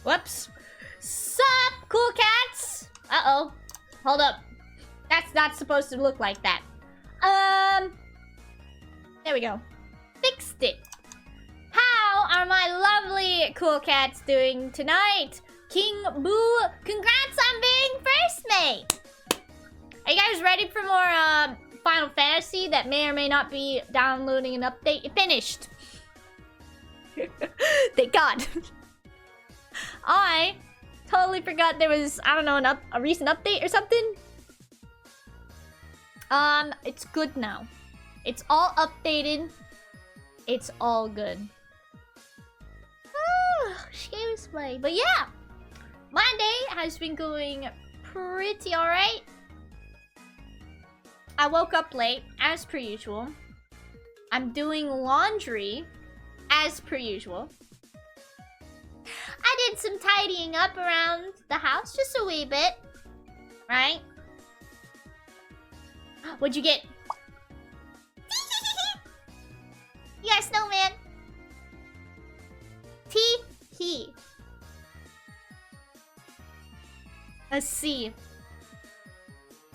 Whoops. Sup, cool cats? Uh-oh. Hold up. That's not supposed to look like that. There we go. Fixed it. How are my lovely cool cats doing tonight? King Boo, congrats on being first mate. Are you guys ready for more Final Fantasy that may or may not be downloading an update? It finished. Thank God. I totally forgot there was, I don't know, a recent update or something. It's good now. It's all updated. It's all good. Excuse me. But yeah, my day has been going pretty alright. I woke up late, as per usual. I'm doing laundry, as per usual. I did some tidying up around the house, just a wee bit. Right? What'd you get? You got a snowman. Tee-hee. A C.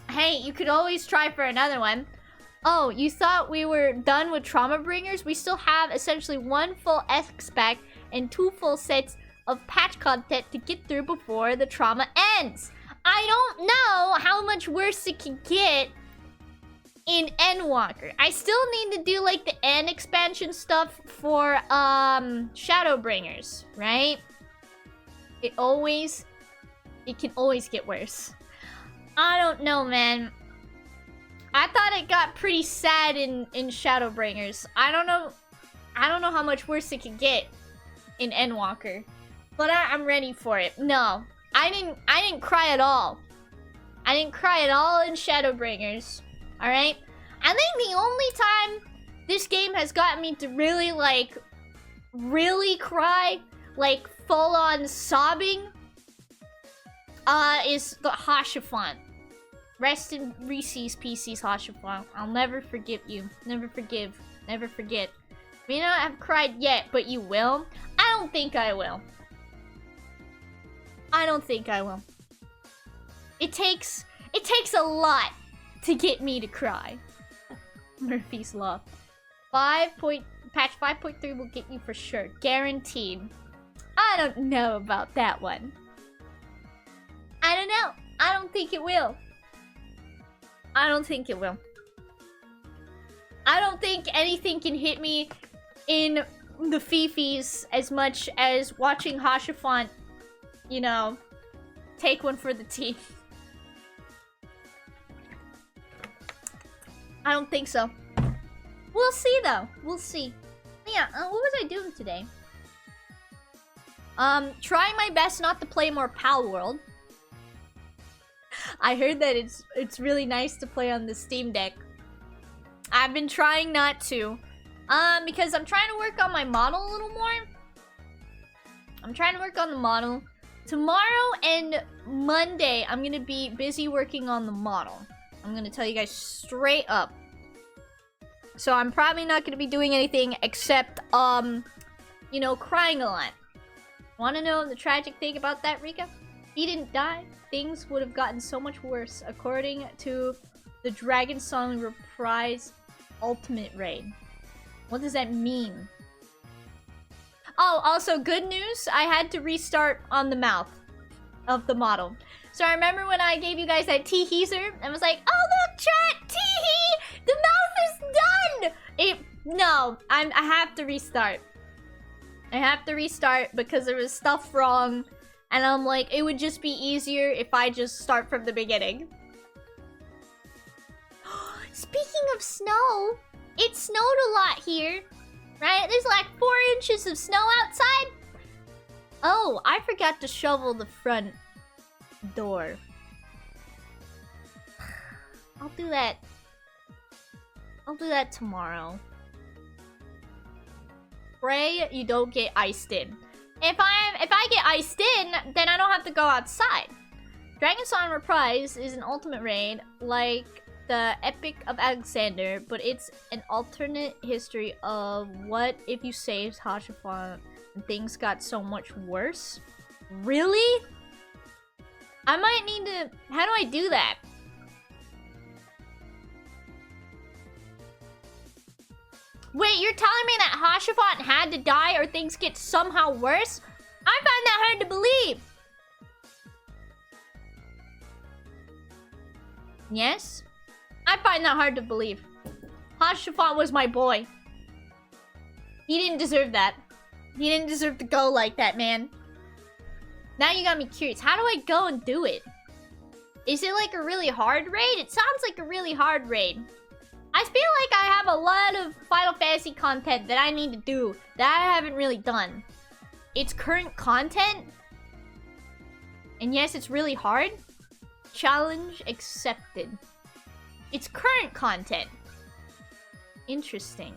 Hey, you could always try for another one. Oh, you thought we were done with Trauma Bringers? We still have essentially 1 full X-Pack and 2 full sets of patch content to get through before the trauma ends. I don't know how much worse it can get in Endwalker. I still need to do like the End expansion stuff for Shadowbringers, right? It can always get worse. I don't know, man. I thought it got pretty sad in Shadowbringers. I don't know how much worse it can get in Endwalker. But I'm ready for it. No, I didn't cry at all. I didn't cry at all in Shadowbringers. Alright? I think the only time this game has gotten me to really, like, really cry, like, full-on sobbing, is the Hashafont. Rest in Reese's Pieces, Hashafont. I'll never forgive you. Never forgive. Never forget. May not have cried yet, but you will. I don't think I will. I don't think I will. It takes a lot to get me to cry. Murphy's Law. Patch 5.3 will get you for sure. Guaranteed. I don't know about that one. I don't know. I don't think it will. I don't think it will. I don't think anything can hit me in the Fifis as much as watching Hashafont, you know, take one for the team. I don't think so. We'll see, though. We'll see. Yeah, what was I doing today? Trying my best not to play more Pal World. I heard that it's really nice to play on the Steam Deck. I've been trying not to. Because I'm trying to work on my model a little more. I'm trying to work on the model. Tomorrow and Monday, I'm gonna be busy working on the model. I'm gonna tell you guys straight up. So I'm probably not gonna be doing anything except, you know, crying a lot. Wanna know the tragic thing about that, Rika? He didn't die. Things would have gotten so much worse, according to the Dragon Song Reprise Ultimate Raid. What does that mean? Oh, also good news. I had to restart on the mouth of the model. So I remember when I gave you guys that teaser and was like, oh look, chat, tee-hee! The mouth is done! No, I have to restart. I have to restart because there was stuff wrong. And I'm like, it would just be easier if I just start from the beginning. Speaking of snow, it snowed a lot here. Right? There's like 4 inches of snow outside. Oh, I forgot to shovel the front door. I'll do that. I'll do that tomorrow. Pray you don't get iced in. If I get iced in, then I don't have to go outside. Dragon Song Reprise is an ultimate raid like the Epic of Alexander, but it's an alternate history of what if you saved Hashafont and things got so much worse. Really? I might need to... How do I do that? Wait, you're telling me that Hashafont had to die or things get somehow worse? I find that hard to believe. Yes? I find that hard to believe. Hashafont was my boy. He didn't deserve that. He didn't deserve to go like that, man. Now you got me curious. How do I go and do it? Is it like a really hard raid? It sounds like a really hard raid. I feel like I have a lot of Final Fantasy content that I need to do that I haven't really done. It's current content. And yes, it's really hard. Challenge accepted. It's current content. Interesting.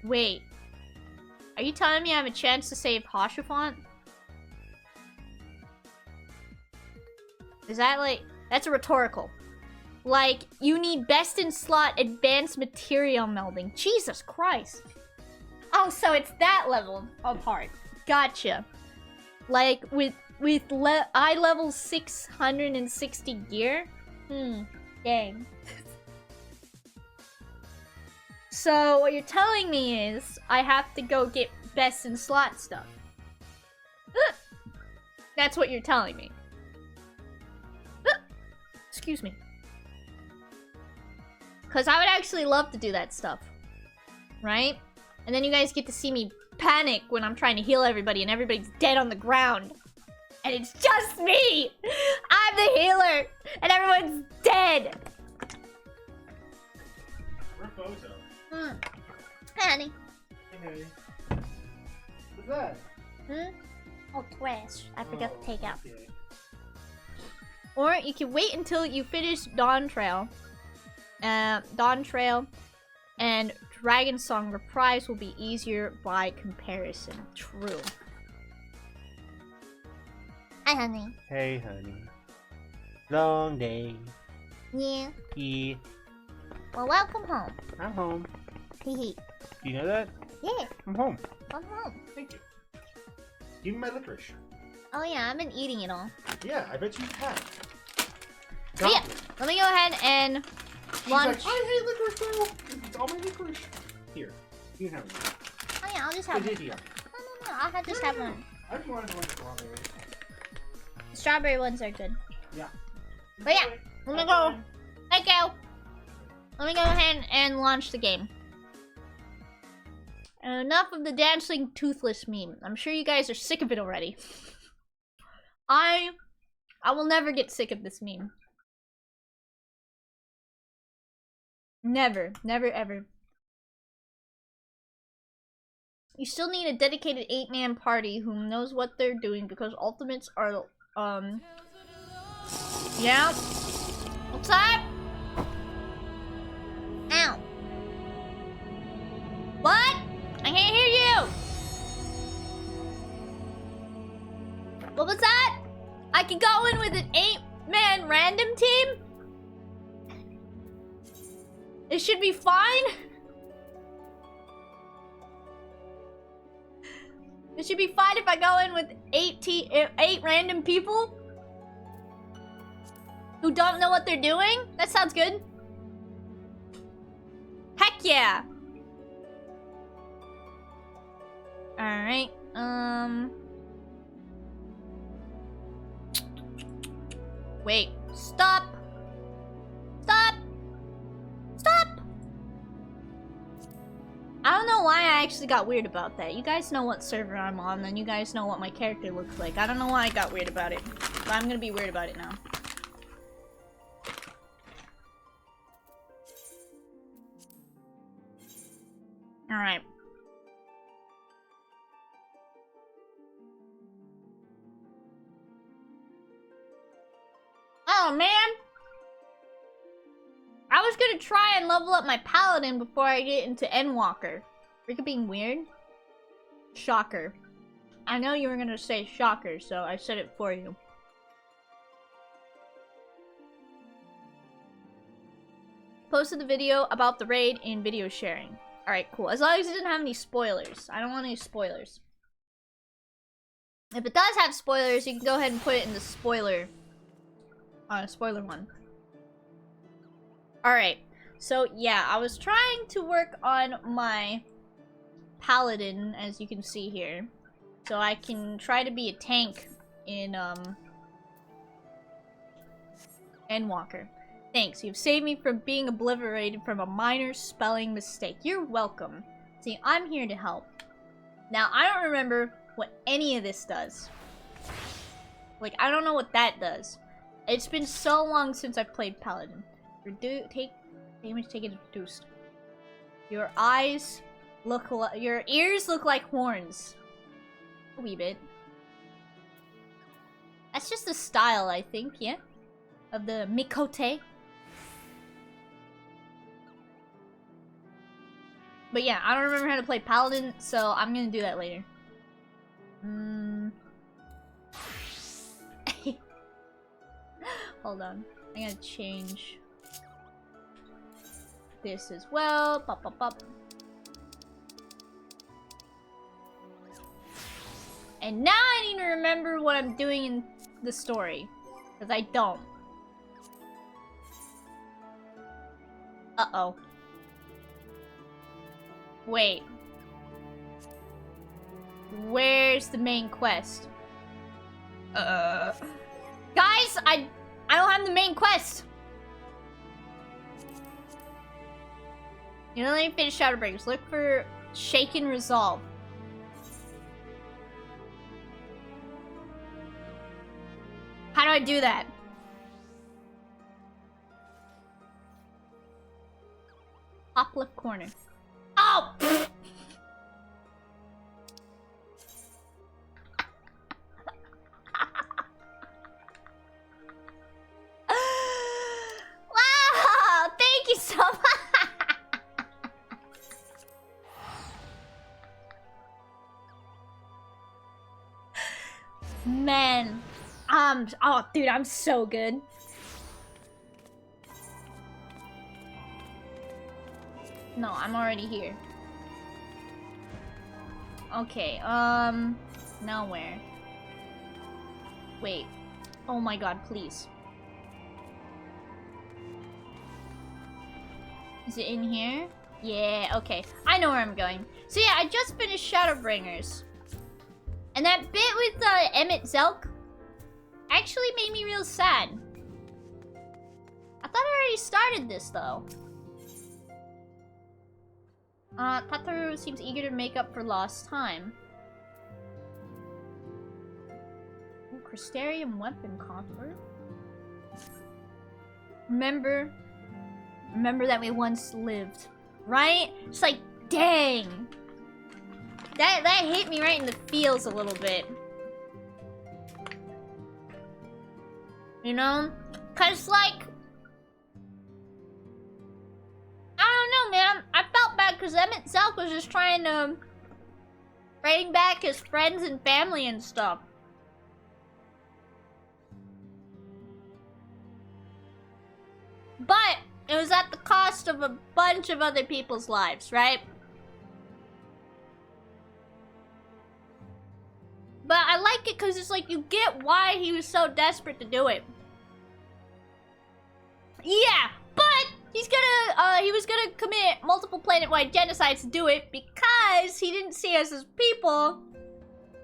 Wait. Are you telling me I have a chance to save Hashafont? Is that like... That's a rhetorical. Like, you need best in slot advanced material melding. Jesus Christ. Oh, so it's that level of hard. Gotcha. Like, with eye level 660 gear? Dang. So, what you're telling me is, I have to go get best in slot stuff. That's what you're telling me. Excuse me. Because I would actually love to do that stuff. Right? And then you guys get to see me panic when I'm trying to heal everybody and everybody's dead on the ground. And it's just me! I'm the healer! And everyone's dead! We're photo. Honey. Hey. What's that? Oh, trash. I forgot to take out. Okay. Or you can wait until you finish Dawn Trail. Dawn Trail and Dragon Song Reprise will be easier by comparison. True. Hi, honey. Hey, honey. Long day. Yeah. Yeah. Well, welcome home. I'm home. Hee hee. Do you know that? Yeah. I'm home. I'm home. Thank you. Give me my licorice. Oh yeah, I've been eating it all. Yeah, I bet you have. So yeah, let me go ahead and launch. She's like, I hate licorice, bro. It's all my licorice. Here, you can have it. Oh yeah, I'll just have one. No, I'll just have one. I just wanted to like strawberry. The strawberry ones are good. Yeah. But yeah, let me go. Thank you. Let me go ahead and launch the game. And enough of the dancing toothless meme. I'm sure you guys are sick of it already. I will never get sick of this meme. Never. Never, ever. You still need a dedicated 8-man party who knows what they're doing because ultimates are, yeah. What's up? Ow. What? I can't hear you! What was that? I can go in with an 8-man random team? It should be fine? It should be fine if I go in with 8 random people? Who don't know what they're doing? That sounds good. Heck yeah! Alright, wait, stop! Stop! Stop! I don't know why I actually got weird about that. You guys know what server I'm on, and you guys know what my character looks like. I don't know why I got weird about it, but I'm gonna be weird about it now. Alright. Oh, man! I was gonna try and level up my paladin before I get into Endwalker. Are you being weird? Shocker. I know you were gonna say shocker, so I said it for you. Posted the video about the raid in video sharing. Alright, cool. As long as it didn't have any spoilers. I don't want any spoilers. If it does have spoilers, you can go ahead and put it in the spoiler. Spoiler one. Alright. So, yeah, I was trying to work on my paladin, as you can see here. So I can try to be a tank in, Endwalker. Thanks, you've saved me from being obliterated from a minor spelling mistake. You're welcome. See, I'm here to help. Now, I don't remember what any of this does. Like, I don't know what that does. It's been so long since I've played Paladin. Damage taken reduced. Your eyes look like... Your ears look like horns. A wee bit. That's just the style, I think, yeah? Of the Mikote. But yeah, I don't remember how to play Paladin, so I'm gonna do that later. Hold on. I gotta change this as well. Pop, pop, pop. And now I need to remember what I'm doing in the story. Because I don't. Uh-oh. Wait. Where's the main quest? Guys, I don't have the main quest. You know, let me finish Shadowbringers. Look for Shaken Resolve. How do I do that? Top left corner. Oh! Wow! Thank you so much! Man. Oh, dude, I'm so good. No, I'm already here. Okay, now where? Wait. Oh my god, please. Is it in here? Yeah, okay. I know where I'm going. So yeah, I just finished Shadowbringers. And that bit with Emmett Zelk actually made me real sad. I thought I already started this, though. Tataru seems eager to make up for lost time. Ooh, Crystarium weapon coffer. Remember that we once lived, right? It's like, dang. That hit me right in the feels a little bit. You know? Cause like, I don't know, man. I felt bad because Emmett Zelk was just trying to bring back his friends and family and stuff. But it was at the cost of a bunch of other people's lives, right? But I like it because it's like you get why he was so desperate to do it. Yeah, but he was gonna commit multiple planet-wide genocides to do it because he didn't see us as people.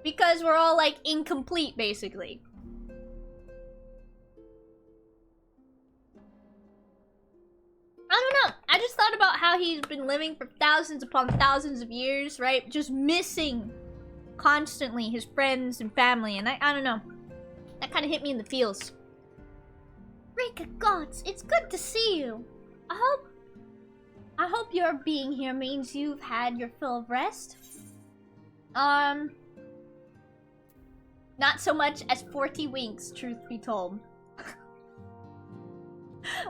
Because we're all like incomplete, basically. I don't know. I just thought about how he's been living for thousands upon thousands of years, right? Just missing constantly his friends and family, and I don't know. That kind of hit me in the feels. Rika Gods, it's good to see you. I hope your being here means you've had your fill of rest. Not so much as 40 winks, truth be told.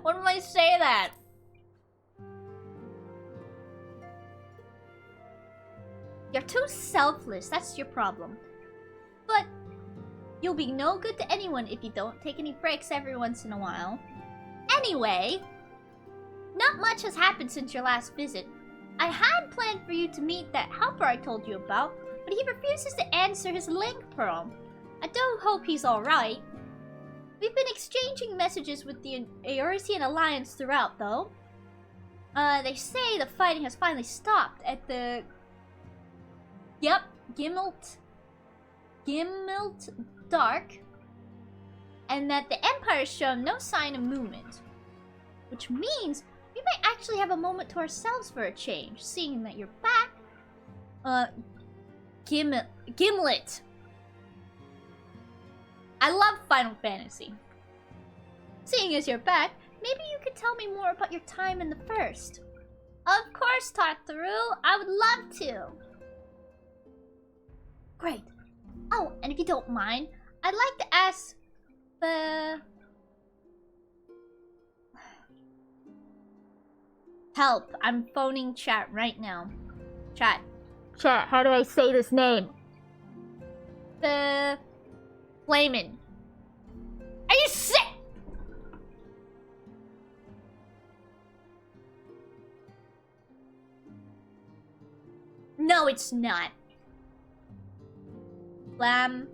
What do I say that? You're too selfless, that's your problem. But you'll be no good to anyone if you don't take any breaks every once in a while. Anyway, not much has happened since your last visit. I had planned for you to meet that helper I told you about, but he refuses to answer his link pearl. I don't hope he's alright. We've been exchanging messages with the Eorzean Alliance throughout, though. They say the fighting has finally stopped at the... Yep, Gimmelt Dark. And that the Empire has shown no sign of movement. Which means we might actually have a moment to ourselves for a change, seeing that you're back. Gimlet. I love Final Fantasy. Seeing as you're back, maybe you could tell me more about your time in the first. Of course, Tartaru. I would love to. Great. Oh, and if you don't mind, I'd like to ask the... Help. I'm phoning chat right now. Chat, how do I say this name? The... Flamin'. Are you sick? No, it's not. Flamin'.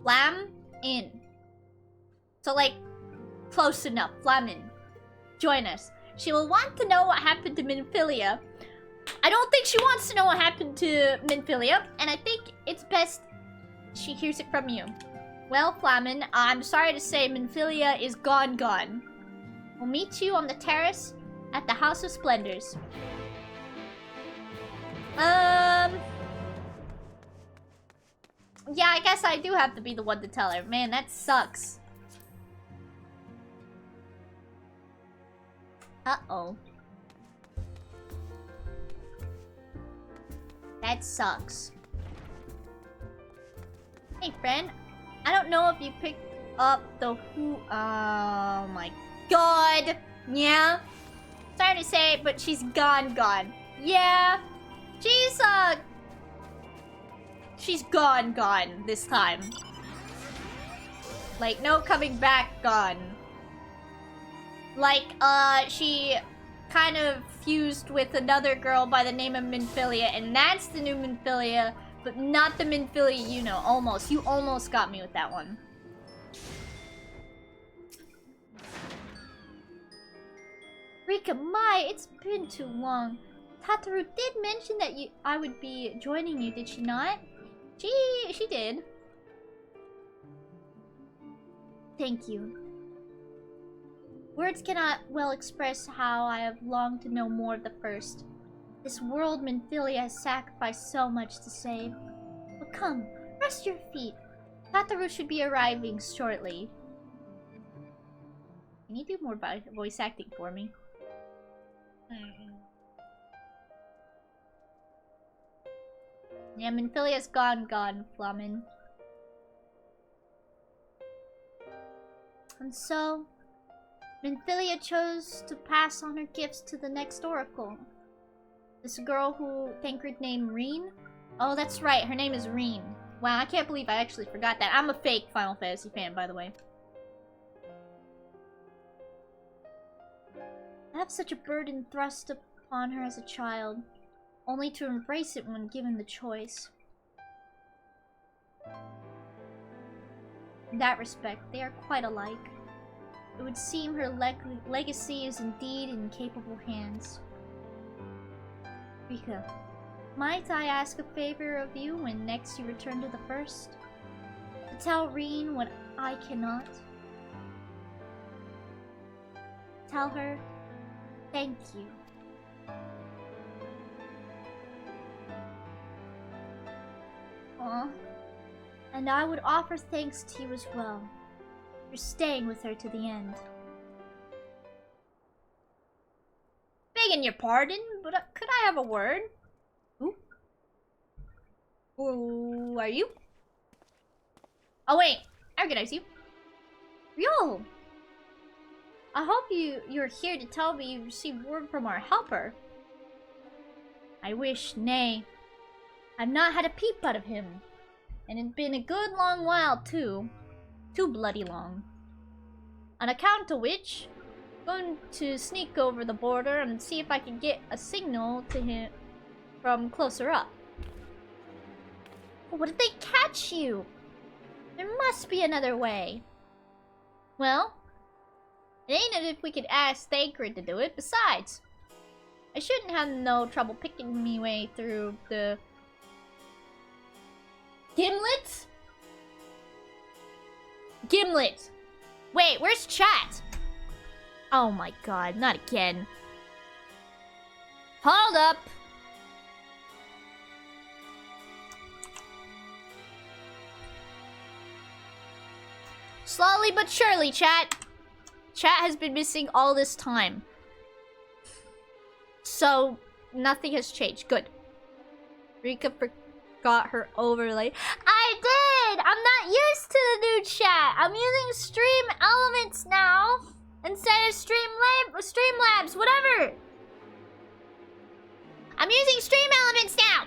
Flam-in. So, like, close enough. Flamin'. Join us. She will want to know what happened to Minfilia. I don't think she wants to know what happened to Minfilia, and I think it's best she hears it from you. Well, Flamin', I'm sorry to say Minfilia is gone. We'll meet you on the terrace at the House of Splendors. Yeah, I guess I do have to be the one to tell her. Man, that sucks. Uh-oh. That sucks. Hey, friend. I don't know if you picked up the who... Oh, my God. Yeah? Sorry to say it, but she's gone. Yeah. She's gone this time. Like, no coming back gone. Like, she kind of fused with another girl by the name of Minfilia, and that's the new Minfilia, but not the Minfilia you know. Almost. You almost got me with that one. Rika, my, it's been too long. Tataru did mention that I would be joining you, did she not? She did. Thank you. Words cannot well express how I have longed to know more of the first. This world Minfilia has sacrificed so much to save. But come, rest your feet. Tataru should be arriving shortly. Can you do more voice acting for me? Yeah, Minfilia's gone, Flamin'. And so, Minfilia chose to pass on her gifts to the next oracle. This girl who Thancred named Reen? Oh, that's right, her name is Reen. Wow, I can't believe I actually forgot that. I'm a fake Final Fantasy fan, by the way. I have such a burden thrust upon her as a child, only to embrace it when given the choice. In that respect, they are quite alike. It would seem her legacy is indeed in capable hands. Rika, might I ask a favor of you when next you return to the first? To tell Reen what I cannot. Tell her, thank you. Aw. And I would offer thanks to you as well, for staying with her to the end. Begging your pardon, but could I have a word? Who? Who are you? Oh wait, I recognize you. Ryo! I hope you're here to tell me you received word from our helper. I wish, nay. I've not had a peep out of him. And it's been a good long while, too. Too bloody long. On account of which, Going to sneak over the border and see if I can get a signal to him from closer up. What did they catch you? There must be another way. Well, it ain't as if we could ask Thancred to do it. Besides, I shouldn't have no trouble picking me way through the... Gimlet? Gimlet! Wait, where's chat? Oh my god, not again. Hold up! Slowly but surely, chat. Chat has been missing all this time. So, nothing has changed. Good. Rika forgot her overlay. I did! I'm not used to the new chat. I'm using Stream Elements now. Instead of Streamlabs, whatever. I'm using Stream Elements now.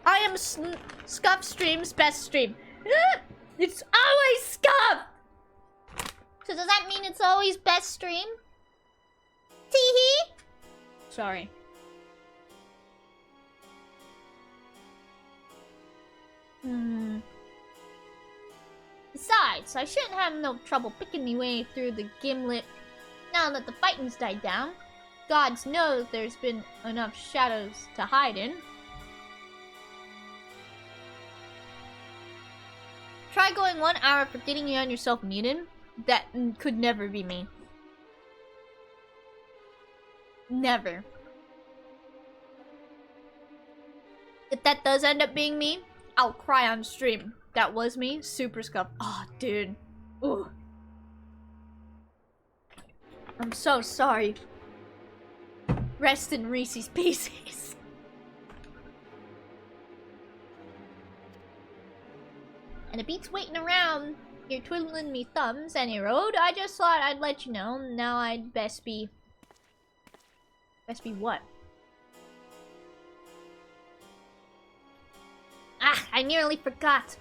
I am Scuff Stream's best stream. It's always Scuff! So does that mean it's always best stream? Teehee? Sorry. Besides, I shouldn't have no trouble picking me way through the gimlet now that the fighting's died down. Gods knows there's been enough shadows to hide in. Try going 1 hour for getting you on yourself muted. That could never be me. Never. If that does end up being me, I'll cry on stream. That was me. Super scuff. Oh, dude. Ooh. I'm so sorry. Rest in Reese's Pieces. And it beats waiting around here twiddling me thumbs any road. I just thought I'd let you know. Now I'd best be... Best be what? Ah, I nearly forgot.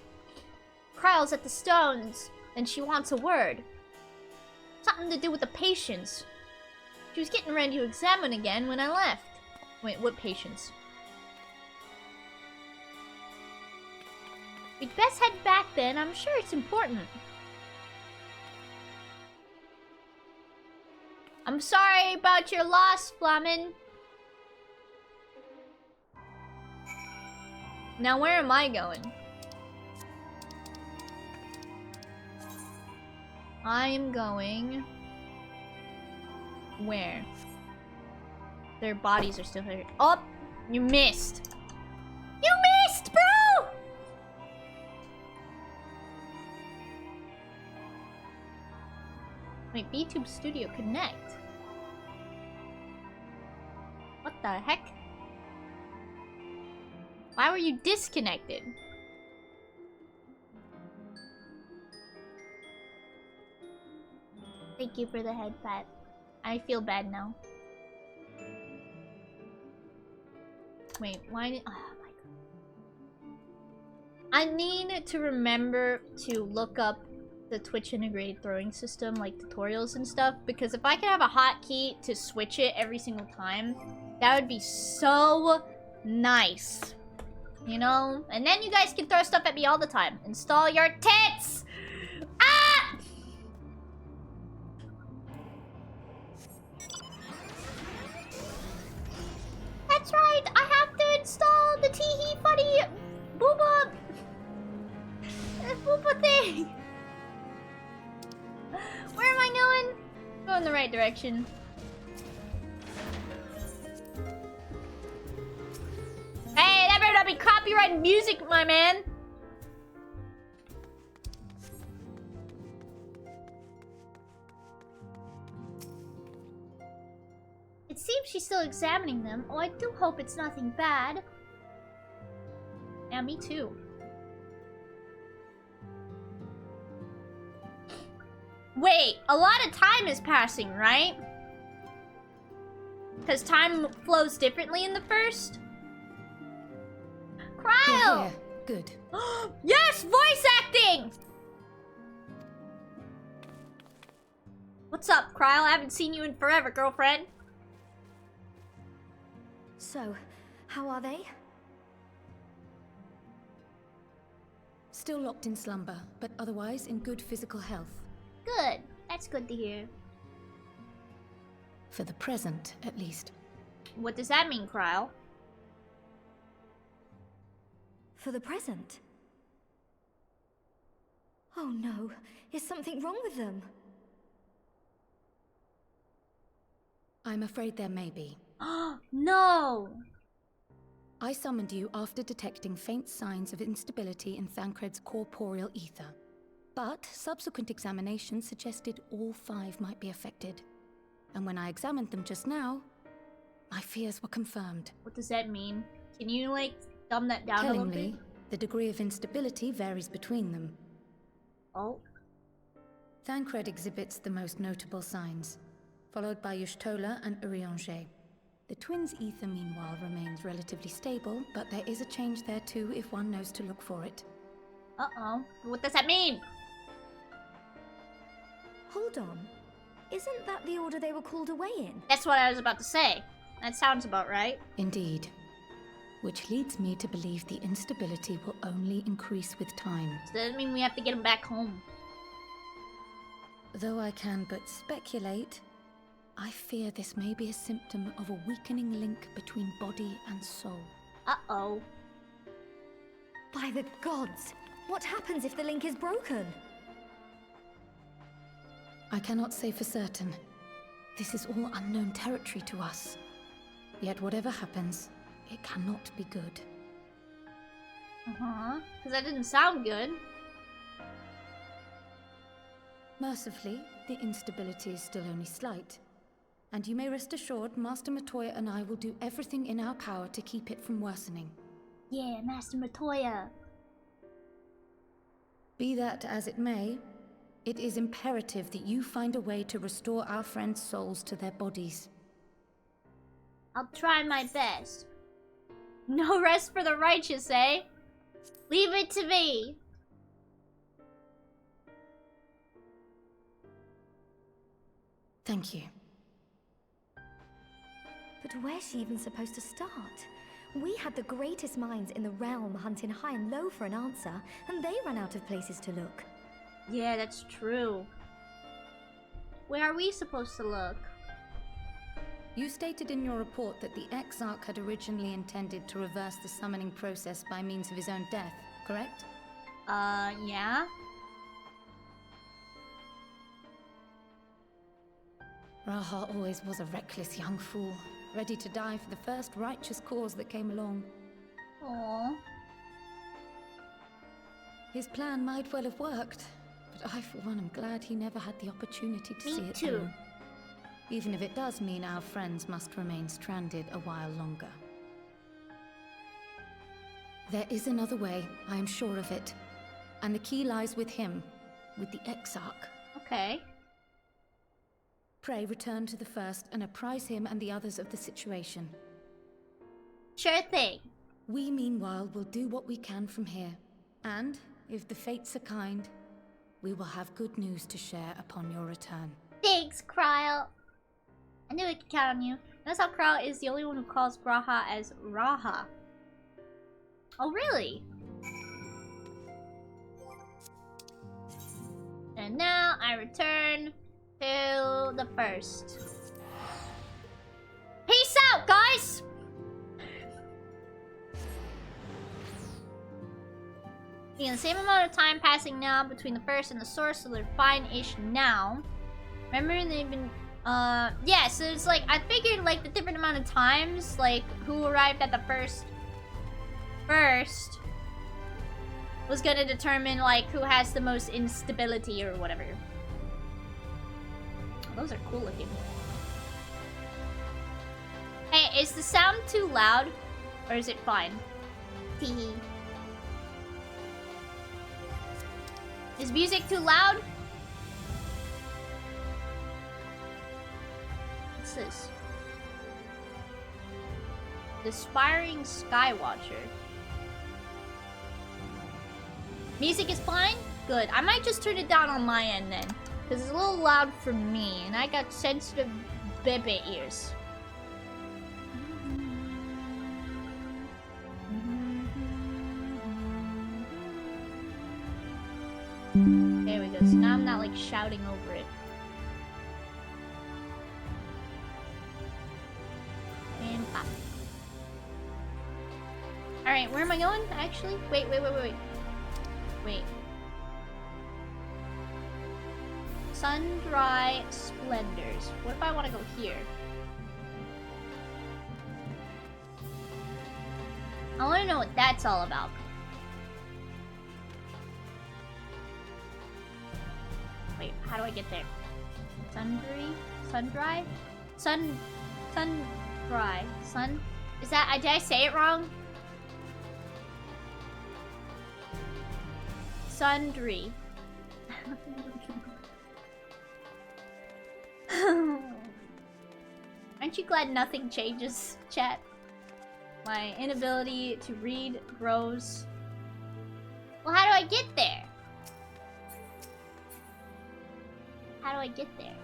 Kryle's at the stones, and she wants a word. Something to do with the patients. She was getting ready to examine again when I left. Wait, what patients? We'd best head back then. I'm sure it's important. I'm sorry about your loss, Flamin. Now where am I going? I am going... Where? Their bodies are still here. Oh! You missed! You missed, bro! Wait, VTube Studio Connect? What the heck? Why were you disconnected? Thank you for the head pat. I feel bad now. Wait, why did... Oh my god. I need to remember to look up the Twitch integrated throwing system, like tutorials and stuff, because if I could have a hotkey to switch it every single time, that would be so nice. You know? And then you guys can throw stuff at me all the time. Install your tits! Ah! That's right, I have to install the Teehee Funny Booba... Booba thing! Where am I going? Go in the right direction. Hey, that better not be copyrighted music, my man! It seems she's still examining them. Oh, I do hope it's nothing bad. Yeah, me too. Wait, a lot of time is passing, right? Because time flows differently in the first? Kryle! Good. Yes, voice acting! What's up, Kryl? I haven't seen you in forever, girlfriend. So, how are they? Still locked in slumber, but otherwise in good physical health. Good. That's good to hear. For the present, at least. What does that mean, Kryl? For the present? Oh no, is something wrong with them? I'm afraid there may be. No! I summoned you after detecting faint signs of instability in Thancred's corporeal ether. But subsequent examination suggested all 5 might be affected. And when I examined them just now, my fears were confirmed. What does that mean? Can you, like, dumb that down a little bit? Tellingly, the degree of instability varies between them. Oh. Thancred exhibits the most notable signs, followed by Y'shtola and Urianger. The twins' ether, meanwhile, remains relatively stable, but there is a change there too if one knows to look for it. Uh-oh. What does that mean? Hold on. Isn't that the order they were called away in? That's what I was about to say. That sounds about right. Indeed. Which leads me to believe the instability will only increase with time. So that doesn't mean we have to get them back home. Though I can but speculate, I fear this may be a symptom of a weakening link between body and soul. Uh-oh. By the gods! What happens if the link is broken? I cannot say for certain. This is all unknown territory to us. Yet whatever happens, it cannot be good. Uh-huh. Because that didn't sound good. Mercifully, the instability is still only slight. And you may rest assured Master Matoya and I will do everything in our power to keep it from worsening. Yeah, Master Matoya. Be that as it may, it is imperative that you find a way to restore our friends' souls to their bodies. I'll try my best. No rest for the righteous, eh? Leave it to me. Thank you. But where's she even supposed to start? We had the greatest minds in the realm hunting high and low for an answer, and they ran out of places to look. Yeah, that's true. Where are we supposed to look? You stated in your report that the Exarch had originally intended to reverse the summoning process by means of his own death, correct? Yeah? Raha always was a reckless young fool, ready to die for the first righteous cause that came along. Aww. His plan might well have worked, but I, for one, am glad he never had the opportunity to Me see it too. through. Even if it does mean our friends must remain stranded a while longer. There is another way, I am sure of it. And the key lies with him, with the Exarch. Okay. Pray return to the first and apprise him and the others of the situation. Sure thing. We, meanwhile, will do what we can from here. And, if the fates are kind, we will have good news to share upon your return. Thanks, Kryl. I knew I could count on you. Notice how Kryl is the only one who calls Raha as Raha. Oh, really? And now I return to the first. Peace out, guys! The same amount of time passing now between the first and the source, so they're fine-ish now. Remember, they've been... yeah, so it's like, I figured, like, the different amount of times, like, who arrived at the first was gonna determine, like, who has the most instability or whatever. Oh, those are cool looking. Hey, is the sound too loud? Or is it fine? Teehee. Is music too loud? What's this? The Aspiring Skywatcher. Music is fine? Good. I might just turn it down on my end then. Because it's a little loud for me, and I got sensitive bebe ears. There we go. So now I'm not like shouting over it. And pop. Alright, where am I going actually? Wait. Wait. Sun-dry splendors. What if I want to go here? I want to know what that's all about. Wait, how do I get there? Sun-dry? Sun-dry. Sun... Is that... Did I say it wrong? Sundry. Aren't you glad nothing changes, chat? My inability to read grows. Well, how do I get there? How do I get there?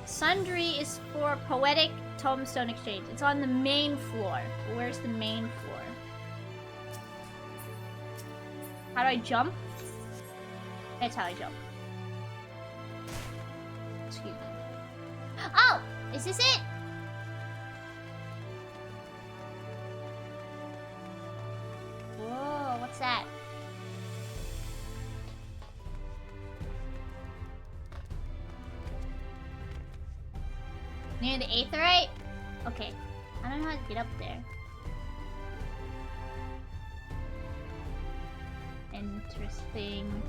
Sundry is for Poetic Tombstone Exchange. It's on the main floor. Where's the main floor? How do I jump? That's how I jump. Excuse me. Oh! Is this it? Whoa, what's that? Near the aetherite? Okay. I don't know how to get up there. Interesting.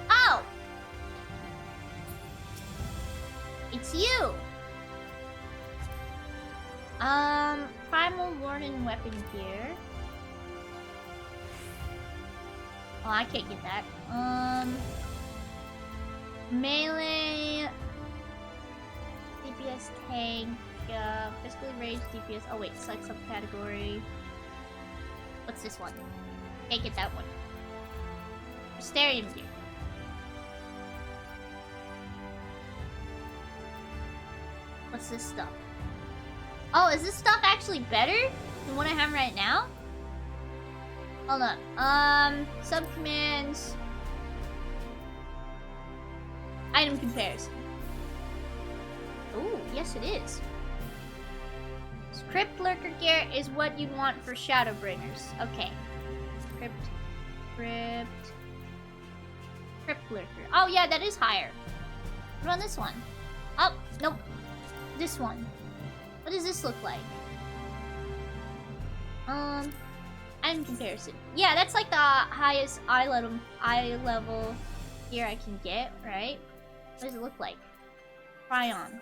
Oh! It's you! Primal Warning Weapon Gear. Oh, I can't get that. Melee... DPS tank... physically ranged DPS... Oh wait, select subcategory... What's this one? Can't get that one. Mysterium Gear. What's this stuff? Oh, is this stuff actually better than what I have right now? Hold on. Subcommands... Item comparison. Ooh, yes it is. Crypt Lurker gear is what you want for Shadowbringers. Okay. Crypt Lurker. Oh yeah, that is higher. What about this one? Oh, nope. This one. What does this look like? Item comparison. Yeah, that's like the highest eye level gear I can get, right? What does it look like? Try on.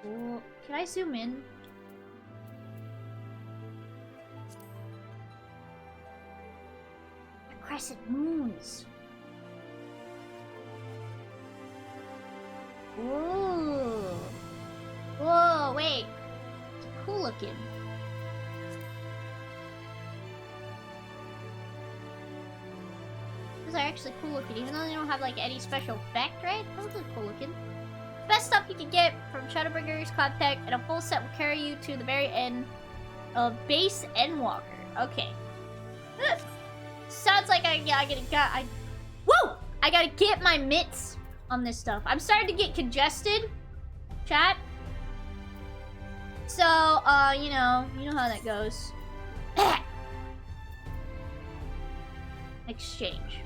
Ooh, can I zoom in? The crescent moons. Ooh. Whoa, wait. It's cool looking. These are actually cool looking, even though they don't have like any special effect, right? Those look cool looking. Best stuff you can get from Shadowbringers Cloud Tech, and a full set will carry you to the very end of Base Endwalker. Okay. Sounds like I gotta get my mitts on this stuff. I'm starting to get congested, chat. So, you know how that goes. Exchange.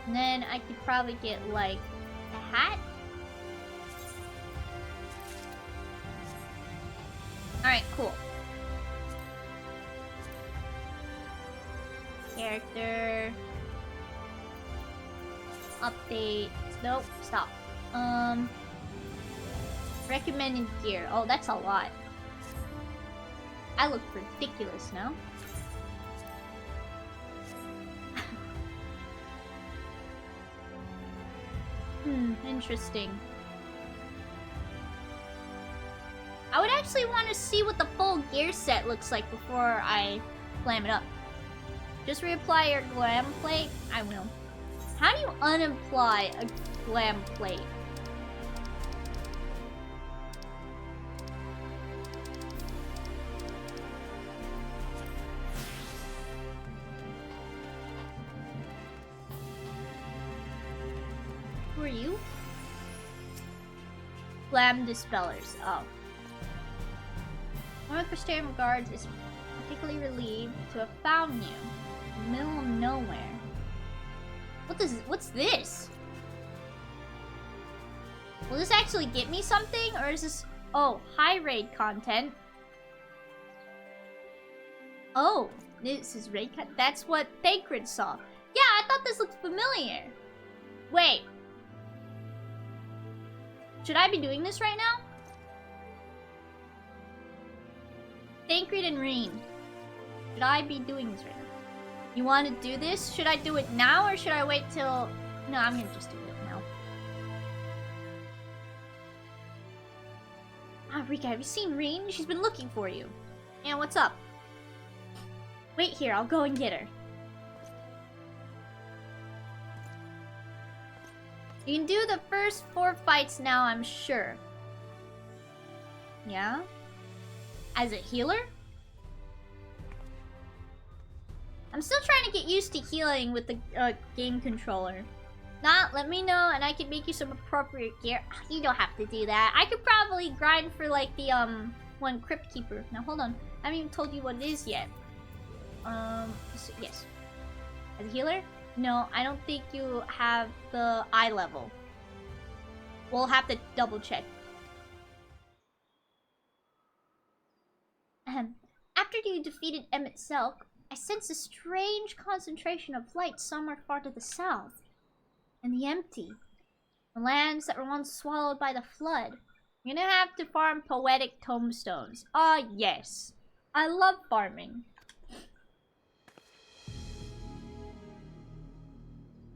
And then I could probably get, like, a hat. Alright, cool. Character. Update. Nope, stop. Recommended gear. Oh, that's a lot. I look ridiculous now. Interesting. I would actually want to see what the full gear set looks like before I glam it up. Just reapply your glam plate? I will. How do you unapply a glam plate? Who are you? Glam dispellers. Oh. One of the Christian guards is particularly relieved to have found you in the middle of nowhere. What's this? Will this actually get me something, or is this... Oh, high raid content. Oh, this is raid content. That's what Thancred saw. Yeah, I thought this looked familiar. Wait. Should I be doing this right now? Thancred and Reen. Should I be doing this right now? You want to do this? Should I do it now, or should I wait till... No, I'm gonna just do it now. Ah, Rika, have you seen Reen? She's been looking for you. Yeah, what's up? Wait here, I'll go and get her. You can do the first 4 fights now, I'm sure. Yeah? As a healer? I'm still trying to get used to healing with the game controller. Let me know and I can make you some appropriate gear. You don't have to do that. I could probably grind for like the one Crypt Keeper. Now hold on. I haven't even told you what it is yet. Yes. As a healer? No, I don't think you have the eye level. We'll have to double check. After you defeated Emmett Selk, I sense a strange concentration of light somewhere far to the south. In the empty. The lands that were once swallowed by the flood. You're gonna have to farm poetic tombstones. Ah, yes. I love farming.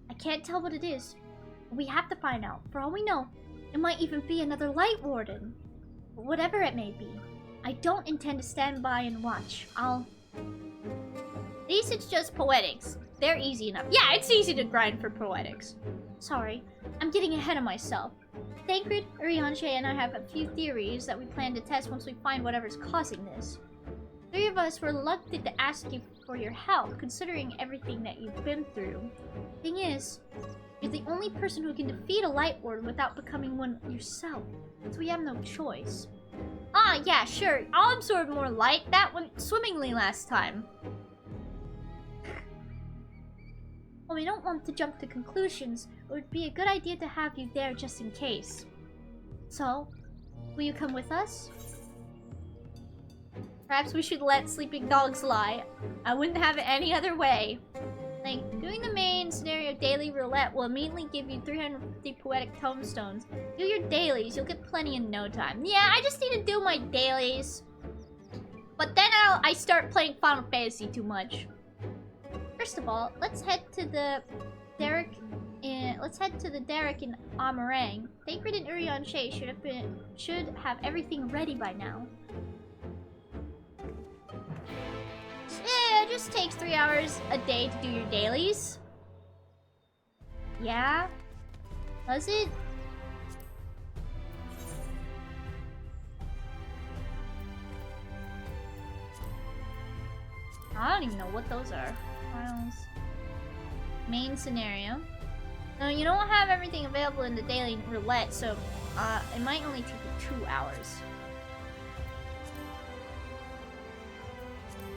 I can't tell what it is. But we have to find out. For all we know, it might even be another light warden. But whatever it may be, I don't intend to stand by and watch. At least it's just poetics. They're easy enough. Yeah, it's easy to grind for poetics. Sorry, I'm getting ahead of myself. Thancred, Urianshe, and I have a few theories that we plan to test once we find whatever's causing this. 3 of us were reluctant to ask you for your help, considering everything that you've been through. Thing is, you're the only person who can defeat a light warden without becoming one yourself. So we have no choice. Ah, yeah, sure. I'll absorb more light. That went swimmingly last time. Well, we don't want to jump to conclusions. It would be a good idea to have you there just in case. So, will you come with us? Perhaps we should let sleeping dogs lie. I wouldn't have it any other way. Like, doing the main scenario daily roulette will immediately give you 350 poetic tombstones. Do your dailies, you'll get plenty in no time. Yeah, I just need to do my dailies. But then I start playing Final Fantasy too much. First of all, let's head to the Derek in Amarang. Thancred and Urianshe should have everything ready by now. Yeah, it just takes 3 hours a day to do your dailies. Yeah? Does it? I don't even know what those are. Files. Main scenario. No, you don't have everything available in the daily roulette, so it might only take you 2 hours.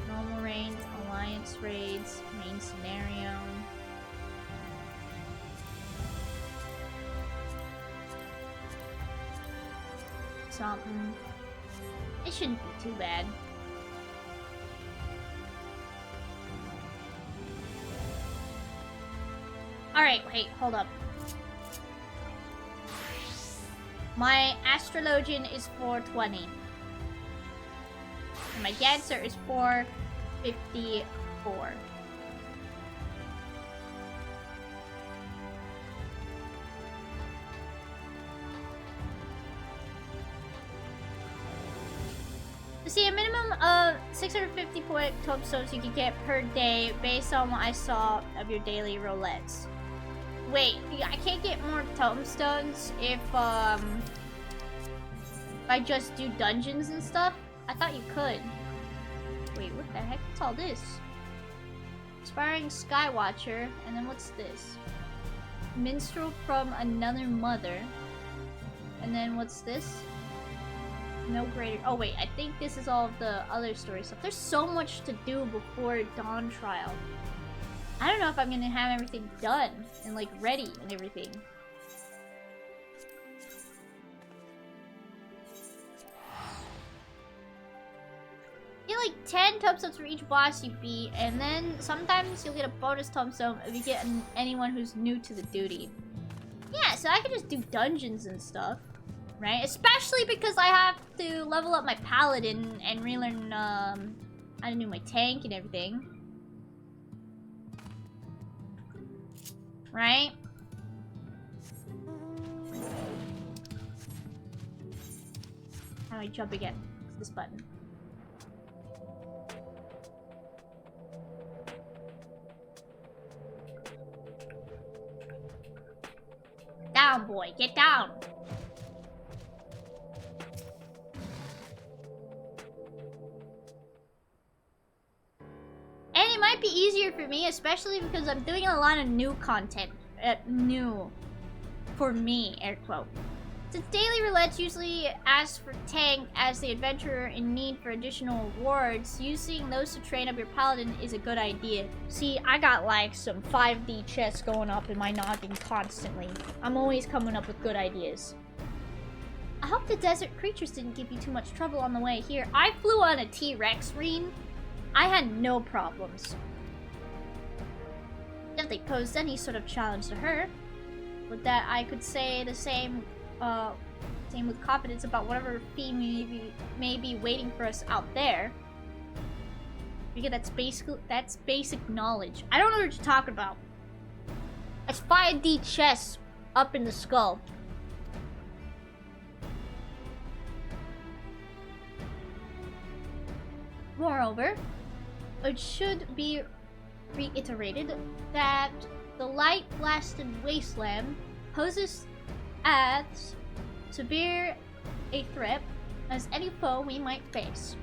Normal raids, alliance raids, main scenario. Something. It shouldn't be too bad. Alright, wait, hold up. My Astrologian is 420. And my Dancer is 454. See, a minimum of 650 poetic tombstones you can get per day based on what I saw of your daily roulettes. Wait, I can't get more tombstones if I just do dungeons and stuff? I thought you could. Wait, what the heck? What's all this? Inspiring Skywatcher, and then what's this? Minstrel from Another Mother. And then what's this? No greater. Oh wait, I think this is all of the other story stuff. There's so much to do before Dawn Trial. I don't know if I'm gonna have everything done and like ready and everything. You get like 10 tombstones for each boss you beat, and then sometimes you'll get a bonus tombstone if you get anyone who's new to the duty. Yeah, so I can just do dungeons and stuff. Right? Especially because I have to level up my paladin and relearn how to do my tank and everything. Right? How do I jump again? It's this button. Down, boy. Get down. And it might be easier for me, especially because I'm doing a lot of new content. New. For me, air quote. Since daily roulettes usually ask for tank as the adventurer in need for additional rewards, using those to train up your paladin is a good idea. See, I got like some 5D chess going up in my noggin constantly. I'm always coming up with good ideas. I hope the desert creatures didn't give you too much trouble on the way here. I flew on a T-Rex, Reen. I had no problems. If they posed any sort of challenge to her, with that I could say the same with confidence about whatever fee may be waiting for us out there. Because that's basic knowledge. I don't know what you're talking about. It's 5D chess up in the skull. Moreover, it should be reiterated that the light-blasted wasteland poses as severe a threat as any foe we might face.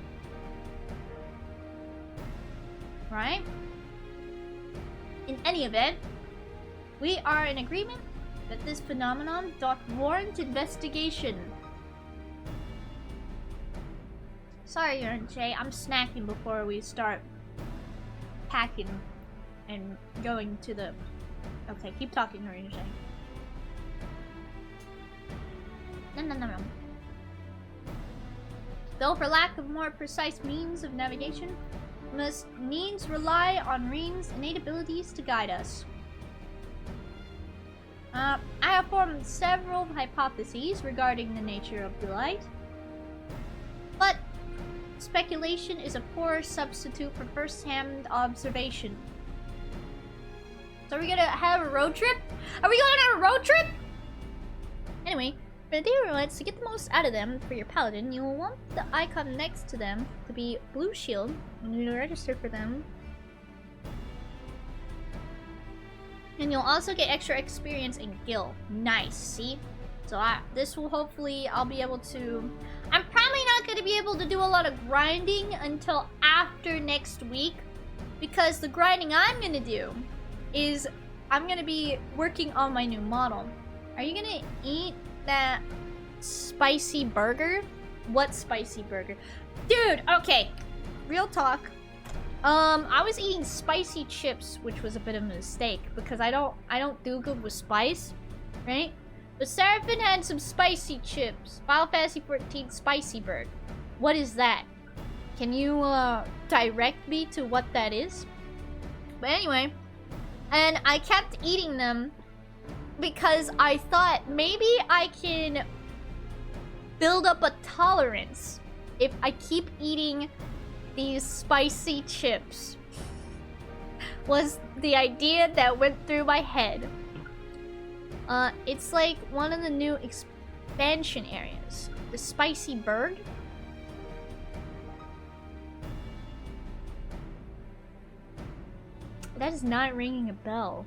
Right? In any event, we are in agreement that this phenomenon doth warrant investigation. Sorry, Jay, I'm snacking before we start packing and going to the... Okay, keep talking, Jay. No. Though for lack of more precise means of navigation, we must needs rely on Reen's innate abilities to guide us. I have formed several hypotheses regarding the nature of the light, but speculation is a poor substitute for first-hand observation. So are we gonna have a road trip? Are we gonna have a road trip? Anyway, for the daily roulettes, to get the most out of them for your paladin, you will want the icon next to them to be blue shield when you register for them. And you'll also get extra experience in Gil. Nice, see? So this will hopefully, I'll be able to... I'm probably not going to be able to do a lot of grinding until after next week. Because the grinding I'm going to do is I'm going to be working on my new model. Are you going to eat that spicy burger? What spicy burger? Dude, okay. Real talk. I was eating spicy chips, which was a bit of a mistake because I don't do good with spice, right? But Seraphim had some spicy chips. Final Fantasy 14 Spicy Bird. What is that? Can you direct me to what that is? But anyway, and I kept eating them because I thought maybe I can build up a tolerance if I keep eating these spicy chips. Was the idea that went through my head. It's like one of the new expansion areas. The Spicy Bird. That is not ringing a bell.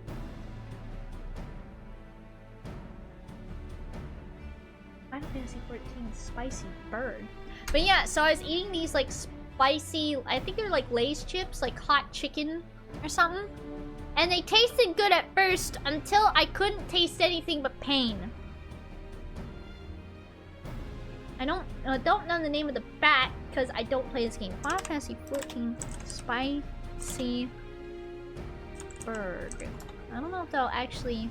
Final Fantasy 14 Spicy Bird. But yeah, so I was eating these like spicy, I think they're like Lay's chips, like hot chicken or something. And they tasted good at first until I couldn't taste anything but pain. I don't know the name of the bat because I don't play this game. Final Fantasy 14 Spicy Bird. I don't know if they'll actually...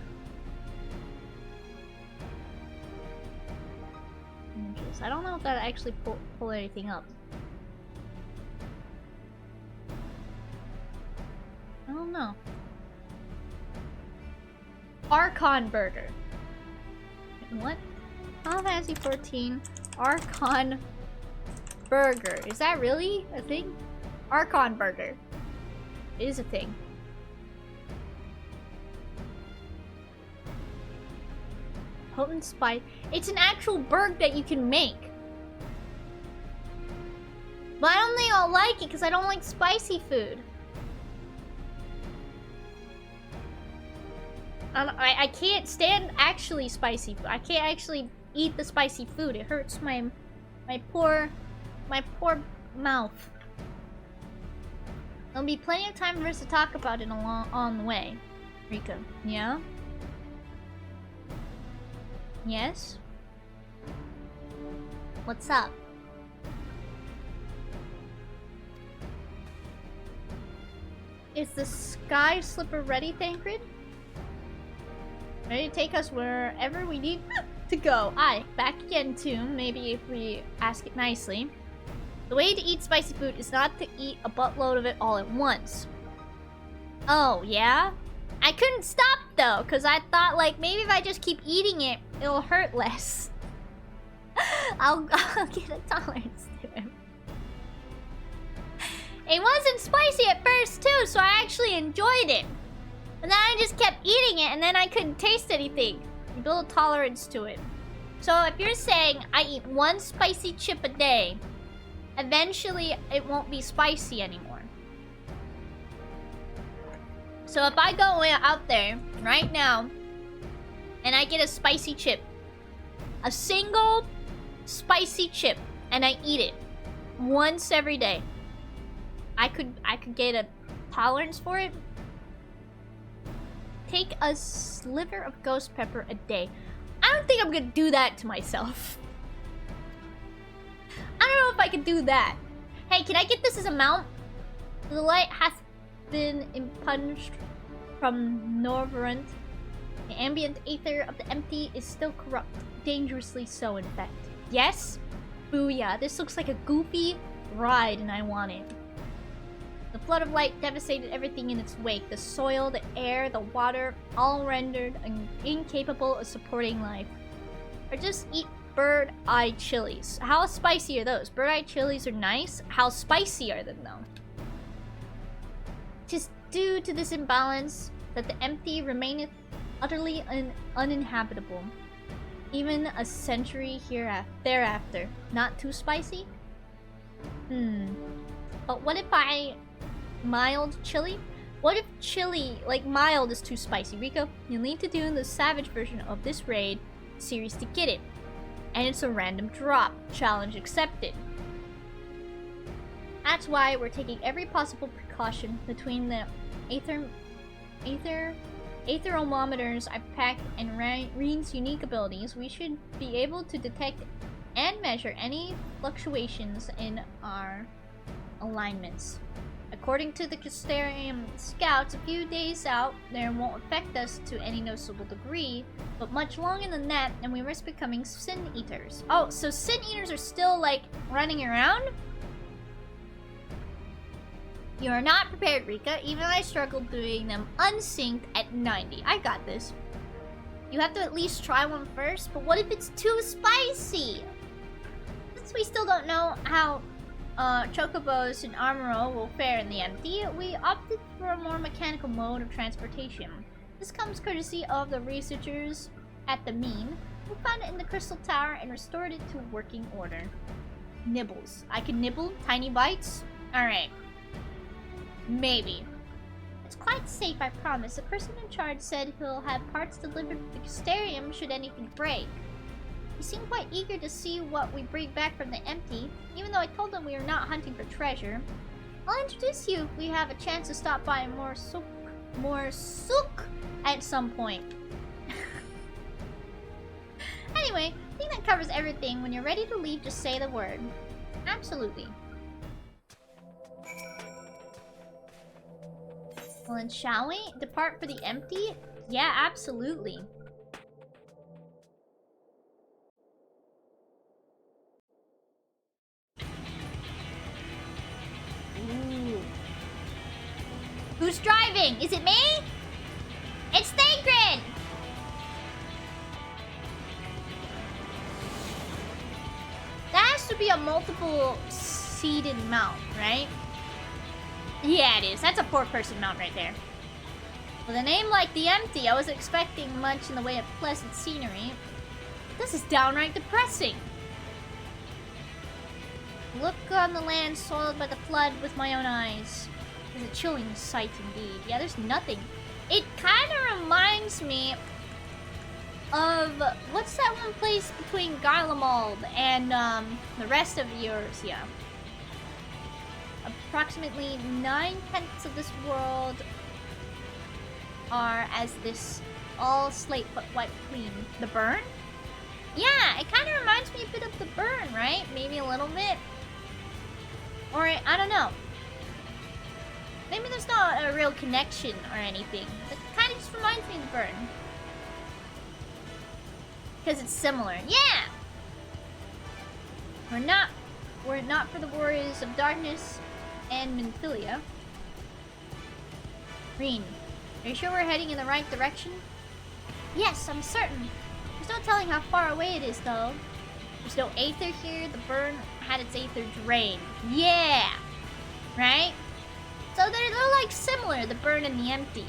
I don't know if that'll actually pull anything up. I don't know. Archon Burger. What? Final Fantasy 14 Archon Burger. Is that really a thing? Archon Burger. It is a thing. Potent spice. It's an actual burger that you can make. But I don't think I'll like it because I don't like spicy food. I can't stand actually spicy food. I can't actually eat the spicy food. It hurts my poor mouth. There'll be plenty of time for us to talk about it on the way. Rika, yeah? Yes? What's up? Is the Sky Slipper ready, Thancred? Ready to take us wherever we need to go. Aye, back again too, maybe if we ask it nicely. The way to eat spicy food is not to eat a buttload of it all at once. Oh, yeah? I couldn't stop though, because I thought like maybe if I just keep eating it, it'll hurt less. I'll get a tolerance to it. It wasn't spicy at first too, so I actually enjoyed it. And then I just kept eating it and then I couldn't taste anything. You build a tolerance to it. So if you're saying I eat one spicy chip a day, eventually it won't be spicy anymore. So if I go out there right now and I get a spicy chip, a single spicy chip, and I eat it once every day, I could get a tolerance for it. Take a sliver of ghost pepper a day. I don't think I'm gonna do that to myself. I don't know if I can do that. Hey, can I get this as a mount? The light hath been impunged from Norvrant. The ambient aether of the empty is still corrupt. Dangerously so, in fact. Yes? Booyah. This looks like a goofy ride and I want it. The flood of light devastated everything in its wake. The soil, the air, the water, all rendered incapable of supporting life. Or just eat bird-eye chilies. How spicy are those? Bird-eye chilies are nice. How spicy are they though? Tis due to this imbalance that the empty remaineth utterly uninhabitable. Even a century thereafter. Not too spicy? But what if I... mild chili? What if chili, like mild, is too spicy? Rico, you'll need to do the savage version of this raid series to get it. And it's a random drop. Challenge accepted. That's why we're taking every possible precaution between the aetherometers I packed and Reen's unique abilities. We should be able to detect and measure any fluctuations in our alignments. According to the Custarium scouts, a few days out there won't affect us to any noticeable degree, but much longer than that, and we risk becoming sin eaters. Oh, so sin eaters are still like running around? You are not prepared, Rika. Even I struggled doing them unsynced at 90. I got this. You have to at least try one first, but what if it's too spicy? Since we still don't know how Chocobos and Armoro will fare in the empty, we opted for a more mechanical mode of transportation. This comes courtesy of the researchers at the Mean, who found it in the Crystal Tower and restored it to working order. Nibbles. I can nibble? Tiny bites? Alright. Maybe. It's quite safe, I promise. The person in charge said he'll have parts delivered to the Custarium should anything break. He seemed quite eager to see what we bring back from the empty, even though I told him we are not hunting for treasure. I'll introduce you if we have a chance to stop by more souk at some point. Anyway, I think that covers everything. When you're ready to leave, just say the word. Absolutely. Well then, shall we? Depart for the empty? Yeah, absolutely. Ooh. Who's driving? Is it me? It's Thagrid! That has to be a multiple seated mount, right? Yeah, it is. That's a four-person mount right there. With a name like the Empty, I wasn't expecting much in the way of pleasant scenery. This is downright depressing. Look on the land soiled by the flood with my own eyes. It's a chilling sight indeed. Yeah, there's nothing. It kind of reminds me of... What's that one place between Garlemald and the rest of Eurasia? Approximately 9/10 of this world are as this all slate but wiped clean. The Burn? Yeah, it kind of reminds me a bit of the Burn, right? Maybe a little bit. Or, I don't know. Maybe there's not a real connection or anything. It kind of just reminds me of the Burn. Because it's similar. Yeah! Were it not for the warriors of darkness and Minfilia. Green, are you sure we're heading in the right direction? Yes, I'm certain. There's no telling how far away it is, though. There's no Aether here. The Burn had its Aether drained. Yeah! Right? So they're like similar, the Burn and the Empty.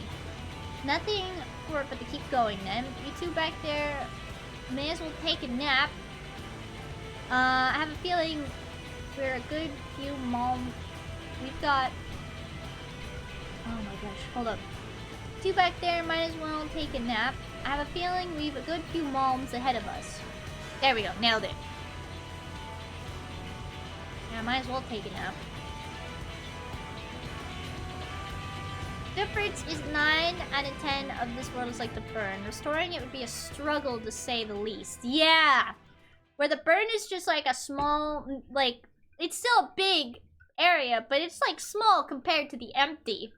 Nothing for it but to keep going, then. You two back there may as well take a nap. I have a feeling we're a good few We've got... Oh my gosh, hold up. Two back there might as well take a nap. I have a feeling we've a good few malms ahead of us. There we go, nailed it. Yeah, might as well take a nap. Difference is 9 out of 10 of this world is like the Burn. Restoring it would be a struggle to say the least. Yeah! Where the Burn is just like a small, like, it's still a big area, but it's like small compared to the Empty.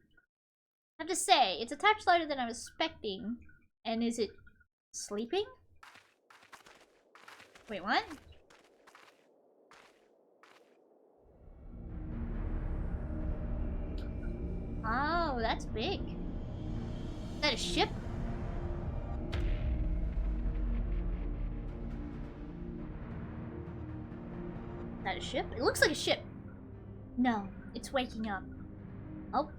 I have to say, it's a touch lighter than I was expecting. And is it sleeping? Wait, what? Oh, that's big. Is that a ship? Is that a ship? It looks like a ship. No, it's waking up. Oh.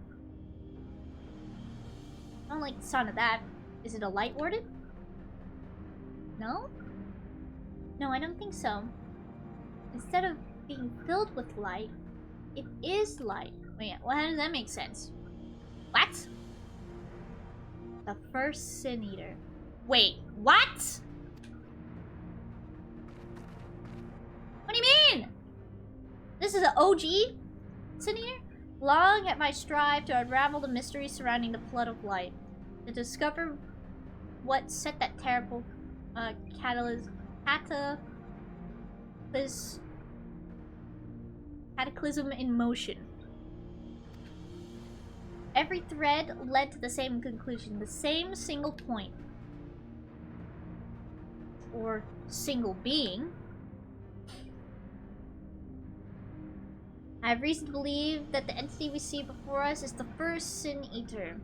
I don't like the sound of that. Is it a light warded? No? No, I don't think so. Instead of being filled with light, it is light. Wait, well, how does that make sense? What? The first Sin Eater. Wait, what? What do you mean? This is an OG Sin Eater? Long have I strived to unravel the mystery surrounding the flood of light. To discover what set that terrible cataclysm in motion. Every thread led to the same conclusion, the same single point. Or single being. I have reason to believe that the entity we see before us is the first Sin Eater.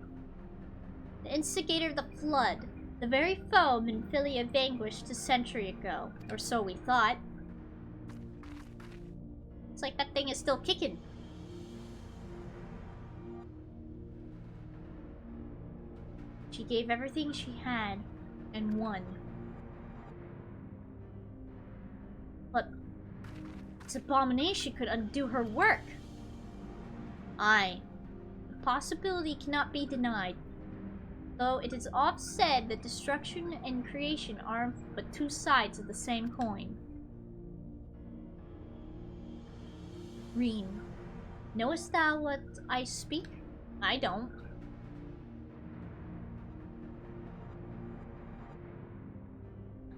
The instigator of the flood. The very foe Minfilia vanquished a century ago. Or so we thought. Looks like that thing is still kicking. She gave everything she had and won. But this abomination could undo her work. Aye. The possibility cannot be denied. Though it is oft said that destruction and creation are but two sides of the same coin. Reen, knowest thou what I speak? I don't.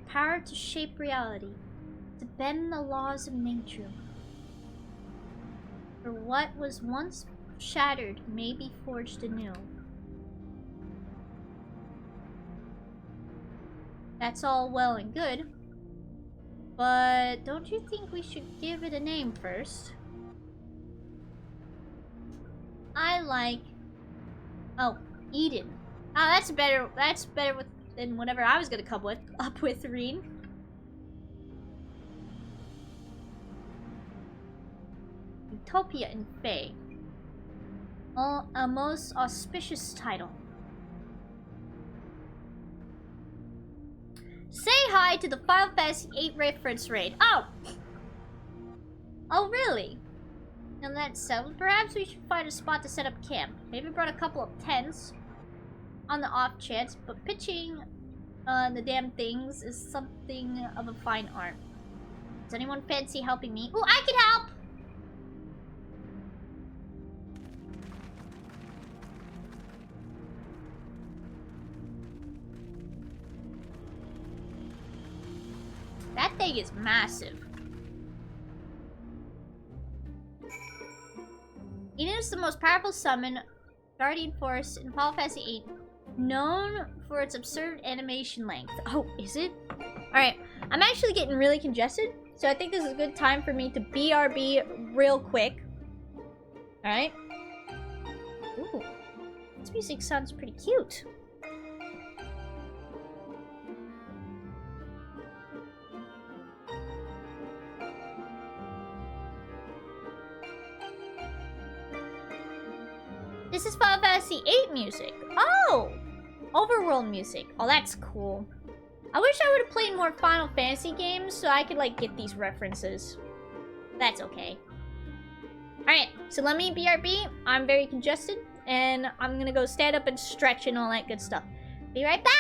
Power to shape reality, to bend the laws of nature. For what was once shattered may be forged anew. That's all well and good, but don't you think we should give it a name first? I like... Oh, Eden. Oh, that's better than whatever I was gonna come up with, Reen. Utopia in Fae. Oh, a most auspicious title. Say hi to the Final Fantasy VIII reference raid. Oh! Oh, really? And that's settled. Perhaps we should find a spot to set up camp. Maybe brought a couple of tents on the off chance, but pitching the damn things is something of a fine art. Does anyone fancy helping me? Ooh, I can help! That thing is massive. Eden is the most powerful summon guardian force in Final Fantasy VIII, known for its absurd animation length. Oh, is it? Alright, I'm actually getting really congested, so I think this is a good time for me to BRB real quick. Alright. Ooh, this music sounds pretty cute. This is Final Fantasy VIII music. Oh! Overworld music. Oh, that's cool. I wish I would have played more Final Fantasy games so I could, like, get these references. That's okay. Alright, so let me BRB. I'm very congested, and I'm gonna go stand up and stretch and all that good stuff. Be right back!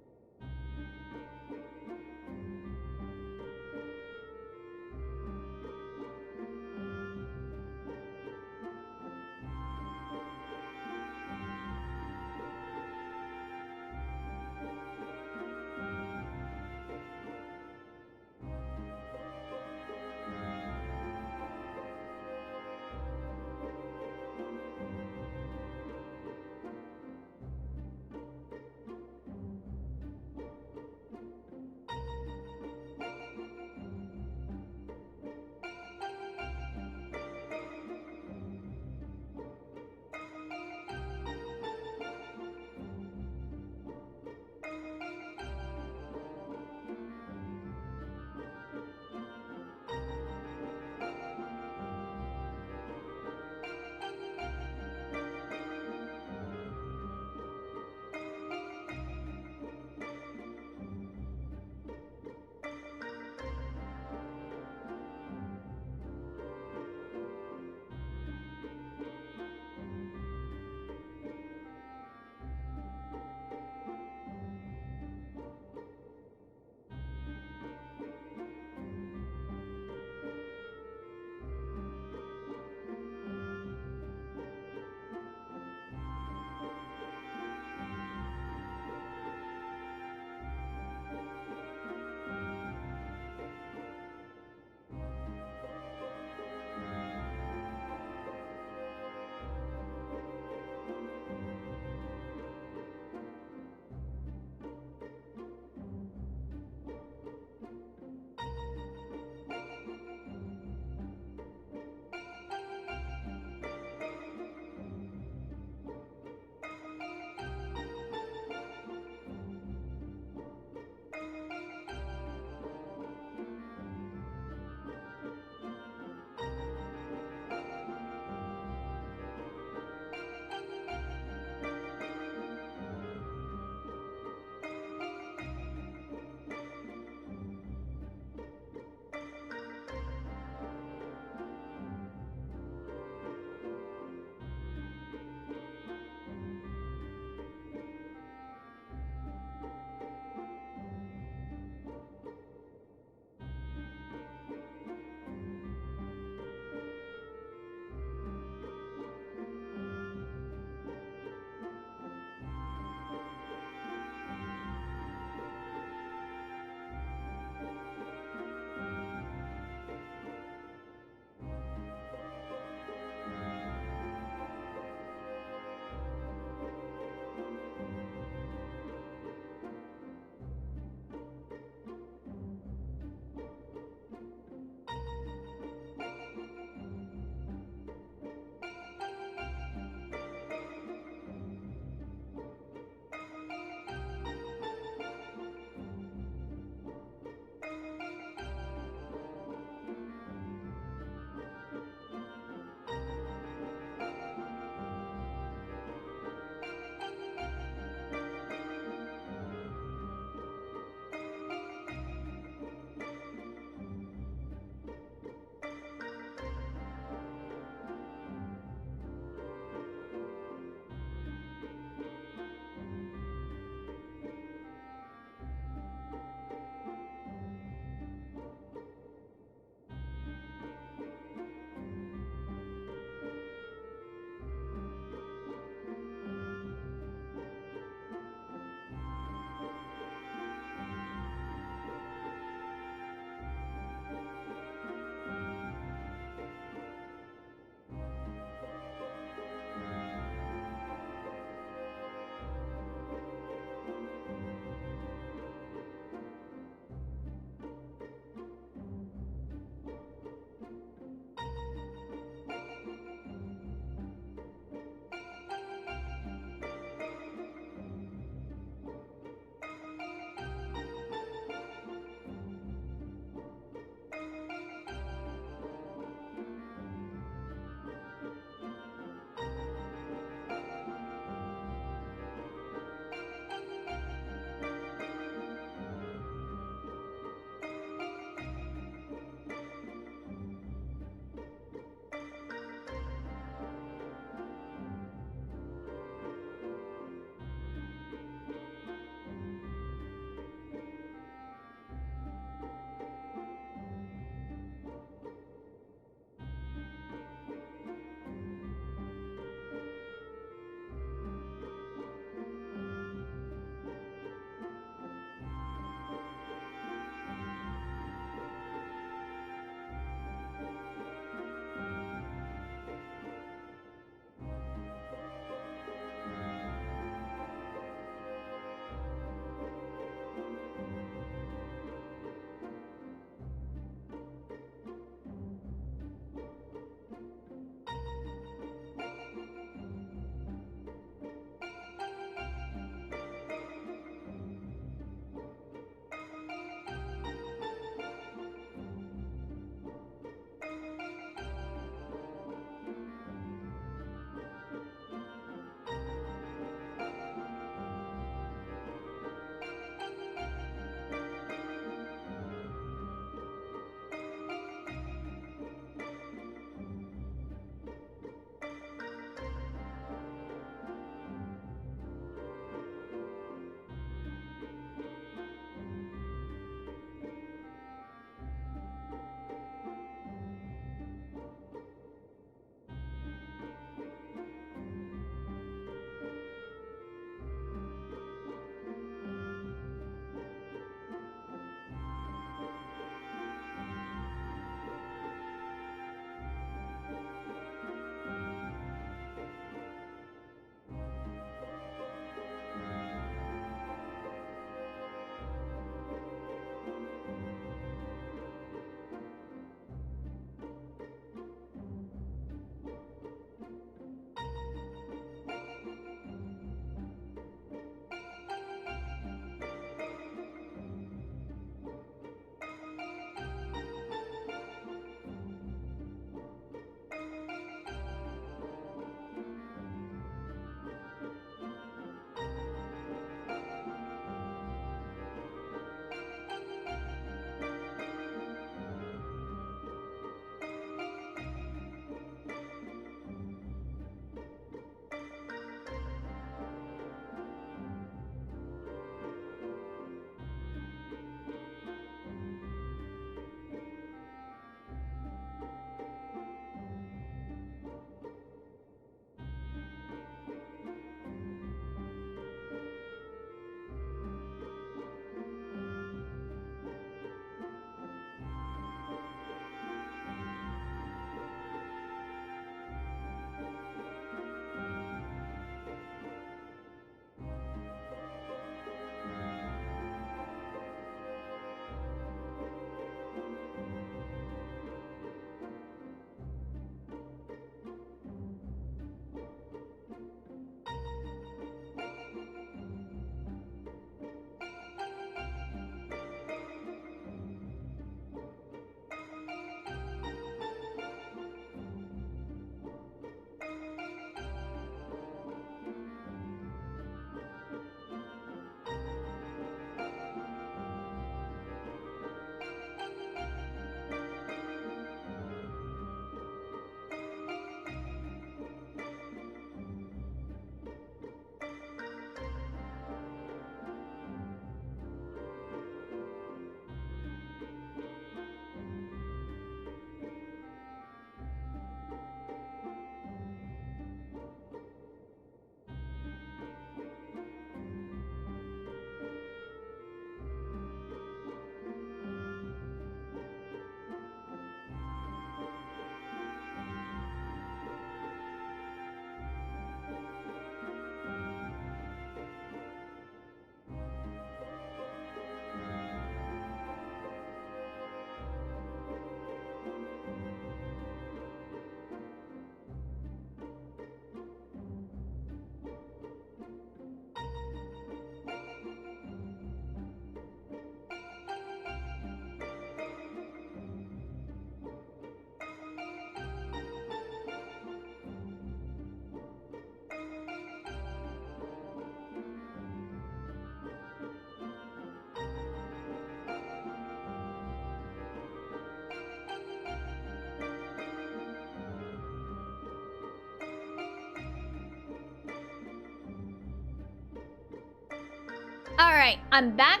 Alright, I'm back.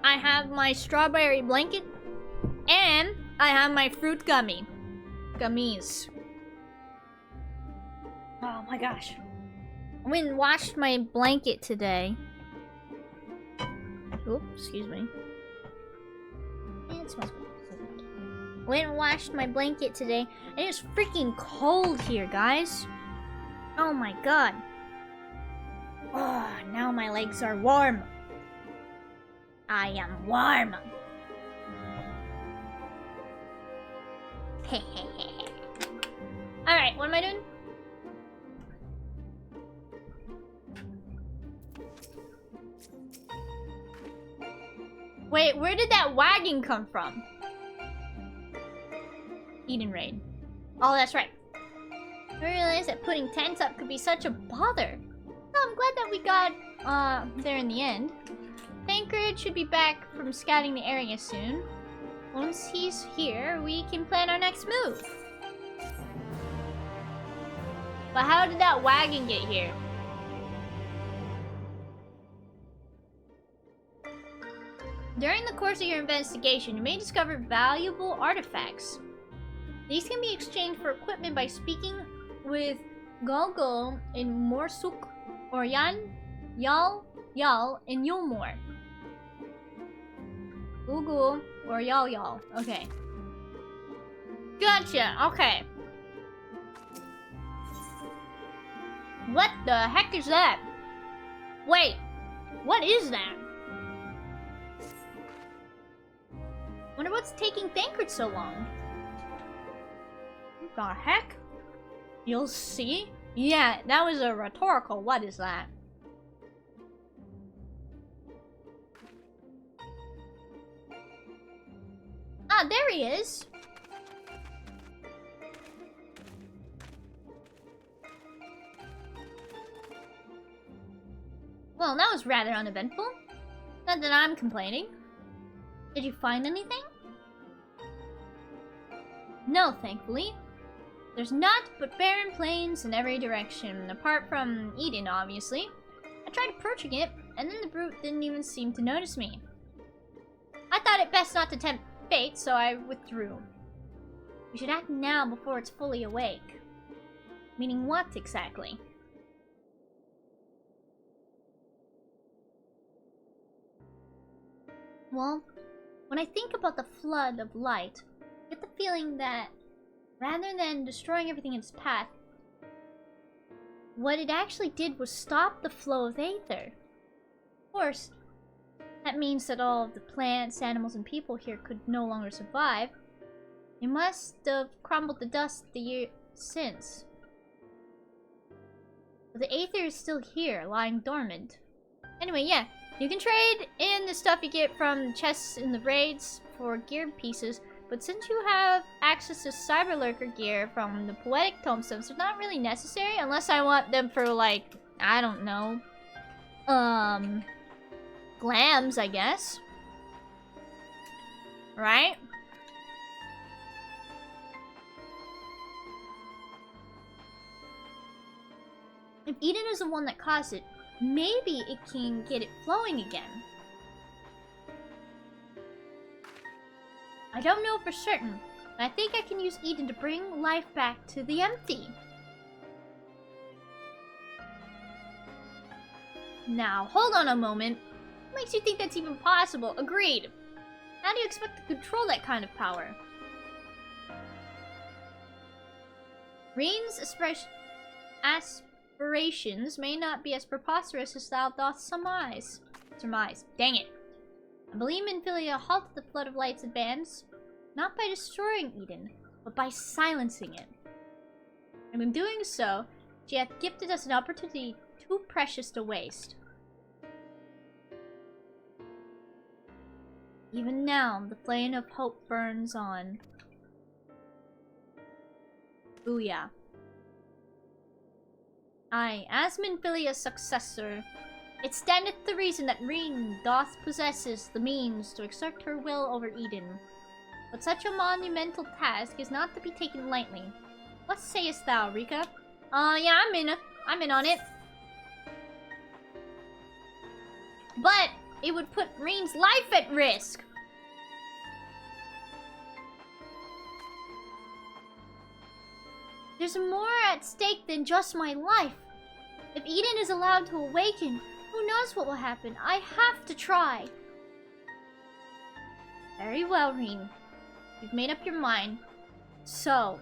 I have my strawberry blanket. And I have my fruit gummy. Gummies. Oh my gosh. I went and washed my blanket today. Oops, excuse me. It smells good. Went and washed my blanket today. And it's freaking cold here, guys. Oh my god. Oh, now my legs are warm. I am warm. Alright, what am I doing? Wait, where did that wagon come from? Eden Raid. Oh, that's right. I realized that putting tents up could be such a bother. So I'm glad that we got there in the end. Tancred should be back from scouting the area soon. Once he's here, we can plan our next move. But how did that wagon get here? During the course of your investigation, you may discover valuable artifacts. These can be exchanged for equipment by speaking with Golgol in Morsuk, or Yal in Yulmore. Google or Yal. Okay. Gotcha. Okay. What the heck is that? Wait. What is that? Wonder what's taking Thancred so long. What the heck? You'll see? Yeah, that was a rhetorical. What is that? Ah, there he is. Well, that was rather uneventful. Not that I'm complaining. Did you find anything? No, thankfully. There's naught but barren plains in every direction, apart from Eden, obviously. I tried approaching it, and then the brute didn't even seem to notice me. I thought it best not to tempt fate, so I withdrew. We should act now before it's fully awake. Meaning what, exactly? Well, when I think about the flood of light, I get the feeling that rather than destroying everything in its path, what it actually did was stop the flow of aether. Of course, that means that all of the plants, animals, and people here could no longer survive. They must have crumbled to dust the year since. But the aether is still here, lying dormant. Anyway, yeah. You can trade in the stuff you get from chests in the raids for gear pieces, but since you have access to Cyber Lurker gear from the Poetic Tomestones, they're not really necessary unless I want them for, like, I don't know, glams, I guess. Right? If Eden is the one that caused it, maybe it can get it flowing again. I don't know for certain, but I think I can use Eden to bring life back to the empty. Now, hold on a moment. What makes you think that's even possible? Agreed. How do you expect to control that kind of power? Reen's aspirations may not be as preposterous as thou dost surmise. Dang it. I believe Minfilia halted the flood of light's advance, not by destroying Eden, but by silencing it. And in doing so, she hath gifted us an opportunity too precious to waste. Even now, the flame of hope burns on. Booyah. Aye, as Minfilia's successor, it standeth to reason that Reen doth possesses the means to exert her will over Eden. But such a monumental task is not to be taken lightly. What sayest thou, Rika? Yeah, I'm in on it. But it would put Reen's life at risk. There's more at stake than just my life. If Eden is allowed to awaken, who knows what will happen? I have to try. Very well, Reen. You've made up your mind. So,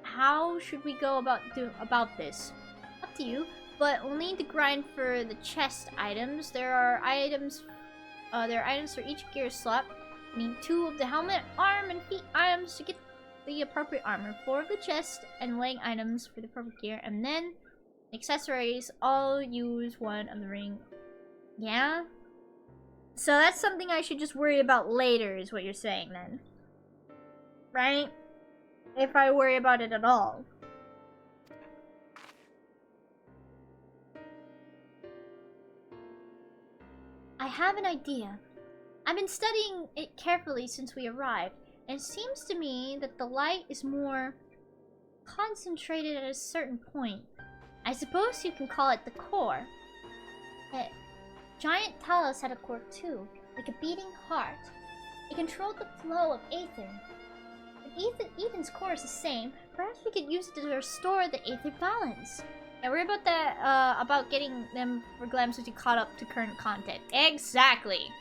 how should we go about this? Up to you, but we'll need to grind for the chest items. There are items for each gear slot. We need 2 of the helmet, arm, and feet items to get the appropriate armor, 4 of the chest and leg items for the appropriate gear, and then accessories. I'll use 1 of the ring. Yeah? So that's something I should just worry about later, is what you're saying then. Right? If I worry about it at all. I have an idea. I've been studying it carefully since we arrived, and it seems to me that the light is more concentrated at a certain point. I suppose you can call it the core. Giant Talos had a core too, like a beating heart. It controlled the flow of aether. If Eden's core is the same, perhaps we could use it to restore the aether balance. Yeah, worry about that, about getting them for Glam since you caught up to current content. Exactly!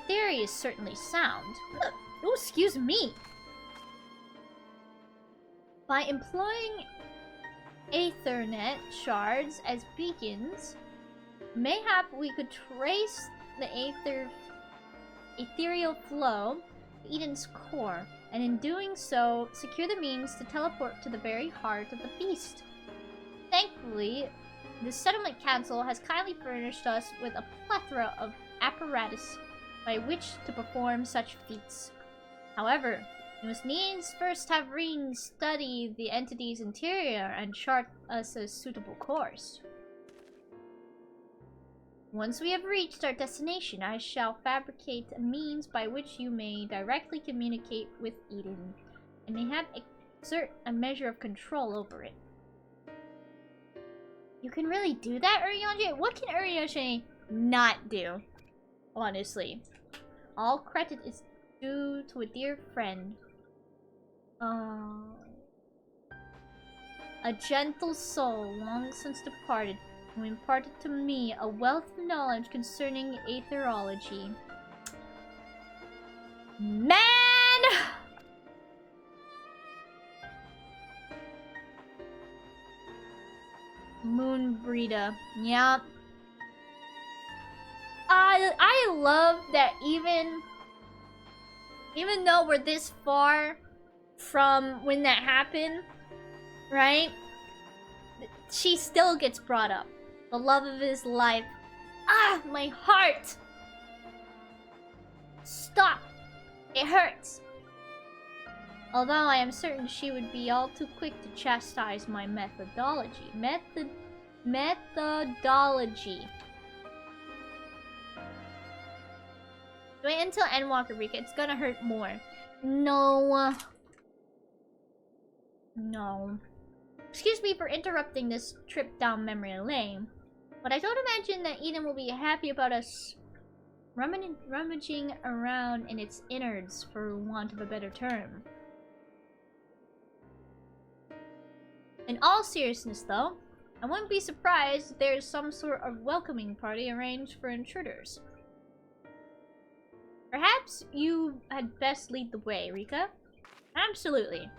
Theory is certainly sound. Oh, excuse me! By employing Aethernet shards as beacons, mayhap we could trace the ethereal flow to Eden's core, and in doing so, secure the means to teleport to the very heart of the beast. Thankfully, the Settlement Council has kindly furnished us with a plethora of apparatus by which to perform such feats. However, we must needs first have Reen study the entity's interior and chart us a suitable course. Once we have reached our destination, I shall fabricate a means by which you may directly communicate with Eden, and mayhap exert a measure of control over it. You can really do that, Urianger? What can Urianger not do? Honestly. All credit is due to a dear friend. A gentle soul, long since departed, who imparted to me a wealth of knowledge concerning aetherology. Man! Moonbreeder. Yeah. I love that even though we're this far from when that happened, right? She still gets brought up. The love of his life. Ah, my heart! Stop! It hurts. Although I am certain she would be all too quick to chastise my methodology. Methodology. Wait until Endwalker Rika. It's gonna hurt more. No. No. Excuse me for interrupting this trip down memory lane, but I don't imagine that Eden will be happy about us rummaging around in its innards, for want of a better term. In all seriousness, though, I wouldn't be surprised if there's some sort of welcoming party arranged for intruders. Perhaps you had best lead the way, Rika? Absolutely.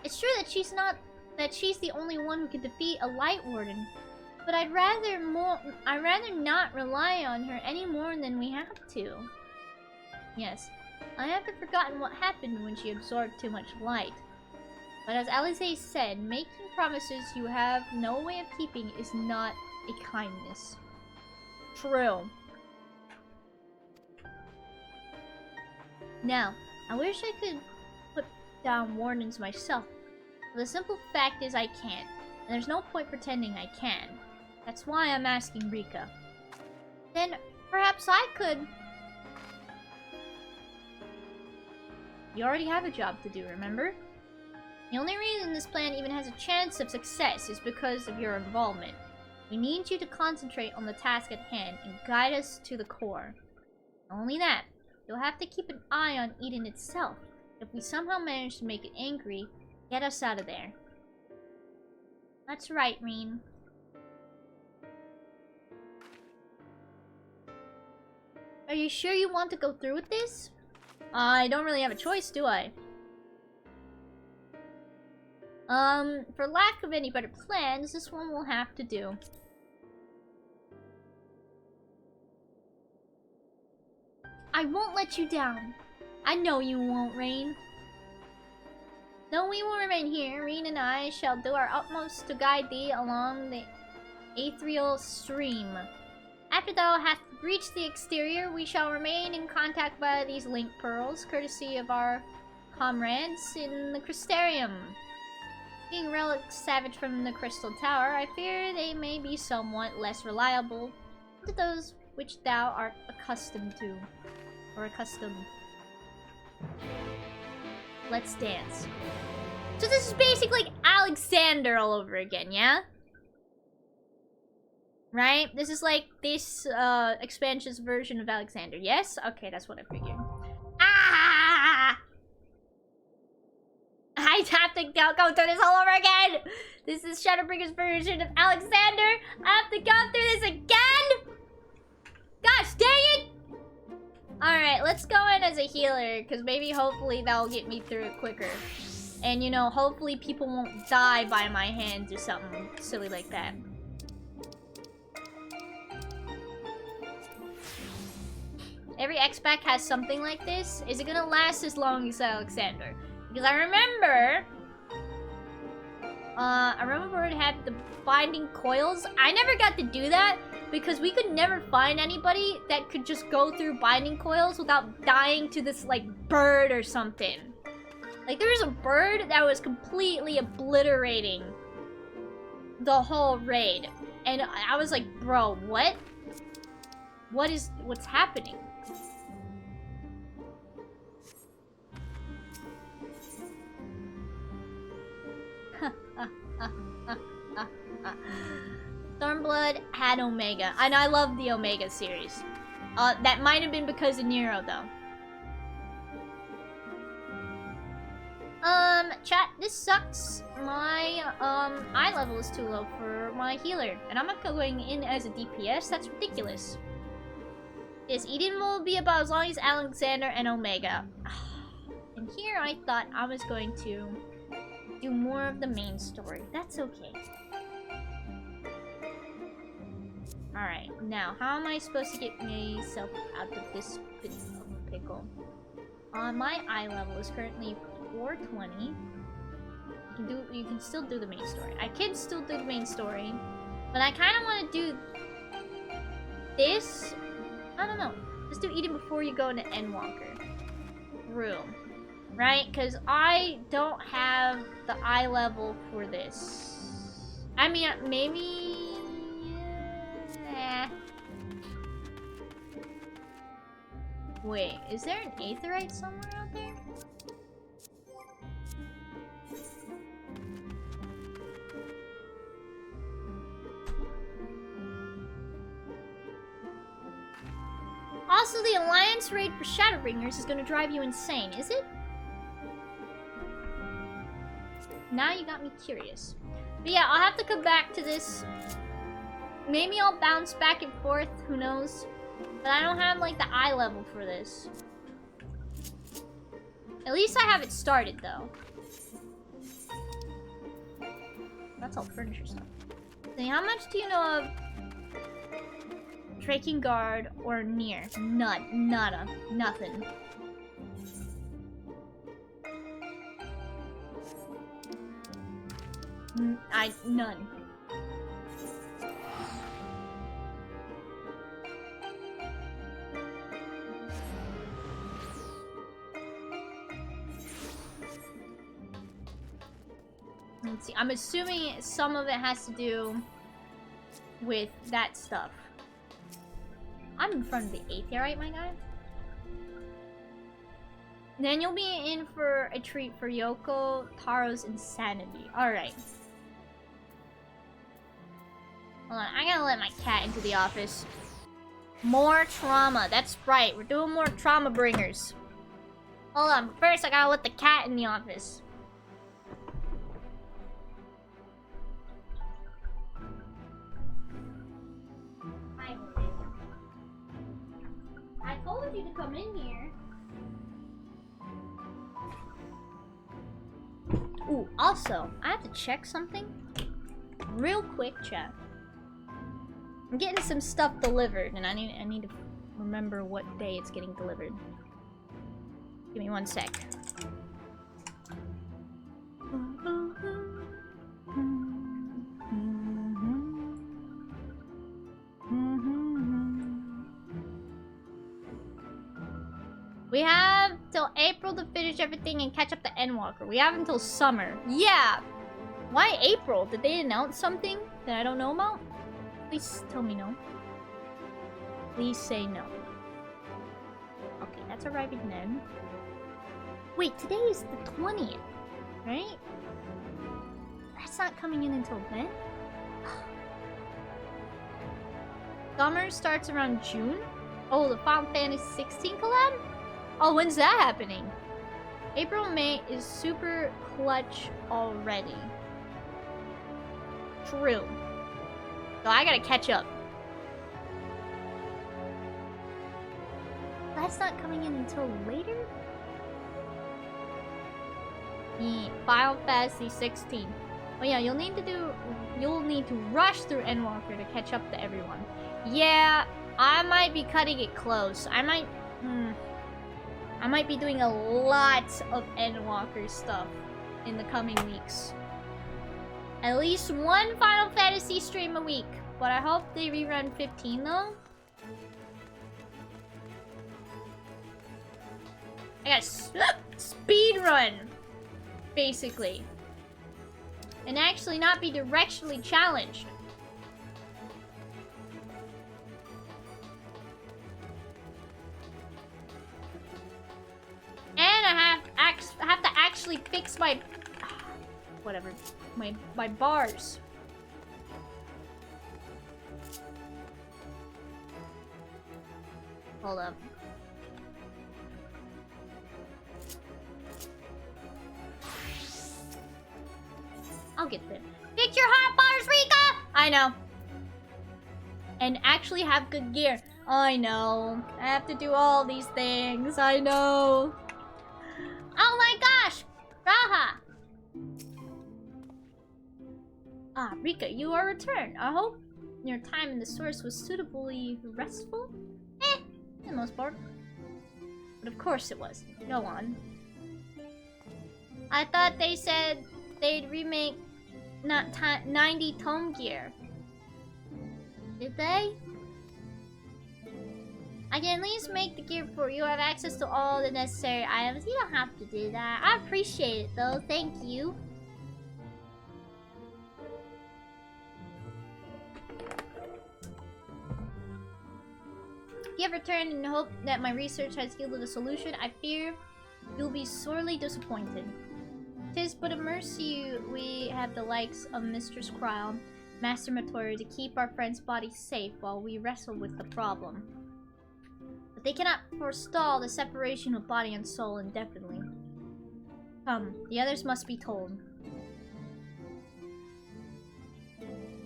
It's true that she's the only one who can defeat a Light Warden, but I'd rather not rely on her any more than we have to. Yes, I haven't forgotten what happened when she absorbed too much light. But as Alize said, making promises you have no way of keeping is not a kindness. True. Now, I wish I could put down wardens myself, but the simple fact is I can't, and there's no point pretending I can. That's why I'm asking Rika. Then, perhaps I could. You already have a job to do, remember? The only reason this plan even has a chance of success is because of your involvement. We need you to concentrate on the task at hand and guide us to the core. Not only that, you'll have to keep an eye on Eden itself. If we somehow manage to make it angry, get us out of there. That's right, Reen. Are you sure you want to go through with this? I don't really have a choice, do I? For lack of any better plans, this one will have to do. I won't let you down. I know you won't, Rain. Though we will remain here, Rain and I shall do our utmost to guide thee along the ethereal stream. After thou hast reached the exterior, we shall remain in contact via these link pearls, courtesy of our comrades in the Crystarium. Being relics savaged from the Crystal Tower, I fear they may be somewhat less reliable to those which thou art accustomed to. Or accustomed. Let's dance. So this is basically Alexander all over again, yeah? Right? This is like this expansion's version of Alexander, yes? Okay, that's what I figured. Ah! I have to go through this all over again! This is Shadowbringer's version of Alexander! I have to go through this again! Gosh dang it! Alright, let's go in as a healer, because maybe hopefully that'll get me through it quicker. And you know, hopefully people won't die by my hands or something silly like that. Every X-Pack has something like this. Is it gonna last as long as Alexander? Because I remember it had the binding coils. I never got to do that because we could never find anybody that could just go through binding coils without dying to this like bird or something. Like there was a bird that was completely obliterating the whole raid. And I was like, bro, what? What's happening? Stormblood had Omega, and I love the Omega series. That might have been because of Nero, though. Chat, this sucks. My, eye level is too low for my healer, and I'm not going in as a DPS. That's ridiculous. Yes, Eden will be about as long as Alexander and Omega. And here I thought I was going to do more of the main story. That's okay. Alright, now, how am I supposed to get myself out of this bit of a pickle? My eye level is currently 420. You can still do the main story. I can still do the main story, but I kind of want to do this. I don't know. Just do Eden before you go into Endwalker room, right? Because I don't have the eye level for this. I mean, maybe. Wait, is there an Aetherite somewhere out there? Also, the Alliance raid for Shadowbringers is gonna drive you insane, is it? Now you got me curious. But yeah, I'll have to come back to this. Maybe I'll bounce back and forth, who knows? But I don't have, like, the eye level for this. At least I have it started, though. That's all furniture stuff. So how much do you know of Traking Guard or Near? None. Nada. Nothing. None. Let's see. I'm assuming some of it has to do with that stuff. I'm in front of the Aetherite, my guy. Then you'll be in for a treat for Yoko Taro's insanity. Alright. Hold on, I gotta let my cat into the office. More trauma. That's right. We're doing more trauma bringers. Hold on. But first, I gotta let the cat in the office. Hi, baby. I told you to come in here. Ooh, also, I have to check something. Real quick, chat. I'm getting some stuff delivered, and I need to remember what day it's getting delivered. Give me 1 sec. We have till April to finish everything and catch up the Endwalker. We have until summer. Yeah! Why April? Did they announce something that I don't know about? Please tell me no. Please say no. Okay, that's arriving then. Wait, today is the 20th, right? That's not coming in until then? Summer starts around June? Oh, the Final Fantasy 16 collab? Oh, when's that happening? April, May is super clutch already. True. So I gotta catch up. That's not coming in until later? Yeah, Final Fantasy 16. Oh yeah, you'll need to rush through Endwalker to catch up to everyone. Yeah, I might be cutting it close. I might be doing a lot of Endwalker stuff in the coming weeks. At least one Final Fantasy stream a week. But I hope they rerun 15 though. I gotta speed run, basically. And actually not be directionally challenged. And I have to actually fix my whatever, my bars. Hold up. I'll get them. Fix your hot bars, Rika! I know. And actually have good gear. I know. I have to do all these things. I know. Oh my gosh! Raha! Ah, Rika, you are returned. I hope your time in the source was suitably restful? For the most part. But of course it was. Go on. I thought they said they'd remake 90 Tome Gear. Did they? I can at least make the gear for you. Have access to all the necessary items. You don't have to do that. I appreciate it though. Thank you. You have returned and hope that my research has yielded a solution. I fear you'll be sorely disappointed. 'Tis but a mercy we have the likes of Mistress Crown, Master Matori to keep our friend's body safe while we wrestle with the problem. But they cannot forestall the separation of body and soul indefinitely. Come, the others must be told.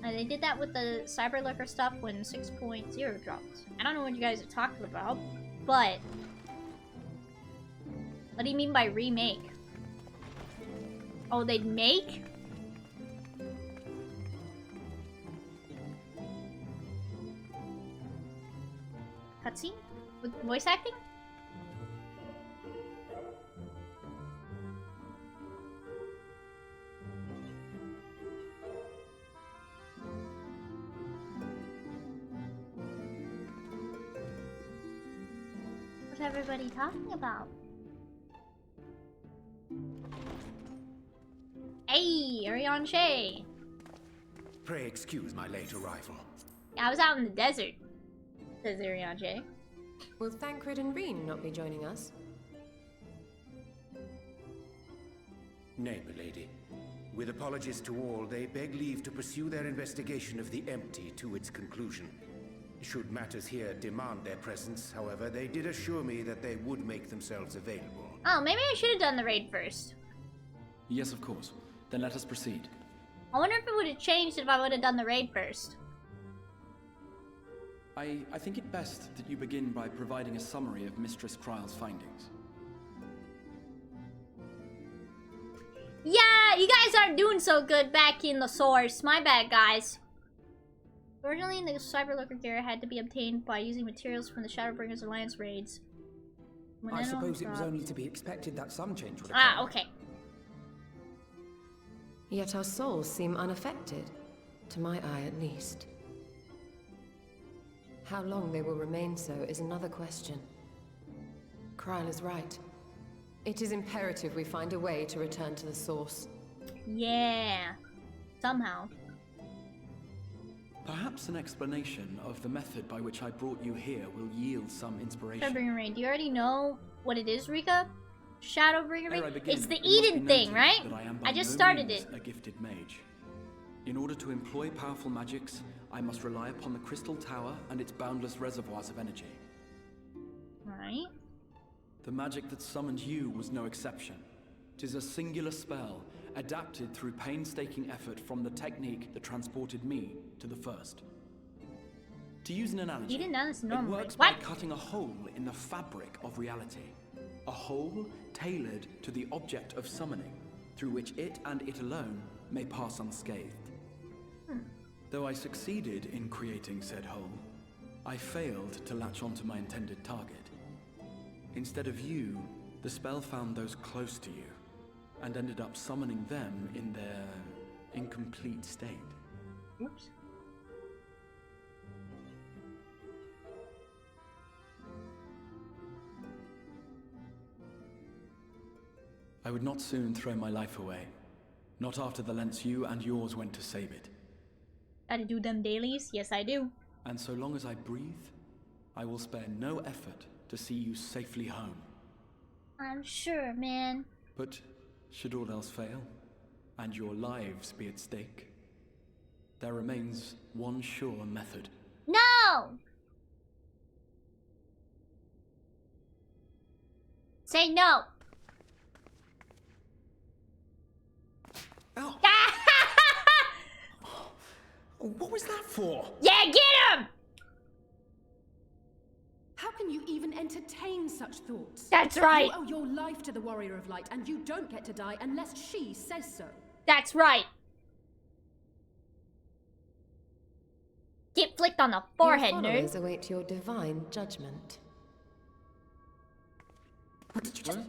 They did that with the Cyber Lurker stuff when 6.0 dropped. I don't know what you guys are talking about, but... What do you mean by remake? Oh, they'd make? Cutscene? With voice acting? What's everybody talking about? Hey, Arion Shay. Pray excuse my late arrival. Yeah, I was out in the desert, says Arion Shay. Will Thancred and Reen not be joining us? Nay, milady. With apologies to all, they beg leave to pursue their investigation of the empty to its conclusion. Should matters here demand their presence, however, they did assure me that they would make themselves available. Oh, maybe I should have done the raid first. Yes, of course. Then let us proceed. I wonder if it would have changed if I would have done the raid first. I think it best that you begin by providing a summary of Mistress Kryle's findings. Yeah, you guys aren't doing so good back in the source. My bad, guys. Originally, the Cyberlurker gear had to be obtained by using materials from the Shadowbringers Alliance raids. When I anyone suppose it was dropped- only to be expected that some change would occur. Ah, okay. Yet our souls seem unaffected, to my eye at least. How long they will remain so is another question. Kryle is right. It is imperative we find a way to return to the source. Yeah. Somehow. Perhaps an explanation of the method by which I brought you here will yield some inspiration. Shadowbringer raid. Do you already know what it is, Rika? Shadowbringer Ere I raid? begin, It's the it must be Eden thing, noted right? that I am by just no started means it. a gifted mage. In order to employ powerful magics, I must rely upon the Crystal Tower and its boundless reservoirs of energy. Right. The magic that summoned you was no exception. 'Tis a singular spell, adapted through painstaking effort from the technique that transported me to the first. To use an analogy, You didn't know this it normally. works by What? cutting a hole in the fabric of reality. A hole tailored to the object of summoning, through which it and it alone may pass unscathed. Though I succeeded in creating said hole, I failed to latch onto my intended target. Instead of you, the spell found those close to you, and ended up summoning them in their incomplete state. Oops. I would not soon throw my life away, not after the lengths you and yours went to save it. Gotta do them dailies? Yes, I do. And so long as I breathe, I will spare no effort to see you safely home. I'm sure, man. But should all else fail, and your lives be at stake, there remains one sure method. No! Say no. Oh, what was that for? Yeah, get him! How can you even entertain such thoughts? That's right. You owe your life to the Warrior of Light, and you don't get to die unless she says so. That's right. Get flicked on the forehead, Your nerd. followers await your divine judgment. What did you just...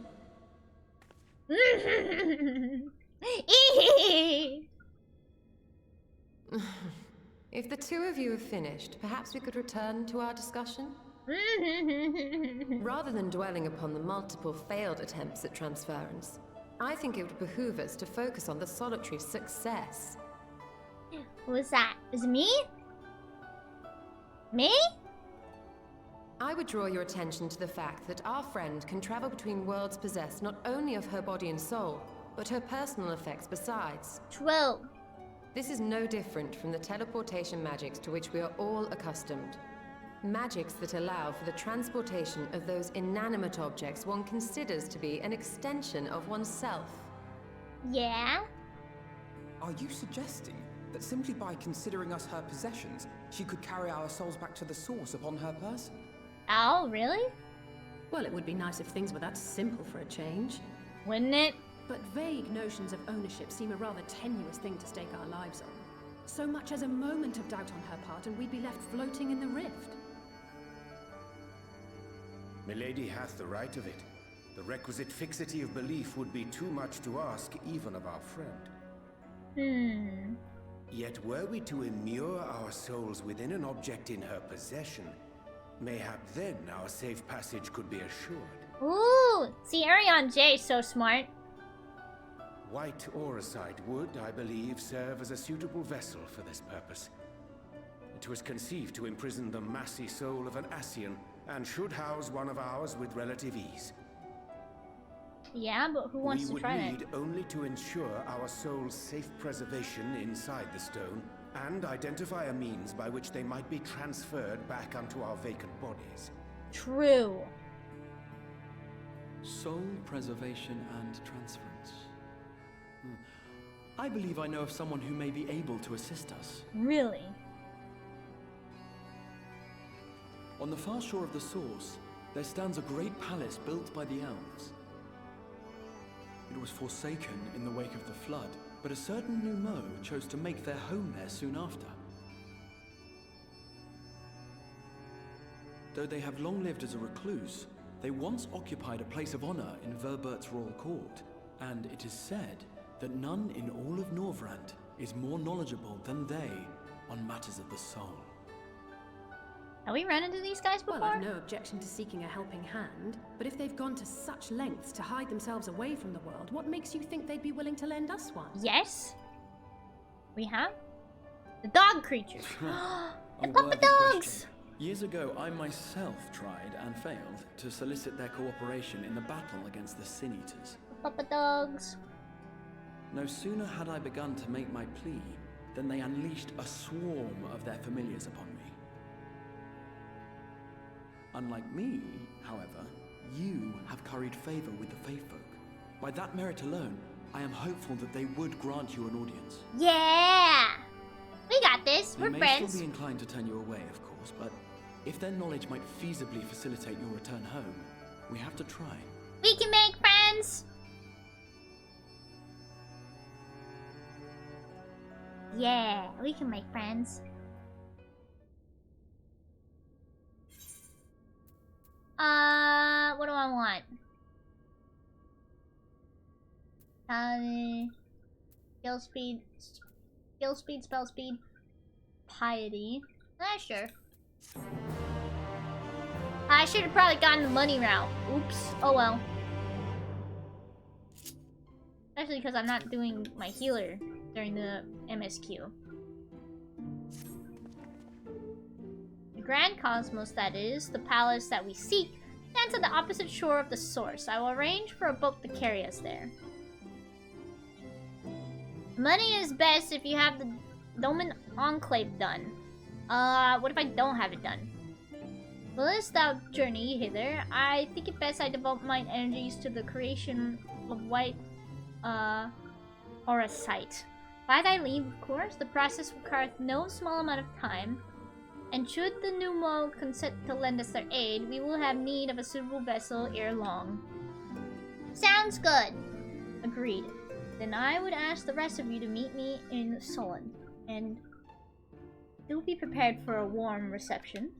If the two of you have finished, perhaps we could return to our discussion? Rather than dwelling upon the multiple failed attempts at transference, I think it would behoove us to focus on the solitary success. Who was that? Was it me? Me? I would draw your attention to the fact that our friend can travel between worlds possessed not only of her body and soul, but her personal effects besides. True. This is no different from the teleportation magics to which we are all accustomed. Magics that allow for the transportation of those inanimate objects one considers to be an extension of oneself. Yeah? Are you suggesting that simply by considering us her possessions, she could carry our souls back to the source upon her person? Oh, really? Well, it would be nice if things were that simple for a change. Wouldn't it? But vague notions of ownership seem a rather tenuous thing to stake our lives on. So much as a moment of doubt on her part and we'd be left floating in the rift. Milady hath the right of it. The requisite fixity of belief would be too much to ask even of our friend. Yet were we to immure our souls within an object in her possession, mayhap then our safe passage could be assured. Ooh! See, Ariane J is so smart. White Auracite would, I believe, serve as a suitable vessel for this purpose. It was conceived to imprison the massy soul of an Ascian, and should house one of ours with relative ease. Yeah, but who wants to try We that? would need only to ensure our soul's safe preservation inside the stone, and identify a means by which they might be transferred back onto our vacant bodies. True. Soul preservation and transference. I believe I know of someone who may be able to assist us. Really? On the far shore of the source, there stands a great palace built by the elves. It was forsaken in the wake of the flood, but a certain Numo chose to make their home there soon after. Though they have long lived as a recluse, they once occupied a place of honor in Verbert's royal court, and it is said that none in all of Norvrant is more knowledgeable than they on matters of the soul. Have we run into these guys before? Well, I've no objection to seeking a helping hand, but if they've gone to such lengths to hide themselves away from the world, what makes you think they'd be willing to lend us one? Yes. We have? The dog creatures. The A Papa worthy Dogs! question. Years ago, I myself tried and failed to solicit their cooperation in the battle against the Sin Eaters. Papa Dogs. No sooner had I begun to make my plea than they unleashed a swarm of their familiars upon me. Unlike me, however, you have curried favor with the Fae folk. By that merit alone, I am hopeful that they would grant you an audience. Yeah! We got this. They We're may friends. still be inclined to turn you away, of course, but if their knowledge might feasibly facilitate your return home, we have to try. We can make friends! Yeah, we can make friends. What do I want? Skill speed, spell speed, piety. Sure. I should have probably gotten the money route. Oops. Oh well. Especially because I'm not doing my healer during the MSQ. The Grand Cosmos, that is, the palace that we seek, stands on the opposite shore of the source. I will arrange for a boat to carry us there. Money is best if you have the Doman Enclave done. What if I don't have it done? Willest thou journey hither? I think it best I devote mine energies to the creation of white, or a site. By thy leave, of course, the process requireth no small amount of time, and should the Numo consent to lend us their aid, we will have need of a suitable vessel ere long. Sounds good. Agreed. Then I would ask the rest of you to meet me in Solon, and do be prepared for a warm reception.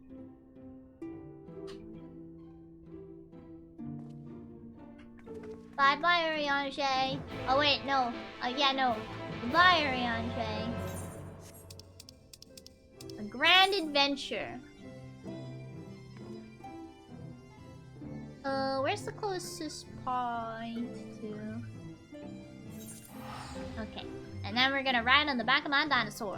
Bye-bye, Arianche. Oh wait, no. Yeah, no. Goodbye, Arianche. A grand adventure. Where's the closest point to? Okay. And then we're gonna ride on the back of my dinosaur.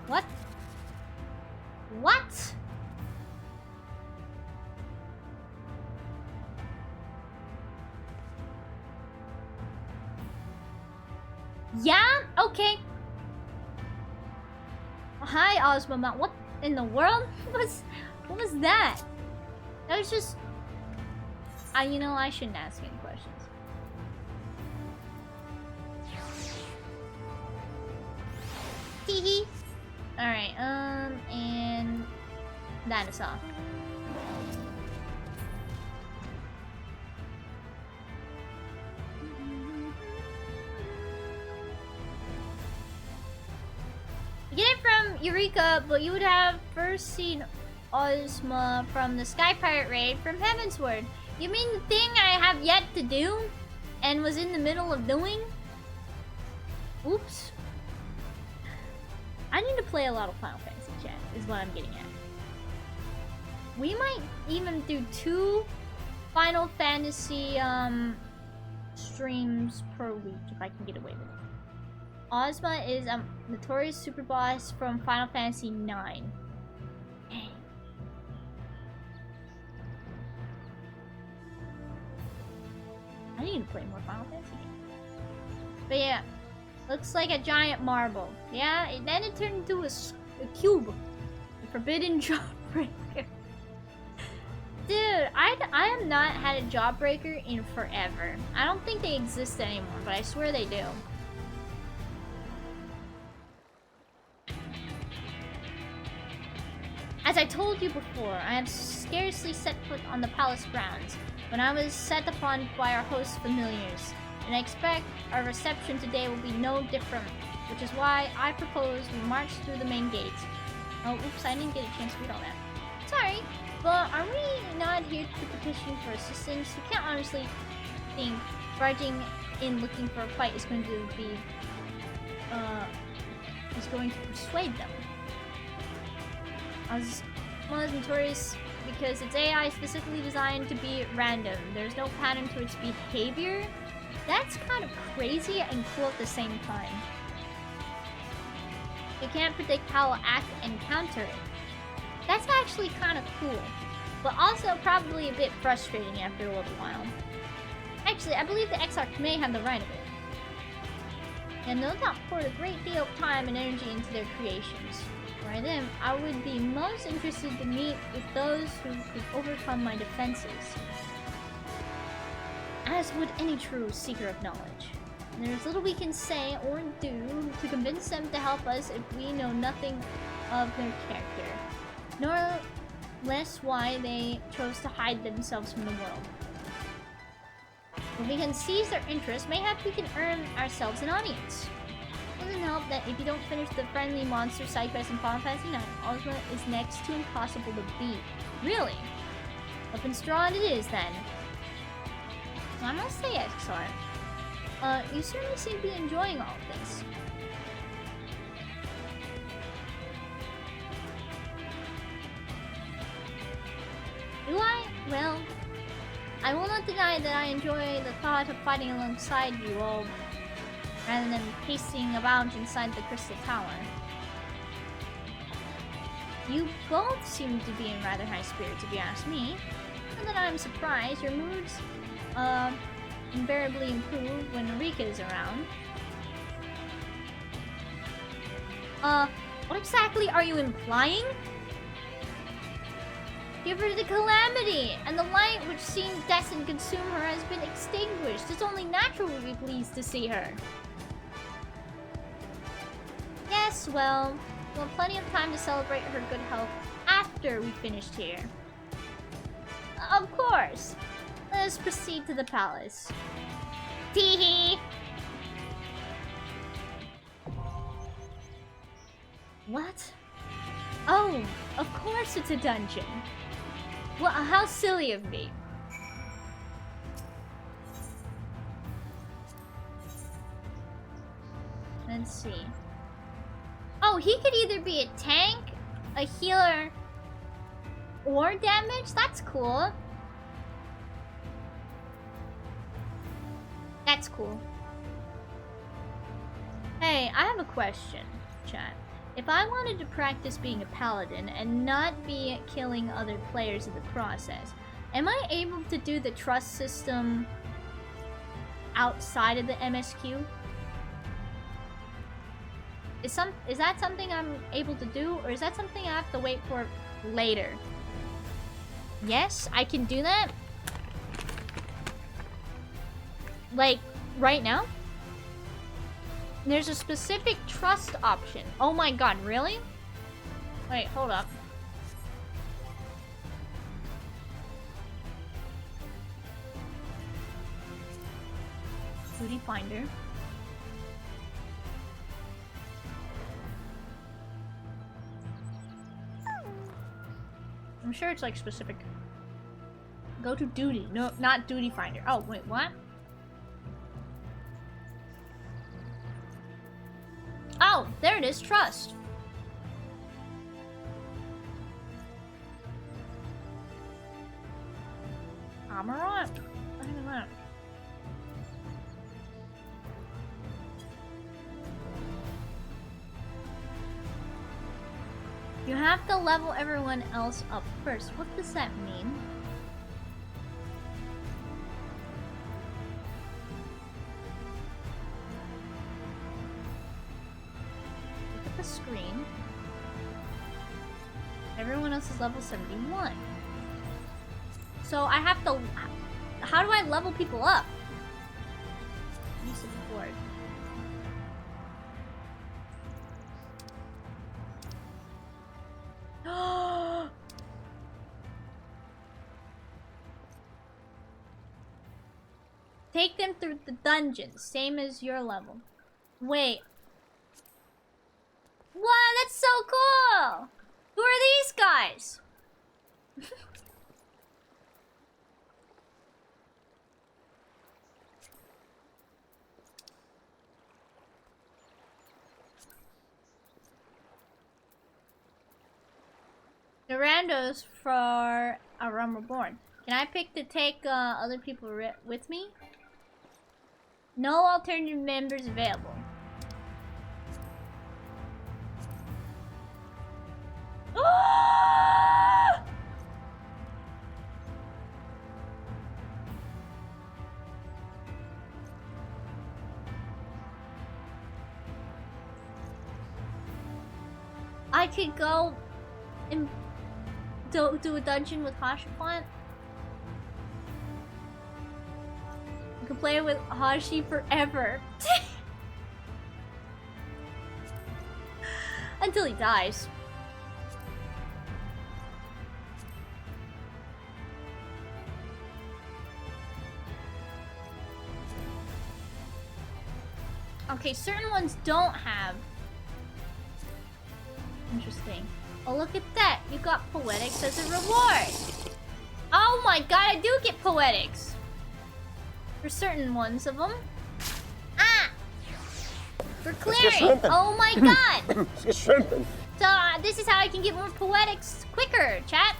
What? What? Yeah? Okay. Hi, Ozma Mount. What in the world? What was that? That was just... you know, I shouldn't ask any questions. Teehee. Alright, and... Dinosaur. You get it from Eureka, but you would have first seen Ozma from the Sky Pirate Raid from Heavensward. You mean the thing I have yet to do? And was in the middle of doing? Oops. I need to play a lot of Final Fantasy, chat, is what I'm getting at. We might even do 2 Final Fantasy streams per week if I can get away with it. Ozma is a notorious super boss from Final Fantasy 9. I need to play more Final Fantasy games. But yeah, looks like a giant marble. Yeah, and then it turned into a cube. The forbidden jawbreaker. Dude, I have not had a jawbreaker in forever. I don't think they exist anymore, but I swear they do. As I told you before, I have scarcely set foot on the palace grounds when I was set upon by our host's familiars, and I expect our reception today will be no different, which is why I propose we march through the main gates. Oh, oops, I didn't get a chance to read all that. Sorry, but are we not here to petition for assistance? You can't honestly think barging in looking for a fight is going to be, is going to persuade them. As notorious because its AI is specifically designed to be random. There's no pattern to its behavior. That's kind of crazy and cool at the same time. You can't predict how it'll act and counter it. That's actually kind of cool, but also probably a bit frustrating after a little while. Actually, I believe the Exarch may have the right of it. And no doubt poured a great deal of time and energy into their creations. By them, I would be most interested to meet with those who could overcome my defenses, as would any true seeker of knowledge. And there's little we can say or do to convince them to help us if we know nothing of their character, nor less why they chose to hide themselves from the world. If we can seize their interest, mayhap we can earn ourselves an audience. It doesn't help that if you don't finish the friendly monster side quest in Final Fantasy IX, Ozma is next to impossible to beat. Really? Up and strong it is then. I must say, Exar, you certainly seem to be enjoying all of this. Do I? Well, I will not deny that I enjoy the thought of fighting alongside you all, rather than pacing about inside the Crystal Tower. You both seem to be in rather high spirits, if you ask me. Not that I'm surprised. Your moods, invariably improve when Rika is around. What exactly are you implying? Give her the calamity, and the light which seemed destined to consume her has been extinguished. It's only natural we'd be pleased to see her. Yes, well, we'll have plenty of time to celebrate her good health after we finished here. Of course. Let us proceed to the palace. Teehee! What? Oh, of course it's a dungeon. Well, how silly of me. Let's see. Oh, he could either be a tank, a healer, or damage? That's cool. That's cool. Hey, I have a question, chat. If I wanted to practice being a paladin and not be killing other players in the process, am I able to do the trust system outside of the MSQ? Is that something I'm able to do, or is that something I have to wait for later? Yes, I can do that. Like, right now? There's a specific trust option. Oh my god, really? Wait, hold up. Duty Finder. I'm sure it's like specific. Go to duty. No, not Duty Finder. Oh, wait, what? Oh, there it is, trust. I'm alright. Look at that. You have to level everyone else up first. What does that mean? else is level 71. So I have to... How do I level people up? Use of the board. Take them through the dungeons, same as your level. Wait. Wow, that's so cool! Who are these guys? The randos for A Realm Reborn. Can I pick to take other people with me? No alternative members available. I could go and do a dungeon with Hashifant. I could play with Hashi forever. Until he dies. Okay, certain ones don't have. Interesting. Oh, look at that. You got Poetics as a reward. Oh my god, I do get Poetics. For certain ones of them. Ah! For clearing. Oh my god. So, this is how I can get more Poetics quicker, chat.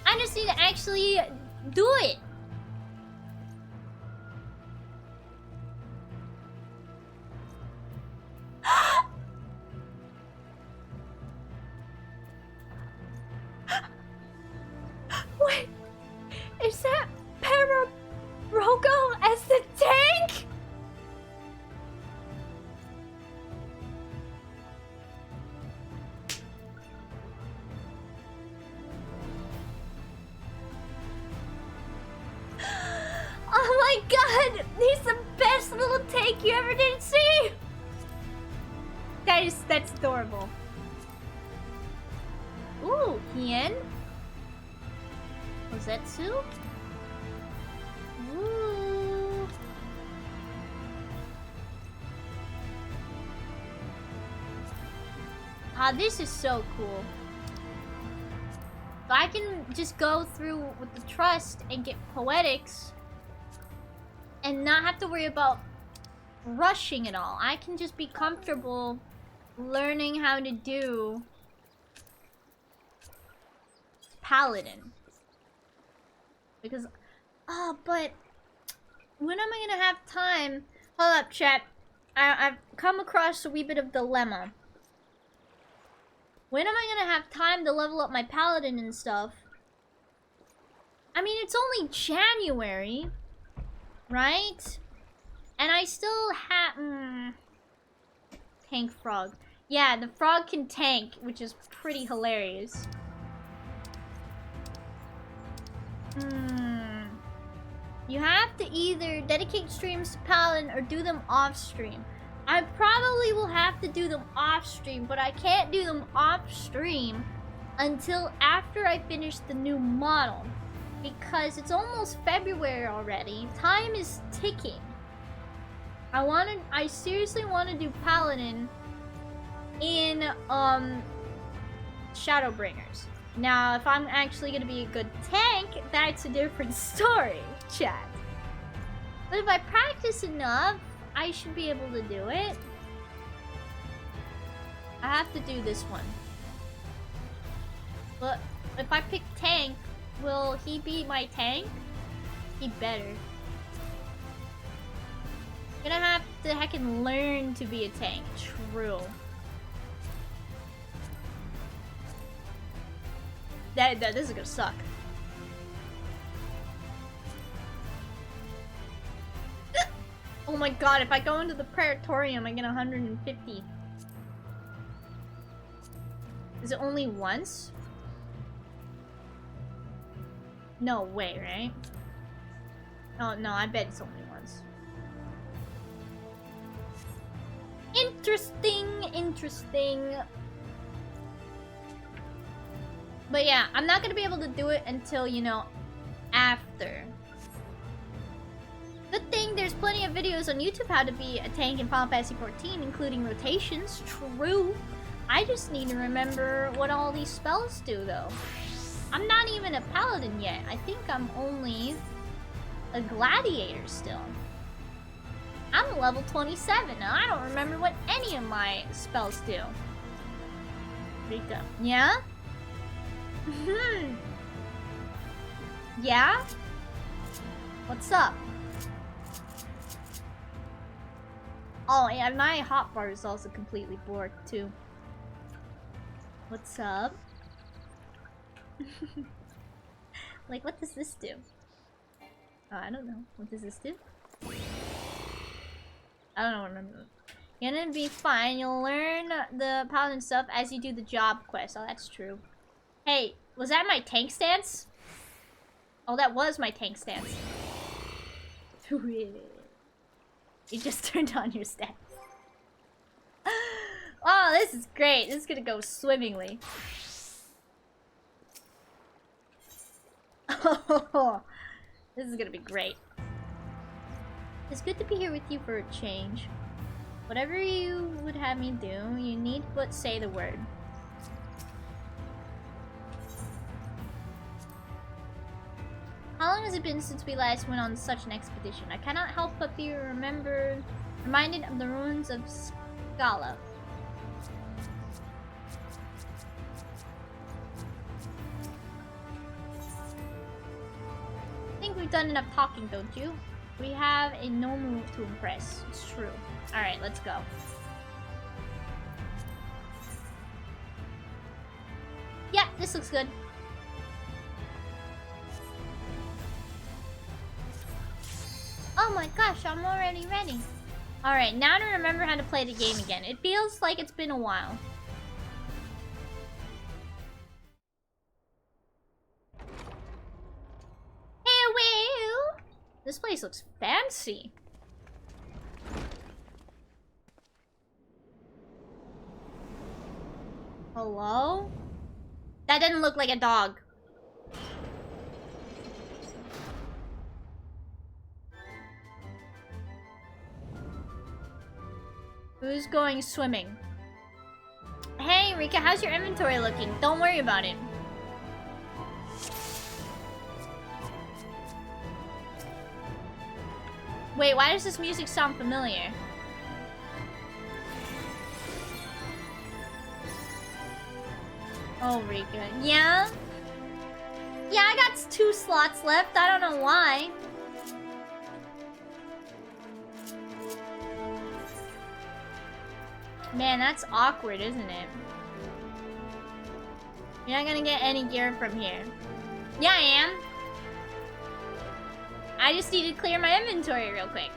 I just need to actually do it. Wait, is that Rogo as the tank? Oh my god, he's the best little tank you ever did see. That's adorable. Ooh, Hien. Ozetsu? Ooh. Ah, this is so cool. So I can just go through with the trust and get Poetics and not have to worry about rushing it all. I can just be comfortable learning how to do Paladin. Because, but when am I gonna have time? Hold up, chat. I've come across a wee bit of dilemma. When am I gonna have time to level up my Paladin and stuff? I mean, it's only January, right? And I still have... Tank frog. Yeah, the frog can tank, which is pretty hilarious. You have to either dedicate streams to Paladin or do them off stream. I probably will have to do them off stream, but I can't do them off stream until after I finish the new model. Because it's almost February already. Time is ticking. I seriously want to do Paladin in Shadowbringers. Now, if I'm actually gonna be a good tank, that's a different story, chat. But if I practice enough, I should be able to do it. I have to do this one. But if I pick tank, will he be my tank? He better. Gonna have to heckin' learn to be a tank. True. This is gonna suck. Oh my god, if I go into the Praetorium, I get 150. Is it only once? No way, right? Oh, no, I bet it's only once. Interesting. But yeah, I'm not gonna be able to do it until, you know, after. Good thing there's plenty of videos on YouTube how to be a tank in Final Fantasy 14, including rotations. True. I just need to remember what all these spells do, though. I'm not even a paladin yet. I think I'm only a gladiator still. I'm level 27 and I don't remember what any of my spells do. Rika. Yeah? Yeah? What's up? Oh, and my hotbar is also completely borked too. What's up? Like, what does this do? Oh, I don't know. What does this do? I don't know what I'm doing. You're gonna be fine. You'll learn the paladin stuff as you do the job quest. Oh, that's true. Hey, was that my tank stance? Oh, that was my tank stance. You just turned on your stats. Oh, this is great. This is gonna go swimmingly. Oh, this is gonna be great. It's good to be here with you for a change. Whatever you would have me do, you need but say the word. How long has it been since we last went on such an expedition? I cannot help but be reminded of the ruins of Scala. I think we've done enough talking, don't you? We have a no move to impress. It's true. Alright, let's go. Yeah, this looks good. Oh my gosh, I'm already ready. Alright, now to remember how to play the game again. It feels like it's been a while. Hey, this place looks fancy. Hello? That didn't look like a dog. Who's going swimming? Hey, Rika, how's your inventory looking? Don't worry about it. Wait, why does this music sound familiar? Oh, Rika. Yeah? Yeah, I got 2 slots left. I don't know why. Man, that's awkward, isn't it? You're not gonna get any gear from here. Yeah, I am. I just need to clear my inventory real quick.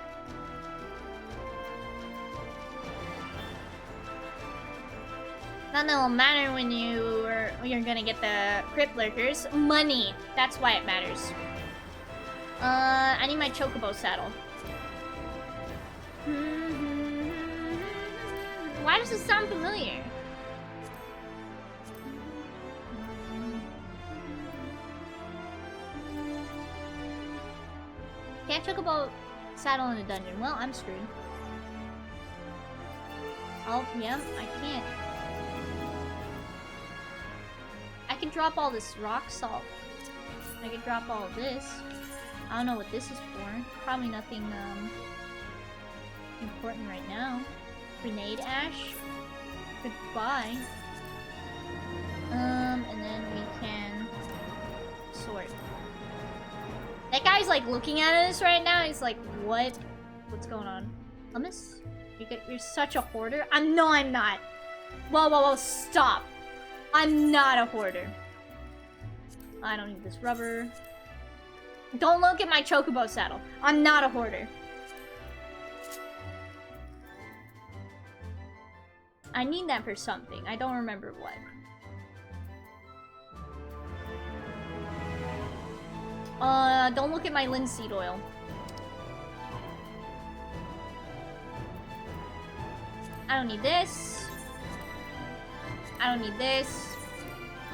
Not that it'll matter when you're gonna get the crypt lurkers. Money. That's why it matters. I need my chocobo saddle. Why does this sound familiar? Can't chocobo saddle in a dungeon. Well, I'm screwed. Oh, yeah, I can't. I can drop all this rock salt. I can drop all of this. I don't know what this is for. Probably nothing important right now. Grenade ash. Goodbye. And then we can sort. That guy's like looking at us right now. He's like, what? What's going on? Hummus? You're such a hoarder? No, I'm not. Whoa, stop. I'm not a hoarder. I don't need this rubber. Don't look at my chocobo saddle. I'm not a hoarder. I need that for something. I don't remember what. Don't look at my linseed oil. I don't need this. I don't need this.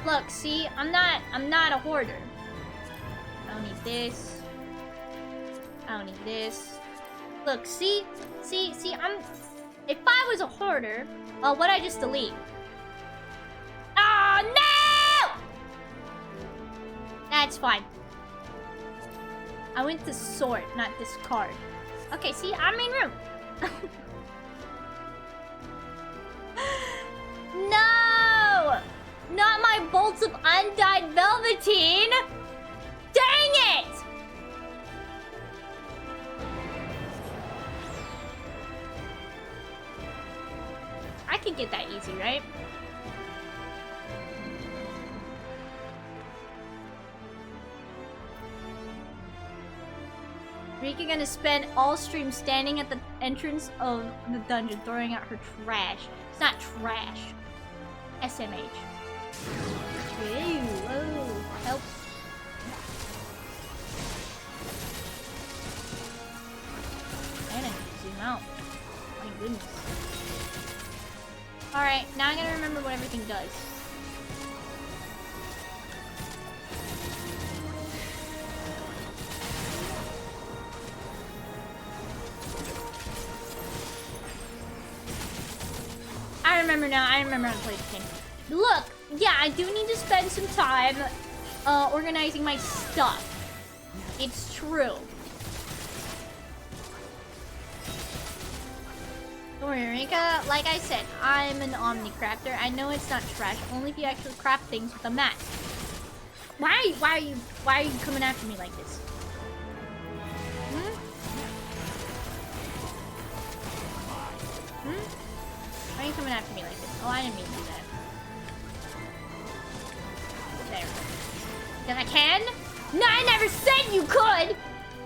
Look, see, I'm not a hoarder. I don't need this. I don't need this. Look, see, if I was a hoarder, what'd I just delete? Oh, no! That's fine. I went to sort, not discard. Okay, see, I'm in room. No! Not my bolts of undyed velveteen! Dang it! I can get that easy, right? Rika gonna spend all stream standing at the entrance of the dungeon throwing out her trash. It's not trash. SMH. Ew, whoa, help. And I need to zoom out. My goodness. Alright, now I'm gonna remember what everything does. I remember now. I remember how to play the game. Look, yeah, I do need to spend some time organizing my stuff. It's true. Don't worry, Rika. Like I said, I'm an Omni crafter. I know it's not trash, only if you actually craft things with a mat. Why are you coming after me like this? Why are you coming after me like this? Oh, I didn't mean to do that. There. Then I can? No, I never said you could!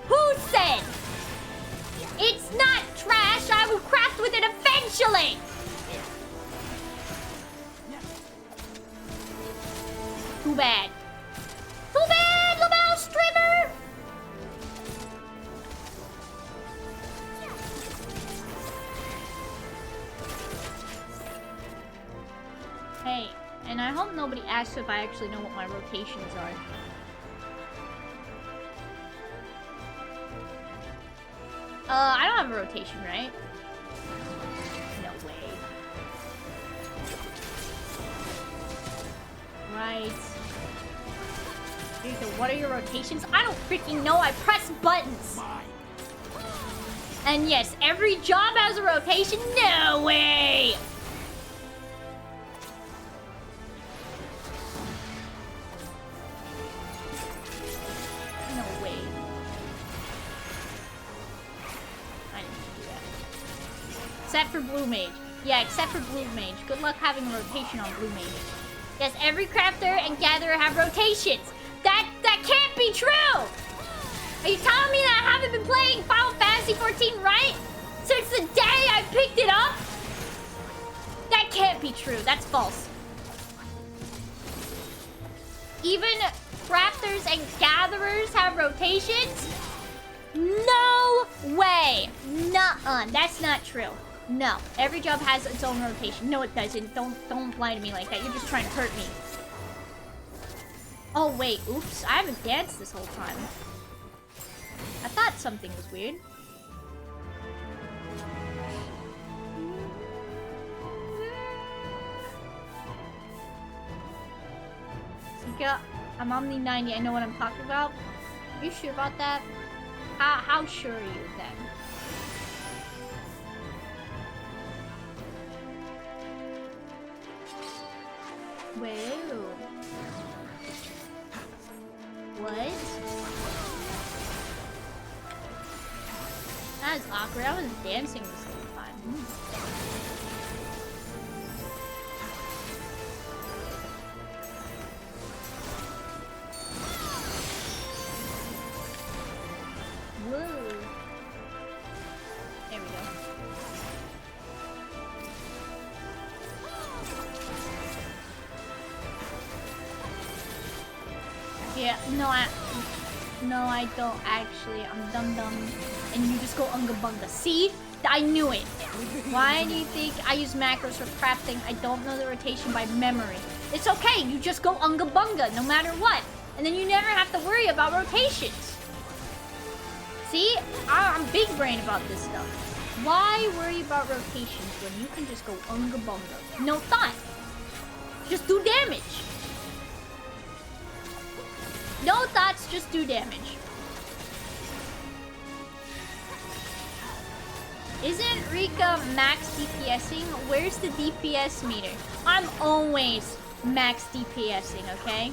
Who said? It's not trash! I will craft with it eventually! Too bad. Too bad, Lamel Streamer! Hey, and I hope nobody asks if I actually know what my rotations are. I don't have a rotation, right? No way. Right. Rika, what are your rotations? I don't freaking know. I press buttons. And yes, every job has a rotation. No way! No way. I didn't do that. Except for Blue Mage. Yeah, except for Blue Mage. Good luck having a rotation on Blue Mage. Yes, every crafter and gatherer have rotations. That can't be true! Are you telling me that I haven't been playing Final Fantasy 14 right? Since the day I picked it up? That can't be true. That's false. Even crafters and gatherers have rotations? No way! Nuh-uh. That's not true. No. Every job has its own rotation. No, it doesn't. Don't lie to me like that. You're just trying to hurt me. Oh, wait. Oops. I haven't danced this whole time. I thought something was weird. Sika, I'm Omni 90. I know what I'm talking about. Are you sure about that? How sure are you then? Whoa. What? That is awkward. I was dancing this whole time. Whoa. There we go. Yeah, no, No, I don't actually. I'm dumb. And you just go unga bunga. See? I knew it. Why do you think I use macros for crafting? I don't know the rotation by memory. It's okay. You just go unga bunga no matter what. And then you never have to worry about rotations. See? I'm big brain about this stuff. Why worry about rotations when you can just go unga bunga? No thought. Just do damage. No thoughts, just do damage. Isn't Rika max DPSing? Where's the DPS meter? I'm always max DPSing, okay?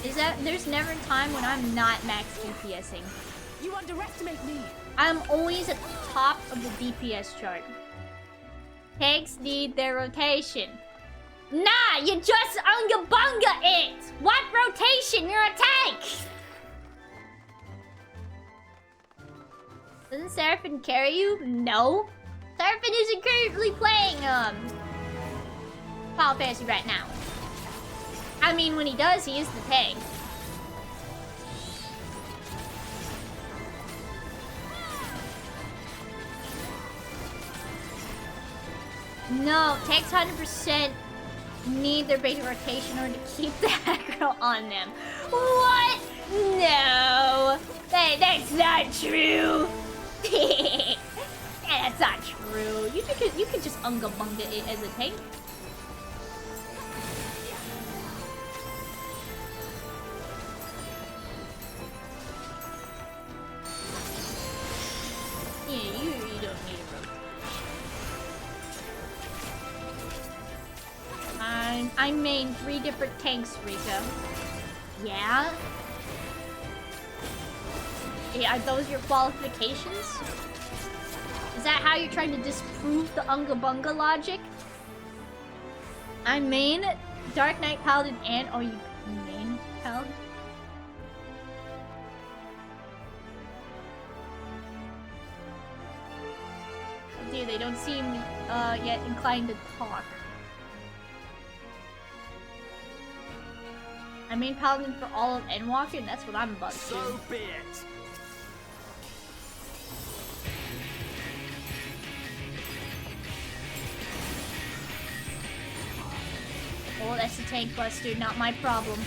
There's never a time when I'm not max DPSing. You underestimate me. I'm always at the top of the DPS chart. Tanks need their rotation. Nah, you just unga bunga it! What rotation? You're a tank! Doesn't Seraphim carry you? No. Seraphim isn't currently playing, Final Fantasy right now. I mean, when he does, he is the tank. No, tanks 100% need their basic rotation in order to keep the aggro on them. What? No. That's not true. That's not true. You could just unga bunga it as a tank. Yeah, you don't need a rotation. I main 3 different tanks, Rika. Yeah? Are those your qualifications? Is that how you're trying to disprove the Unga Bunga logic? I main Dark Knight Paladin and... Oh, you main Paladin? Dude, they don't seem yet inclined to talk. I main Paladin for all of Endwalker, and that's what I'm about to do. So be it. Oh, that's the tank buster, not my problem.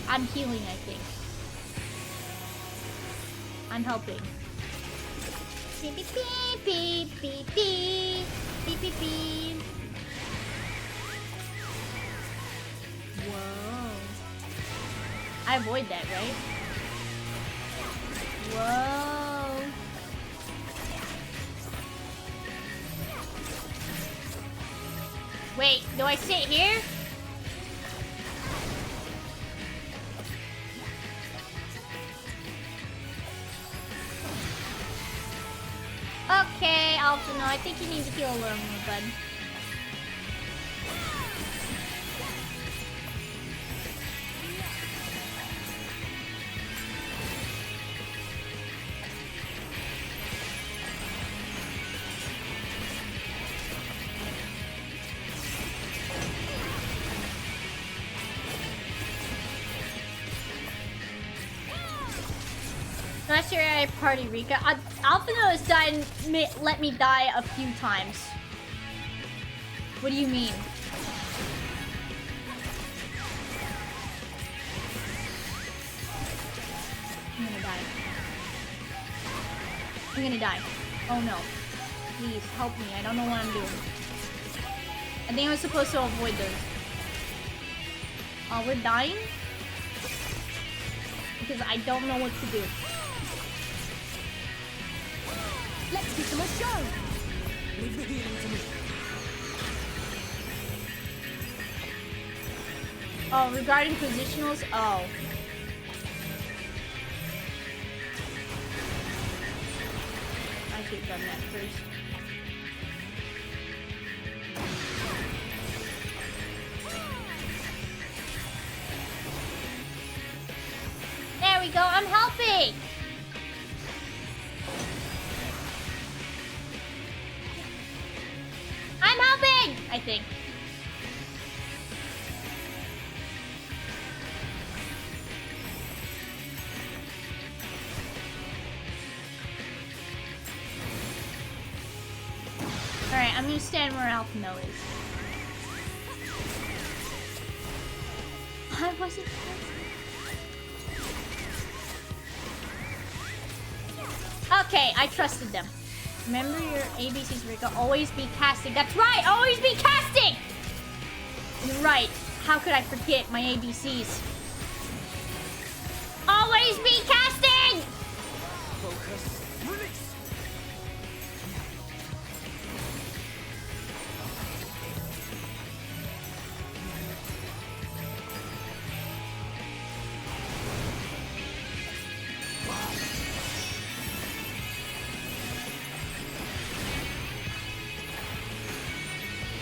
I'm healing, I think. I'm helping. Beep beep beep beep beep beep beep beep. Whoa. I avoid that, right? Whoa. Wait, do I sit here? Okay, Alpha, no, I think you need to heal a little more, bud. Last year I party Rika. Alphino has let me die a few times. What do you mean? I'm gonna die. I'm gonna die. Oh no. Please help me. I don't know what I'm doing. I think I was supposed to avoid those. Oh, we're dying? Because I don't know what to do. Let's give them a show! Leave the healing to me. Oh, regarding positionals? Oh. I should have done that first. There we go, I'm helping! helping! I'm helping! I think. Alright, I'm gonna stand where Alphino is. I wasn't okay, I trusted them. Remember your ABCs, Rika. Always be casting. That's right! Always be casting! You're right. How could I forget my ABCs? Always be casting! Focus. Release.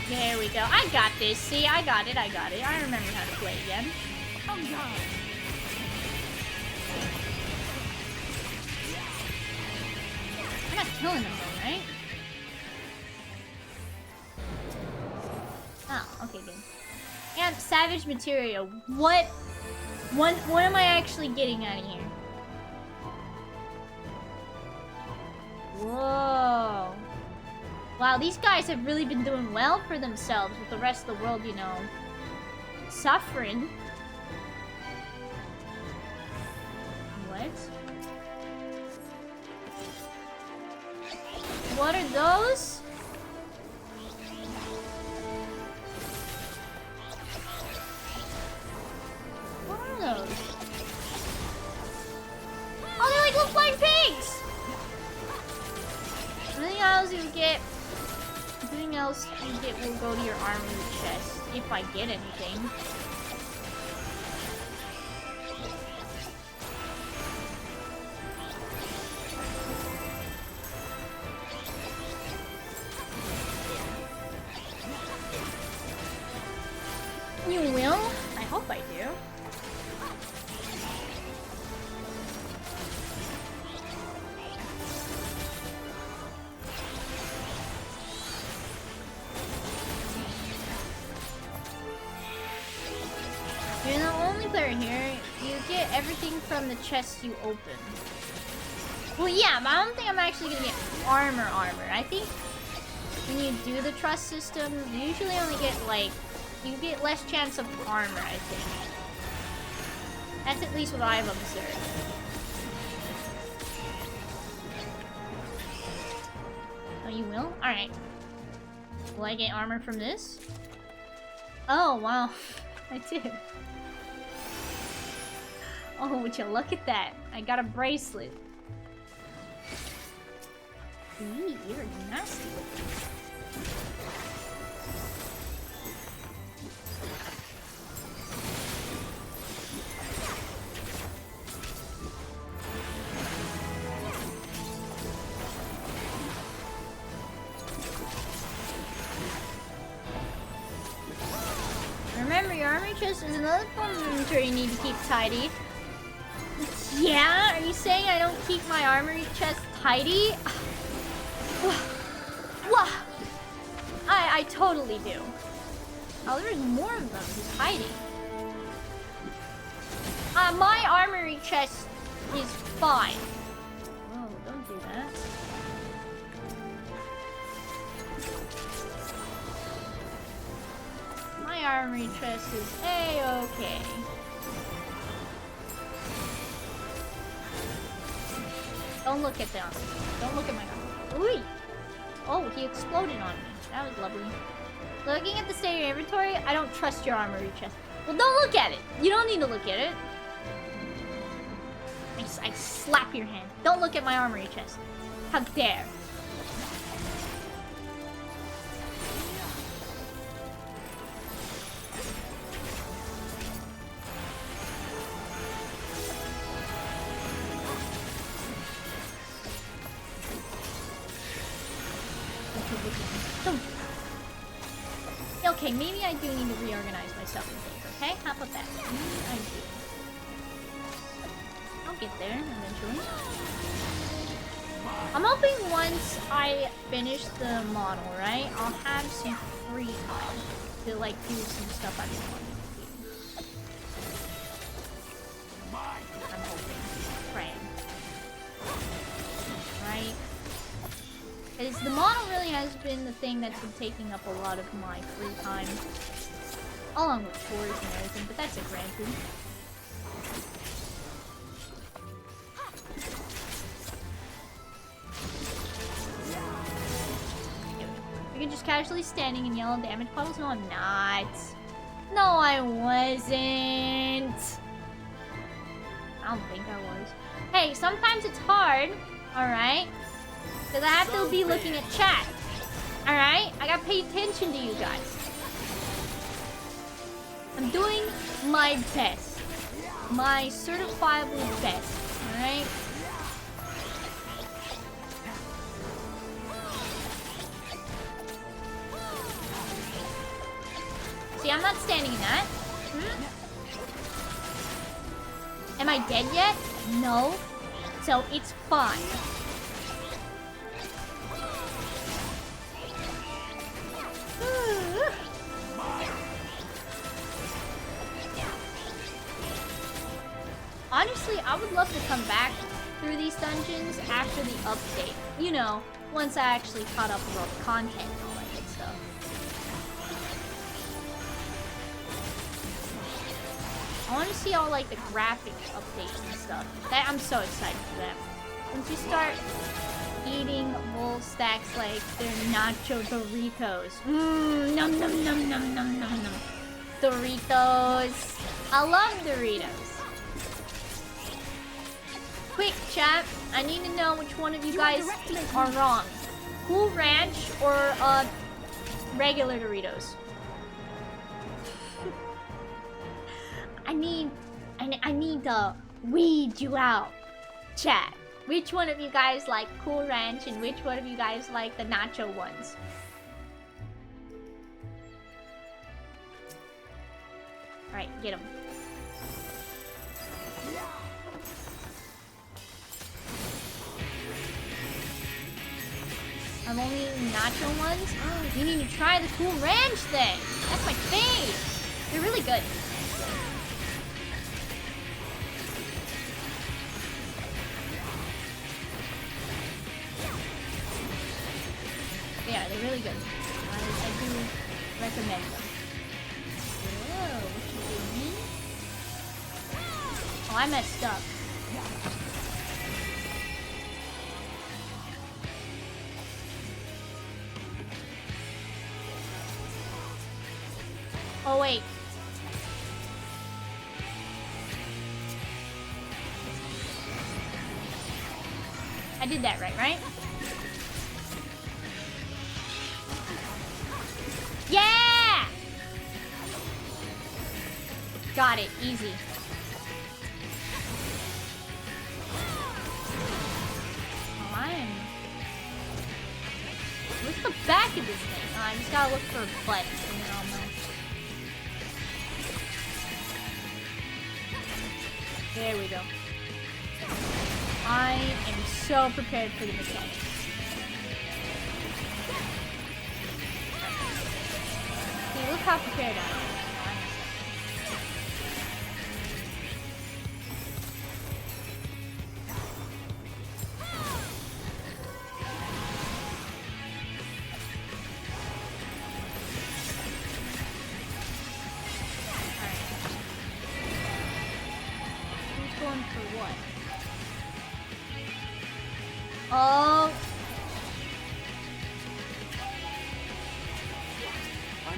There we go. I got this. See, I got it. I remember how to play again. Oh, God. I'm not killing them though, right? Oh, okay, good. And savage material. What am I actually getting out of here? Whoa. Wow, these guys have really been doing well for themselves with the rest of the world, you know, suffering. What? What are those? What are those? Oh, they're like little flying pigs! Anything else you get? Anything else you get will go to your armory chest, if I get anything. You will? I hope I do. You're the only player here. You get everything from the chest you open. Well, yeah, but I don't think I'm actually gonna get armor. I think when you do the trust system, you usually only get like, you get less chance of armor, I think. That's at least what I've observed. Oh, you will? Alright. Will I get armor from this? Oh, wow. I did. Oh, would you look at that? I got a bracelet. Eee, you're nasty looking. Remember, your armory chest is another form of inventory you need to keep tidy. Yeah? Are you saying I don't keep my armory chest tidy? I totally do. Oh, there's more of them. He's hiding. My armory chest is fine. Oh, don't do that. My armory chest is A-okay. Don't look at them. Don't look at my armor. Ooh! Oh, he exploded on me. That was lovely. Looking at the state of your inventory, I don't trust your armory chest. Well, don't look at it. You don't need to look at it. I slap your hand. Don't look at my armory chest. How dare. Don't. Okay, maybe I do need to reorganize myself and things, okay? How about that? Maybe I do. How get there eventually. I'm hoping once I finish the model, right, I'll have some free time to like do some stuff I want to do. I'm hoping, praying, right? Because the model really has been the thing that's been taking up a lot of my free time, along with chores and everything. But that's a granted. You're just casually standing and yelling damage puddles? No, I'm not. No, I wasn't. I don't think I was. Hey, sometimes it's hard, alright? Because I have to be looking at chat. Alright? I gotta pay attention to you guys. I'm doing my best. My certifiable best, alright? See, I'm not standing in that. Am I dead yet? No. So it's fine. Honestly, I would love to come back through these dungeons after the update. You know, once I actually caught up with all the content and all that good stuff. I want to see all like the graphics updates and stuff. I'm so excited for that. Once you start eating wool stacks like they're nacho Doritos. Mmm, num num num num num num num. Doritos. I love Doritos. Quick chat, I need to know which one of you guys are wrong. Cool Ranch or regular Doritos? I need to weed you out, chat. Which one of you guys like Cool Ranch and which one of you guys like the nacho ones? Alright, get him. I'm only eating nacho ones? Oh, you need to try the Cool Ranch then. That's my fave. They're really good. Yeah, they're really good. I do recommend them. Whoa, what you doing? Oh, I messed up. Oh, wait. I did that right? Yeah! Got it. Easy. Where's the back of this thing? Oh, I just gotta look for a butt. And then I'll know. There we go. I am so prepared for the mechanics. See, look how prepared I am. Oh.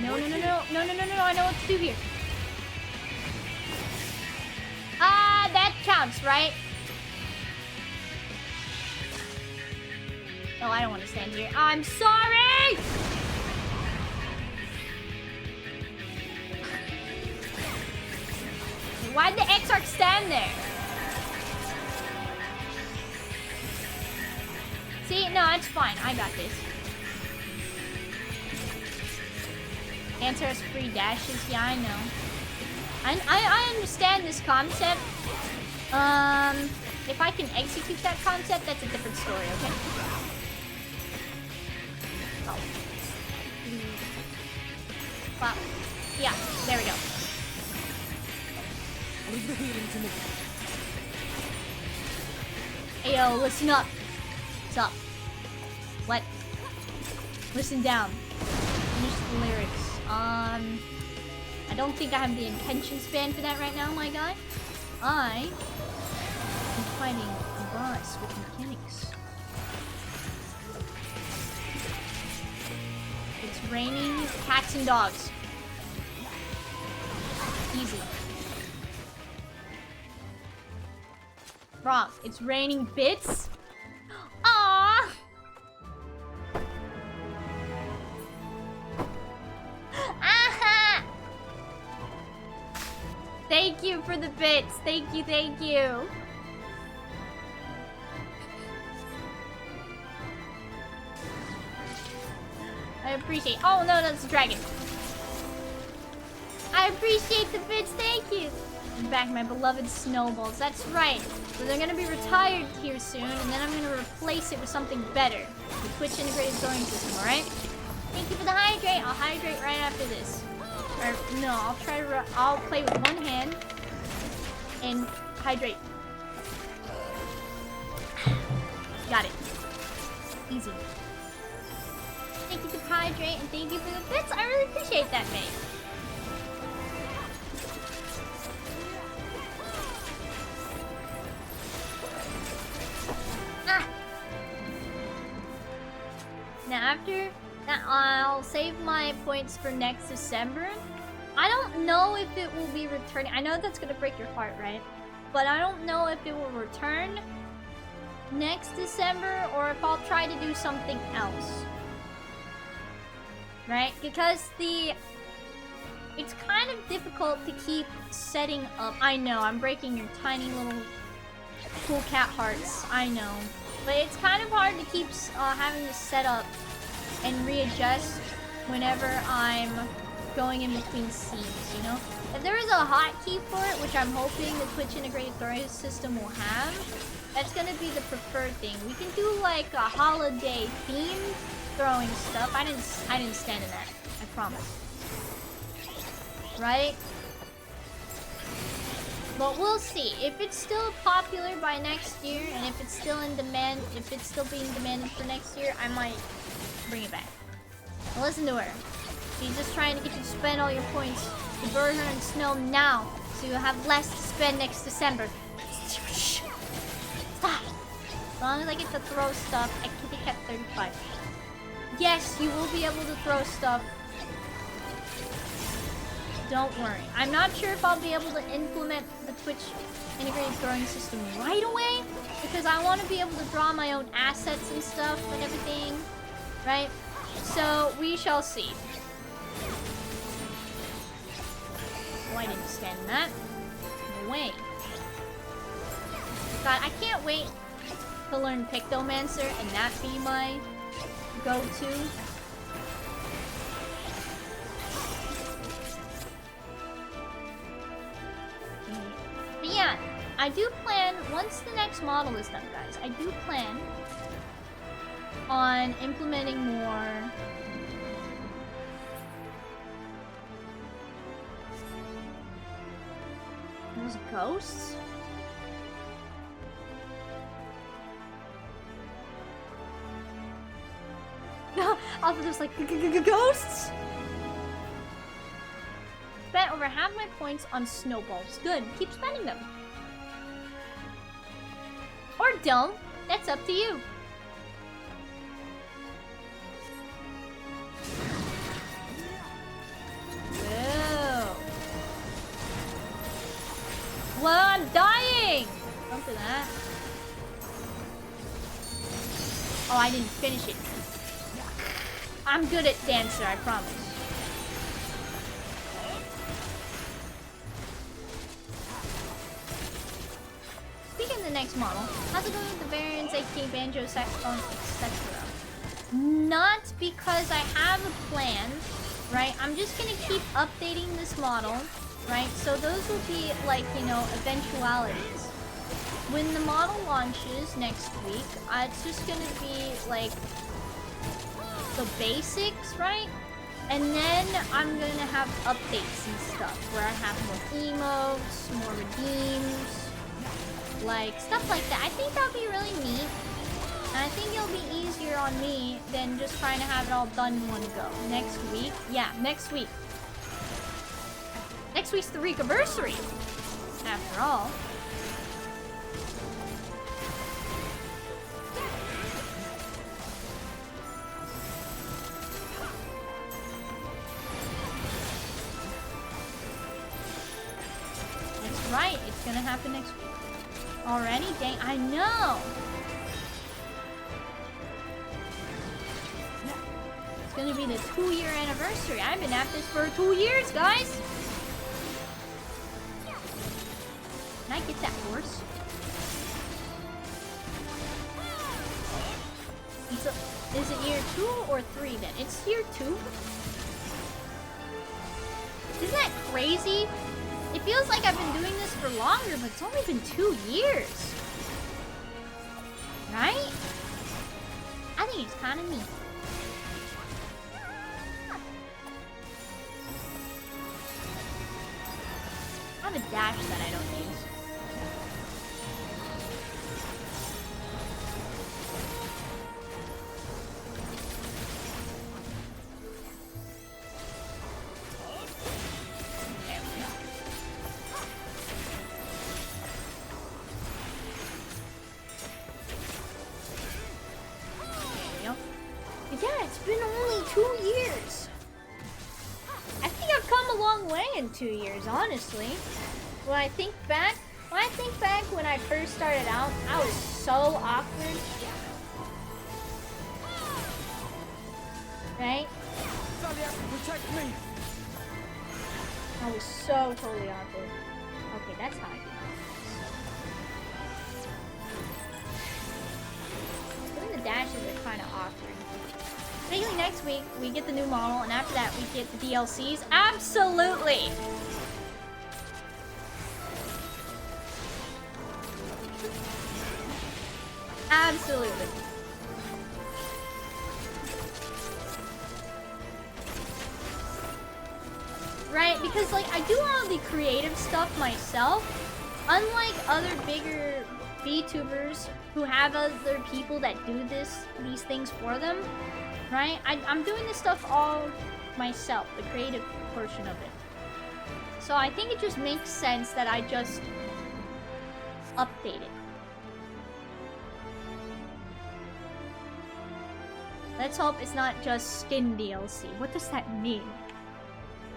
No, I know what to do here. Ah, that counts, right? Oh, I don't want to stand here. I'm sorry! Why'd the X-Arc stand there? See? No, it's fine. I got this. Answer has free dashes. Yeah, I know. I understand this concept. if I can execute that concept, that's a different story, okay? Oh. Wow. Yeah, there we go. Leave the healing to me. Hey, yo, listen up. What's up? What? Listen down. Finish the lyrics. I don't think I have the attention span for that right now, my guy. I am fighting a boss with mechanics. It's raining cats and dogs. Easy. Wrong. It's raining bits. Aww. Aha! Thank you for the bits. Thank you, thank you. I appreciate. Oh no, that's a dragon. I appreciate the bits. Thank you. I'm back, my beloved snowballs. That's right. So they're gonna be retired here soon, and then I'm gonna replace it with something better. The Twitch integrated throwing system. All right. Thank you for the hydrate. I'll hydrate right after this. Or no, I'll try to. I'll play with one hand and hydrate. Got it. Easy. Thank you for hydrate and thank you for the bits. I really appreciate that, mate. Ah. Now after that, I'll save my points for next December. I don't know if it will be returning. I know that's gonna break your heart, right? But I don't know if it will return next December or if I'll try to do something else. Right? Because it's kind of difficult to keep setting up. I know, I'm breaking your tiny little cool cat hearts. I know. But it's kind of hard to keep having to set up and readjust whenever I'm going in between scenes, you know? If there is a hotkey for it, which I'm hoping the Twitch integrated throwing system will have, that's gonna be the preferred thing. We can do like a holiday themed throwing stuff. I didn't stand in that. I promise. Right? But we'll see. If it's still popular by next year, and if it's still in demand, if it's still being demanded for next year, I might bring it back. Now listen to her. She's just trying to get you to spend all your points to burn her in snow now, so you'll have less to spend next December. Stop. As long as I get to throw stuff at Kitty Cat 35. Yes, you will be able to throw stuff. Don't worry. I'm not sure if I'll be able to implement the Twitch integrated throwing system right away, because I want to be able to draw my own assets and stuff and everything, right? So we shall see. Oh, I didn't stand in that. No way. God, I can't wait to learn Pictomancer and that be my go-to. But yeah, I do plan, once the next model is done, guys, I do plan on implementing more those ghosts. Off of those like ghosts. Spent over half my points on snowballs. Good, keep spending them. Or don't. That's up to you. Whoa. Well, I'm dying! Don't do that. Oh, I didn't finish it. I'm good at Dancer, I promise. Speaking of the next model, how's it going with the variants, aka banjo, saxophone, etc.? Not because I have a plan, right? I'm just gonna keep updating this model, right? So those will be like, you know, eventualities. when the model launches next week, it's just gonna be like the basics, right? And then I'm gonna have updates and stuff where I have more emotes, more redeems, like stuff like that. I think that'll be really neat. And I think it'll be easier on me than just trying to have it all done in one go. Next week? Yeah, next week. Next week's the week-iversary, after all. That's right, it's gonna happen next week. Already? Dang, I know! It's gonna be the 2-year anniversary. I've been at this for 2 years, guys! Can I get that horse? Is it year 2 or 3 then? It's year 2? Isn't that crazy? It feels like I've been doing this for longer, but it's only been 2 years. Right? I think it's kind of neat. I have a dash that I don't use. Yeah, it's been only 2 years. I think I've come a long way in 2 years, honestly. When I think back when I first started out, I was so awkward. Right? Protect me. I was so totally awkward. Okay, that's how I do it. Doing the dashes are kind of awkward. Basically, next week, we get the new model, and after that, we get the DLCs. Absolutely! Absolutely. Right? Because, like, I do all the creative stuff myself. Unlike other bigger VTubers who have other people that do these things for them. Right? I'm doing this stuff all myself, the creative portion of it. So I think it just makes sense that I just update it. Let's hope it's not just skin DLC. What does that mean?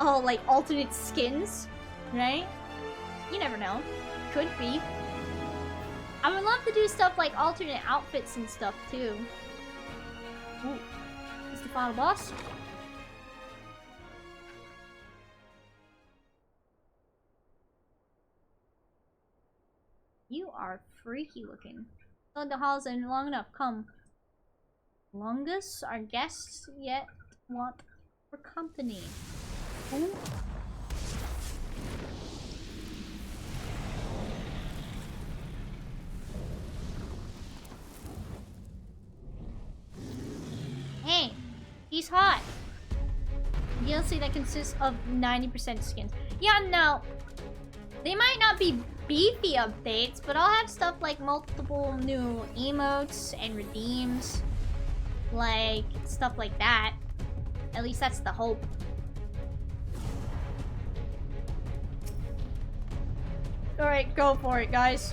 Oh, like alternate skins? Right? You never know. Could be. I would love to do stuff like alternate outfits and stuff too. Ooh. Is the final boss? You are freaky looking. Oh, the halls are long enough. Come. Longest our guests yet want for company. Ooh. Hey, he's hot. DLC that consists of 90% skins. Yeah, no. They might not be beefy updates, but I'll have stuff like multiple new emotes and redeems. Like, stuff like that. At least that's the hope. Alright, go for it, guys.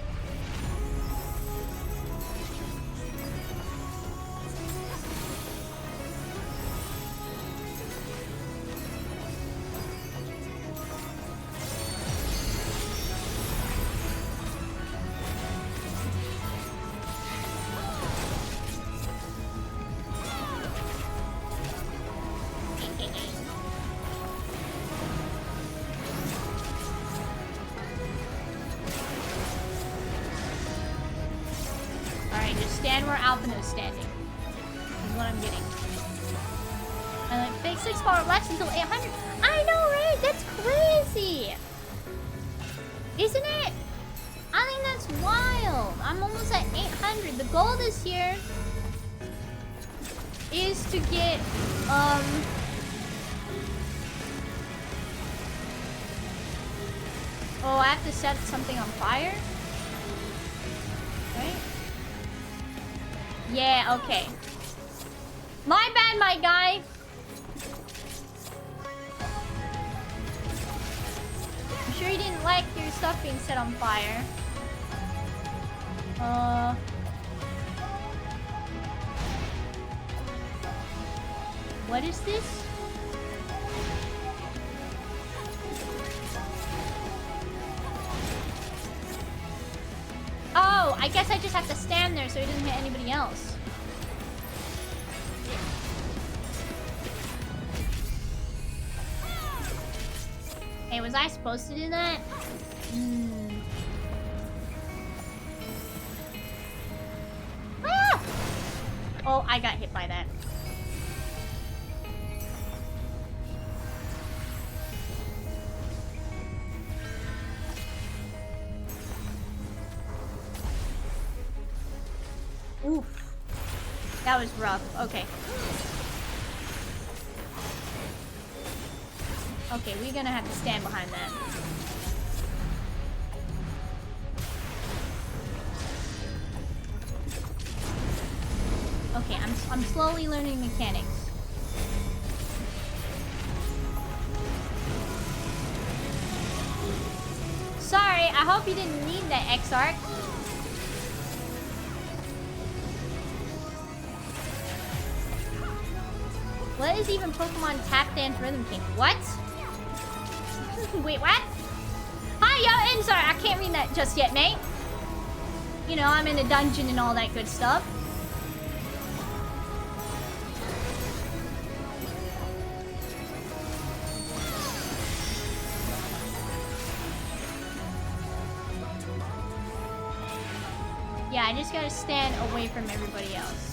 Stand where Alpino's standing. Is what I'm getting. And like, big 6 bar left until 800. I know, right? That's crazy. Isn't it? I think that's wild. I'm almost at 800. The goal this year is to get, oh, I have to set something on fire? Right? Yeah, okay. My bad, my guy. I'm sure you didn't like your stuff being set on fire. What is this? Oh, I guess I just have to stand there so he doesn't hit anybody else. Hey, was I supposed to do that? Ah! Oh, I got hit by that. Oof. That was rough. Okay. Okay, we're gonna have to stand behind that. Okay, I'm slowly learning mechanics. Sorry, I hope you didn't need that X-Arc. What is even Pokemon Tap Dance Rhythm King? What? Wait, what? Hi, yo, and sorry, I can't read that just yet, mate. You know, I'm in a dungeon and all that good stuff. Yeah, I just gotta stand away from everybody else.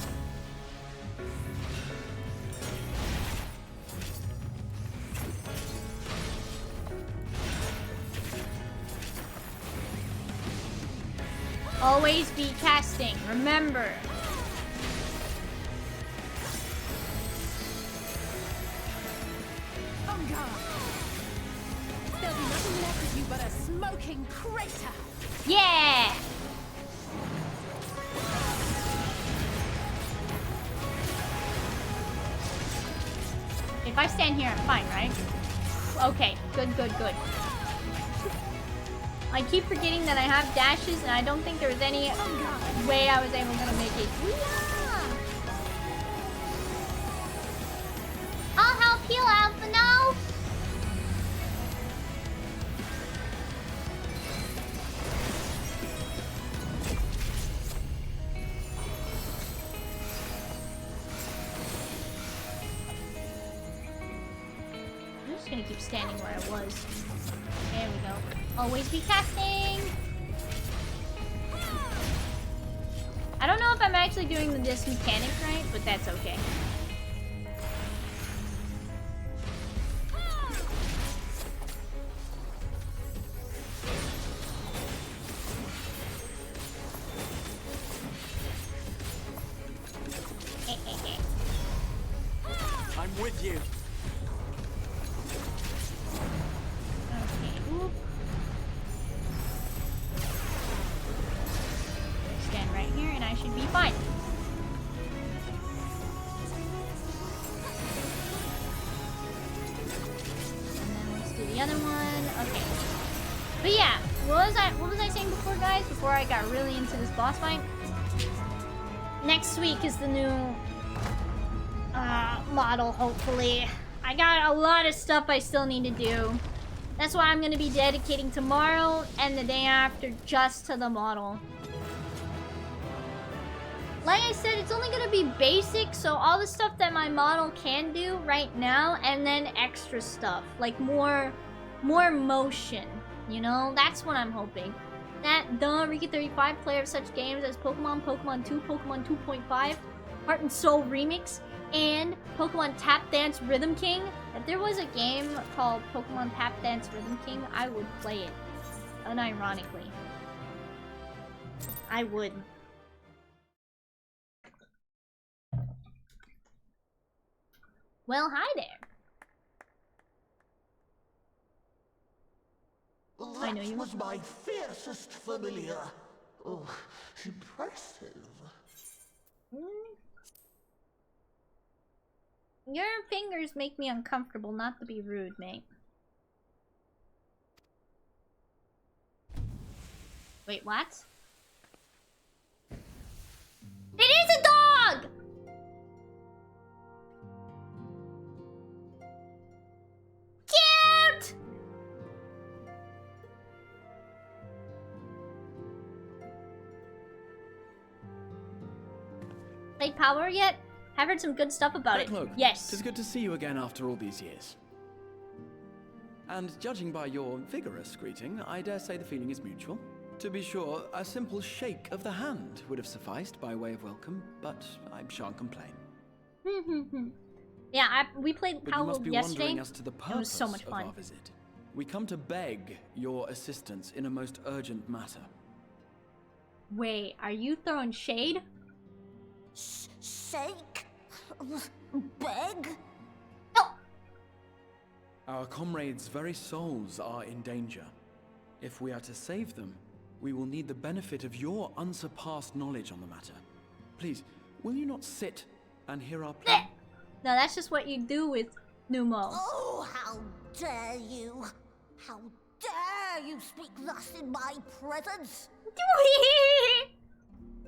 Always be casting, remember. Oh God! There'll be nothing left of you but a smoking crater. Yeah! If I stand here, I'm fine, right? Okay, good, good, good. I keep forgetting that I have dashes, and I don't think there was any way I was able to make it. Yeah. I'll help heal Alpha now. I'm just gonna keep standing where I was. There we go. Always be casting! I don't know if I'm actually doing this mechanic right, but that's okay. I'm with you. Okay, oop. Stand right here and I should be fine. And then let's do the other one. Okay. But yeah, what was I saying before, guys? Before I got really into this boss fight? Next week is the new model, hopefully. I got a lot of stuff I still need to do. That's why I'm going to be dedicating tomorrow and the day after just to the model. Like I said, it's only going to be basic, so all the stuff that my model can do right now, and then extra stuff. Like more motion, you know? That's what I'm hoping. That Riki35, player of such games as Pokemon, Pokemon 2, Pokemon 2.5, Heart and Soul Remix, and Pokemon Tap Dance Rhythm King. If there was a game called Pokemon Tap Dance Rhythm King, I would play it. Unironically. I would. Well, hi there. I know you was my fiercest familiar. Oh, impressive. Your fingers make me uncomfortable, not to be rude, mate. Wait, what? It is a dog! Cute! Played Power yet? I've heard some good stuff about it. Look, yes. It's good to see you again after all these years. And judging by your vigorous greeting, I dare say the feeling is mutual. To be sure, a simple shake of the hand would have sufficed by way of welcome, but I shan't complain. Yeah, we played But Power you must be yesterday. wondering as to the purpose It was so much of fun. our visit. We come to beg your assistance in a most urgent matter. Wait, are you throwing shade? Shake? Beg? No! Our comrades' very souls are in danger. If we are to save them, we will need the benefit of your unsurpassed knowledge on the matter. Please, will you not sit and hear our plea? No, that's just what you do with Numo. Oh, how dare you! How dare you speak thus in my presence!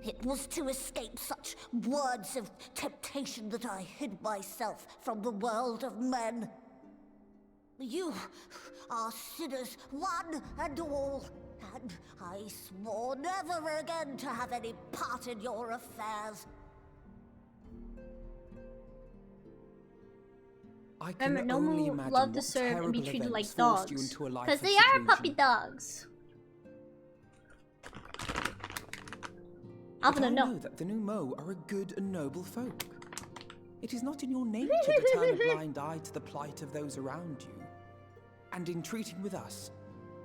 It was to escape such words of temptation that I hid myself from the world of men. You are sinners, one and all, and I swore never again to have any part in your affairs. I can Remember, only Nomu imagine love to what serve and be terrible treated like events forced you dogs. into a life Because of they are seclusion. puppy dogs. I'm But gonna I know. know that the new Mo are a good and noble folk. It is not in your nature to turn a blind eye to the plight of those around you. And in treating with us,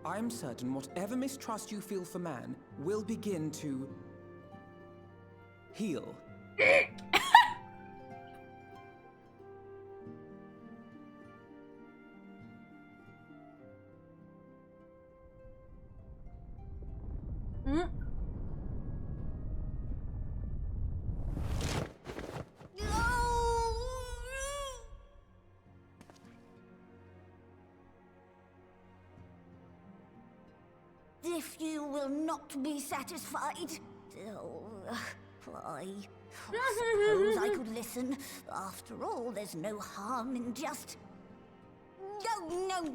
I am certain whatever mistrust you feel for man will begin to heal. If you will not be satisfied, I suppose I could listen. After all, there's no harm in just... No,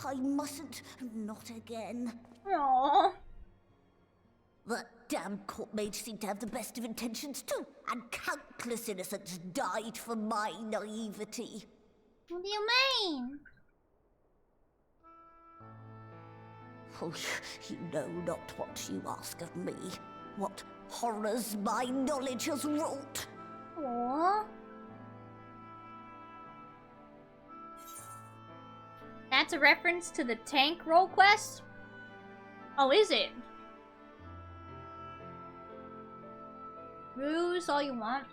I mustn't. Not again. Aww. That damn court mage seemed to have the best of intentions too, and countless innocents died for my naivety. What do you mean? Oh, you know not what you ask of me. What horrors my knowledge has wrought. Aww. That's a reference to the tank role quest? Oh, is it? Ruse all you want.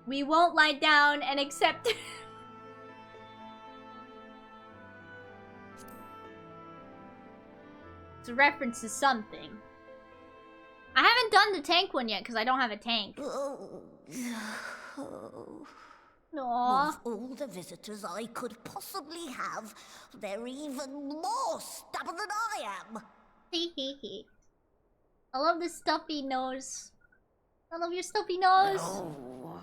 We won't lie down and accept it. It's a reference to something. I haven't done the tank one yet because I don't have a tank. Aww. Of all the visitors I could possibly have, they're even more stubborn than I am. Hehehe. I love the stuffy nose. I love your stuffy nose. No.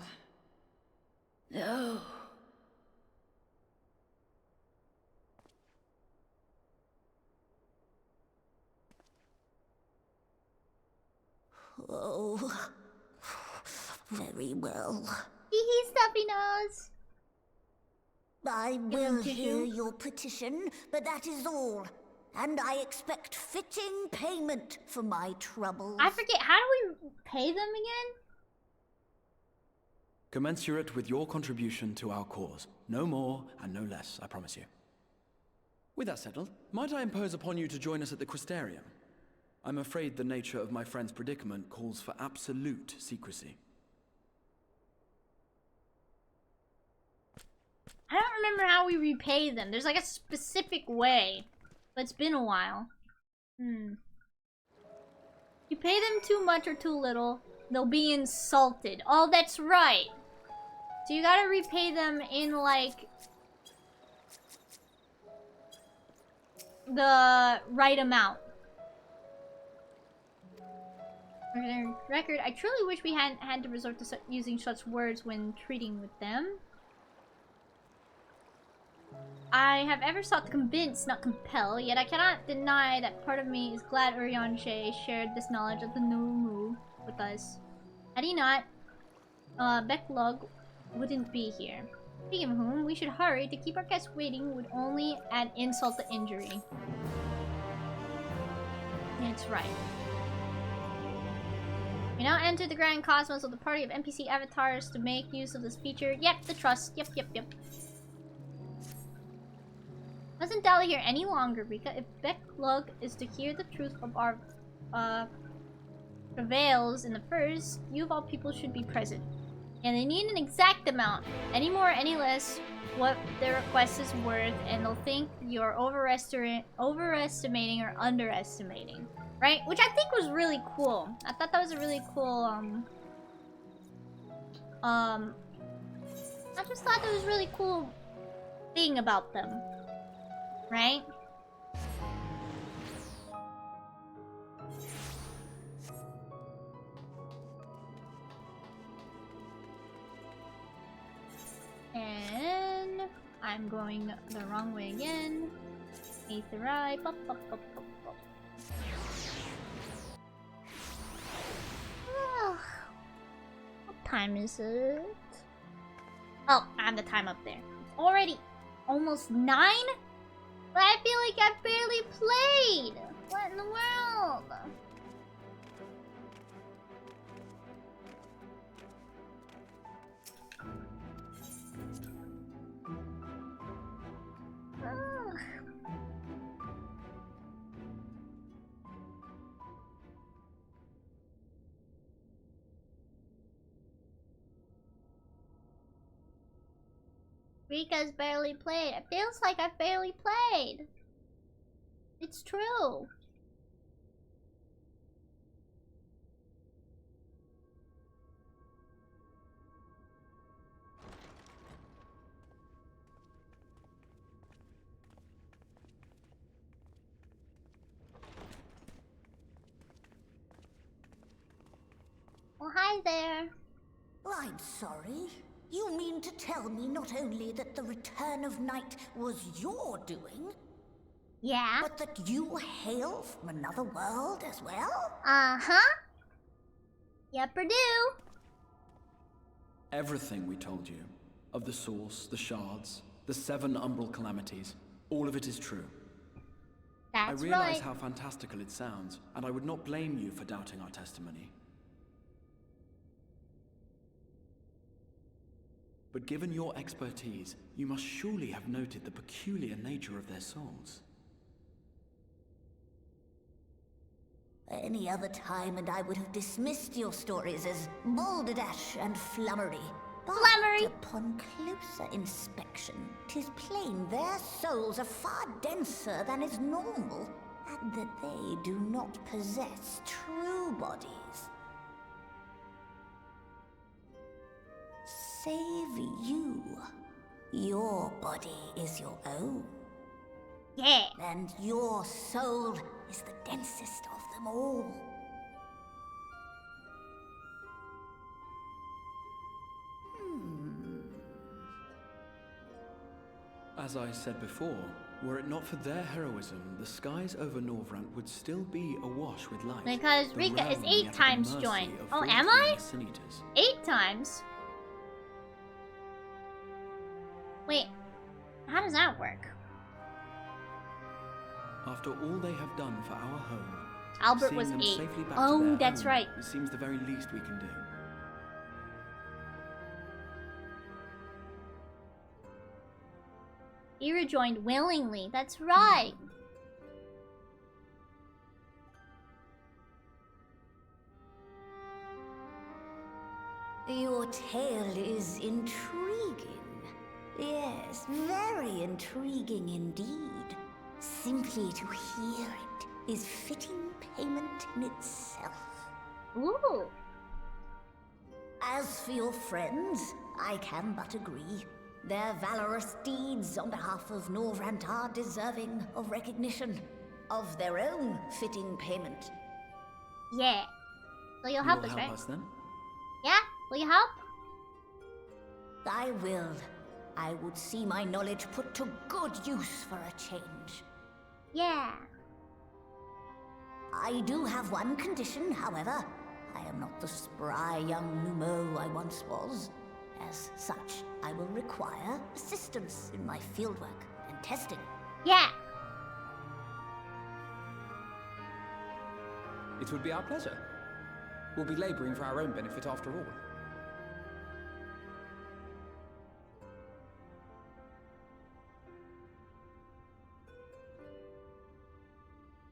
No. Oh, very well. Hehe, stuffy nose. I will hear your petition, but that is all. And I expect fitting payment for my troubles. I forget, how do we pay them again? Commensurate with your contribution to our cause. No more and no less, I promise you. With that settled, might I impose upon you to join us at the Crystarium? I'm afraid the nature of my friend's predicament calls for absolute secrecy. I don't remember how we repay them. There's like a specific way. But it's been a while. You pay them too much or too little, they'll be insulted. Oh, that's right. So you gotta repay them in like the right amount. Record, I truly wish we hadn't had to resort to using such words when treating with them. I have ever sought to convince, not compel, yet I cannot deny that part of me is glad Urianshe shared this knowledge of the new move with us. Had he not, Becklug wouldn't be here. Speaking of whom, we should hurry. To keep our guests waiting would only add insult to injury. That's right. We now enter the grand cosmos of the party of NPC avatars to make use of this feature. Yep, the trust. Yep. Doesn't dally here any longer, Rika. If Becklug is to hear the truth of our travails in the first, you of all people should be present. And they need an exact amount. Any more, any less, what their request is worth, and they'll think you're overestimating or underestimating. Right? Which I think was really cool. I thought that was a really cool, I just thought that was a really cool thing about them. Right? And I'm going the wrong way again. Aether Eye. Pop. What time is it? Oh, I have the time up there. It's already almost 9? But I feel like I've barely played! What in the world? Ugh. Rika's barely played. It feels like I've barely played. It's true. Well, hi there. I'm sorry. You mean to tell me not only that the return of night was your doing, Yeah? but that you hail from another world as well? Uh-huh. Yep, do. Everything we told you, of the source, the shards, the 7 umbral calamities, all of it is true. That's I realize right. how fantastical it sounds, and I would not blame you for doubting our testimony. But given your expertise, you must surely have noted the peculiar nature of their souls. Any other time and I would have dismissed your stories as balderdash and flummery. But upon closer inspection, 'tis plain their souls are far denser than is normal, and that they do not possess true bodies. Save you. Your body is your own. Yeah. And your soul is the densest of them all. As I said before, were it not for their heroism, the skies over Norvrant would still be awash with light. Because The Rika is realm 8 yet at the times mercy joined. of Oh, 14 am I? sin eaters. 8 times? Wait, how does that work? After all they have done for our home, Albert seeing was them 8. safely back to Oh, their that's home, right. It seems the very least we can do. He rejoined willingly. That's right. Your tale is intriguing. Yes, very intriguing indeed. Simply to hear it is fitting payment in itself. Ooh. As for your friends, I can but agree. Their valorous deeds on behalf of Norvrant are deserving of recognition, of their own fitting payment. Yeah. So you'll help us, right? Us, then? Yeah? Will you help? I will. I would see my knowledge put to good use for a change. Yeah. I do have one condition, however. I am not the spry young Numo I once was. As such, I will require assistance in my fieldwork and testing. Yeah. It would be our pleasure. We'll be laboring for our own benefit after all.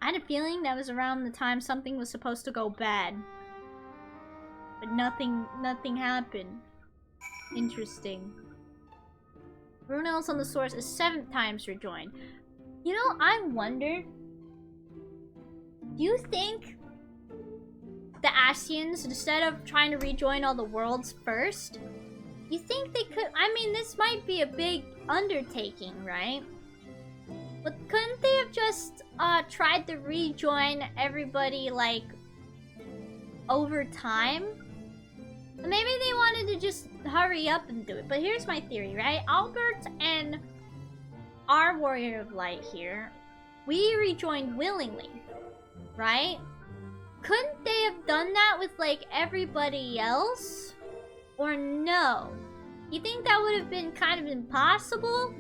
I had a feeling that was around the time something was supposed to go bad. But nothing happened. Interesting. Runels on the source is 7 times rejoined. You know, I wonder... Do you think the Ascians, instead of trying to rejoin all the worlds first, you think they could... I mean, this might be a big undertaking, right? But couldn't they have just tried to rejoin everybody, like, over time? Maybe they wanted to just hurry up and do it. But here's my theory, right? Albert and our Warrior of Light here, we rejoined willingly, right? Couldn't they have done that with, like, everybody else? Or no? You think that would have been kind of impossible?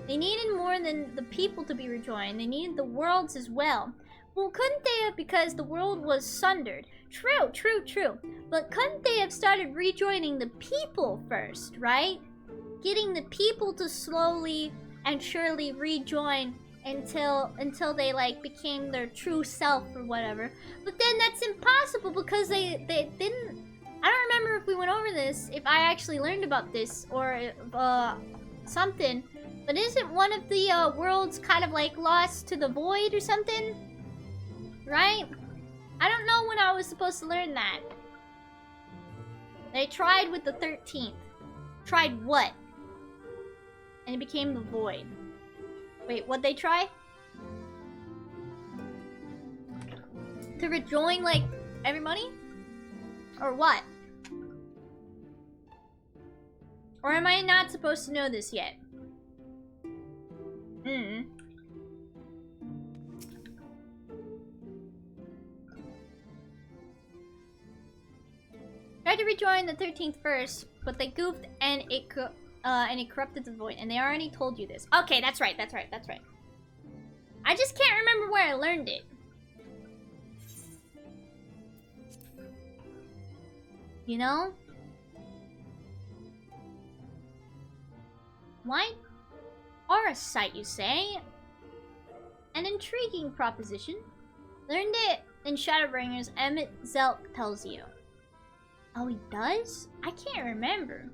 They needed more than the people to be rejoined. They needed the worlds as well. Well, couldn't they have, because the world was sundered? True, true, true. But couldn't they have started rejoining the people first, right? Getting the people to slowly and surely rejoin until they, like, became their true self or whatever. But then that's impossible because they didn't... I don't remember if we went over this, if I actually learned about this, or something. But isn't one of the worlds kind of, like, lost to the void or something? Right? I don't know when I was supposed to learn that. They tried with the 13th. Tried what? And it became the void. Wait, what'd they try? To rejoin, like, everybody? Or what? Or am I not supposed to know this yet? Tried to rejoin the 13th first, but they goofed and it corrupted the void. And they already told you this. Okay, that's right. I just can't remember where I learned it. You know? Why? Aura site, you say? An intriguing proposition. Learned it in Shadowbringers, Emmett Zelk tells you. Oh, he does? I can't remember.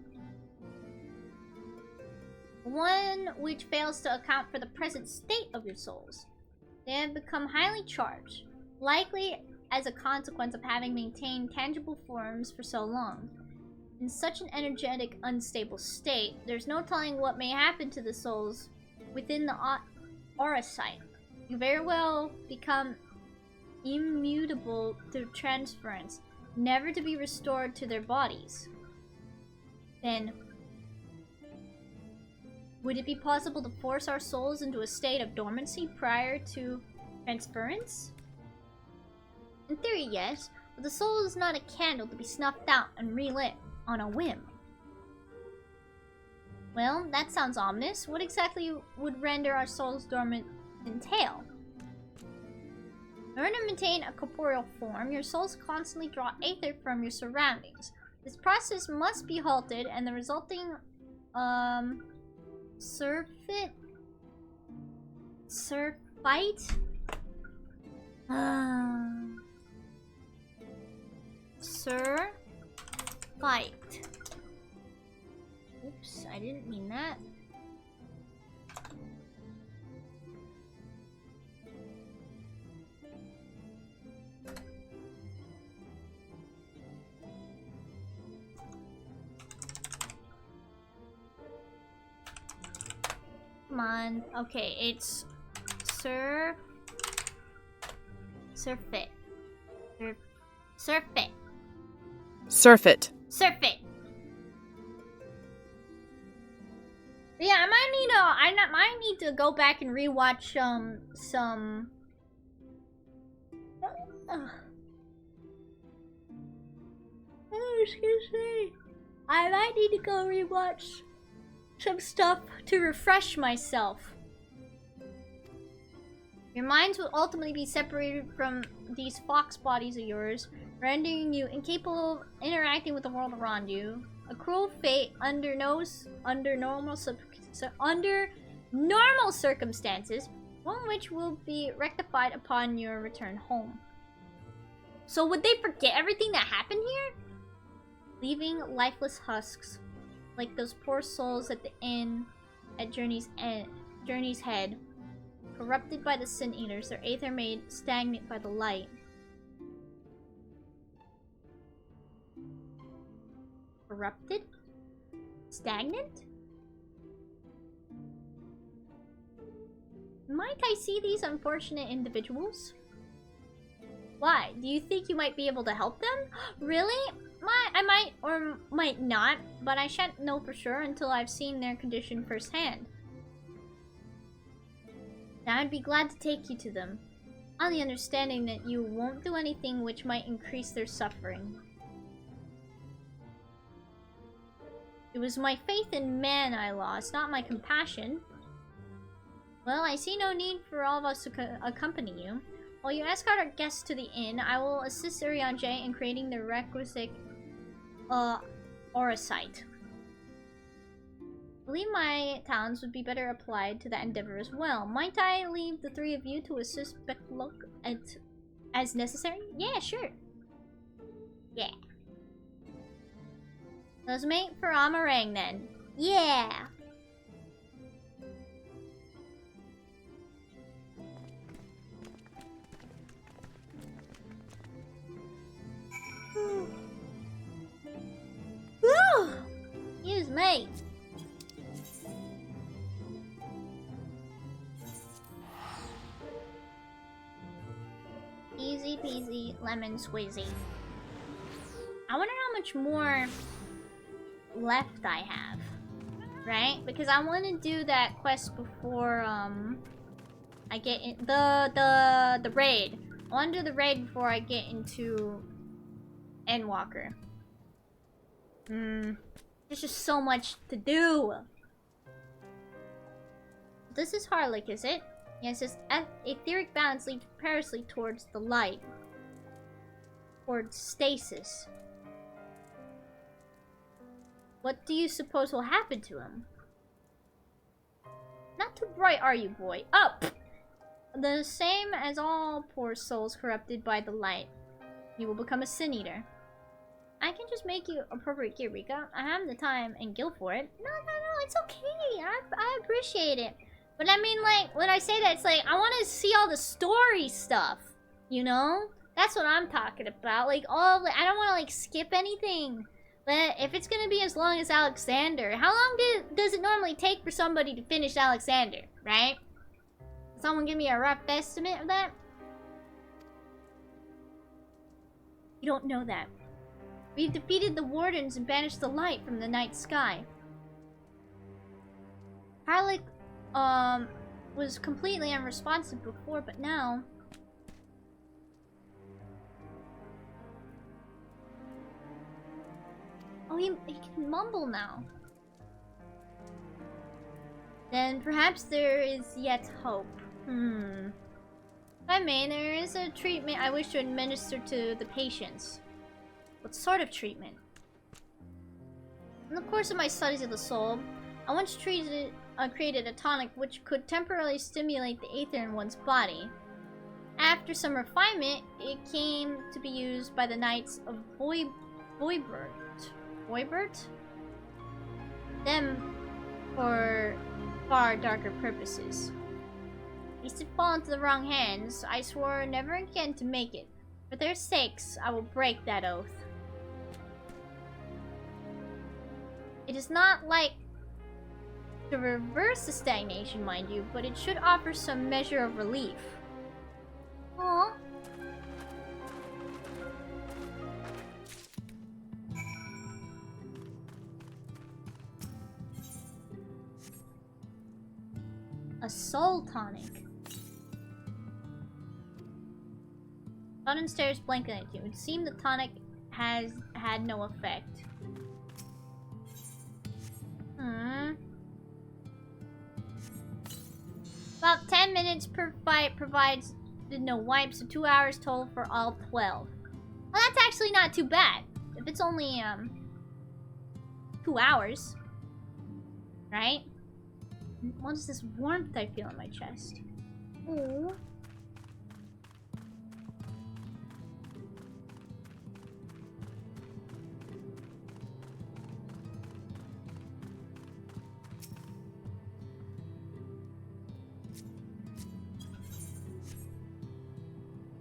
One which fails to account for the present state of your souls. They have become highly charged, likely as a consequence of having maintained tangible forms for so long. In such an energetic, unstable state, there's no telling what may happen to the souls within the aura site. You very well become immutable through transference, never to be restored to their bodies. Then, would it be possible to force our souls into a state of dormancy prior to transference? In theory, yes, but the soul is not a candle to be snuffed out and relit on a whim. Well, that sounds ominous. What exactly would render our souls dormant entail? In order to maintain a corporeal form, your souls constantly draw aether from your surroundings. This process must be halted, and the resulting surfeit fight. Oops, I didn't mean that. Come on. Okay, it's surf it. Surf it. Surf it. Surf it. Yeah, I might need to go back and rewatch some. Oh, excuse me. I might need to go rewatch some stuff to refresh myself. Your minds will ultimately be separated from these fox bodies of yours, rendering you incapable of interacting with the world around you. A cruel fate under normal circumstances, one which will be rectified upon your return home. So would they forget everything that happened here? Leaving lifeless husks, like those poor souls at the inn at Journey's Head, corrupted by the Sin Eaters, their aether made stagnant by the light. Corrupted? Stagnant? Might I see these unfortunate individuals? Why? Do you think you might be able to help them? Really? I might or might not, but I shan't know for sure until I've seen their condition firsthand. Now I'd be glad to take you to them, on the understanding that you won't do anything which might increase their suffering. It was my faith in man I lost, not my compassion. Well, I see no need for all of us to accompany you. While you escort our guests to the inn, I will assist Urianger in creating the requisite aurosite. I believe my talents would be better applied to that endeavor as well. Might I leave the three of you to assist Becklock as necessary? Yeah, sure. Yeah. Let's mate for Amarang then. Yeah! Woo! Excuse me. Easy peasy, lemon squeezy. I wonder how much more left I have, right? Because I want to do that quest before I get in the raid. I want to do the raid before I get into Endwalker. There's just so much to do. This is Harlick, is it? Yes, its etheric balance leads perilously towards the light. Towards stasis. What do you suppose will happen to him? Not too bright, are you, boy? Oh! The same as all poor souls corrupted by the light. You will become a Sin Eater. I can just make you appropriate gear, Rika. I have the time and guild for it. No, it's okay. I appreciate it. But I mean, like, when I say that, it's like, I want to see all the story stuff. You know? That's what I'm talking about. Like, all of it. I don't want to, like, skip anything. But if it's gonna be as long as Alexander, how long does it normally take for somebody to finish Alexander, right? Someone give me a rough estimate of that? You don't know that. We've defeated the Wardens and banished the light from the night sky. Harlick, was completely unresponsive before, but now... Oh, he can mumble now. Then perhaps there is yet hope. If I may, there is a treatment I wish to administer to the patients. What sort of treatment? In the course of my studies of the soul, I once created a tonic which could temporarily stimulate the aether in one's body. After some refinement, it came to be used by the Knights of Voivert. Boybert? Them for far darker purposes. Least it fall into the wrong hands, I swore never again to make it. For their sakes, I will break that oath. It is not like to reverse the stagnation, mind you, but it should offer some measure of relief. Aww. A soul tonic. Sudden stares blankly at you. It would seem the tonic has had no effect. About 10 minutes per fight provides no wipes, so 2 hours total for all 12. Well, that's actually not too bad. If it's only 2 hours, right? What is this warmth I feel in my chest? Ooh.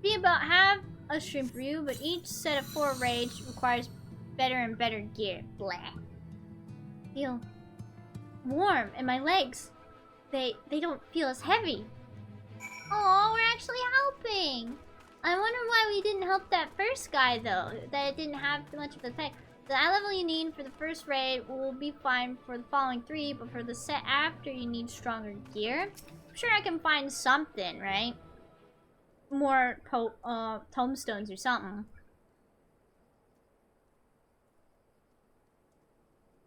Be about half a stream for you, but each set of 4 rage requires better and better gear. Blah. Feel warm in my legs. They don't feel as heavy. Oh, we're actually helping. I wonder why we didn't help that first guy though. That it didn't have too much of an effect. The eye level you need for the first raid will be fine for the following 3, but for the set after you need stronger gear. I'm sure I can find something, right? More tombstones or something.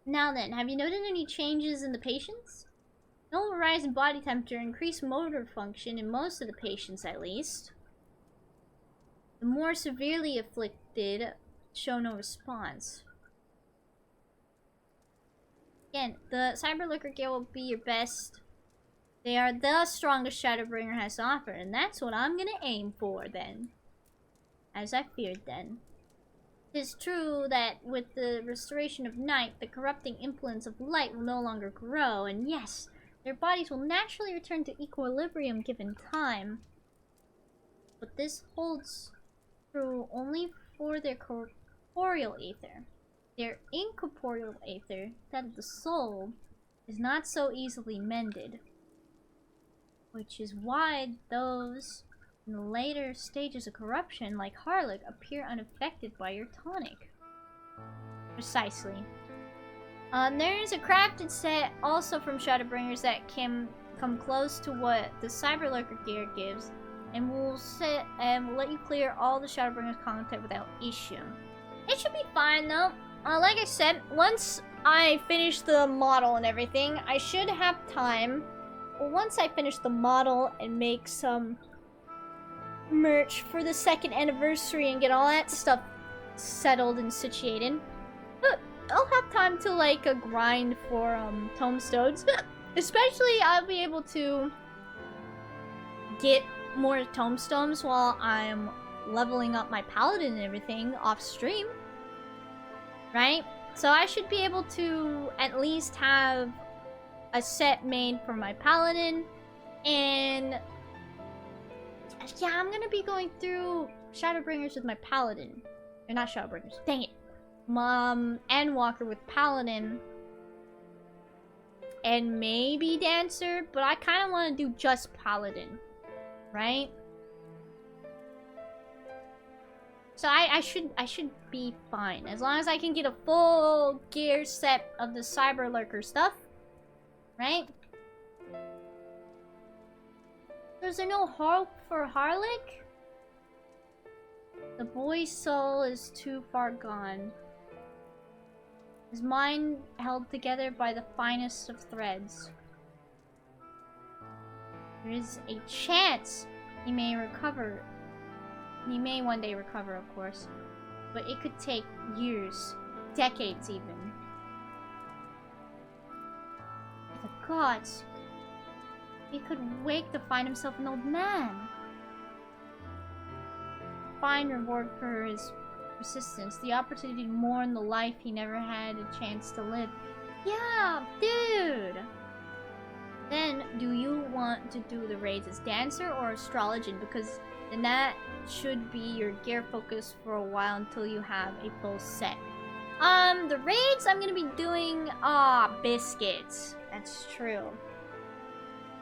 Now then, have you noted any changes in the patients? No rise in body temperature, increased motor function in most of the patients at least. The more severely afflicted show no response. Again, the Cyberlurker gear will be your best. They are the strongest Shadowbringer has to offer, and that's what I'm gonna aim for then. As I feared then. It is true that with the restoration of night, the corrupting influence of light will no longer grow, and yes, their bodies will naturally return to equilibrium given time. But this holds true only for their corporeal aether. Their incorporeal aether, that of the soul, is not so easily mended. Which is why those in the later stages of corruption, like Harlock, appear unaffected by your tonic. Precisely. There is a crafted set also from Shadowbringers that can come close to what the Cyberlurker gear gives, and will let you clear all the Shadowbringers content without issue. It should be fine though. Like I said, once I finish the model and everything, I should have time. Well, once I finish the model and make some merch for the 2nd anniversary and get all that stuff settled and situated, I'll have time to like grind for tombstones. Especially I'll be able to get more tombstones while I'm leveling up my paladin and everything off stream. Right? So I should be able to at least have a set made for my paladin, and yeah, I'm gonna be going through Shadowbringers with my paladin. Or not Shadowbringers, dang it. And Walker with paladin. And maybe Dancer, but I kinda wanna do just paladin. Right? So I should be fine. As long as I can get a full gear set of the Cyberlurker stuff. Right? Is there no hope for Harlock? The boy's soul is too far gone. His mind held together by the finest of threads. There is a chance he may recover. He may one day recover, of course. But it could take years, decades even. The gods. He could wake to find himself an old man. A fine reward for his Persistence, the opportunity to mourn the life he never had a chance to live. Yeah, dude! Then, do you want to do the raids as dancer or astrologian? Because then that should be your gear focus for a while until you have a full set. The raids I'm gonna be doing, biscuits. That's true.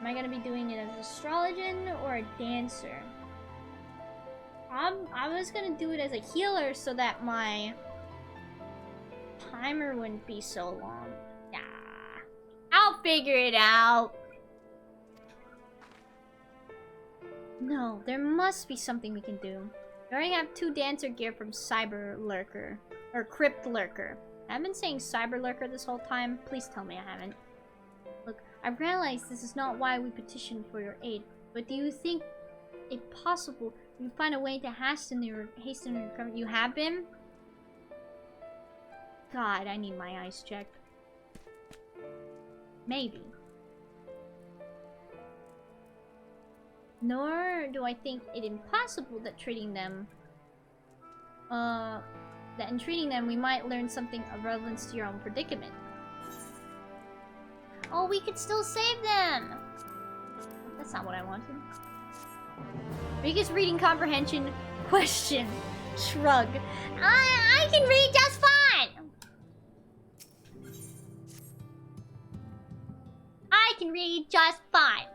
Am I gonna be doing it as an astrologian or a dancer? I was gonna do it as a healer so that my timer wouldn't be so long. Yeah. I'll figure it out. No, there must be something we can do. We already have 2 dancer gear from Cyber Lurker. Or Crypt Lurker. I've been saying Cyber Lurker this whole time. Please tell me I haven't. Look, I realize this is not why we petitioned for your aid, but do you think, if possible, you find a way to hasten your recovery? You have been? God, I need my eyes checked. Maybe. Nor do I think it impossible that in treating them we might learn something of relevance to your own predicament. Oh, we could still save them! That's not what I wanted. Biggest reading comprehension? Question. Shrug. I can read just fine! I can read just fine.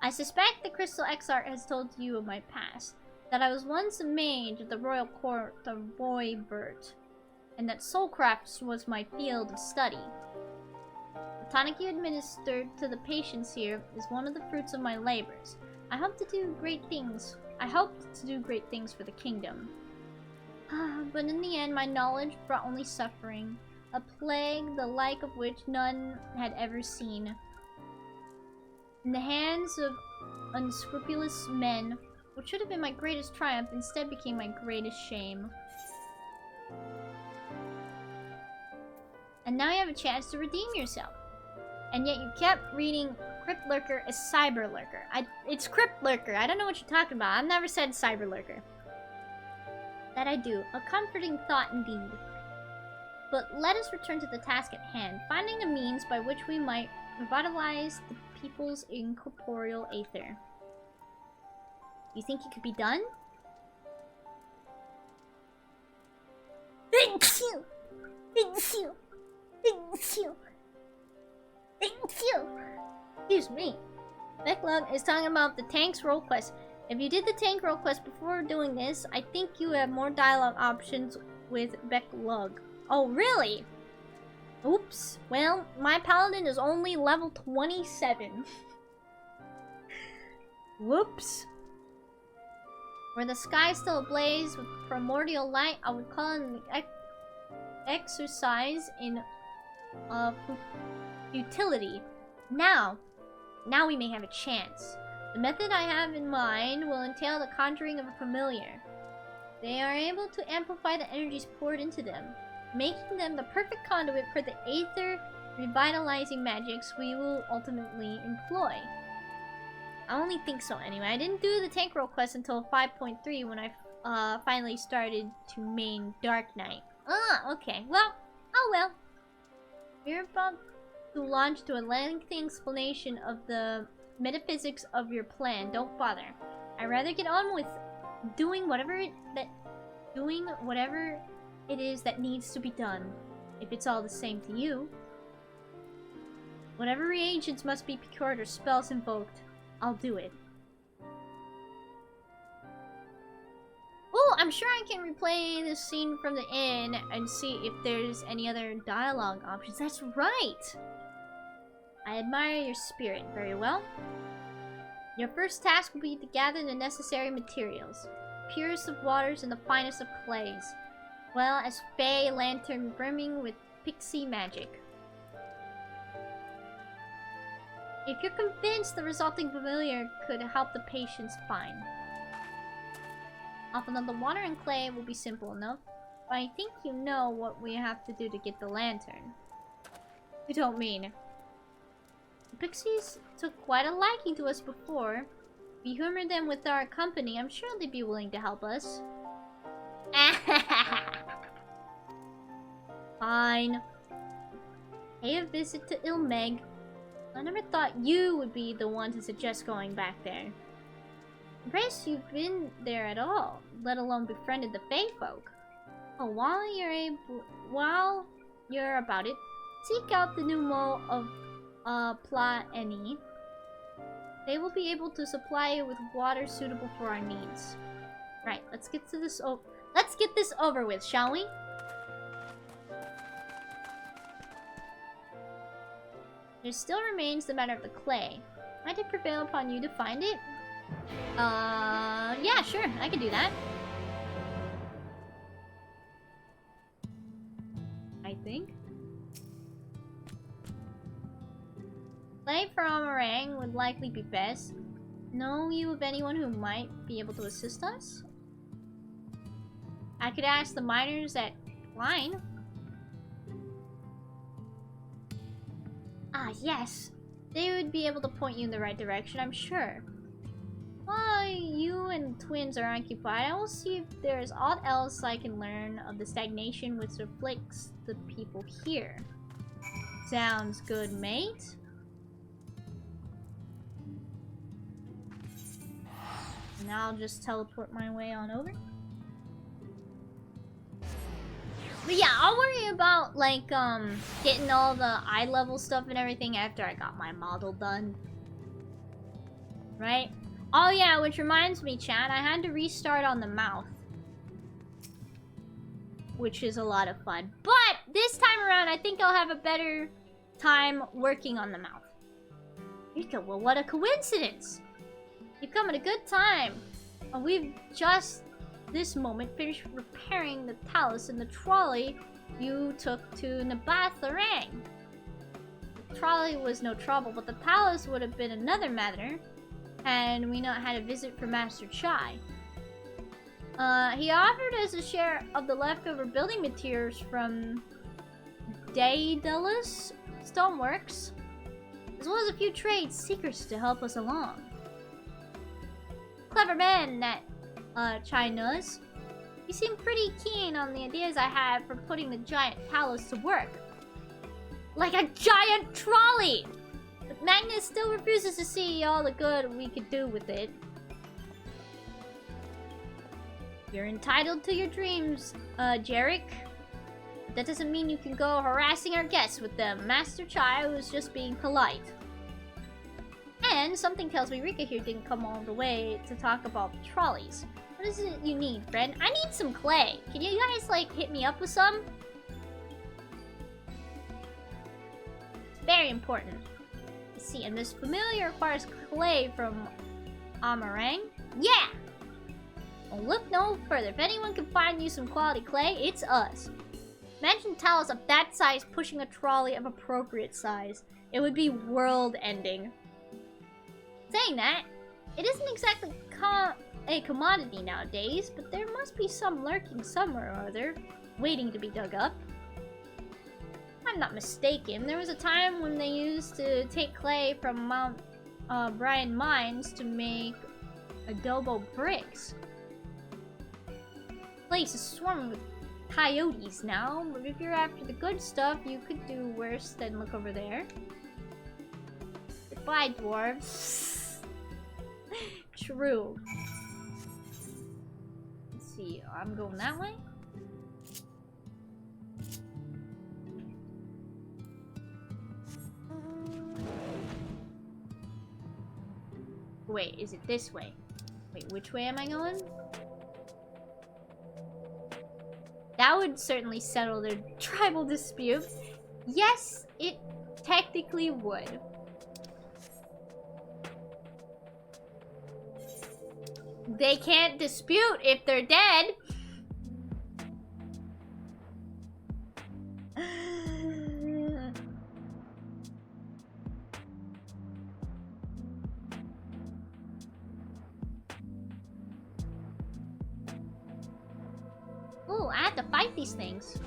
I suspect the Crystal Exarch has told you of my past. That I was once a mage at the royal court of Roybert, and that soulcraft was my field of study. The tonic you administered to the patients here is one of the fruits of my labors. I hope to do great things for the kingdom. But in the end, my knowledge brought only suffering, a plague the like of which none had ever seen. In the hands of unscrupulous men, what should have been my greatest triumph instead became my greatest shame. And now you have a chance to redeem yourself. And yet you kept reading Crypt Lurker as Cyber Lurker. It's Crypt Lurker. I don't know what you're talking about. I've never said Cyber Lurker. That I do. A comforting thought indeed. But let us return to the task at hand, finding the means by which we might revitalize the people's incorporeal aether. You think it could be done? Thank you! Thank you! Thank you! Thank you! Excuse me. Backlog is talking about the tank's role quest. If you did the tank role quest before doing this, I think you have more dialogue options with Backlog. Oh, really? Oops. Well, my paladin is only level 27. Whoops. Were the sky still ablaze with primordial light, I would call it an exercise in futility. Now we may have a chance. The method I have in mind will entail the conjuring of a familiar. They are able to amplify the energies poured into them, making them the perfect conduit for the aether revitalizing magics we will ultimately employ. I only think so anyway. I didn't do the tank role quest until 5.3 when I finally started to main Dark Knight. Okay. Well, oh well. We're about to launch to a lengthy explanation of the metaphysics of your plan. Don't bother. I'd rather get on with doing whatever it is that needs to be done. If it's all the same to you. Whatever reagents must be procured or spells invoked, I'll do it. Oh, I'm sure I can replay this scene from the inn and see if there's any other dialogue options. That's right! I admire your spirit. Very well. Your first task will be to gather the necessary materials. Purest of waters and the finest of clays, well as fey lantern brimming with pixie magic. If you're convinced the resulting familiar could help the patients find. Often the water and clay will be simple enough, but I think you know what we have to do to get the lantern. You don't mean. The pixies took quite a liking to us before. We humor them with our company. I'm sure they'd be willing to help us. Fine. Pay a visit to Ilmeg. I never thought you would be the one to suggest going back there. Impressed you've been there at all, let alone befriended the Fae folk. Oh, while you're about it, seek out the Numo of Plaeni. They will be able to supply you with water suitable for our needs. Right, let's get this over with, shall we? There still remains the matter of the clay. Might it prevail upon you to find it? Yeah, sure, I can do that. I think. Clay for Amarang would likely be best. Know you of anyone who might be able to assist us? I could ask the miners at Line. Ah, yes. They would be able to point you in the right direction, I'm sure. While you and twins are occupied, I will see if there's aught else I can learn of the stagnation which afflicts the people here. Sounds good, mate. Now I'll just teleport my way on over. But yeah, I'll worry about, like, getting all the eye level stuff and everything after I got my model done. Right? Oh yeah, which reminds me, chat, I had to restart on the mouth. Which is a lot of fun. But this time around, I think I'll have a better time working on the mouth. Rika, well, what a coincidence! You've come at a good time. We've just this moment finished repairing the talus in the trolley you took to Nabatharang. The trolley was no trouble, but the talus would have been another matter, and we not had a visit from Master Chai. He offered us a share of the leftover building materials from Daedalus Stoneworks, as well as a few trade secrets to help us along. Clever man, that Chai knows. He seemed pretty keen on the ideas I had for putting the giant talus to work. Like a giant trolley! But Magnus still refuses to see all the good we could do with it. You're entitled to your dreams, Jarek. But that doesn't mean you can go harassing our guests with them. Master Chai was just being polite. And something tells me Rika here didn't come all the way to talk about the trolleys. What is it you need, friend? I need some clay. Can you guys, like, hit me up with some? It's very important. Let's see, and this familiar requires clay from Amarang? Yeah! Well, look no further. If anyone can find you some quality clay, it's us. Imagine talus of that size pushing a trolley of appropriate size. It would be world-ending. Saying that, it isn't exactly a commodity nowadays, but there must be some lurking somewhere or other, waiting to be dug up. If I'm not mistaken, there was a time when they used to take clay from Mount Brian Mines to make adobo bricks. The place is swarming with coyotes now, but if you're after the good stuff, you could do worse than look over there. Goodbye, dwarves. True. Let's see, I'm going that way. Wait, is it this way? Wait, which way am I going? That would certainly settle their tribal dispute. Yes, it technically would. They can't dispute if they're dead. Ooh, I have to fight these things.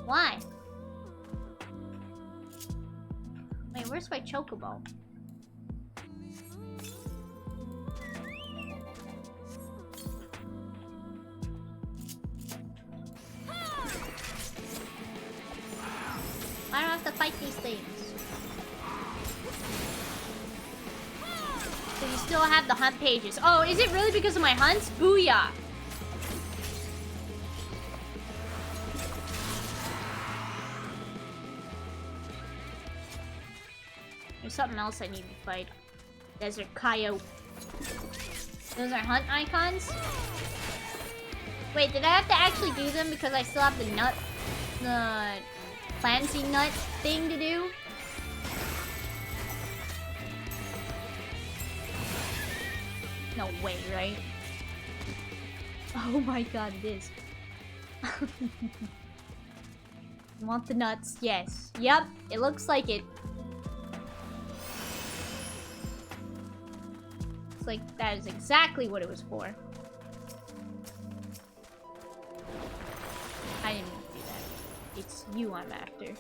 Why? Wait, where's my chocobo? fight these things. So you still have the hunt pages. Oh, is it really because of my hunts? Booyah! There's something else I need to fight. Desert Coyote. Those are hunt icons? Wait, did I have to actually do them because I still have the nut... the... Clancy nut thing to do? No way, right? Oh my god, it is. Want the nuts? Yes. Yep, it looks like it. Looks like that is exactly what it was for. I didn't mean to do that. It's you I'm after.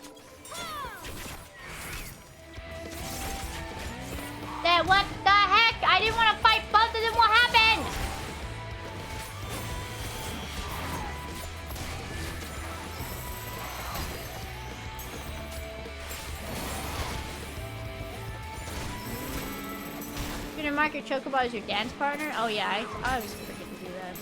That what the heck? I didn't want to fight both of them. What happened? You're gonna mark your chocobo as your dance partner? Oh yeah, I always forget to do that.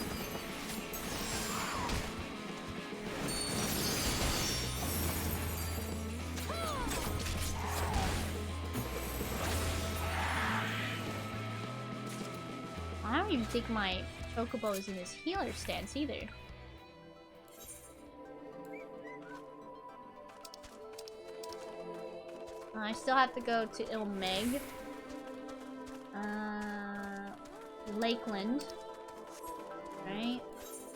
I don't even think my chocobo is in his healer stance either. I still have to go to Ilmeg. Lakeland. Right?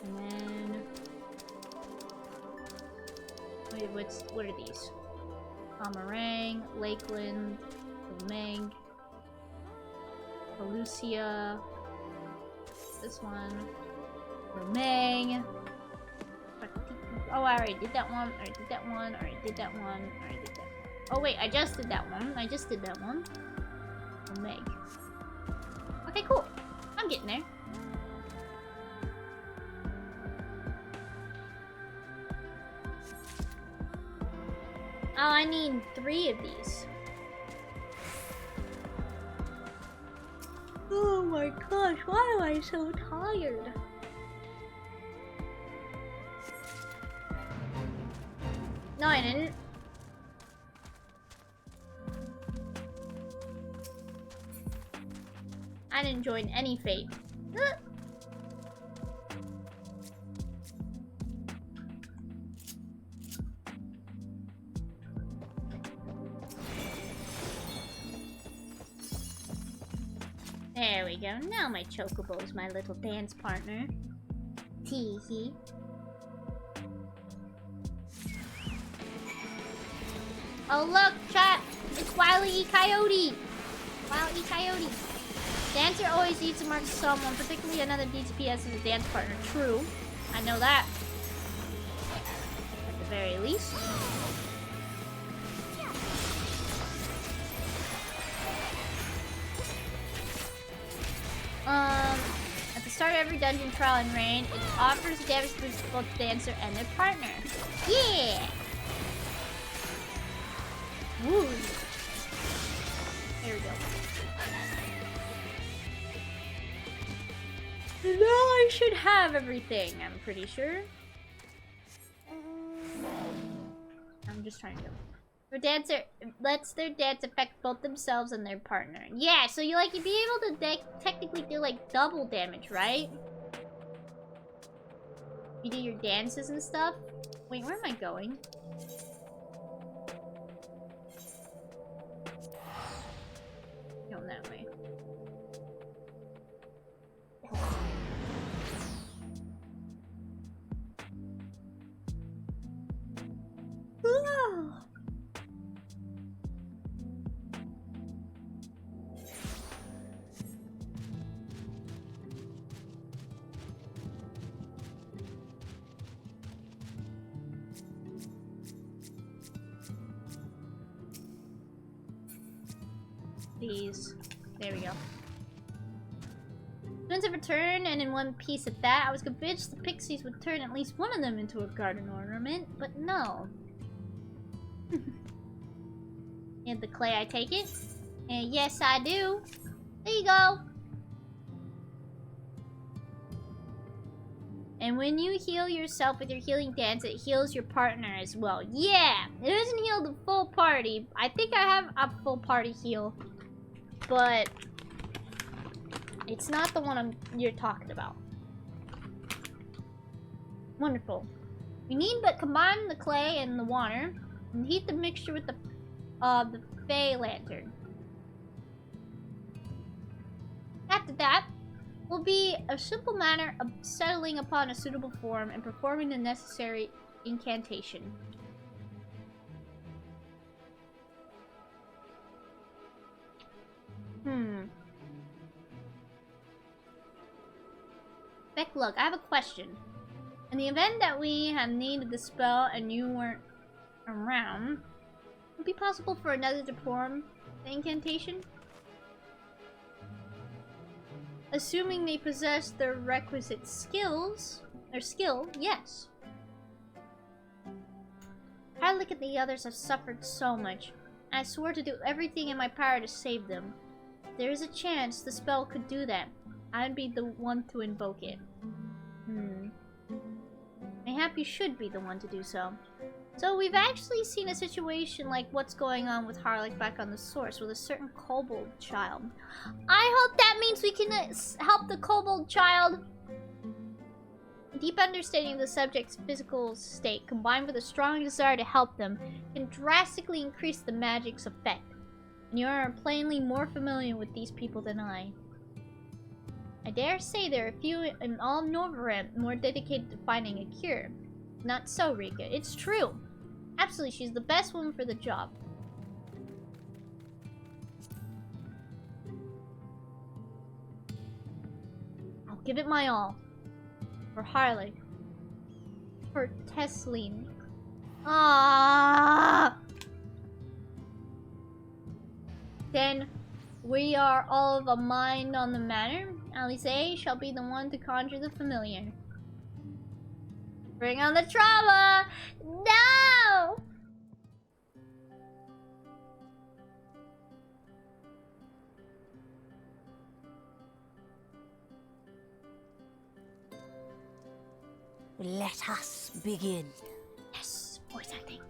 And then... Wait, what are these? Amarang, Lakeland, Ilmeg, Pelusia. This one. Ilmeg. Oh, I already did that one. I already did that one. I already did that one. I already did that one. Oh wait, I just did that one. I just did that one. Meg. Okay, cool. I'm getting there. Oh, I need 3 of these. Oh my gosh, why am I so tired? No, I didn't. I didn't join any fate. There we go. Now my chocobo is my little dance partner. Tee-hee. Oh look, chat! It's Wile E. Coyote! Wile E. Coyote! Dancer always needs to mark someone, particularly another DPS as a dance partner. True. I know that. At the very least. At the start of every dungeon trial in Rain, it offers damage boost to both the dancer and their partner. Yeah! Woo! There we go. Now I should have everything, I'm pretty sure. I'm just trying to go. The dancer lets their dance affect both themselves and their partner. Yeah, so you'd be able to technically do like double damage, right? You do your dances and stuff. Wait, where am I going? Going that way. These. There we go. Twins have returned, and in one piece at that. I was convinced the pixies would turn at least one of them into a garden ornament, but no. And the clay, I take it. And yes, I do. There you go. And when you heal yourself with your healing dance, it heals your partner as well. Yeah! It doesn't heal the full party. I think I have a full party heal. But it's not the one you're talking about. Wonderful. You need but combine the clay and the water and heat the mixture with the Fey lantern. After that will be a simple matter of settling upon a suitable form and performing the necessary incantation. Beck, look, I have a question. In the event that we have needed the spell and you weren't around, would it be possible for another to perform the incantation? Assuming they possess the requisite skills, yes. I look at the others have suffered so much. I swore to do everything in my power to save them. There is a chance the spell could do that. I'd be the one to invoke it. Mayhap you should be the one to do so. So we've actually seen a situation like what's going on with Harlech back on the source with a certain kobold child. I hope that means we can help the kobold child. A deep understanding of the subject's physical state combined with a strong desire to help them can drastically increase the magic's effect. And you are plainly more familiar with these people than I. I dare say there are few in all Novarent more dedicated to finding a cure. Not so, Rika. It's true. Absolutely, she's the best woman for the job. I'll give it my all. For Harlech. For Tesleen. Ah. Then we are all of a mind on the matter. Alice shall be the one to conjure the familiar. Bring on the trauma! No! Let us begin. Yes, voice acting.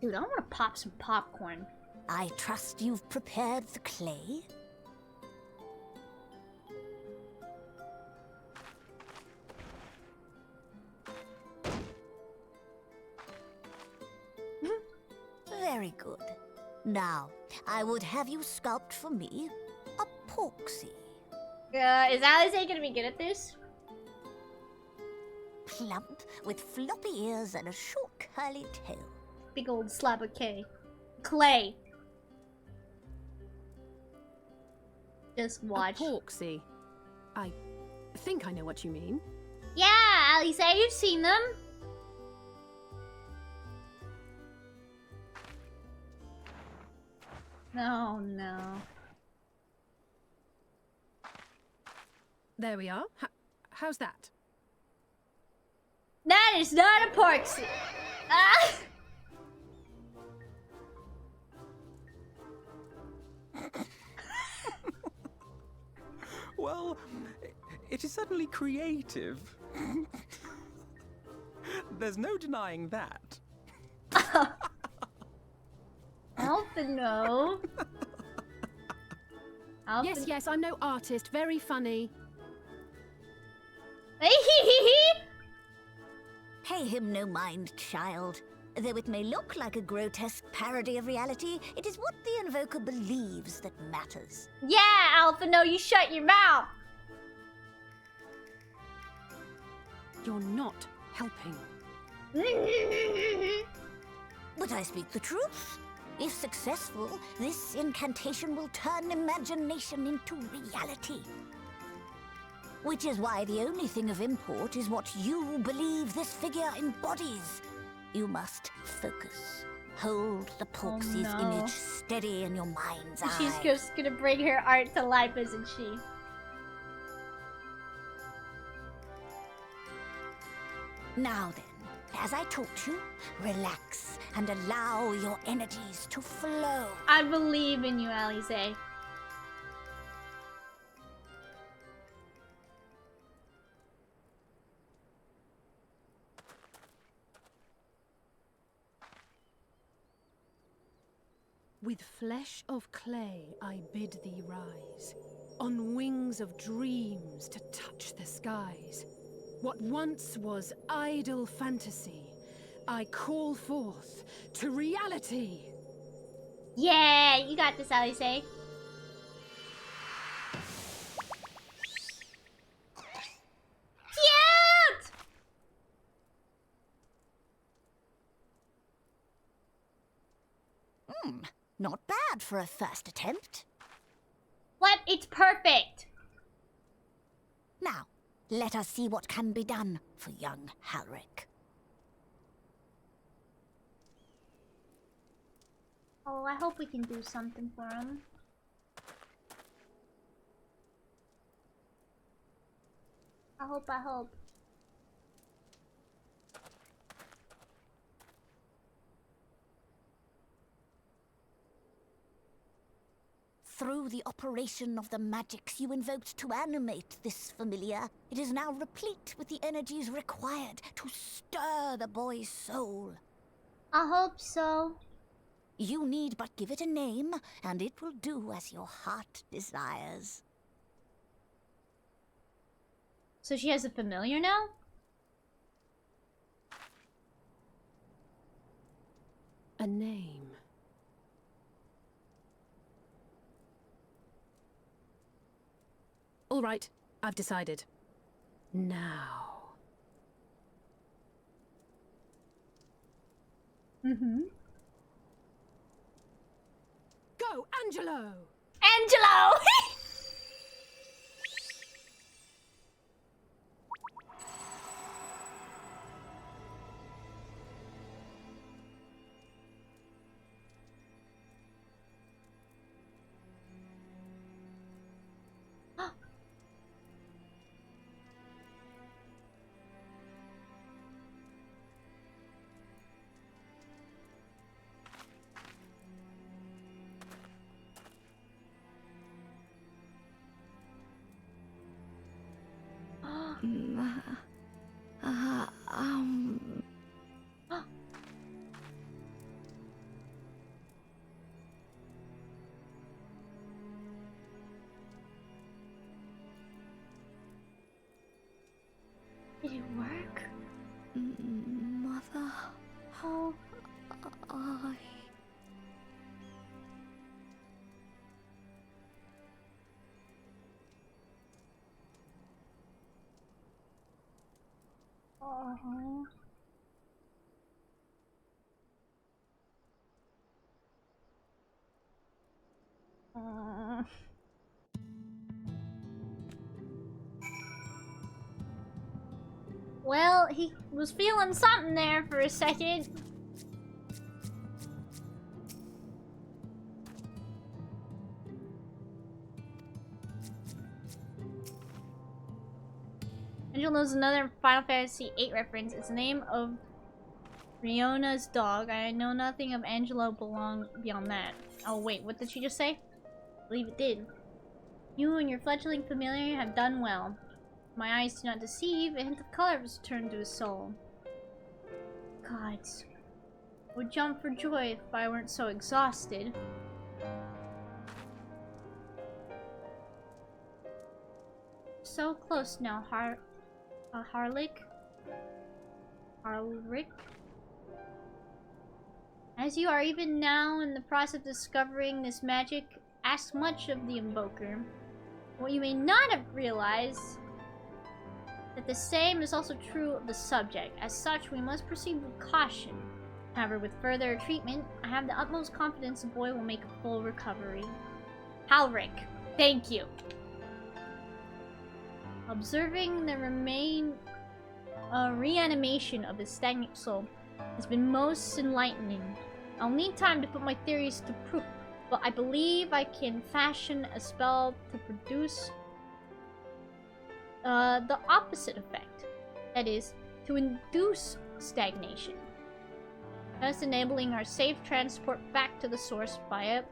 Dude, I want to pop some popcorn. I trust you've prepared the clay? Very good. Now, I would have you sculpt for me a porksy. Is Alice gonna be good at this? Plump, with floppy ears and a short curly tail. Big old slab of clay. Just watch. A porksy. I think I know what you mean. Yeah, Alice, you've seen them. Oh no. There we are. How's that? That is not a porksy. Ah! Well, it is certainly creative. There's no denying that. Alphino. Yes, I'm no artist. Very funny. Pay him no mind, child. Though it may look like a grotesque parody of reality, it is what the invoker believes that matters. Yeah, Alphino, you shut your mouth. You're not helping. But I speak the truth. If successful, this incantation will turn imagination into reality. Which is why the only thing of import is what you believe this figure embodies. You must focus. Hold the porksy's image steady in your mind's eye. She's just gonna bring her art to life, isn't she? Now then, as I taught you, relax and allow your energies to flow. I believe in you, Alize. With flesh of clay I bid thee rise, on wings of dreams to touch the skies. What once was idle fantasy, I call forth to reality. Yeah, you got this, Alize. Cute! Not bad for a first attempt. What? It's perfect. Now, let us see what can be done for young Halric. Oh, I hope we can do something for him. I hope. Through the operation of the magics you invoked to animate this familiar, it is now replete with the energies required to stir the boy's soul. I hope so. You need but give it a name, and it will do as your heart desires. So she has a familiar now? A name. All right, I've decided. Now. Go, Angelo! Angelo! Did it work? Mother, Oh. I... Oh. Well, he was feeling something there for a second. Angel knows another Final Fantasy VIII reference. It's the name of Riona's dog. I know nothing of Angelo beyond that. Oh wait, what did she just say? I believe it did. You and your fledgling familiar have done well. My eyes do not deceive. A hint of color has returned to his soul. Gods. I would jump for joy if I weren't so exhausted. So close now, Harlick. As you are even now in the process of discovering this magic, ask much of the Invoker. What you may not have realized, that the same is also true of the subject. As such, we must proceed with caution. However, with further treatment, I have the utmost confidence the boy will make a full recovery. Halric, thank you. Observing the reanimation of his stagnant soul has been most enlightening. I'll need time to put my theories to proof, but I believe I can fashion a spell to produce the opposite effect. That is, to induce stagnation, thus enabling our safe transport back to the source via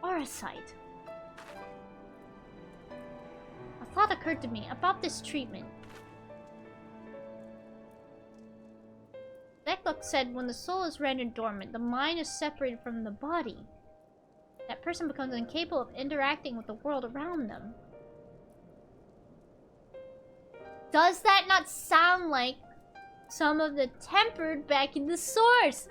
aura site. A thought occurred to me about this treatment. Becklock said when the soul is rendered dormant, the mind is separated from the body. That person becomes incapable of interacting with the world around them. Does that not sound like some of the tempered back in the source?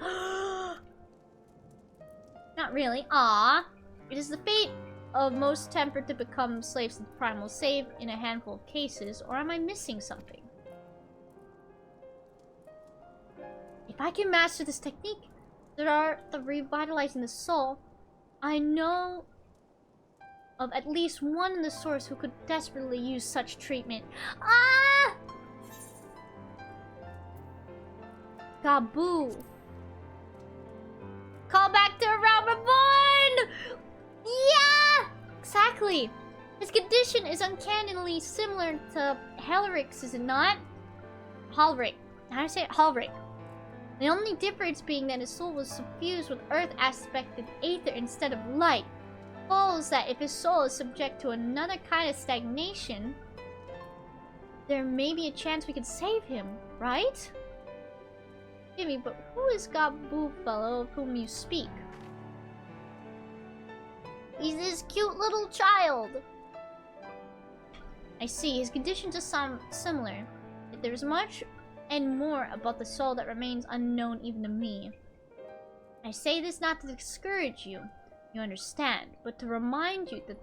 Not really. Ah, it is the fate of most tempered to become slaves to the primal, save in a handful of cases, or am I missing something? If I can master this technique, the art of revitalizing the soul, I know of at least one in the source who could desperately use such treatment. Ah! Gaboo. Call back to a realm reborn! Yeah! Exactly. His condition is uncannily similar to Helric's, is it not? Halric. How do I say it? Halric. The only difference being that his soul was suffused with earth-aspected aether instead of light. Follows that if his soul is subject to another kind of stagnation, there may be a chance we could save him, right? Jimmy, but who is Gaboo fellow of whom you speak? He's this cute little child. I see, his condition just sound similar. Yet there's much and more about the soul that remains unknown even to me. I say this not to discourage you, you understand, but to remind you that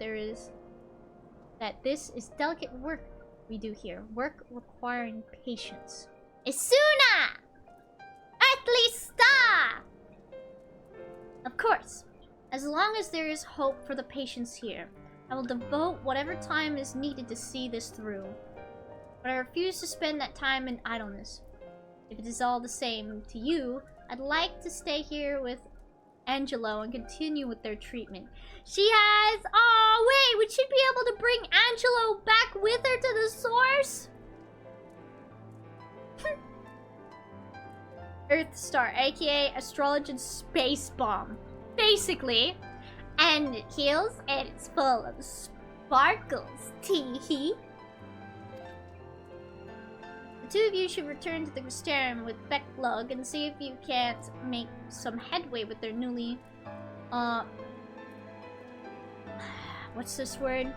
this is delicate work we do here, work requiring patience. Isuna! Earthly star! Of course, as long as there is hope for the patients here, I will devote whatever time is needed to see this through. But I refuse to spend that time in idleness. If it is all the same to you, I'd like to stay here with Angelo and continue with their treatment. She has... Oh, wait, would she be able to bring Angelo back with her to the source? Earth Star, aka Astrologian Space Bomb. Basically. And it heals and it's full of sparkles. Tee-hee. The two of you should return to the Crystarium with Becklug and see if you can't make some headway with their newly... What's this word?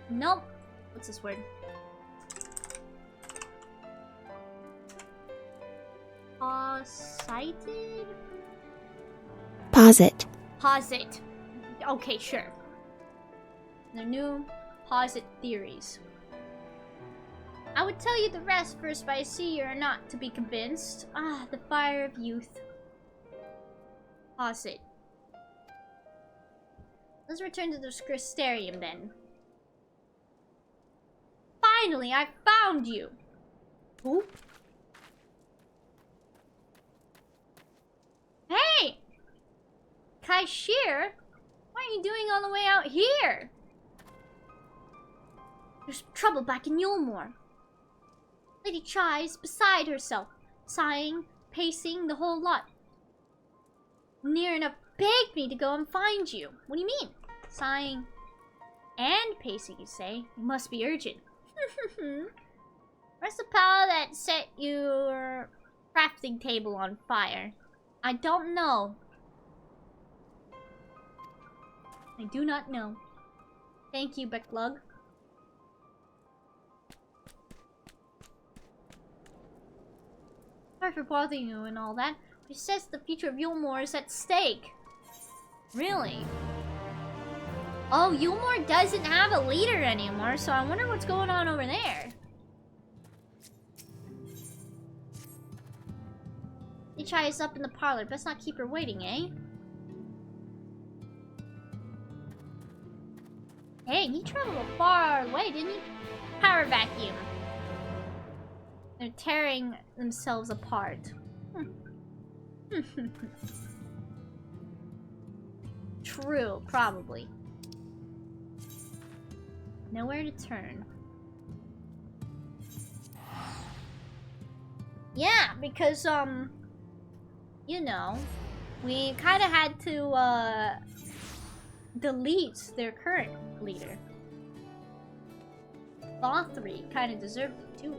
Nope. What's this word? Cited? Posit. Posit. Okay, sure. The new posit theories. I would tell you the rest first, but I see you are not to be convinced. Ah, the fire of youth. Posit. Let's return to the Crystarium then. Finally, I found you! Who? Hey! Kaishir? What are you doing all the way out here? There's trouble back in Yulmore. Lady Chai is beside herself, sighing, pacing, the whole lot. Near enough begged me to go and find you. What do you mean? Sighing and pacing, you say? It must be urgent. Where's the power that set your crafting table on fire? I don't know. I do not know. Thank you, Becklug. Sorry for bothering you and all that. But it says the future of Yulmore is at stake. Really? Oh, Yulmore doesn't have a leader anymore, so I wonder what's going on over there. Ichai is up in the parlor. Best not keep her waiting, eh? Hey, he traveled far away, didn't he? Power vacuum. They're tearing themselves apart. True, probably. Nowhere to turn. Yeah, because, you know, we kind of had to, delete their current leader. VOD kind of deserved it, too.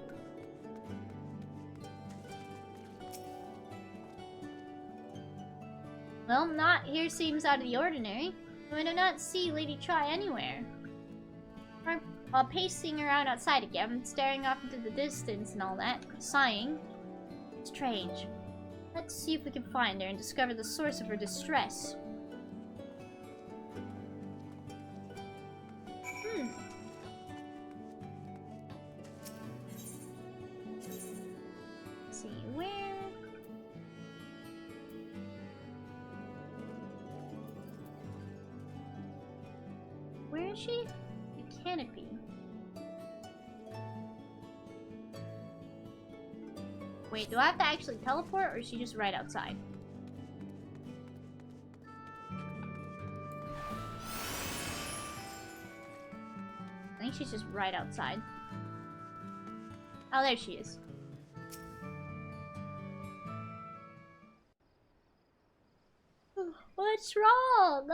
Well, not here seems out of the ordinary. I do not see Lady Tri anywhere. While pacing around outside again, staring off into the distance and all that, sighing. Strange. Let's see if we can find her and discover the source of her distress. Let's see, where? Where is she? The canopy. Wait, do I have to actually teleport, or is she just right outside? I think she's just right outside. Oh, there she is. What's wrong?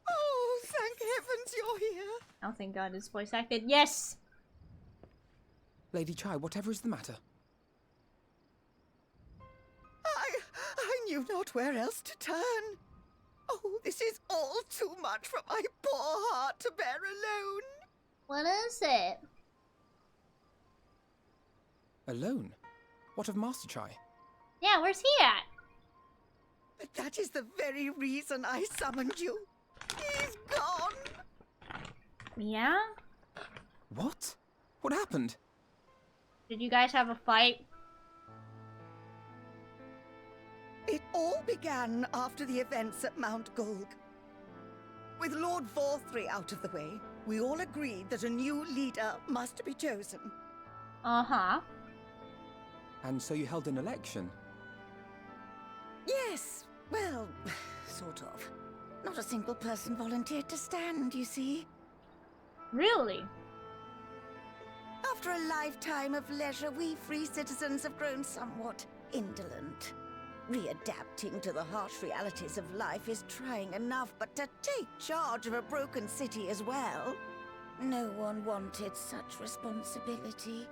Oh, thank heavens you're here. Oh, thank God it's voice acted. Yes! Lady Chai, whatever is the matter? I knew not where else to turn. Oh, this is all too much for my poor heart to bear alone. What is it? Alone? What of Master Chai? Yeah, where's he at? But that is the very reason I summoned you. He's gone. Yeah? What? What happened? Did you guys have a fight? It all began after the events at Mount Gulg. With Lord Vorthri out of the way, we all agreed that a new leader must be chosen. Uh-huh. And so you held an election? Yes, well, sort of. Not a single person volunteered to stand, you see. Really? After a lifetime of leisure, we free citizens have grown somewhat indolent. Readapting to the harsh realities of life is trying enough, but to take charge of a broken city as well? No one wanted such responsibility.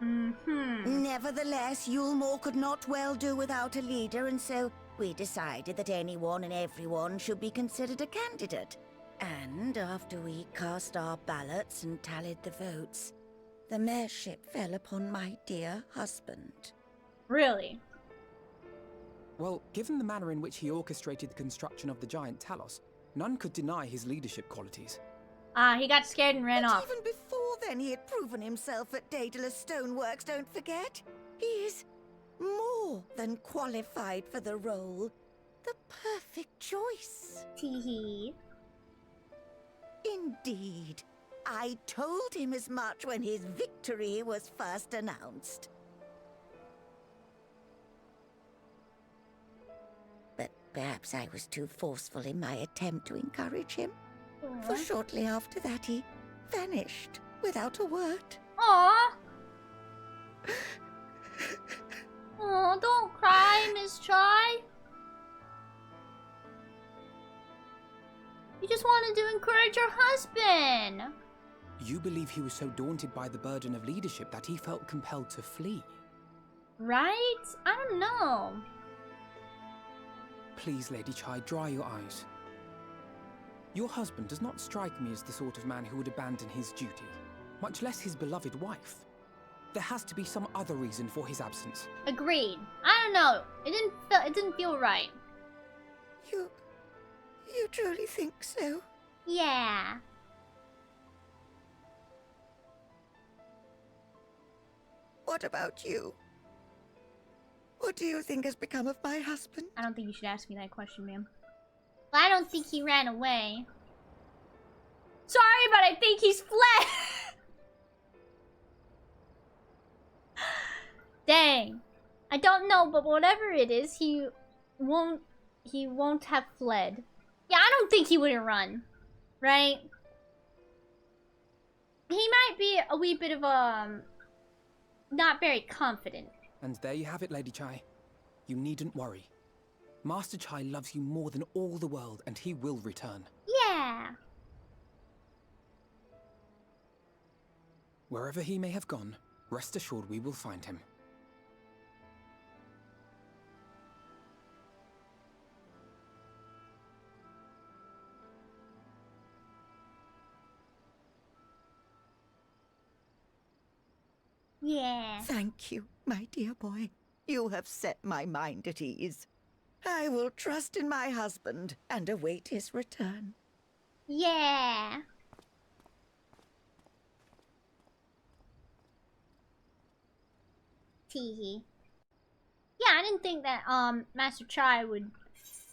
Nevertheless, Yulmore could not well do without a leader, and so we decided that anyone and everyone should be considered a candidate. And after we cast our ballots and tallied the votes, the mayorship fell upon my dear husband. Really? Well, given the manner in which he orchestrated the construction of the giant Talos, none could deny his leadership qualities. He got scared and ran off. Even before then, he had proven himself at Daedalus Stoneworks, don't forget. He is more than qualified for the role. The perfect choice. Teehee. Indeed. I told him as much when his victory was first announced. But perhaps I was too forceful in my attempt to encourage him. For shortly after that, he vanished without a word. Aww. Oh, don't cry, Miss Chai. You just wanted to encourage your husband. You believe he was so daunted by the burden of leadership that he felt compelled to flee? Right? I don't know. Please, Lady Chai, dry your eyes. Your husband does not strike me as the sort of man who would abandon his duty, much less his beloved wife. There has to be some other reason for his absence. Agreed. I don't know. It didn't feel right. You truly think so? Yeah. What about you? What do you think has become of my husband? I don't think you should ask me that question, ma'am. I don't think he ran away. Sorry, but I think he's fled. Dang. I don't know, but whatever it is, he won't have fled. Yeah, I don't think he wouldn't run. Right? He might be a wee bit of not very confident. And there you have it, Lady Chai. You needn't worry. Master Chai loves you more than all the world, and he will return. Yeah. Wherever he may have gone, rest assured we will find him. Yeah. Thank you, my dear boy. You have set my mind at ease. I will trust in my husband and await his return. Yeah. Teehee. Yeah, I didn't think that Master Chai would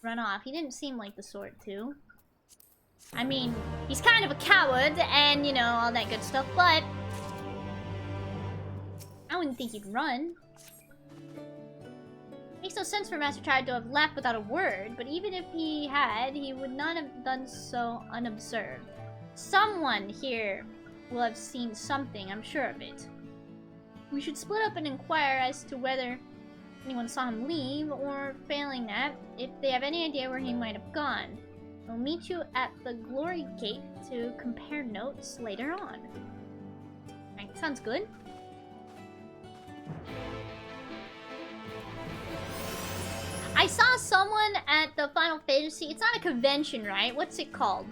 run off. He didn't seem like the sort to. I mean, he's kind of a coward and, you know, all that good stuff, but I wouldn't think he'd run. Makes no sense for Master Chai to have left without a word, but even if he had, he would not have done so unobserved. Someone here will have seen something, I'm sure of it. We should split up and inquire as to whether anyone saw him leave, or failing that, if they have any idea where he might have gone. We'll meet you at the Glory Gate to compare notes later on. Alright, sounds good. I saw someone at the Final Fantasy. It's not a convention, right? What's it called?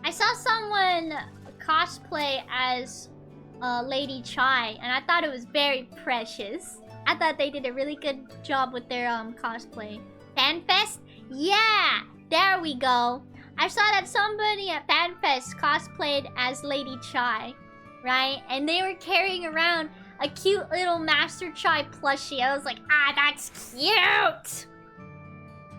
I saw someone cosplay as Lady Chai, and I thought it was very precious. I thought they did a really good job with their cosplay. FanFest? Yeah! There we go. I saw that somebody at FanFest cosplayed as Lady Chai, right? And they were carrying around a cute little Master Chai plushie. I was like, ah, that's cute!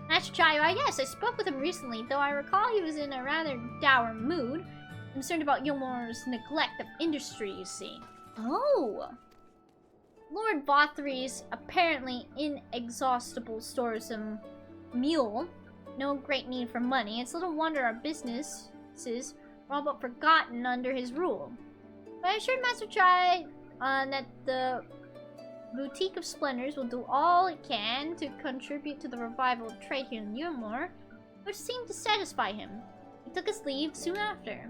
Master Chai, why yes, I spoke with him recently, though I recall he was in a rather dour mood. Concerned about Yulmor's neglect of industry, you see. Oh! Lord Bothry's apparently inexhaustible stores of mule. No great need for money. It's little wonder our businesses were all but forgotten under his rule. But I assured Master Chai that the Boutique of Splendors will do all it can to contribute to the revival of trade here in Yulmor, which seemed to satisfy him. He took his leave soon after.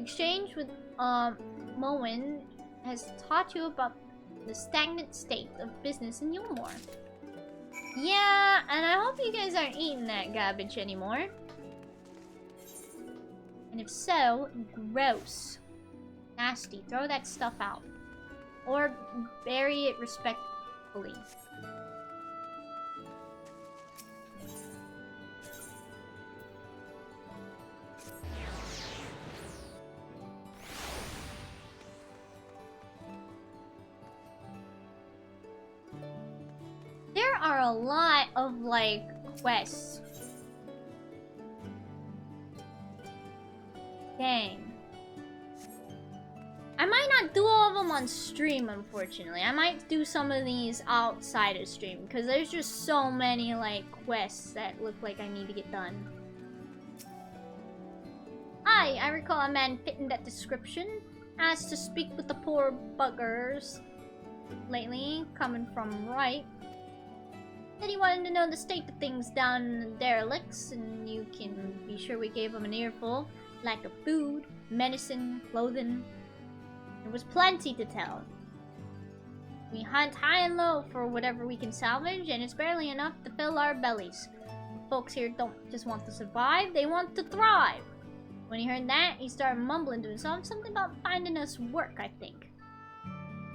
Exchange with Moen has taught you about the stagnant state of business in Yulmor. Yeah, and I hope you guys aren't eating that garbage anymore. And if so, gross. Nasty. Throw that stuff out. Or bury it respectfully. There are a lot of, like, quests. Dang. I might not do all of them on stream, unfortunately. I might do some of these outside of stream, because there's just so many, like, quests that look like I need to get done. I recall a man fitting that description. Asked to speak with the poor buggers. Lately, coming from right. Said he wanted to know the state of things down in the derelicts, and you can be sure we gave him an earful. Lack of food, medicine, clothing. There was plenty to tell. We hunt high and low for whatever we can salvage, and it's barely enough to fill our bellies. The folks here don't just want to survive, they want to thrive. When he heard that, he started mumbling to himself something about finding us work, I think.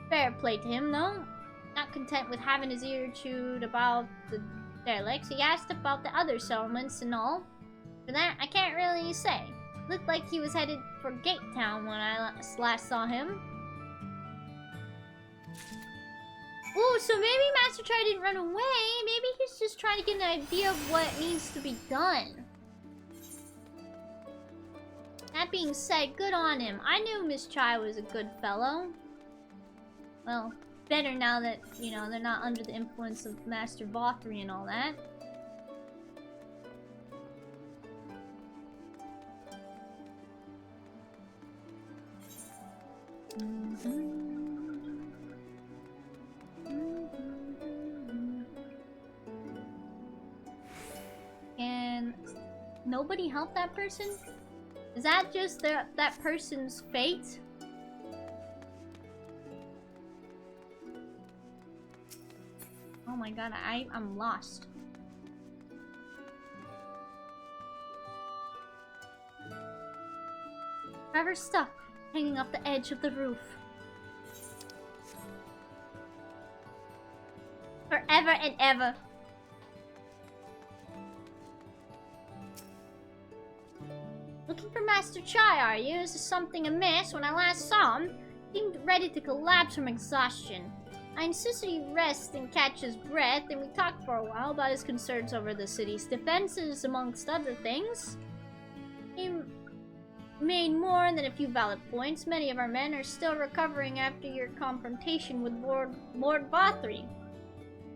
Fair play to him, though. Not content with having his ear chewed about the derelicts, he asked about the other settlements and all. For that, I can't really say. Looked like he was headed for Gate Town when I last saw him. Ooh, so maybe Master Chai didn't run away. Maybe he's just trying to get an idea of what needs to be done. That being said, good on him. I knew Miss Chai was a good fellow. Well, better now that, you know, they're not under the influence of Master Vothri and all that. Can nobody help that person? Is that just that person's fate? Oh my god, I'm lost. Forever stuck, hanging off the edge of the roof. Forever and ever. Looking for Master Chai, are you? Is there something amiss? When I last saw him, he seemed ready to collapse from exhaustion. I insisted he rest and catch his breath, and we talked for a while about his concerns over the city's defenses, amongst other things. He made more than a few valid points. Many of our men are still recovering after your confrontation with Lord Vothri.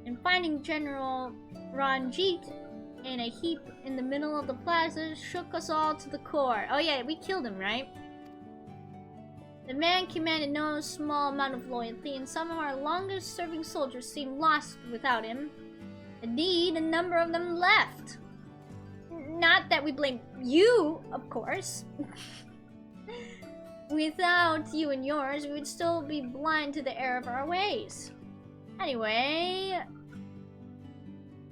And finding General Ranjit in a heap in the middle of the plaza shook us all to the core. Oh yeah, we killed him, right? The man commanded no small amount of loyalty, and some of our longest-serving soldiers seemed lost without him. Indeed, a number of them left. Not that we blame you, of course. Without you and yours, we would still be blind to the error of our ways. Anyway,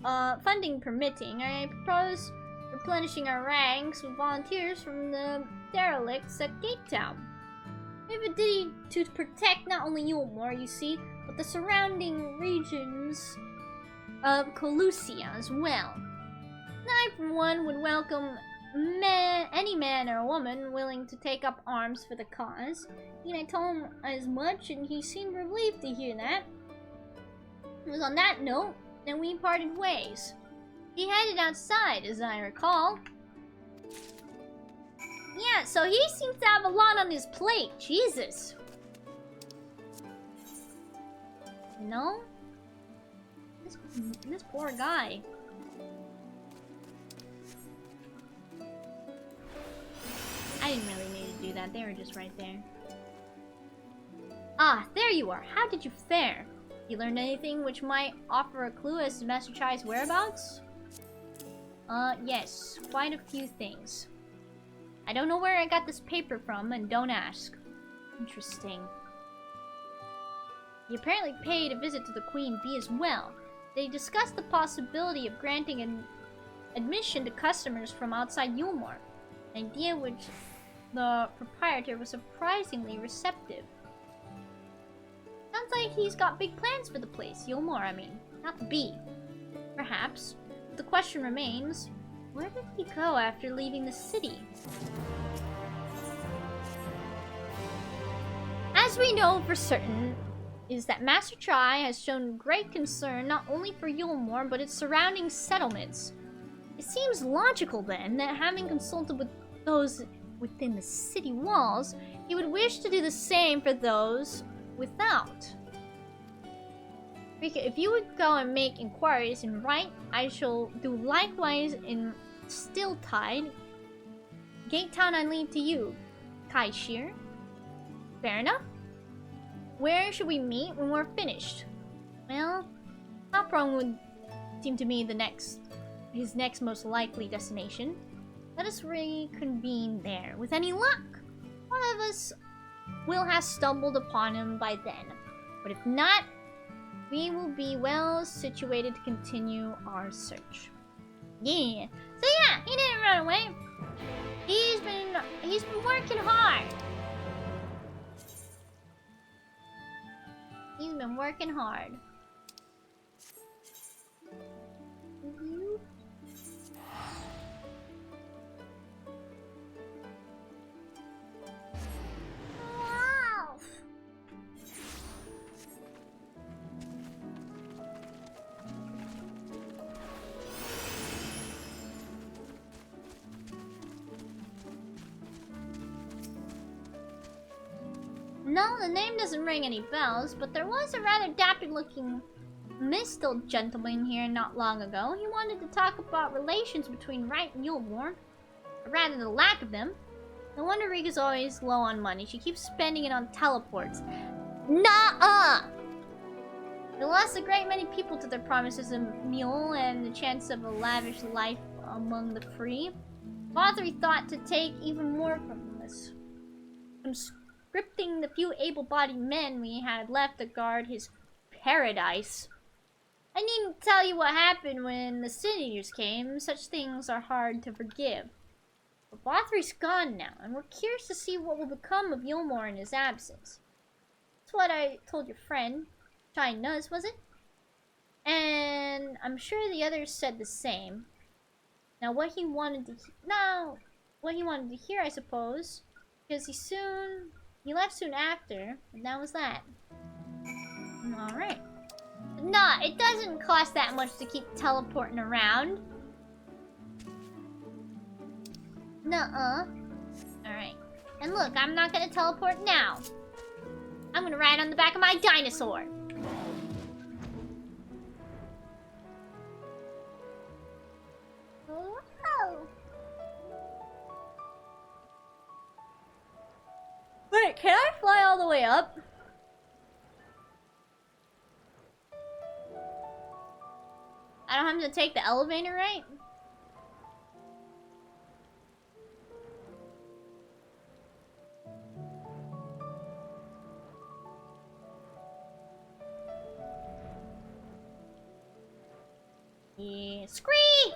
funding permitting, I propose replenishing our ranks with volunteers from the derelicts at Gate Town. We have a duty to protect not only Yulmore, you see, but the surrounding regions of Colusia as well. I, for one, would welcome any man or woman willing to take up arms for the cause. And I told him as much, and he seemed relieved to hear that. It was on that note that we parted ways. He headed outside, as I recall. Yeah, so he seems to have a lot on his plate. Jesus. You know? This poor guy. I didn't really need to do that. They were just right there. Ah, there you are. How did you fare? You learned anything which might offer a clue as to Master Chai's whereabouts? Yes. Quite a few things. I don't know where I got this paper from, and don't ask. Interesting. He apparently paid a visit to the Queen Bee as well. They discussed the possibility of granting an admission to customers from outside Yulmore, an idea which the proprietor was surprisingly receptive. Sounds like he's got big plans for the place. Yulmore, I mean. Not the bee. Perhaps. But the question remains, where did he go after leaving the city? As we know for certain, is that Master Chai has shown great concern not only for Yulmore, but its surrounding settlements. It seems logical, then, that having consulted with those within the city walls, he would wish to do the same for those without. Rika, if you would go and make inquiries in Right, I shall do likewise in Stilltide. Gate Town I leave to you, Kaishir. Fair enough. Where should we meet when we're finished? Well, Hoprong would seem to me his next most likely destination. Let us reconvene there. With any luck, one of us will have stumbled upon him by then. But if not, we will be well situated to continue our search. Yeah. So yeah, he didn't run away. He's been working hard. He's been working hard. Wow. No, the name doesn't ring any bells, but there was a rather dapper-looking Mistle gentleman here not long ago. He wanted to talk about relations between Wright and Yulmore, or rather the lack of them. No wonder Rika's always low on money. She keeps spending it on teleports. Nuh-uh! They lost a great many people to their promises of mule and the chance of a lavish life among the free. Bothery thought to take even more from us. Conscripting the few able-bodied men we had left to guard his paradise. I needn't tell you what happened when the Sin-Eaters came. Such things are hard to forgive. But Bothery's gone now, and we're curious to see what will become of Yulmore in his absence. That's what I told your friend. Shine Nuz, was it? And I'm sure the others said the same. Now what he wanted to hear, I suppose, because he left soon after, and that was that. Alright. Nah, it doesn't cost that much to keep teleporting around. Nuh-uh. Alright. And look, I'm not gonna teleport now. I'm gonna ride on the back of my dinosaur. Oh. Wait, can I fly all the way up? I don't have to take the elevator, right? Yeah, scree!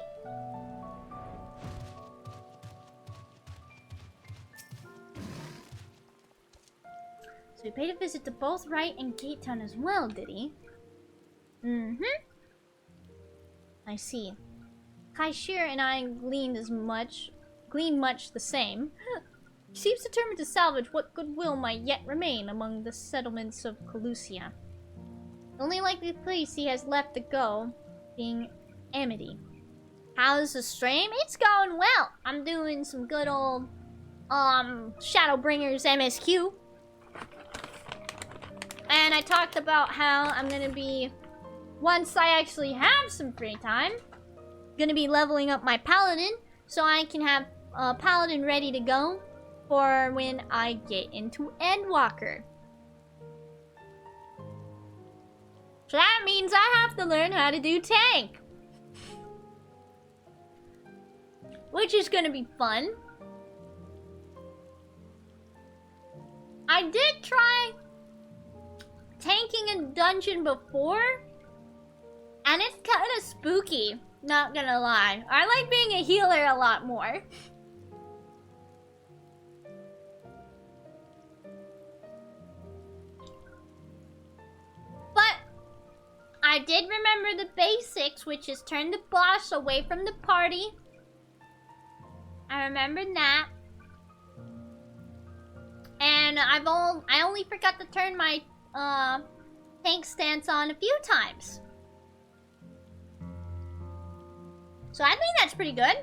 So he paid a visit to both Wright and Gate Town as well, did he? Mm-hmm. I see. Kaishir and I gleaned much the same. He seems determined to salvage what goodwill might yet remain among the settlements of Colusia. The only likely place he has left to go being Amity. How's the stream? It's going well. I'm doing some good old Shadowbringers MSQ. And I talked about how I'm gonna be, once I actually have some free time, gonna be leveling up my paladin so I can have a paladin ready to go for when I get into Endwalker. So that means I have to learn how to do tank, which is gonna be fun. I did try tanking a dungeon before, and it's kind of spooky, not gonna lie. I like being a healer a lot more. But I did remember the basics, which is turn the boss away from the party. I remembered that. And I only forgot to turn my tank stance on a few times. So I think that's pretty good.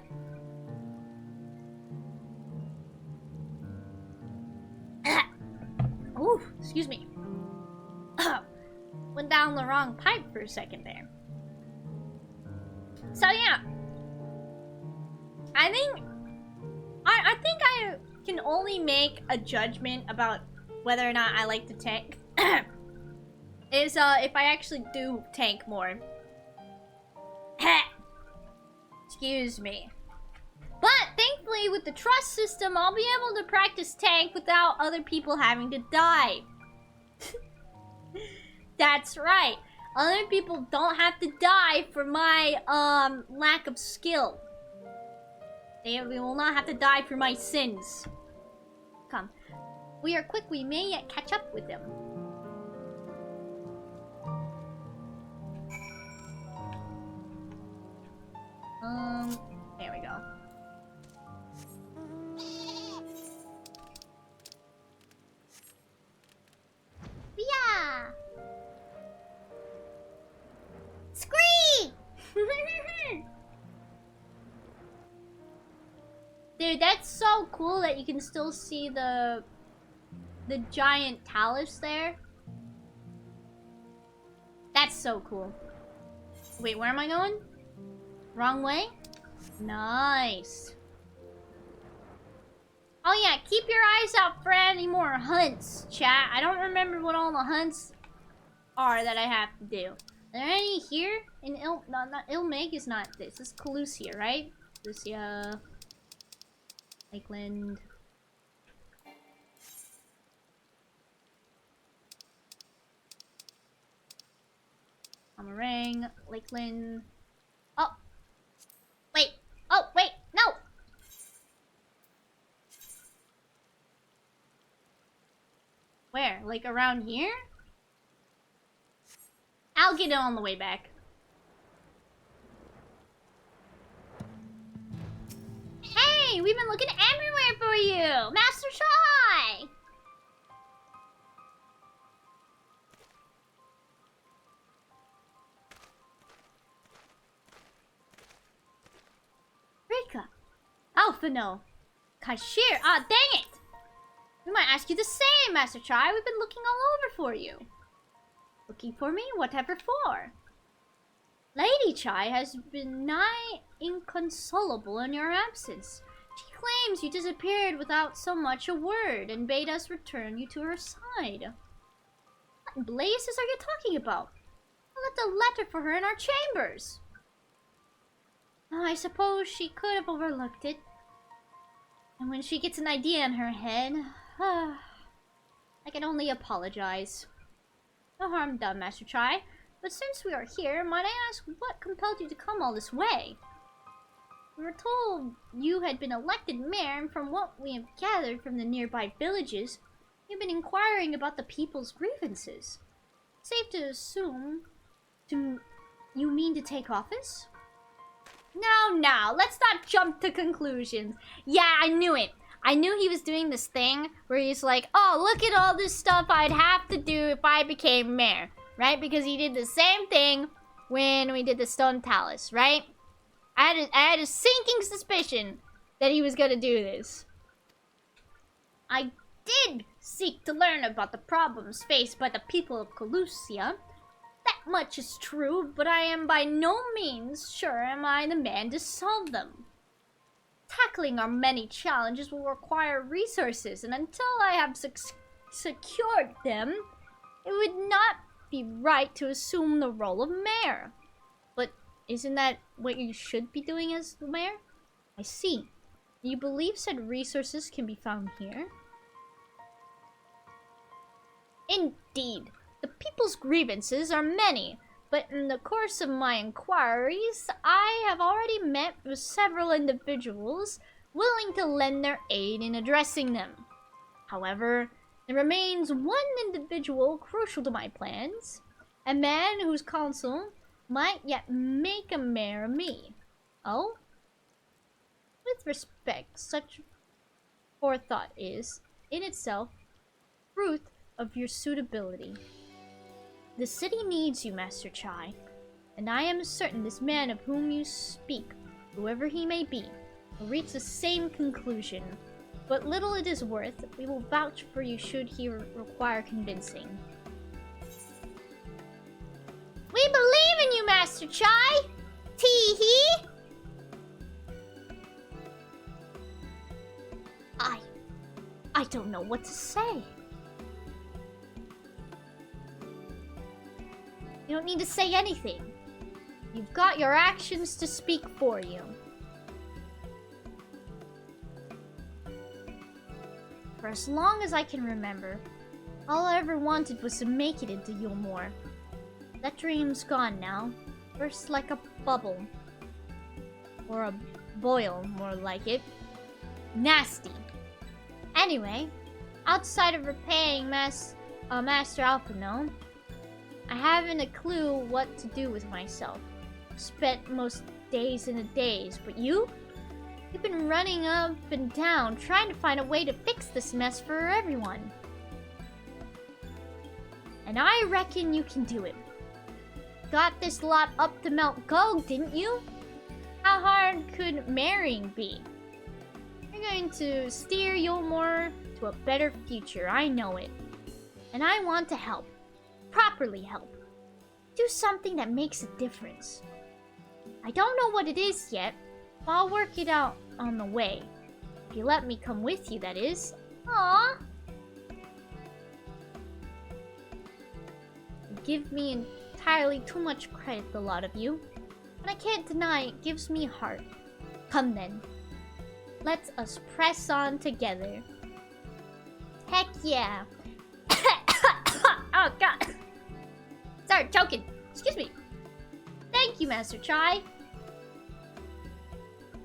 Ooh, excuse me. Went down the wrong pipe for a second there. So yeah. I think I can only make a judgment about whether or not I like to tank is if I actually do tank more. Excuse me. But thankfully with the trust system, I'll be able to practice tank without other people having to die. That's right. Other people don't have to die for my lack of skill. They will not have to die for my sins. Come. We are quick, we may yet catch up with them. There we go. Yeah. Scree! Dude, that's so cool that you can still see the the giant talus there. That's so cool. Wait, where am I going? Wrong way? Nice. Oh yeah, keep your eyes out for any more hunts, chat. I don't remember what all the hunts are that I have to do. Are there any here? In not Ilmig is not this. This is Calusia, right? Calusia. Lakeland. Amarang. Lakeland. Oh. Wait. Oh, wait. No! Where? Like around here? I'll get it on the way back. Hey, we've been looking everywhere for you! Master Chai! Rika. Alphino. Kashir. Ah, dang it! We might ask you the same, Master Chai. We've been looking all over for you. Looking for me? Whatever for? Lady Chai has been nigh inconsolable in your absence. She claims you disappeared without so much a word and bade us return you to her side. What blazes are you talking about? I left a letter for her in our chambers. Oh, I suppose she could have overlooked it. And when she gets an idea in her head, I can only apologize. No harm done, Master Chai. But since we are here, might I ask what compelled you to come all this way? We were told you had been elected mayor, and from what we have gathered from the nearby villages, you've been inquiring about the people's grievances. Safe to assume you mean to take office? Now, let's not jump to conclusions. Yeah, I knew it. I knew he was doing this thing where he's like, oh, look at all this stuff I'd have to do if I became mayor. Right? Because he did the same thing when we did the Stone Talus, right? I had a sinking suspicion that he was gonna do this. I did seek to learn about the problems faced by the people of Calusia. That much is true, but I am by no means sure am I the man to solve them. Tackling our many challenges will require resources, and until I have secured them, it would not be right to assume the role of mayor. But isn't that what you should be doing as the mayor? I see. You believe said resources can be found here? Indeed. The people's grievances are many, but in the course of my inquiries, I have already met with several individuals willing to lend their aid in addressing them. However, there remains one individual crucial to my plans, a man whose counsel might yet make a mayor of me. Oh? With respect, such forethought is, in itself, fruit of your suitability. The city needs you, Master Chai, and I am certain this man of whom you speak, whoever he may be, will reach the same conclusion. But little it is worth, we will vouch for you should he require convincing. We believe in you, Master Chai! Tee-hee! I don't know what to say. You don't need to say anything. You've got your actions to speak for you. For as long as I can remember, all I ever wanted was to make it into Yulmore. That dream's gone now. Burst like a bubble. Or a boil, more like it. Nasty. Anyway, outside of repaying Master Alphino, I haven't a clue what to do with myself. Spent most days in a daze, but you? You've been running up and down, trying to find a way to fix this mess for everyone. And I reckon you can do it. Got this lot up to Mount Gog, didn't you? How hard could marrying be? You're going to steer Yulmore to a better future, I know it. And I want to help. Properly help. Do something that makes a difference. I don't know what it is yet, but I'll work it out on the way. If you let me come with you, that is. Aww. You give me entirely too much credit, the lot of you. But I can't deny it gives me heart. Come then. Let us press on together. Heck yeah. Oh god. Sorry, choking. Excuse me. Thank you, Master Chai.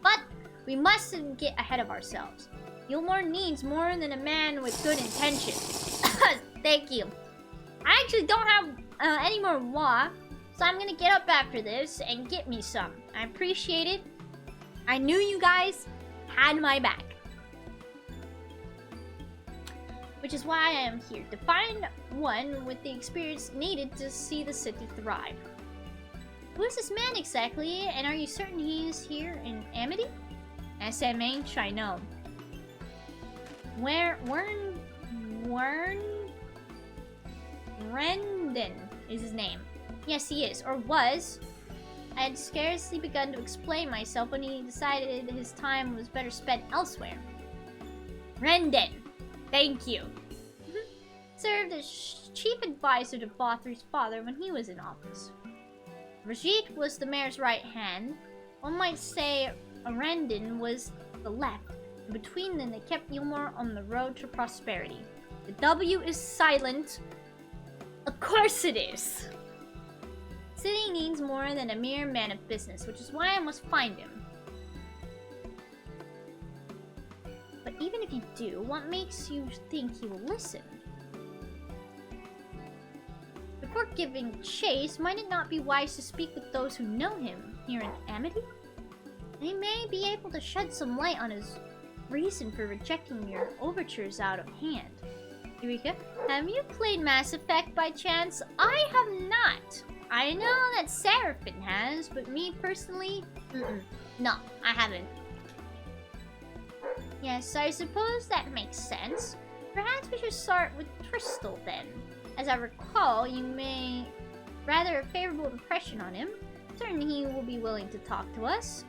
But we mustn't get ahead of ourselves. Gilmore needs more than a man with good intentions. Thank you. I actually don't have any more wa, so I'm gonna get up after this and get me some. I appreciate it. I knew you guys had my back. Which is why I am here, to find one with the experience needed to see the city thrive. Who is this man exactly, and are you certain he is here in Amity? SMH, I know. Rendon is his name. Yes, he is, or was. I had scarcely begun to explain myself when he decided his time was better spent elsewhere. Rendon. Thank you. Served as chief advisor to Bothr's father when he was in office. Rajit was the mayor's right hand. One might say Rendon was the left. And between them, they kept Gilmore on the road to prosperity. The W is silent. Of course it is. City needs more than a mere man of business, which is why I must find him. But even if you do, what makes you think he will listen? Before giving chase, might it not be wise to speak with those who know him here in Amity? They may be able to shed some light on his reason for rejecting your overtures out of hand. Eureka, have you played Mass Effect by chance? I have not. I know that Seraphim has, but me personally, no, I haven't. Yes, I suppose that makes sense. Perhaps we should start with Crystal then. As I recall, you made rather a favorable impression on him. Certainly he will be willing to talk to us.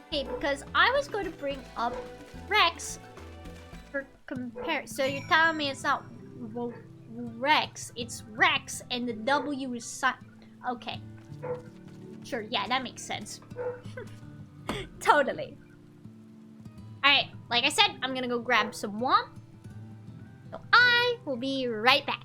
Okay, because I was going to bring up Rex for compare. So you're telling me it's not Rex, it's Rex, and the W is okay. Sure, yeah, that makes sense. Totally. Alright, like I said, I'm gonna go grab some womp. So I will be right back.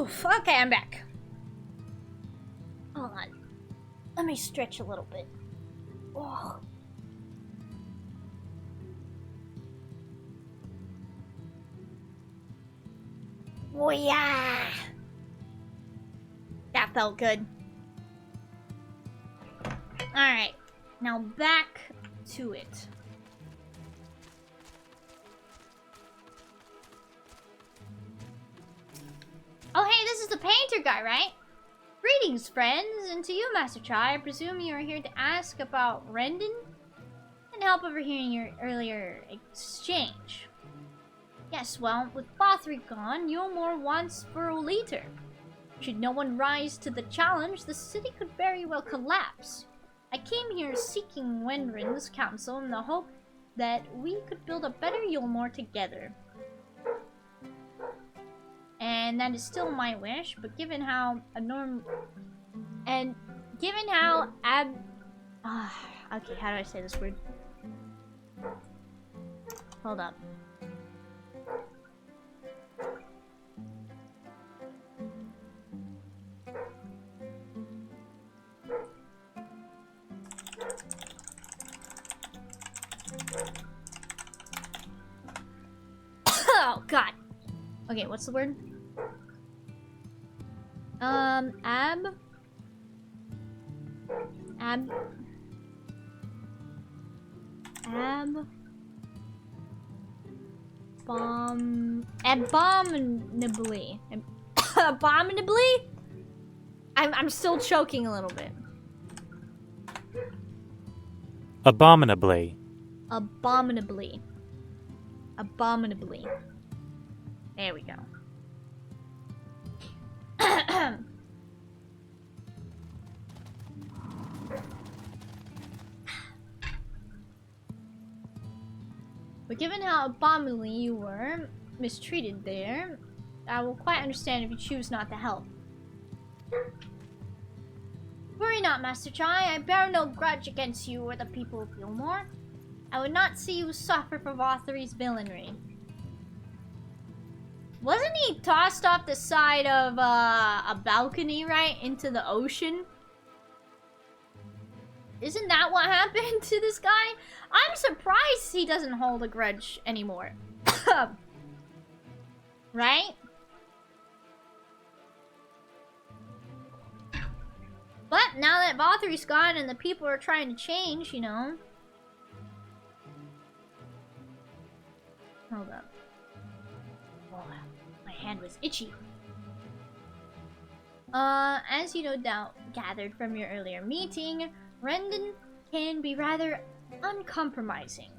Oof, okay, I'm back. Hold on. Let me stretch a little bit. Oh. Oh yeah! That felt good. Alright, now back to it. Oh hey, this is the painter guy, right? Greetings, friends, and to you, Master Chai. I presume you are here to ask about Rendon and help overhearing your earlier exchange. Yes, well, with Bothri gone, Yulmore wants for a leader. Should no one rise to the challenge, the city could very well collapse. I came here seeking Wendrin's counsel in the hope that we could build a better Yulmore together. And that is still my wish, but given how okay, how do I say this word? Hold up. Oh god. Okay, what's the word? Abominably. Abominably? I'm still choking a little bit. Abominably. Abominably. Abominably. There we go. But given how abominably you were mistreated there, I will quite understand if you choose not to help. Worry not, Master Chai. I bear no grudge against you or the people of Yulmore. I would not see you suffer for Vothri's villainy. Wasn't he tossed off the side of a balcony, right, into the ocean? Isn't that what happened to this guy? I'm surprised he doesn't hold a grudge anymore. Right? But now that Vothri's gone and the people are trying to change, you know. Hold up. Oh, my hand was itchy. As you no doubt gathered from your earlier meeting, Rendon can be rather uncompromising.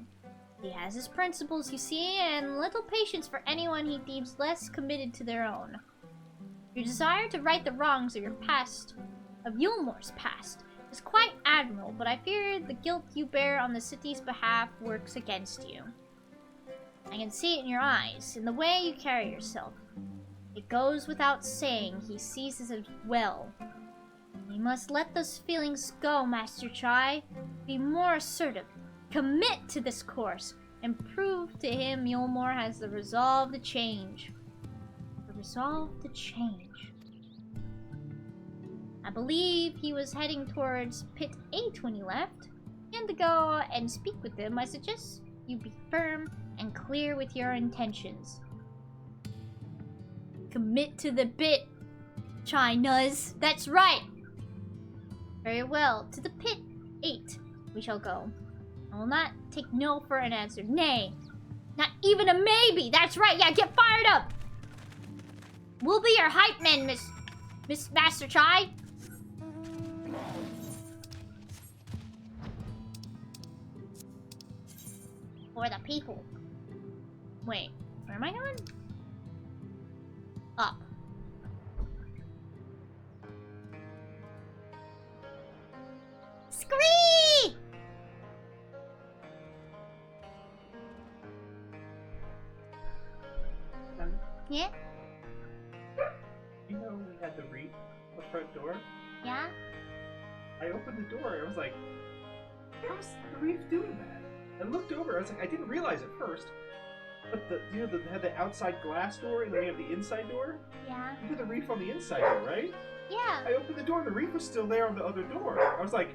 He has his principles, you see, and little patience for anyone he deems less committed to their own. Your desire to right the wrongs of your past, of Yulmore's past, is quite admirable, but I fear the guilt you bear on the city's behalf works against you. I can see it in your eyes, in the way you carry yourself. It goes without saying he sees this as well. You must let those feelings go, Master Chai. Be more assertive. Commit to this course, and prove to him Yulmore has the resolve to change. The resolve to change. I believe he was heading towards Pit 8 when you left. And to go and speak with him, I suggest you be firm and clear with your intentions. Commit to the bit, Chai-nuz. That's right! Very well, to the Pit 8 we shall go. I will not take no for an answer. Nay, not even a maybe. That's right, yeah, get fired up! We'll be your hype men, Miss Master Chai. For the people. Wait, where am I going? Up. Scree! Yeah? You know we had the wreath on the front door? Yeah? I opened the door and I was like, how's the wreath doing that? I looked over, I was like, I didn't realize at first. But they had the outside glass door, and then you have the inside door? Yeah. You put the reef on the inside door, right? Yeah. I opened the door, and the reef was still there on the other door. I was like,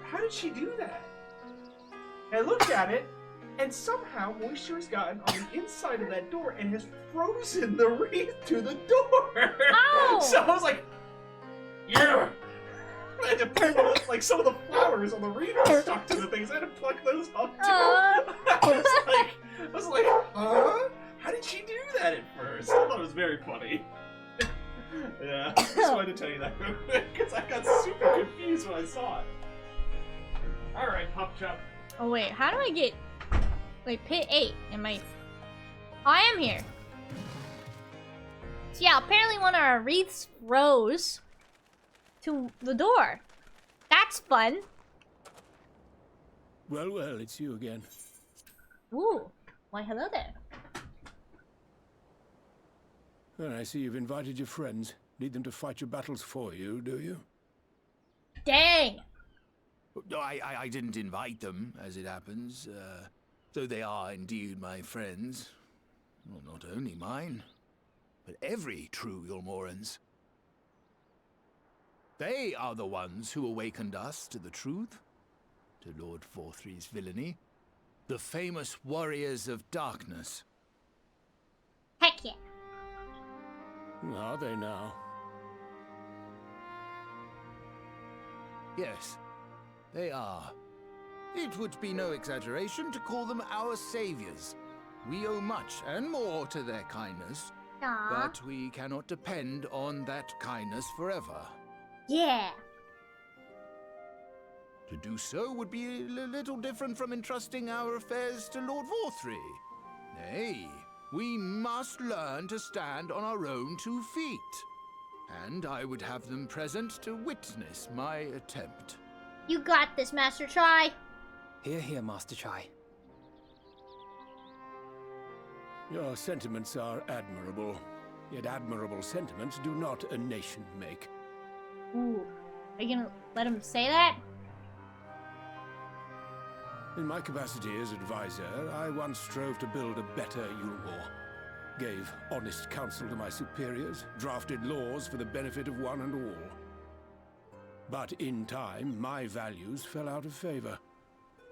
how did she do that? And I looked at it, and somehow moisture has gotten on the inside of that door and has frozen the reef to the door. Oh! So I was like, yeah! I had to pull like some of the flowers on the reef stuck to the things. I had to pluck those up too. I was like, huh? How did she do that at first? I thought it was very funny. Yeah, I just wanted to tell you that real quick because I got super confused when I saw it. Alright, Pup Chop. Oh wait, how do I get... Wait, pit 8. I am here. So yeah, apparently one of our wreaths rose to the door. That's fun. Well, well, it's you again. Ooh. Why, hello there. Well, I see you've invited your friends. Need them to fight your battles for you, do you? Dang! No, I didn't invite them, as it happens. Though they are indeed my friends. Well, not only mine, but every true Yulmoran's. They are the ones who awakened us to the truth, to Lord Vorthry's villainy. The famous warriors of darkness. Heck yeah. Are they now? Yes, they are. It would be no exaggeration to call them our saviors. We owe much and more to their kindness. Aww. But we cannot depend on that kindness forever. Yeah. To do so would be a little different from entrusting our affairs to Lord Vorthry. Nay, we must learn to stand on our own 2 feet. And I would have them present to witness my attempt. You got this, Master Try. Hear, hear, Master Try. Your sentiments are admirable. Yet admirable sentiments do not a nation make. Ooh. Are you gonna let him say that? In my capacity as advisor, I once strove to build a better Yulmore. Gave honest counsel to my superiors, drafted laws for the benefit of one and all. But in time, my values fell out of favor.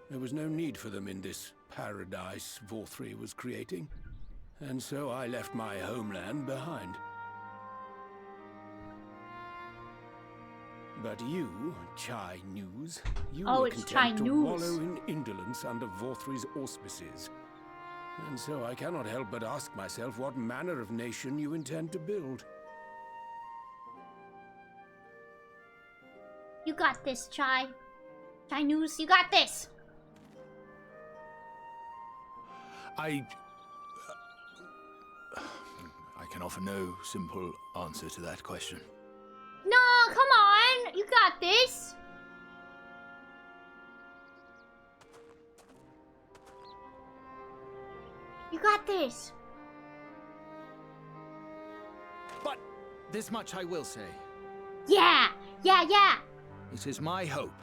There was no need for them in this paradise Vorthry was creating. And so I left my homeland behind. But you, Chai News, you were content to wallow in indolence under Vorthry's auspices. And so I cannot help but ask myself what manner of nation you intend to build. You got this, Chai. Chai News, you got this. I can offer no simple answer to that question. No, come on. You got this. You got this. But this much I will say. Yeah. Yeah, yeah. It is my hope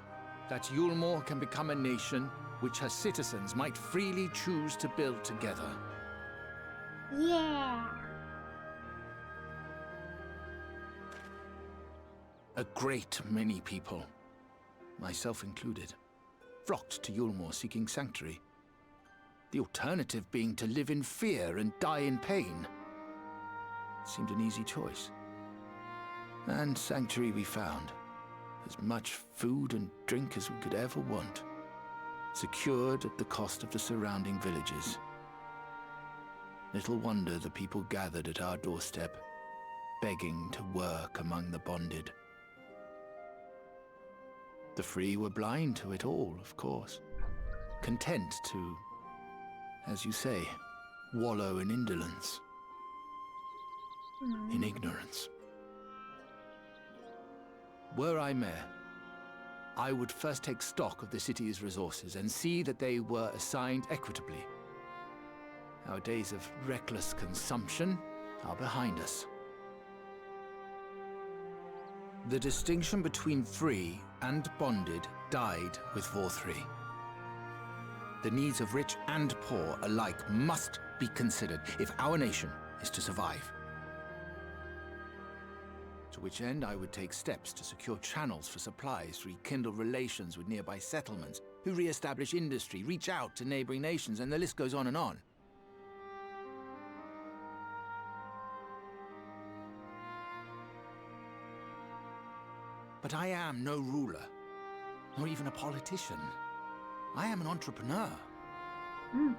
that Yulmore can become a nation which her citizens might freely choose to build together. Yeah. A great many people, myself included, flocked to Yulmore seeking sanctuary. The alternative being to live in fear and die in pain. It seemed an easy choice. And sanctuary we found. As much food and drink as we could ever want. Secured at the cost of the surrounding villages. Little wonder the people gathered at our doorstep, begging to work among the bonded. The free were blind to it all, of course. Content to, as you say, wallow in indolence. In ignorance. Were I mayor, I would first take stock of the city's resources and see that they were assigned equitably. Our days of reckless consumption are behind us. The distinction between free and bonded died with Vorthry. The needs of rich and poor alike must be considered if our nation is to survive. To which end I would take steps to secure channels for supplies, rekindle relations with nearby settlements, who re-establish industry, reach out to neighboring nations, and the list goes on and on. But I am no ruler, nor even a politician. I am an entrepreneur.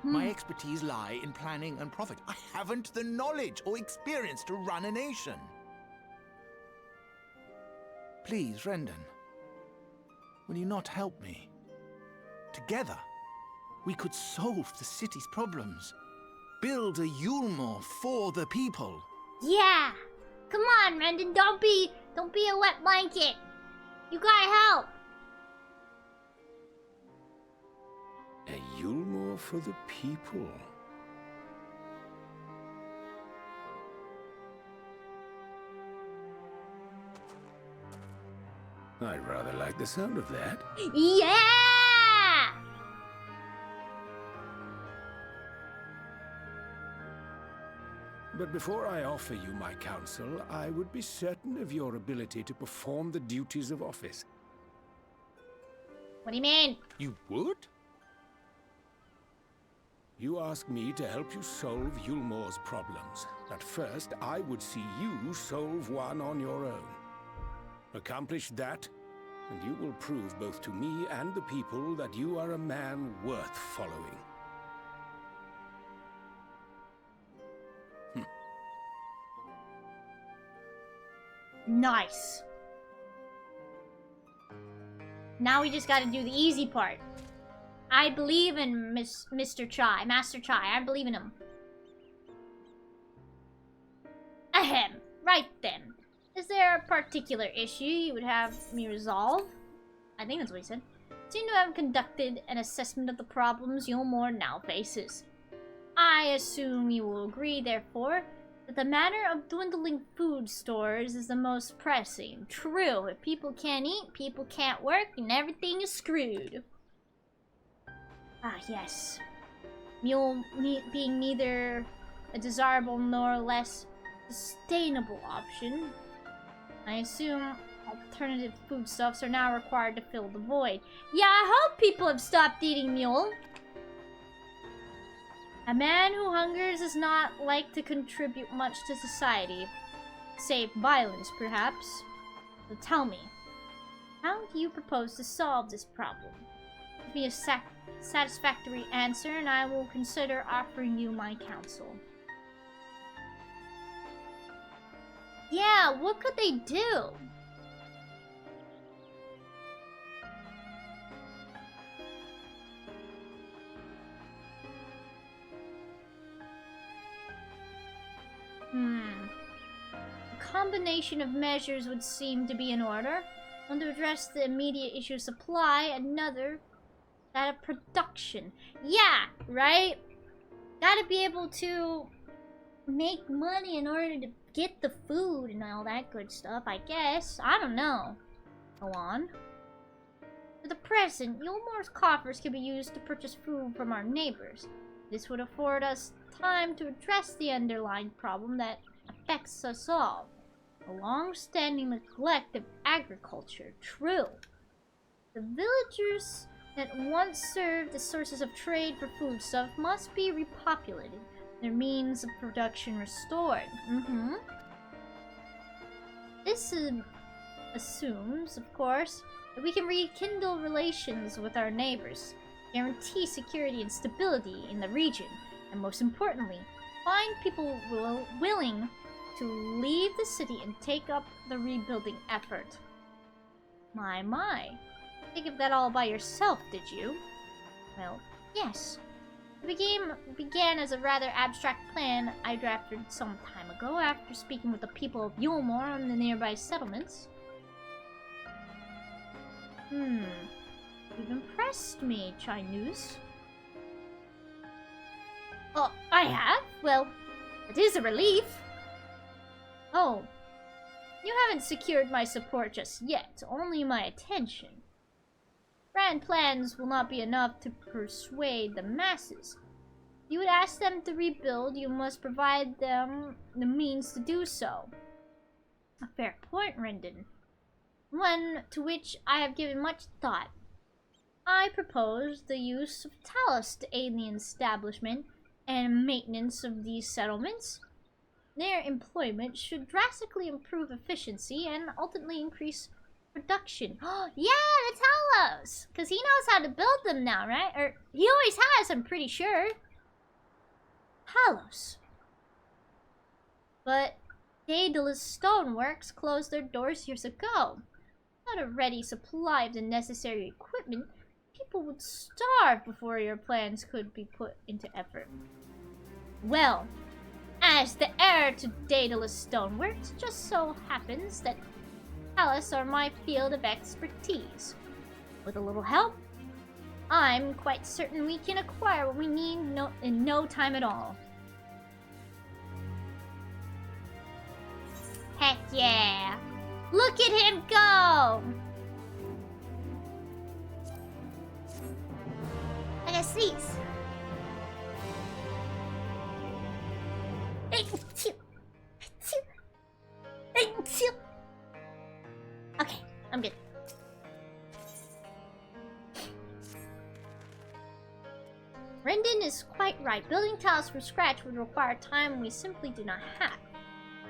My expertise lie in planning and profit. I haven't the knowledge or experience to run a nation. Please, Rendon, will you not help me? Together, we could solve the city's problems. Build a Yulmore for the people. Yeah! Come on, Rendon, don't be a wet blanket. You gotta help. A Yulmore for the people. I rather like the sound of that. Yeah! But before I offer you my counsel, I would be certain of your ability to perform the duties of office. What do you mean? You would? You ask me to help you solve Yulmore's problems. At first, I would see you solve one on your own. Accomplish that, and you will prove both to me and the people that you are a man worth following. Nice. Now we just gotta do the easy part. I believe in Master Chai. I believe in him. Ahem. Right then. Is there a particular issue you would have me resolve? I think that's what he said. Seem to have conducted an assessment of the problems Yulmore now faces. I assume you will agree, therefore, that the matter of dwindling food stores is the most pressing. True, if people can't eat, people can't work, and everything is screwed. Ah, yes. Mule being neither a desirable nor less sustainable option, I assume alternative foodstuffs are now required to fill the void. Yeah, I hope people have stopped eating mule. A man who hungers is not like to contribute much to society, save violence, perhaps. So tell me, how do you propose to solve this problem? Give me a satisfactory answer, and I will consider offering you my counsel. Yeah, what could they do? A combination of measures would seem to be in order. One to address the immediate issue of supply, another that of production. Yeah, right? Gotta be able to make money in order to get the food and all that good stuff, I guess. I don't know. Go on. For the present, Yulmore's coffers can be used to purchase food from our neighbors. This would afford us time to address the underlying problem that affects us all. A long-standing neglect of agriculture. True. The villagers that once served as sources of trade for foodstuff must be repopulated, their means of production restored. This assumes, of course, that we can rekindle relations with our neighbors, guarantee security and stability in the region, and most importantly, find people willing to leave the city and take up the rebuilding effort. My. Think of that all by yourself, did you? Well, yes. The game began as a rather abstract plan I drafted some time ago after speaking with the people of Yulmore and the nearby settlements. You've impressed me, Chinese. Oh, I have? Well, it is a relief. Oh, you haven't secured my support just yet, only my attention. grand plans will not be enough to persuade the masses. If you would ask them to rebuild, you must provide them the means to do so. A fair point, Rendon. One to which I have given much thought. I propose the use of Talos to aid the establishment and maintenance of these settlements. Their employment should drastically improve efficiency and ultimately increase production. Yeah, the Talos! Because he knows how to build them now, right? Or he always has, I'm pretty sure. Talos. But Daedalus Stoneworks closed their doors years ago. Without a ready supply of the necessary equipment, people would starve before your plans could be put into effort. Well, as the heir to Daedalus Stoneworks, it just so happens that Talos are my field of expertise. With a little help, I'm quite certain we can acquire what we need in no time at all. Heck yeah! Look at him go! I gotta sneeze. Okay, I'm good. Rendon is quite right. Building Talos from scratch would require time we simply do not have.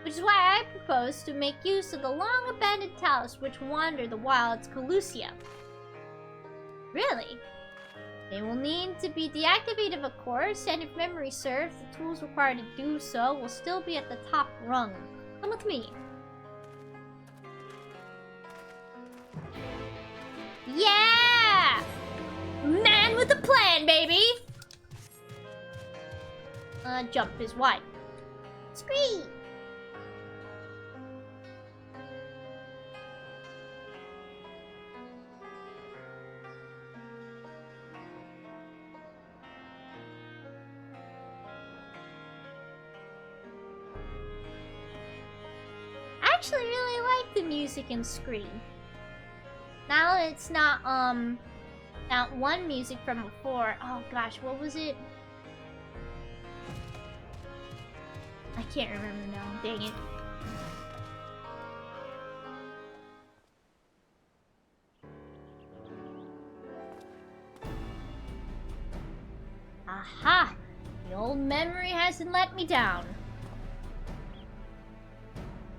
Which is why I propose to make use of the long-abandoned Talos which wander the wilds of Calusia. Really? They will need to be deactivated, of course, and if memory serves, the tools required to do so will still be at the top rung. Come with me. Yeah! Man with a plan, baby! Jump is wide. Scream! I actually really like the music in Scream. Now it's not, that one music from before. Oh gosh, what was it? I can't remember now, dang it. Aha! The old memory hasn't let me down.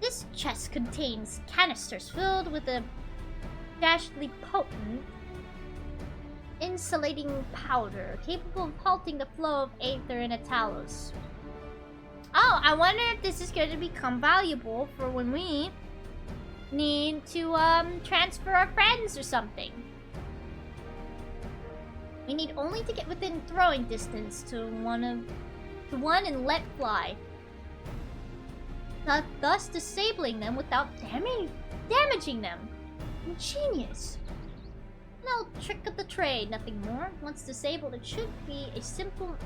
This chest contains canisters filled with a dashingly potent insulating powder capable of halting the flow of aether in a Talos. Oh, I wonder if this is going to become valuable for when we need to transfer our friends or something. We need only to get within throwing distance to one and let fly, thus disabling them without damaging them. Ingenious. No trick of the trade, nothing more. Once disabled, it should be a simple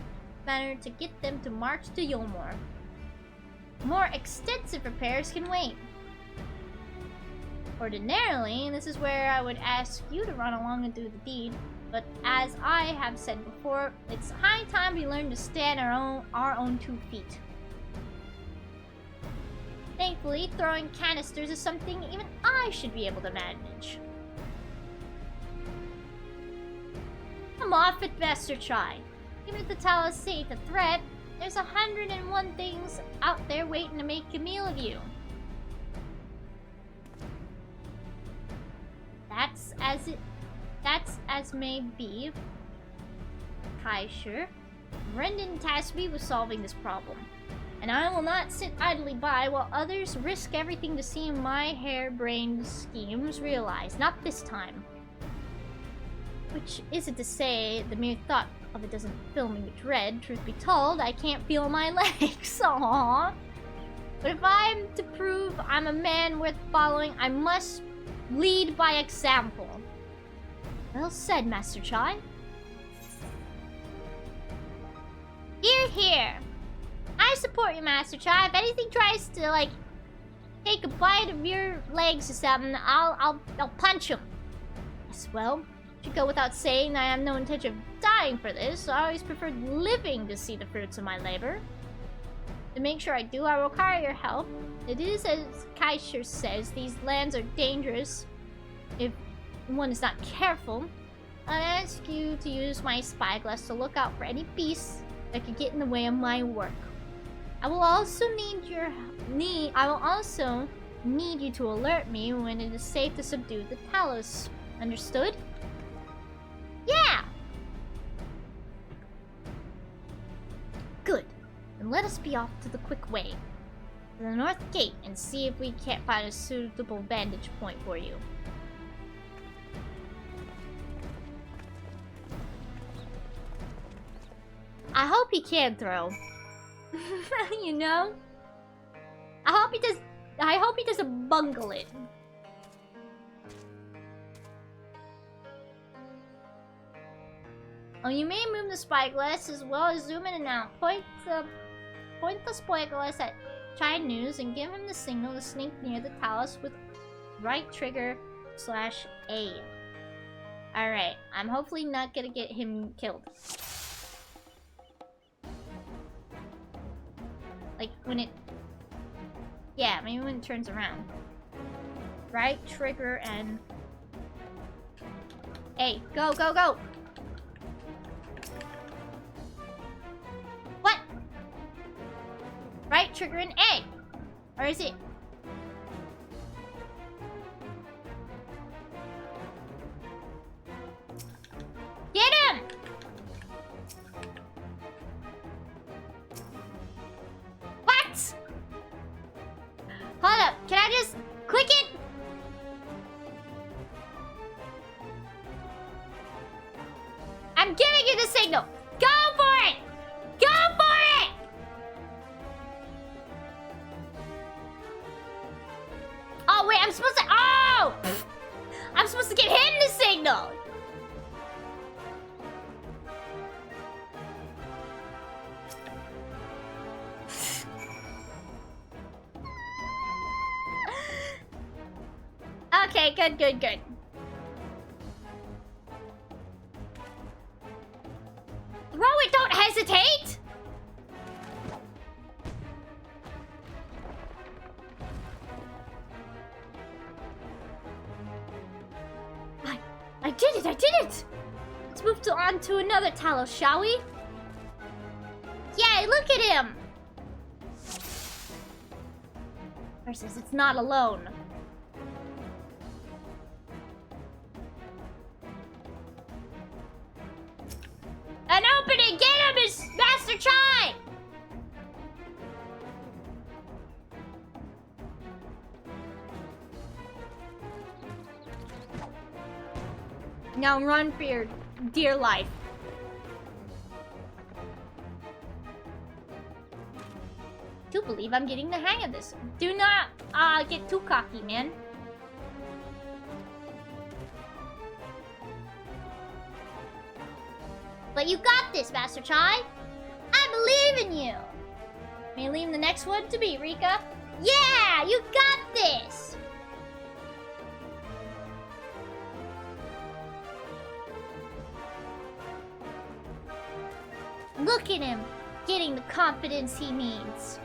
manner to get them to march to Yulmore. More extensive repairs can wait. Ordinarily, this is where I would ask you to run along and do the deed, but as I have said before, it's high time we learn to stand our own 2 feet. Thankfully, throwing canisters is something even I should be able to manage. I'm off at Master Chai. Even if the Talos ain't a threat, there's 101 things out there waiting to make a meal of you. That's as may be. Kaisher, Rendon tasked me with solving this problem, and I will not sit idly by while others risk everything to see my harebrained schemes realized. Not this time. Which isn't to say the mere thought of it doesn't fill me with dread. Truth be told, I can't feel my legs. Aww. But if I'm to prove I'm a man worth following, I must lead by example. Well said, Master Chai. Hear, hear. I support you, Master Chai. If anything tries to, like, take a bite of your legs or something, I'll punch him. Yes, well, Should go without saying that I have no intention of dying for this. I always preferred living to see the fruits of my labor. To make sure I do, I require your help. It is as Kaisher says, these lands are dangerous if one is not careful. I ask you to use my spyglass to look out for any beasts that could get in the way of my work. I will also need you to alert me when it is safe to subdue the Talos. Understood? Yeah! Good. Then let us be off to the quick way. To the north gate and see if we can't find a suitable vantage point for you. I hope he can throw. You know? I hope he doesn't bungle it. Oh, you may move the spyglass as well as zoom in and out. Point the spyglass at Chai News and give him the signal to sneak near the Talos with right trigger /A. Alright, I'm hopefully not gonna get him killed. Like, when it... Yeah, maybe when it turns around. Right trigger and... A. Go, go, go! What? Right trigger and A. Or is it... Get him! What? Hold up. Can I just click it? I'm giving you the signal. Go for it! Go for it! Oh, wait. I'm supposed to... Oh! I'm supposed to give him the signal. Okay, good, good, good. Throw it, don't hesitate! I did it, I did it! Let's move on to another Talos, shall we? Yay, look at him! Versus it's not alone. An opening! Get him, is Master Chai! Now run for your dear life. Do believe I'm getting the hang of this. Do not get too cocky, man. But you got this, Master Chai. I believe in you. May leave the next one to be Rika. Yeah, you got this. Look at him, getting the confidence he needs.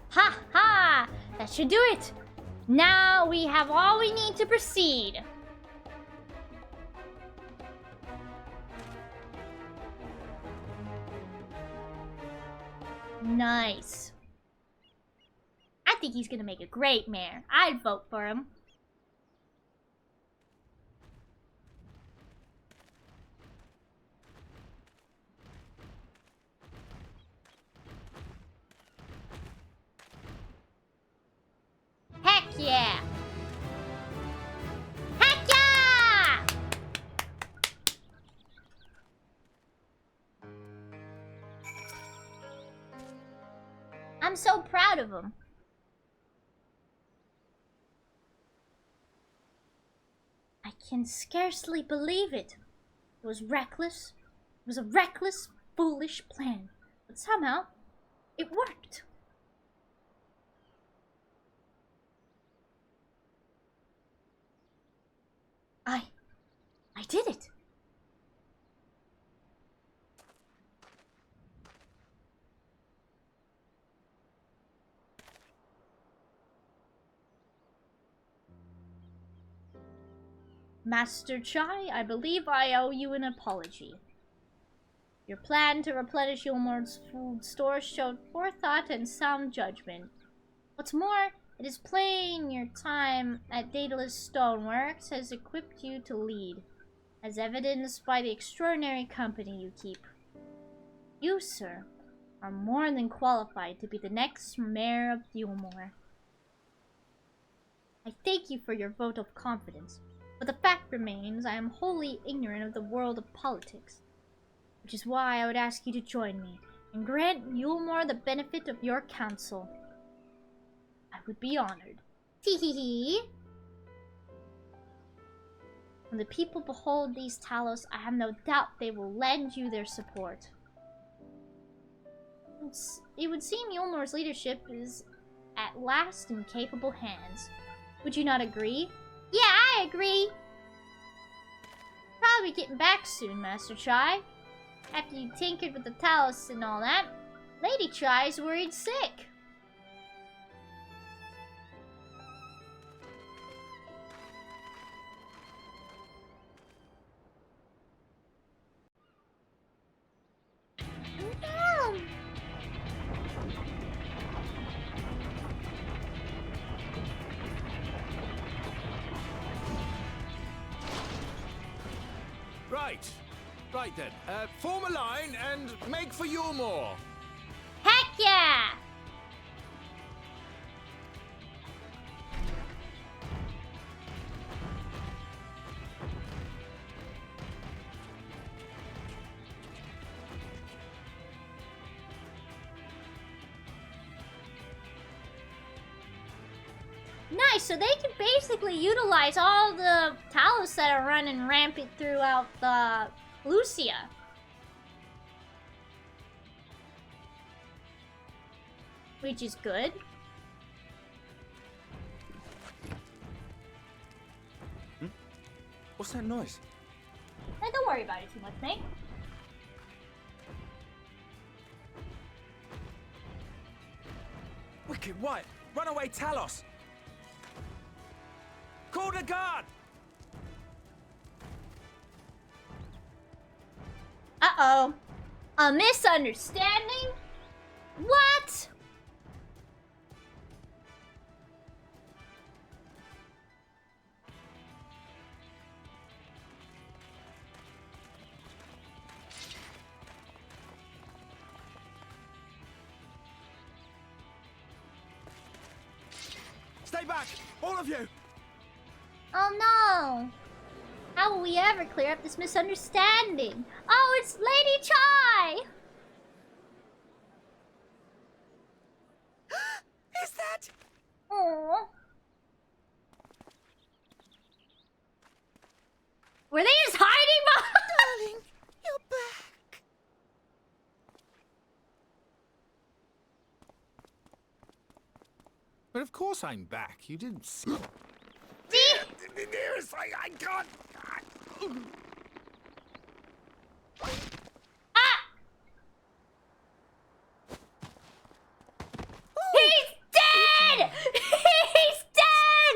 Ha ha! That should do it. Now we have all we need to proceed. Nice. I think he's gonna make a great mayor. I'd vote for him. Heck yeah! Heck yeah! I'm so proud of him. I can scarcely believe it. It was reckless. It was a reckless, foolish plan. But somehow, It worked. I did it. Master Chai, I believe I owe you an apology. Your plan to replenish Yulmor's food store showed forethought and sound judgment. What's more, it is plain your time at Daedalus Stoneworks has equipped you to lead, as evidenced by the extraordinary company you keep. You, sir, are more than qualified to be the next mayor of Yulmor. I thank you for your vote of confidence, but the fact remains I am wholly ignorant of the world of politics, which is why I would ask you to join me and grant Yulmor the benefit of your counsel. I would be honored. Tee hee hee. When the people behold these Talos, I have no doubt they will lend you their support. It would seem Yulmor's leadership is at last in capable hands. Would you not agree? Yeah, I agree. Probably getting back soon, Master Chai. After you tinkered with the Talos and all that, Lady Chai's worried sick. No. Right then, form a line and make for Yulmor. Heck yeah! Nice, so they can basically utilize all the Talos that are running rampant throughout the Lucia. Which is good. What's that noise? Hey, don't worry about it too much, mate. Wicked White! Runaway Talos! Call the guard! Uh-oh. A misunderstanding? What? Stay back! All of you! Oh no! How will we ever clear up this misunderstanding? Oh, it's Lady Chai! Is that? Aww. Were they just hiding behind? Darling, you're back. But of course I'm back. You didn't see. The nearest I can't. He's dead! He's dead!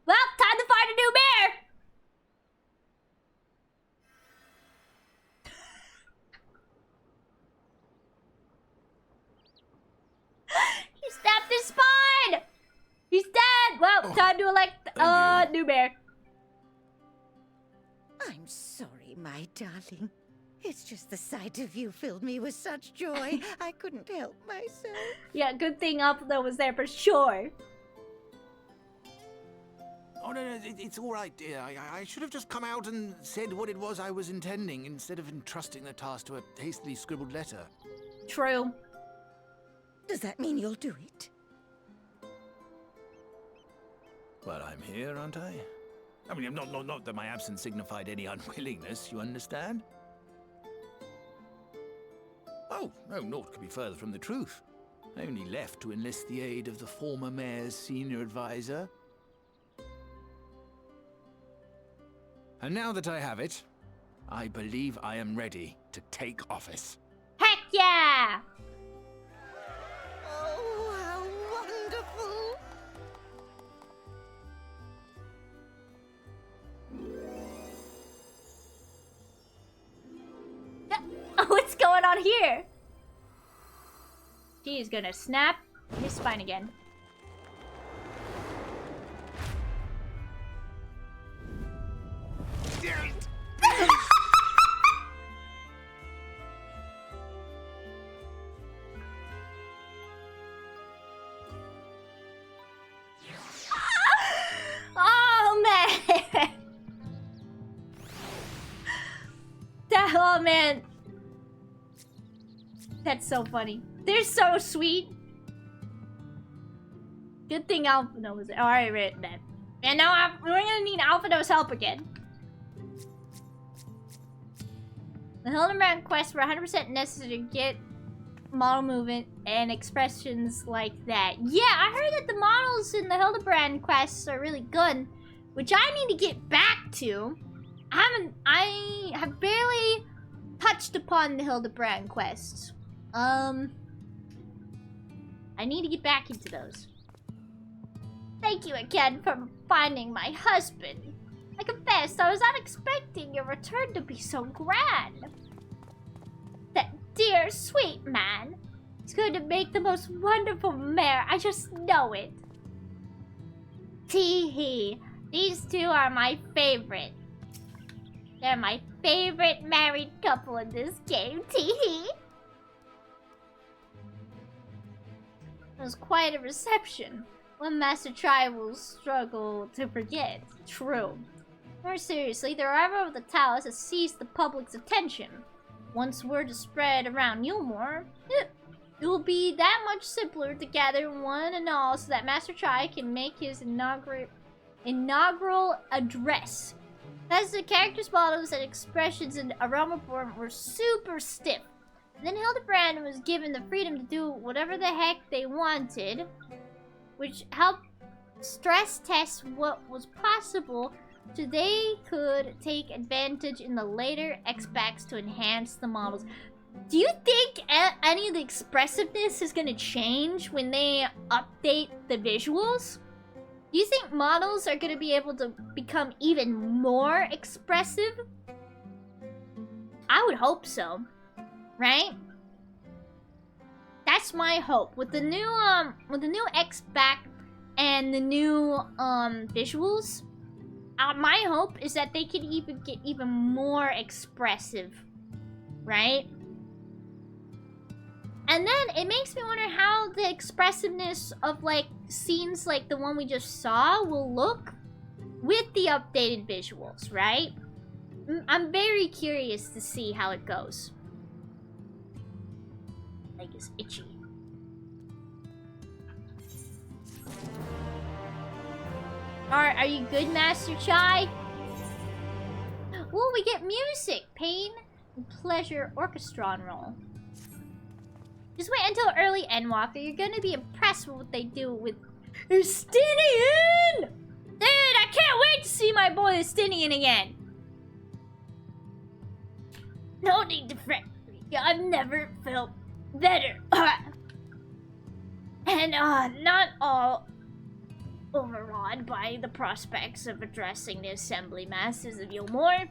Well, time to find a new mayor! He snapped his spine! He's dead! Well, time to elect new mayor. I'm sorry, my darling. It's just the sight of you filled me with such joy, I couldn't help myself. Yeah, good thing Upload was there for sure. Oh, no, it's all right, dear. I should have just come out and said what it was I was intending instead of entrusting the task to a hastily scribbled letter. True. Does that mean you'll do it? Well, I'm here, aren't I? I mean, not that my absence signified any unwillingness, you understand? Oh, no, naught could be further from the truth. Only left to enlist the aid of the former mayor's senior advisor. And now that I have it, I believe I am ready to take office. Heck yeah! Oh, how wonderful! What's going on here? She's gonna snap his spine again. Oh man! Oh man! That's so funny. They're so sweet. Good thing Alphino was there. Alright, right then. And now we're gonna need Alphino's help again. The Hildebrand quests were 100% necessary to get model movement and expressions like that. Yeah, I heard that the models in the Hildebrand quests are really good, which I need to get back to. I have barely touched upon the Hildebrand quests. I need to get back into those. Thank you again for finding my husband. I confess, I was not expecting your return to be so grand. That dear, sweet man is going to make the most wonderful mayor. I just know it. Tee-hee. These two are my favorite. They're my favorite married couple in this game. Tee-hee. It was quite a reception. One Master Tri will struggle to forget. True. More seriously, the arrival of the Talus has seized the public's attention. Once word is spread around Yulmore, it will be that much simpler to gather one and all so that Master Tri can make his inaugural address. As the characters' models and expressions in A Realm Reborn were super stiff. Then Hildebrand was given the freedom to do whatever the heck they wanted, which helped stress test what was possible so they could take advantage in the later X-Packs to enhance the models. Do you think any of the expressiveness is going to change when they update the visuals? Do you think models are going to be able to become even more expressive? I would hope so. Right? That's my hope. With the new X-Pack and the new visuals, my hope is that they can even get even more expressive, right? And then it makes me wonder how the expressiveness of like scenes like the one we just saw will look with the updated visuals, right? I'm very curious to see how it goes. Like it's itchy. Alright, are you good, Master Chai? Ooh, we get music! Pain and Pleasure Orchestra roll. Just wait until early Endwalker. You're gonna be impressed with what they do with Estinian! Dude, I can't wait to see my boy Estinian again! No need to fret. I've never felt better. And not all overawed by the prospects of addressing the assembly masses of Yulmore.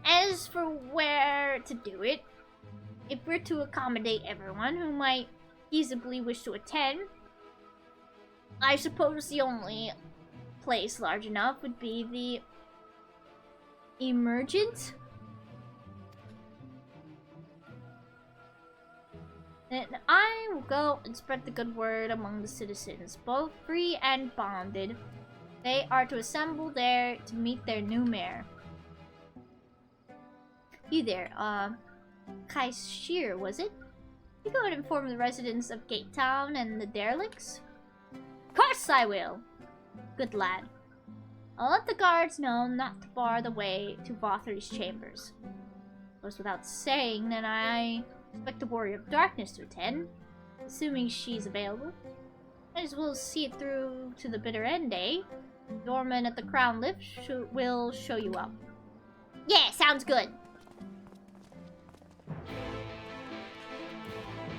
As for where to do it, if we're to accommodate everyone who might feasibly wish to attend, I suppose the only place large enough would be the Emergent. And I will go and spread the good word among the citizens, both free and bonded. They are to assemble there to meet their new mayor. You there, Kaishir, was it? You go and inform the residents of Gate Town and the derelicts? Of course I will! Good lad. I'll let the guards know not to bar the way to Vothery's chambers. It goes without saying that I expect the Warrior of Darkness to attend. assuming she's available. Might as well see it through to the bitter end, eh? Doorman at the Crown Lift will show you up. Yeah, sounds good.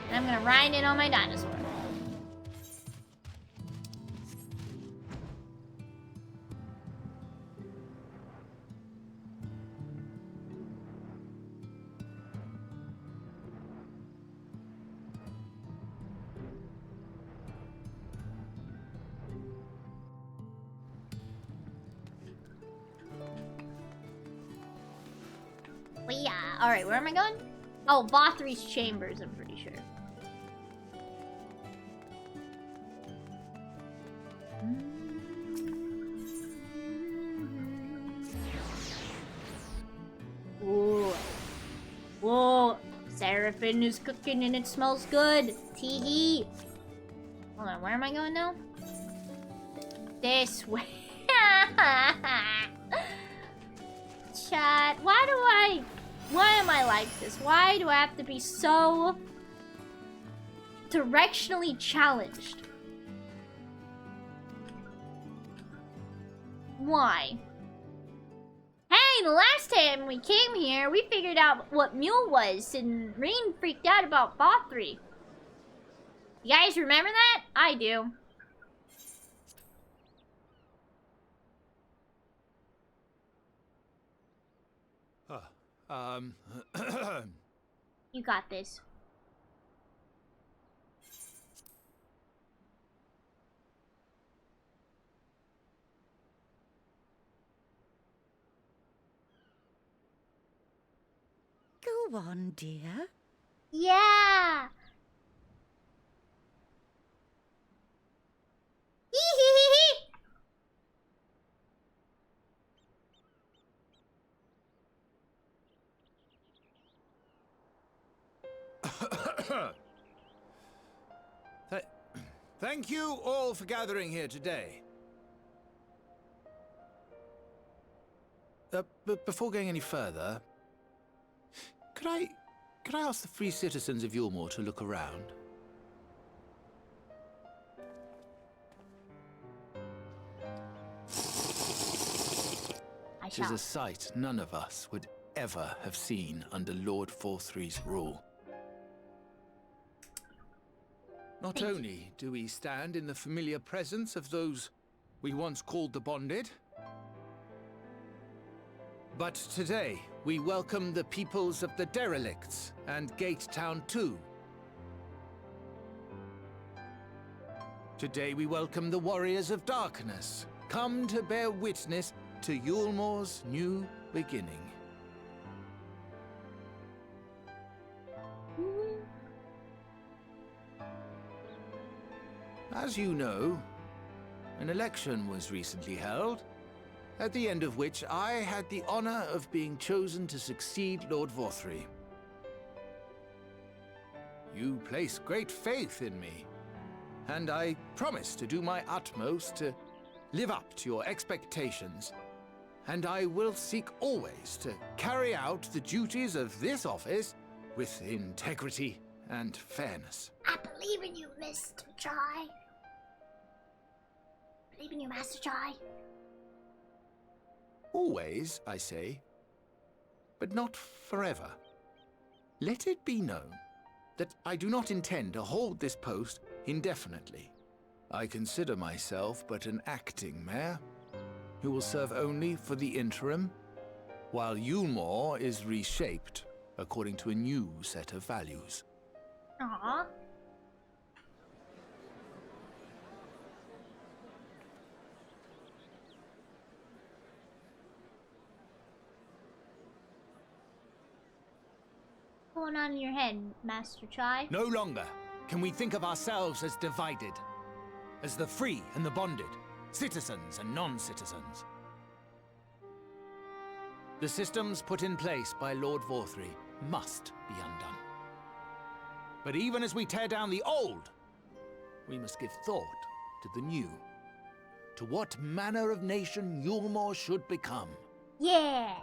And I'm gonna ride in on my dinosaur. Yeah. Alright, where am I going? Oh, Vothri's chambers, I'm pretty sure. Whoa. Whoa. Seraphim is cooking and it smells good. Teehee. Hold on, where am I going now? This way. Chat, why am I like this? Why do I have to be so directionally challenged? Why? Hey, the last time we came here, we figured out what mule was, and Reen freaked out about Vothri. You guys remember that? I do. You got this. Go on, dear. Yeah. Thank you all for gathering here today. But before going any further, could I ask the free citizens of Yulmore to look around? It is a sight none of us would ever have seen under Lord Vothri's rule. Not only do we stand in the familiar presence of those we once called the Bonded, but today we welcome the peoples of the Derelicts and Gate Town too. Today we welcome the Warriors of Darkness, come to bear witness to Yulmore's new beginning. As you know, an election was recently held, at the end of which I had the honor of being chosen to succeed Lord Vothri. You place great faith in me, and I promise to do my utmost to live up to your expectations, and I will seek always to carry out the duties of this office with integrity and fairness. I believe in you, Mr. Chai. Believe in you, Master Chai. Always, I say, but not forever. Let it be known that I do not intend to hold this post indefinitely. I consider myself but an acting mayor, who will serve only for the interim, while Yulmore is reshaped according to a new set of values. Aww. What's going on in your head, Master Chai? No longer can we think of ourselves as divided, as the free and the bonded, citizens and non-citizens. The systems put in place by Lord Vothri must be undone. But even as we tear down the old, we must give thought to the new, to what manner of nation Yulmore should become. Yeah!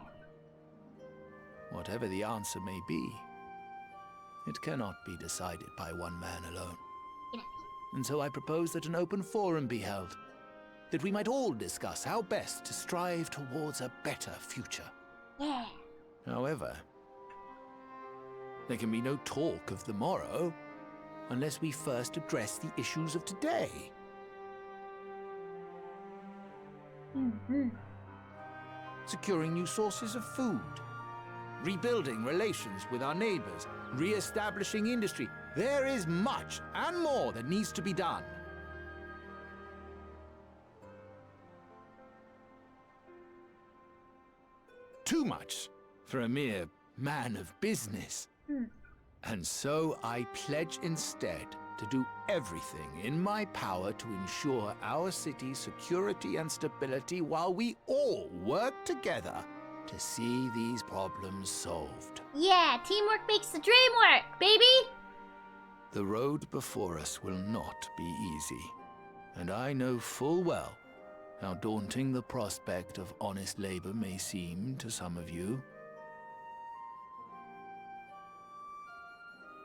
Whatever the answer may be, it cannot be decided by one man alone. and so I propose that an open forum be held, that we might all discuss how best to strive towards a better future. Yeah. However, there can be no talk of the morrow unless we first address the issues of today. Securing new sources of food, rebuilding relations with our neighbors, re-establishing industry. There is much and more that needs to be done. Too much for a mere man of business. And so I pledge instead to do everything in my power to ensure our city's security and stability while we all work together to see these problems solved. Yeah, teamwork makes the dream work, baby! The road before us will not be easy, and I know full well how daunting the prospect of honest labor may seem to some of you.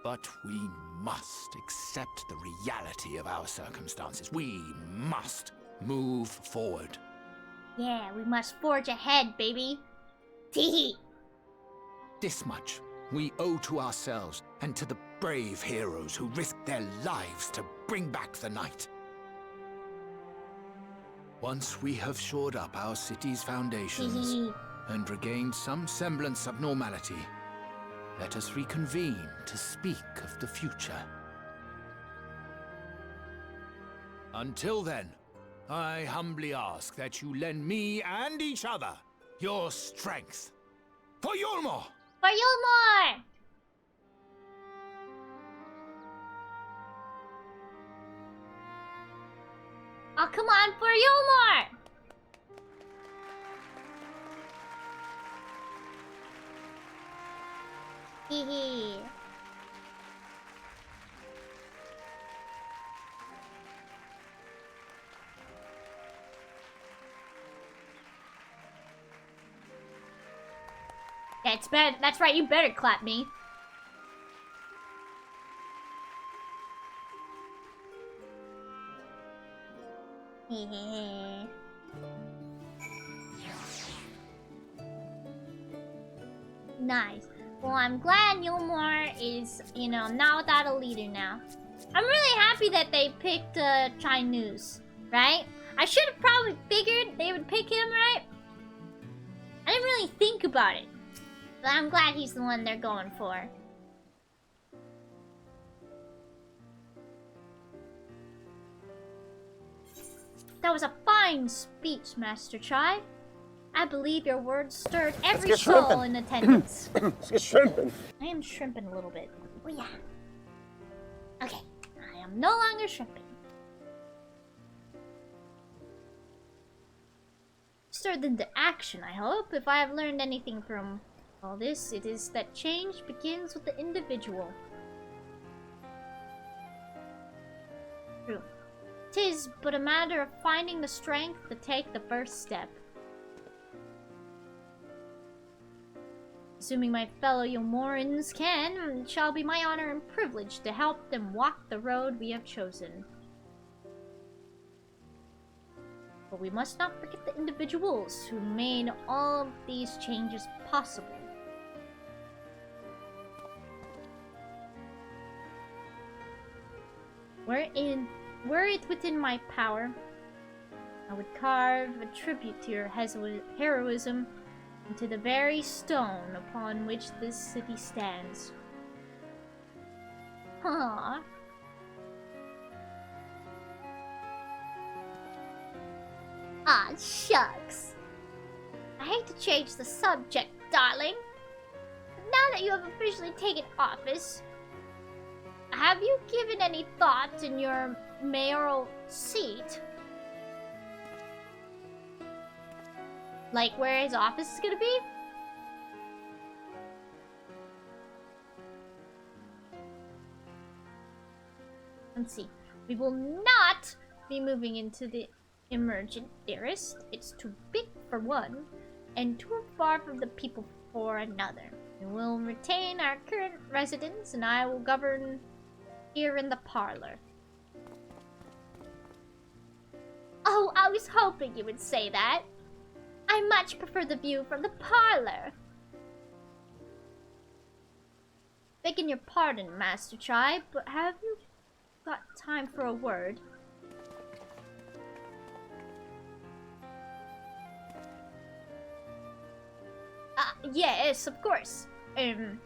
But we must accept the reality of our circumstances. We must move forward. Yeah, we must forge ahead, baby. Tee-hee. This much we owe to ourselves and to the brave heroes who risked their lives to bring back the night. Once we have shored up our city's foundations and regained some semblance of normality, let us reconvene to speak of the future. Until then, I humbly ask that you lend me and each other your strength. For Yulmore! For Yulmore! Oh, come on, for Yulmore! Hee. That's right, you better clap me. Nice. Well, I'm glad Yulmore is, now without a leader now. I'm really happy that they picked Chinese, right? I should have probably figured they would pick him, right? I didn't really think about it. But I'm glad he's the one they're going for. That was a fine speech, Master Chai. I believe your words stirred every soul in attendance. I am shrimping a little bit. Oh yeah. Okay, I am no longer shrimping. Stirred into action, I hope. If I have learned anything from all this, it is that change begins with the individual. True. 'Tis but a matter of finding the strength to take the first step. Assuming my fellow Yulmorans can, it shall be my honor and privilege to help them walk the road we have chosen. But we must not forget the individuals who made all of these changes possible. Were it within my power, I would carve a tribute to your heroism into the very stone upon which this city stands. Aww. Ah, shucks. I hate to change the subject, darling. But now that you have officially taken office, have you given any thought in your mayoral seat? Like where his office is gonna be? Let's see. We will not be moving into the emergent dearest. It's too big for one, and too far from the people for another. We will retain our current residence, and I will govern here in the parlor. Oh, I was hoping you would say that. I much prefer the view from the parlor. Begging your pardon, Master Chai, but have you got time for a word? Yes, of course. Hathenbet?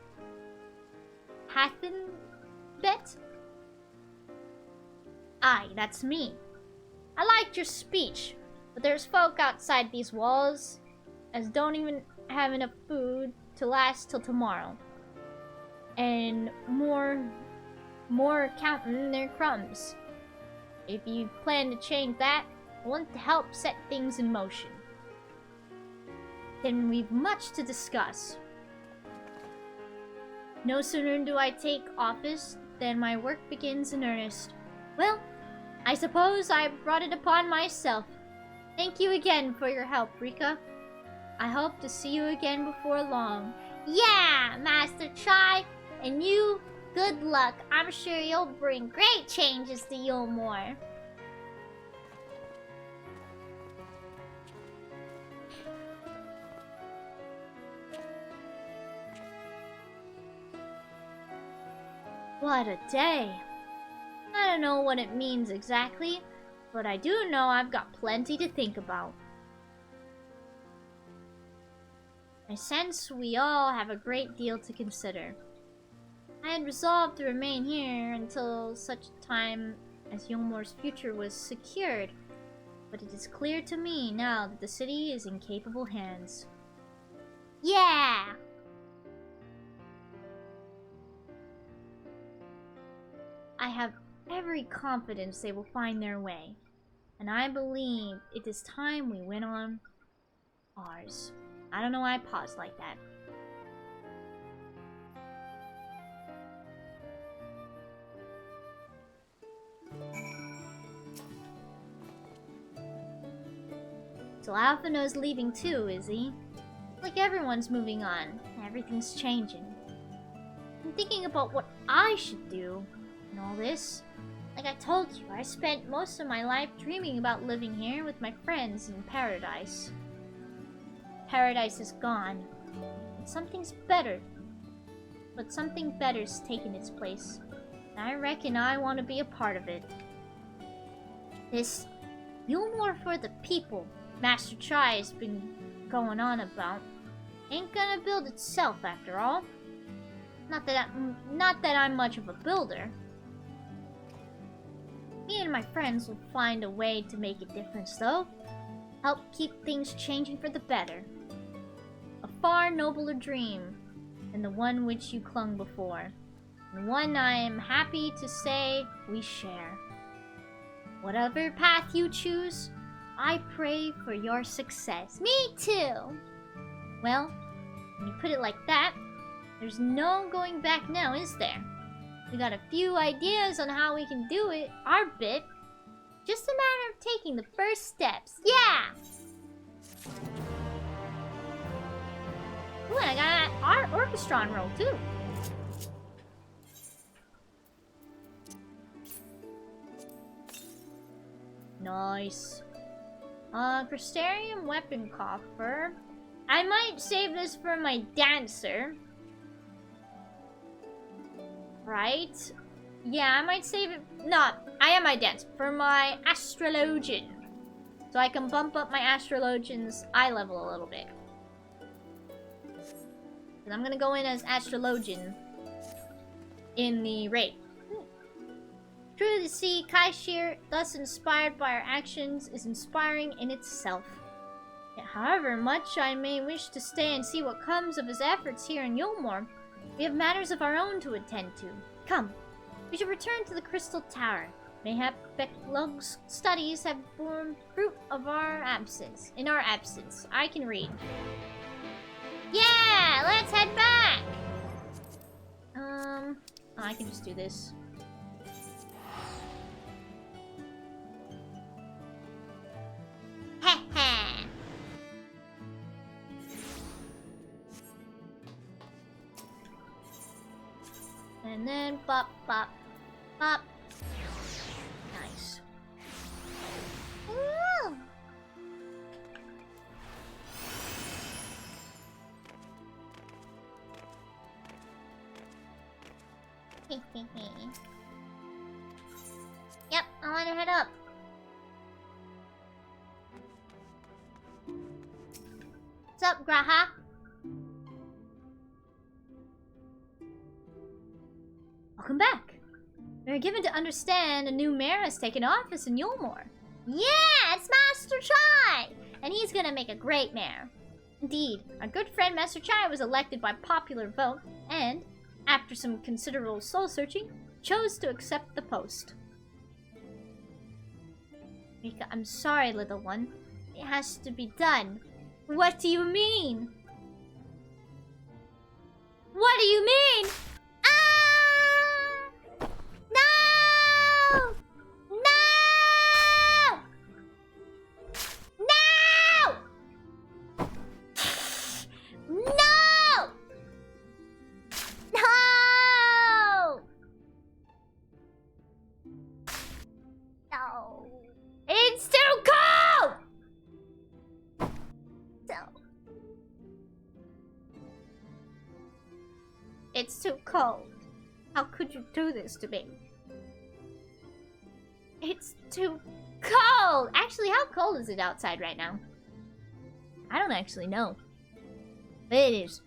Aye, that's me. I liked your speech, but there's folk outside these walls as don't even have enough food to last till tomorrow. And more counting their crumbs. If you plan to change that, I want to help set things in motion. Then we've much to discuss. No sooner do I take office than my work begins in earnest. Well, I suppose I brought it upon myself. Thank you again for your help, Rika. I hope to see you again before long. Yeah, Master Chai, and you, good luck. I'm sure you'll bring great changes to Yulmore. What a day. I don't know what it means exactly, but I do know I've got plenty to think about. I sense we all have a great deal to consider. I had resolved to remain here until such time as Yulmore's future was secured, but it is clear to me now that the city is in capable hands. Yeah! I have every confidence they will find their way, and I believe it is time we went on ours. I don't know why I paused like that. So Alphino's leaving too, is he? Like everyone's moving on. Everything's changing. I'm thinking about what I should do in all this. Like I told you, I spent most of my life dreaming about living here with my friends in paradise. Paradise is gone. And something's better. But something better's taken its place. And I reckon I want to be a part of it. This Yulmore for the people Master Chai has been going on about ain't gonna build itself after all. Not that I'm much of a builder. Me and my friends will find a way to make a difference, though. Help keep things changing for the better. A far nobler dream than the one which you clung before, and one I am happy to say we share. Whatever path you choose, I pray for your success. Me too! Well, when you put it like that, there's no going back now, is there? We got a few ideas on how we can do it, our bit. Just a matter of taking the first steps. Yeah! Ooh, and I got our orchestra on roll too. Nice. Crystarium weapon coffer. I might save this for my dancer. Right? Yeah, I might save it. No, I am my dancer. For my astrologian. So I can bump up my astrologian's eye level a little bit. And I'm gonna go in as astrologian in the raid. Truly to see Kaishir, thus inspired by our actions, is inspiring in itself. Yet, however much I may wish to stay and see what comes of his efforts here in Yulmore, we have matters of our own to attend to. Come, we should return to the Crystal Tower. Mayhap Becklug's studies have borne fruit of our absence. In our absence, I can read. Yeah, let's head back. I can just do this. Ha. And then bop, bop, bop. Nice. Ooh. Yep, I want to head up. What's up, Graha? Welcome back. We are given to understand a new mayor has taken office in Yulmore. Yeah, it's Master Chai! And he's gonna make a great mayor. Indeed, our good friend Master Chai was elected by popular vote and, after some considerable soul-searching, chose to accept the post. Mika, I'm sorry, little one. It has to be done. What do you mean? What do you mean? Ah! No! No! No! No! No! No! It's too cold! No. It's too cold. How could you do this to me? It's too cold! Actually, how cold is it outside right now? I don't actually know. But it is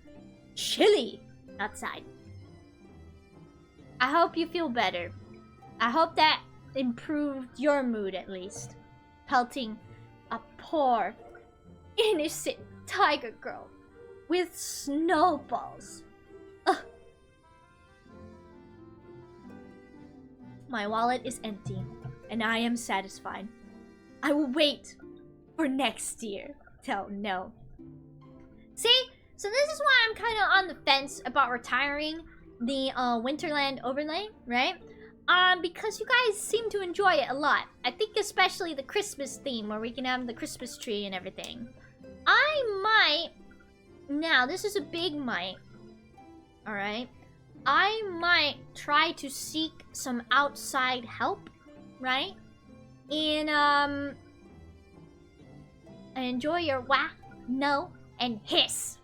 chilly outside. I hope you feel better. I hope that improved your mood at least. Pelting a poor, innocent tiger girl with snowballs. Ugh. My wallet is empty, and I am satisfied. I will wait for next year till no. See? So this is why I'm kind of on the fence about retiring the Winterland overlay, right? Because you guys seem to enjoy it a lot. I think especially the Christmas theme where we can have the Christmas tree and everything. I might... Now, this is a big might. Alright? I might try to seek some outside help, right? And, enjoy your wah, no, and hiss.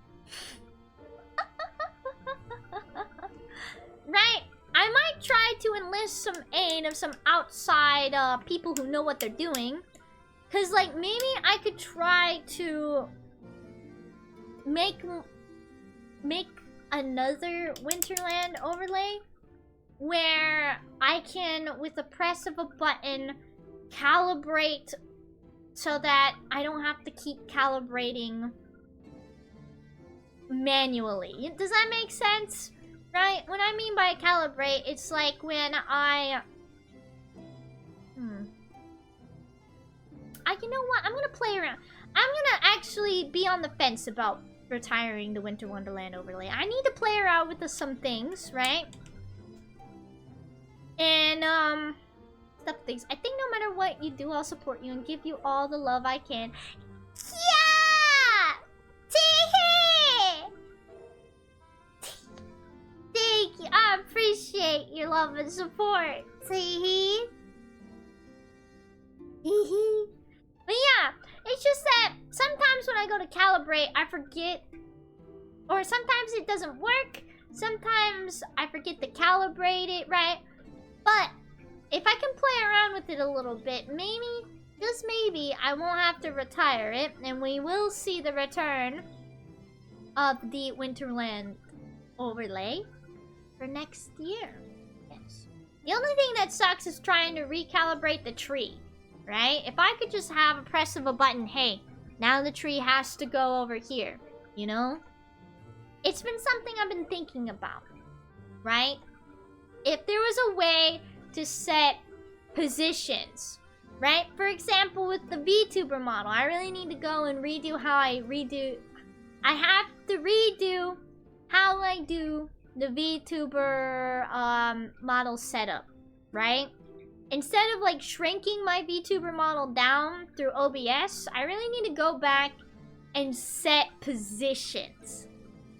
Right? I might try to enlist some aid of some outside people who know what they're doing. Cause like maybe I could try to make another Winterland overlay where I can, with the press of a button, calibrate so that I don't have to keep calibrating manually. Does that make sense? Right? What I mean by calibrate, it's like when I... You know what? I'm gonna play around. I'm gonna actually be on the fence about retiring the Winter Wonderland overlay. I need to play around with some things, right? And, stuff things. I think no matter what you do, I'll support you and give you all the love I can. Yeah! Tee-hee! Thank you. I appreciate your love and support. Tee-hee. Hee-hee. But yeah, it's just that sometimes when I go to calibrate, I forget. Or sometimes it doesn't work. Sometimes I forget to calibrate it, right? But if I can play around with it a little bit, maybe, just maybe, I won't have to retire it. And we will see the return of the Winterland overlay for next year. Yes. The only thing that sucks is trying to recalibrate the tree. Right? If I could just have a press of a button, hey, now the tree has to go over here, you know? It's been something I've been thinking about, right? If there was a way to set positions, right? For example, with the VTuber model, I really need to go and redo how I have to redo how I do the VTuber model setup, right? Instead of like shrinking my VTuber model down through OBS, I really need to go back and set positions.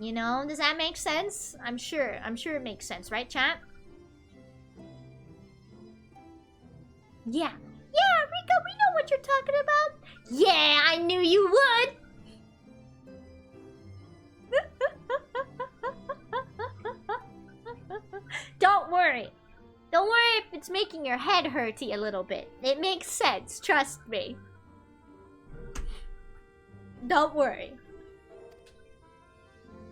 You know, does that make sense? I'm sure it makes sense, right, chat? Yeah. Yeah, Rika, we know what you're talking about. Yeah, I knew you would. Don't worry. Don't worry if it's making your head hurty a little bit. It makes sense, trust me. Don't worry.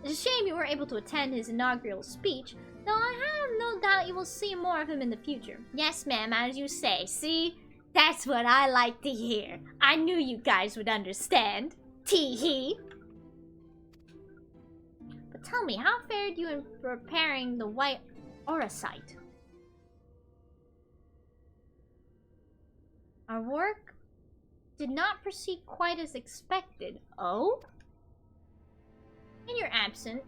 It's a shame you weren't able to attend his inaugural speech, though I have no doubt you will see more of him in the future. Yes, ma'am, as you say. See? That's what I like to hear. I knew you guys would understand. Tee-hee. But tell me, how fared you in preparing the white auracite? Our work did not proceed quite as expected. Oh? In your absence,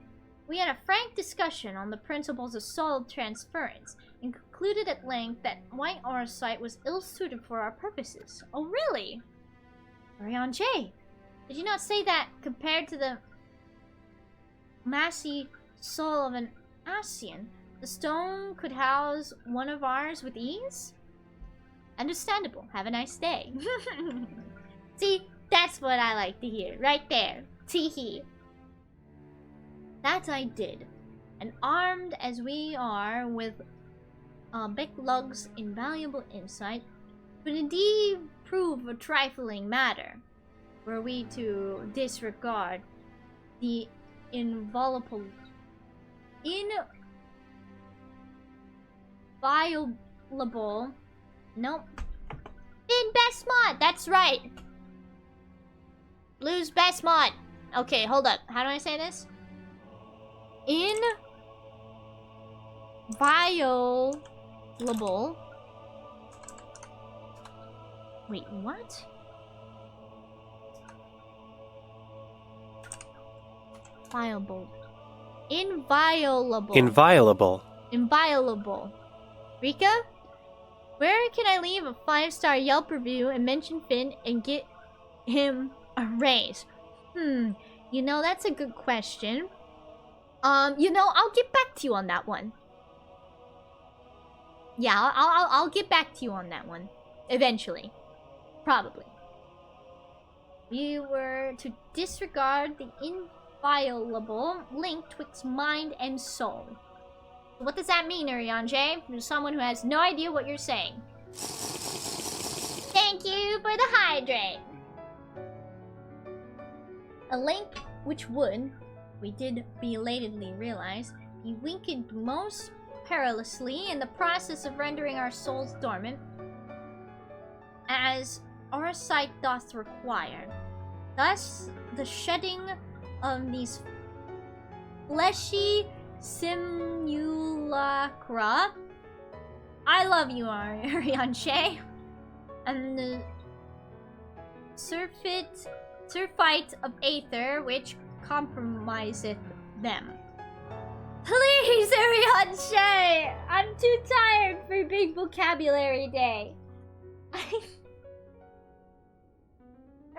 we had a frank discussion on the principles of soul transference and concluded at length that white auracite was ill-suited for our purposes. Oh, really? Orion J, did you not say that compared to the massy soul of an Asian, the stone could house one of ours with ease? Understandable. Have a nice day. See, that's what I like to hear. Right there. Tee-hee. That I did. And armed as we are with Bicklug's invaluable insight, would indeed prove a trifling matter, were we to disregard the inviolable... Nope. In best mod, that's right. Blue's best mod. Okay, hold up. How do I say this? Inviolable. Wait, what? Viable. Inviolable. Inviolable. Inviolable. Rika? Where can I leave a 5-star Yelp review and mention Finn and get him a raise? You know, that's a good question. You know, I'll get back to you on that one. Yeah, I'll get back to you on that one. Eventually. Probably. We were to disregard the inviolable link twixt mind and soul. What does that mean, Urian J? There's someone who has no idea what you're saying. Thank you for the hydrate. A link which would, we did belatedly realize, be weakened most perilously in the process of rendering our souls dormant, as our sight doth require. Thus, the shedding of these fleshy simulacra. I love you, Arianche. And the surfeit of aether which compromiseth them. Please, Arianche! I'm too tired for big vocabulary day.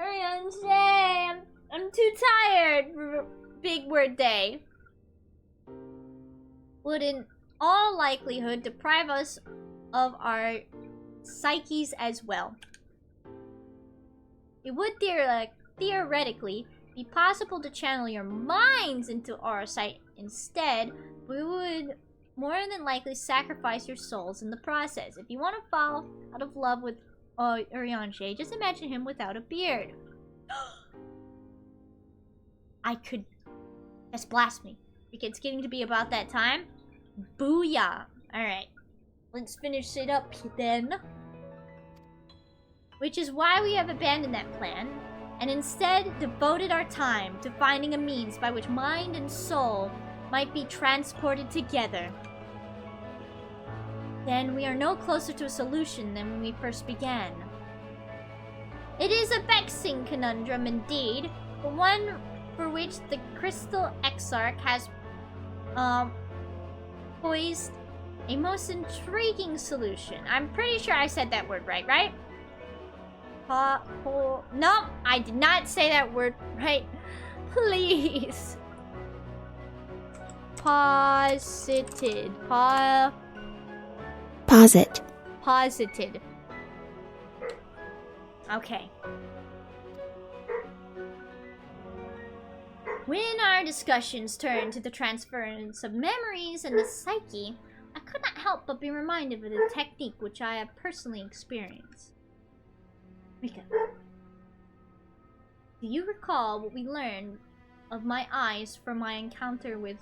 Arianche, I'm too tired for big word day. Would in all likelihood deprive us of our psyches as well. It would theoretically be possible to channel your minds into our sight instead. We would more than likely sacrifice your souls in the process. If you want to fall out of love with Urianche, just imagine him without a beard. I could... That's blasphemy. It's getting to be about that time. Booyah. Alright. Let's finish it up then. Which is why we have abandoned that plan, and instead devoted our time to finding a means by which mind and soul might be transported together. Then we are no closer to a solution than when we first began. It is a vexing conundrum indeed, but one for which the Crystal Exarch has poised a most intriguing solution. I'm pretty sure I said that word right? No, I did not say that word right. Please. Posited. Posited. Okay. When our discussions turned to the transference of memories and the psyche, I could not help but be reminded of the technique which I have personally experienced. Rika, do you recall what we learned of my eyes from my encounter with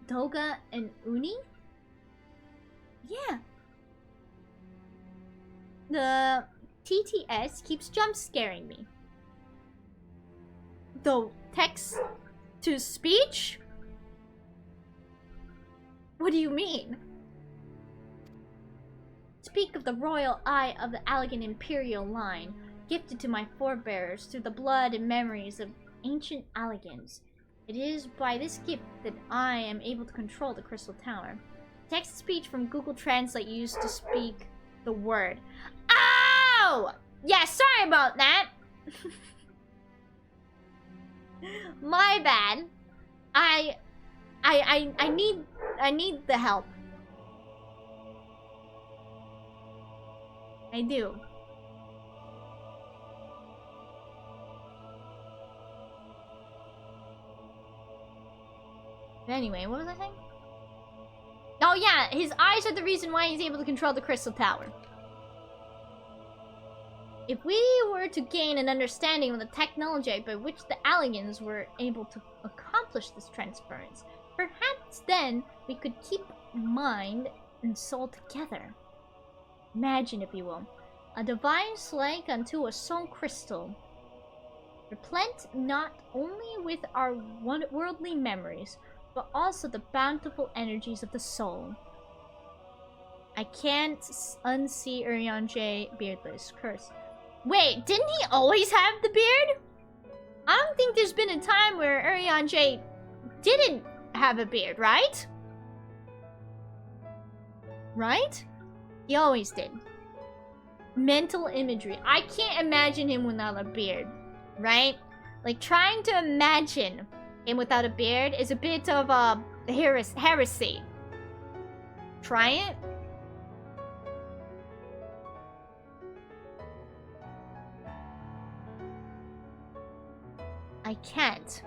Toga and Uni? Yeah. The TTS keeps jump scaring me. The text to speech? What do you mean? Speak of the royal eye of the elegant imperial line, gifted to my forebears through the blood and memories of ancient elegance. It is by this gift that I am able to control the Crystal Tower. Text-to-speech from Google Translate used to speak the word. Oh! Yeah, sorry about that. My bad. I need the help. I do. Anyway, what was I saying? Oh yeah, his eyes are the reason why he's able to control the Crystal Tower. If we were to gain an understanding of the technology by which the aliens were able to accomplish this transference, perhaps then we could keep mind and soul together. Imagine, if you will, a device like unto a soul crystal, replete not only with our worldly memories, but also the bountiful energies of the soul. I can't unsee Urian J. beardless. Curse. Wait, didn't he always have the beard? I don't think there's been a time where Urian J. didn't have a beard, right? Right? He always did. Mental imagery. I can't imagine him without a beard, right? Like, trying to imagine him without a beard is a bit of a heresy. Try it. I can't.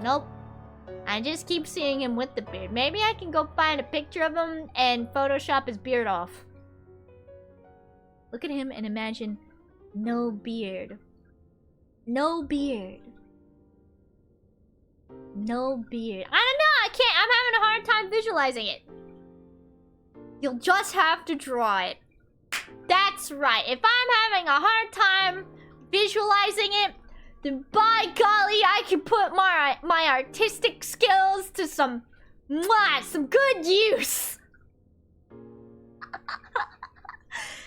Nope. I just keep seeing him with the beard. Maybe I can go find a picture of him and Photoshop his beard off. Look at him and imagine no beard. No beard. No beard. I don't know, I can't. I'm having a hard time visualizing it. You'll just have to draw it. That's right. If I'm having a hard time visualizing it, then by golly, I can put my artistic skills to some good use.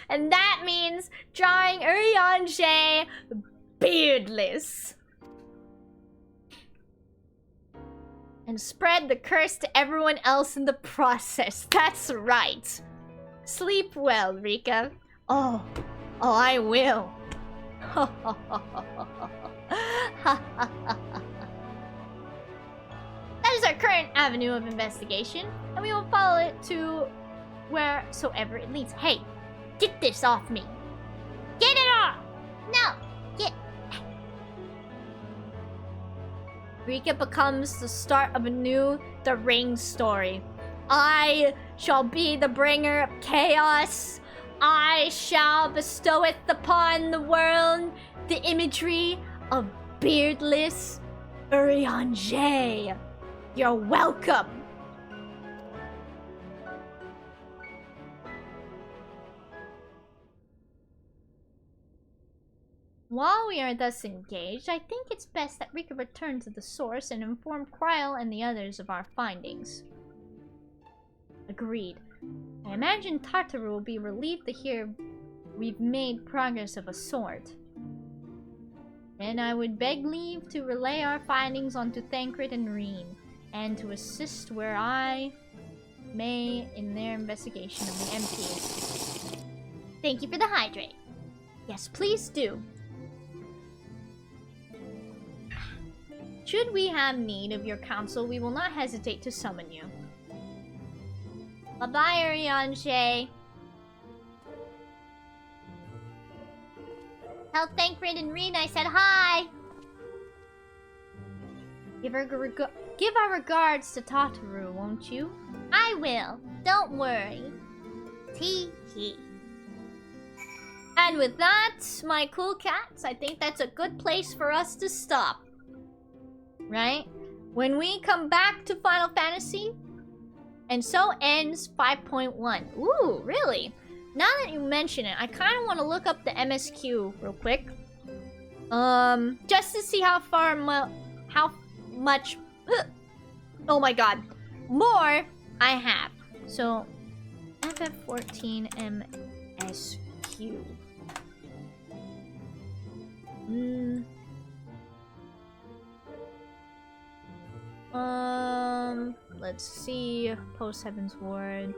And that means drawing Urian J. beardless. And spread the curse to everyone else in the process. That's right. Sleep well, Rika. Oh, I will. That is our current avenue of investigation, and we will follow it to wheresoever it leads. Hey, get this off me. Get it off! No, get... Rika becomes the start of a new The Ring story. I shall be the bringer of chaos. I shall bestoweth upon the world the imagery of beardless Urian J. You're welcome. While we are thus engaged, I think it's best that Rika return to the source and inform Kryl and the others of our findings. Agreed. I imagine Tartaru will be relieved to hear we've made progress of a sort. And I would beg leave to relay our findings onto Thancred and Reen, and to assist where I may in their investigation of the MP. Thank you for the hydrate. Yes, please do. Should we have need of your counsel, we will not hesitate to summon you. Bye-bye, Urian J. Tell Thancred and Reen I said hi. Give our regards to Tataru, won't you? I will. Don't worry. Tee hee. And with that, my cool cats, I think that's a good place for us to stop. Right? When we come back to Final Fantasy, and so ends 5.1. Ooh, really? Now that you mention it, I kind of want to look up the MSQ real quick. Just to see how much... oh my god. More I have. So, FF14 MSQ. Let's see. Post Heaven's Ward,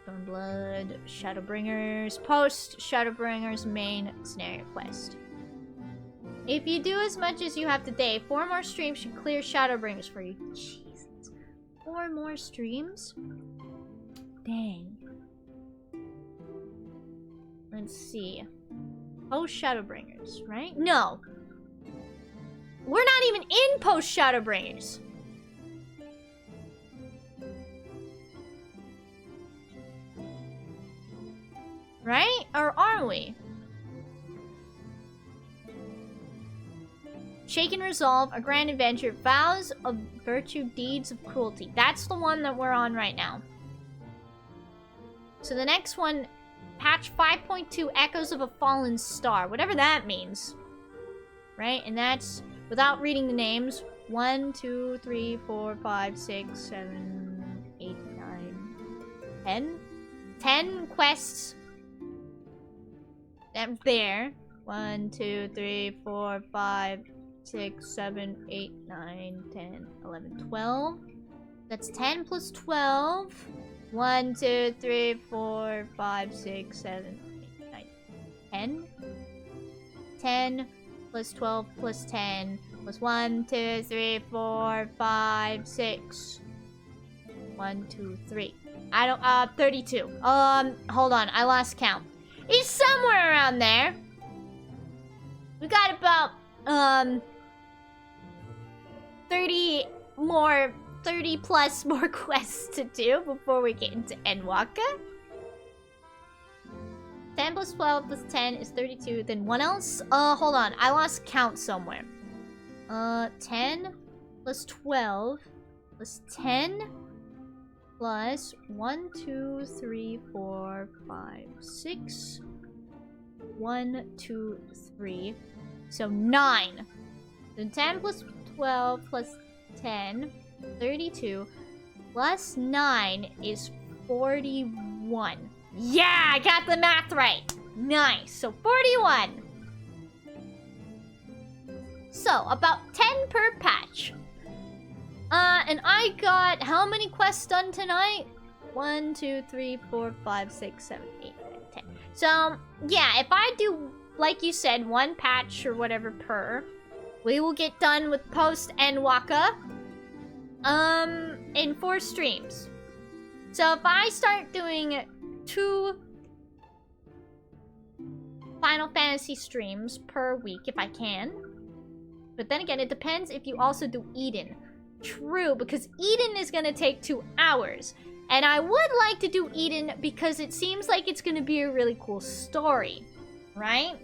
Stormblood, Shadowbringers. Post Shadowbringers main scenario quest. If you do as much as you have today, 4 more streams should clear Shadowbringers for you. Jesus. 4 more streams? Dang. Let's see. Post Shadowbringers, right? No. We're not even in Post Shadowbringers. Right? Or are we? Shaken Resolve, A Grand Adventure, Vows of Virtue, Deeds of Cruelty. That's the one that we're on right now. So the next one, patch 5.2, Echoes of a Fallen Star. Whatever that means. Right? And that's, without reading the names, 1, 2, 3, 4, 5, 6, 7, 8, 9, 10? 10 quests. There. 1, 2, 3, 4, 5, 6, 7, 8, 9, 10, 11, 12. That's 10 plus 12. 1, 2, 3, 4, 5, 6, 7, 8, 9, 10. 10 plus 12 plus 10 plus 1, 2, 3, 4, 5, 6. 1, 2, 3. I don't, 32. Hold on, I lost count. It's somewhere around there. We got about, 30 plus more quests to do before we get into Endwalker. 10 plus 12 plus 10 is 32. Then what else? Hold on. I lost count somewhere. 10 plus 12 plus 10 plus 1, 2, 3, 4, 5, 6. 1, 2, 3. So 9. Then 10 plus 12 plus 10, 32. Plus 9 is 41. Yeah, I got the math right. Nice. So 41. So, about 10 per patch. And I got how many quests done tonight? 1, 2, 3, 4, 5, 6, 7, 8, 9, 10. So, yeah, if I do, like you said, 1 patch or whatever per, we will get done with Post Endwalker in 4 streams. So if I start doing 2 Final Fantasy streams per week, if I can. But then again, it depends if you also do Eden. True, because Eden is going to take 2 hours. And I would like to do Eden because it seems like it's going to be a really cool story. Right?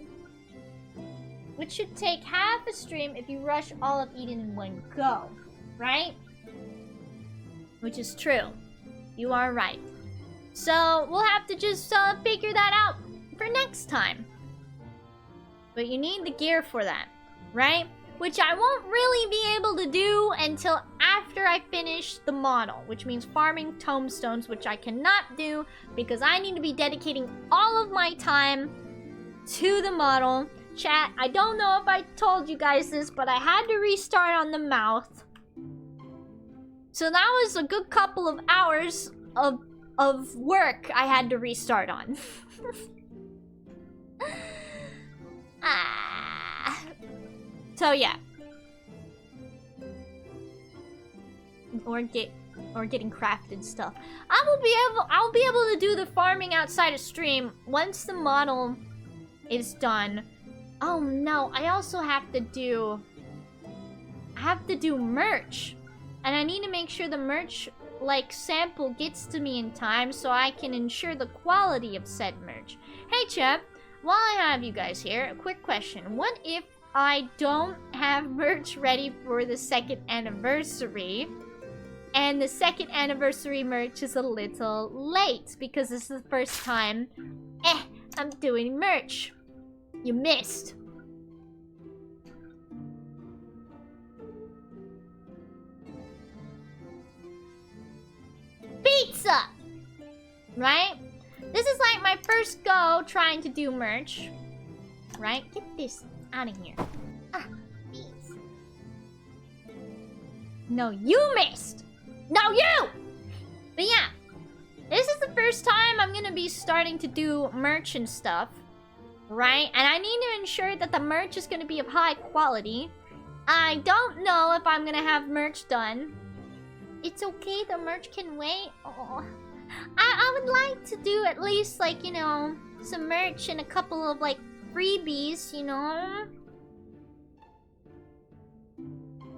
Which should take half a stream if you rush all of Eden in one go. Right? Which is true. You are right. So, we'll have to just figure that out for next time. But you need the gear for that. Right? Which I won't really be able to do until after I finish the model. Which means farming tomestones, which I cannot do because I need to be dedicating all of my time to the model. Chat, I don't know if I told you guys this, but I had to restart on the mouth. So that was a good couple of hours of work I had to restart on. So yeah. Or getting crafted stuff. I'll be able to do the farming outside of stream once the model is done. Oh no, I also have to do I have to do merch. And I need to make sure the merch, like, sample gets to me in time so I can ensure the quality of said merch. Hey, chat. While I have you guys here, a quick question. What if I don't have merch ready for the 2nd anniversary? And the 2nd anniversary merch is a little late because this is the first time I'm doing merch. You missed. Pizza! Right? This is like my first go trying to do merch. Right? Get this out of here. Ah, please. No, you missed! No, you! But yeah, this is the first time I'm gonna be starting to do merch and stuff. Right? And I need to ensure that the merch is gonna be of high quality. I don't know if I'm gonna have merch done. It's okay, the merch can wait. Oh, I would like to do at least, like, you know, some merch and a couple of, like, freebies, you know?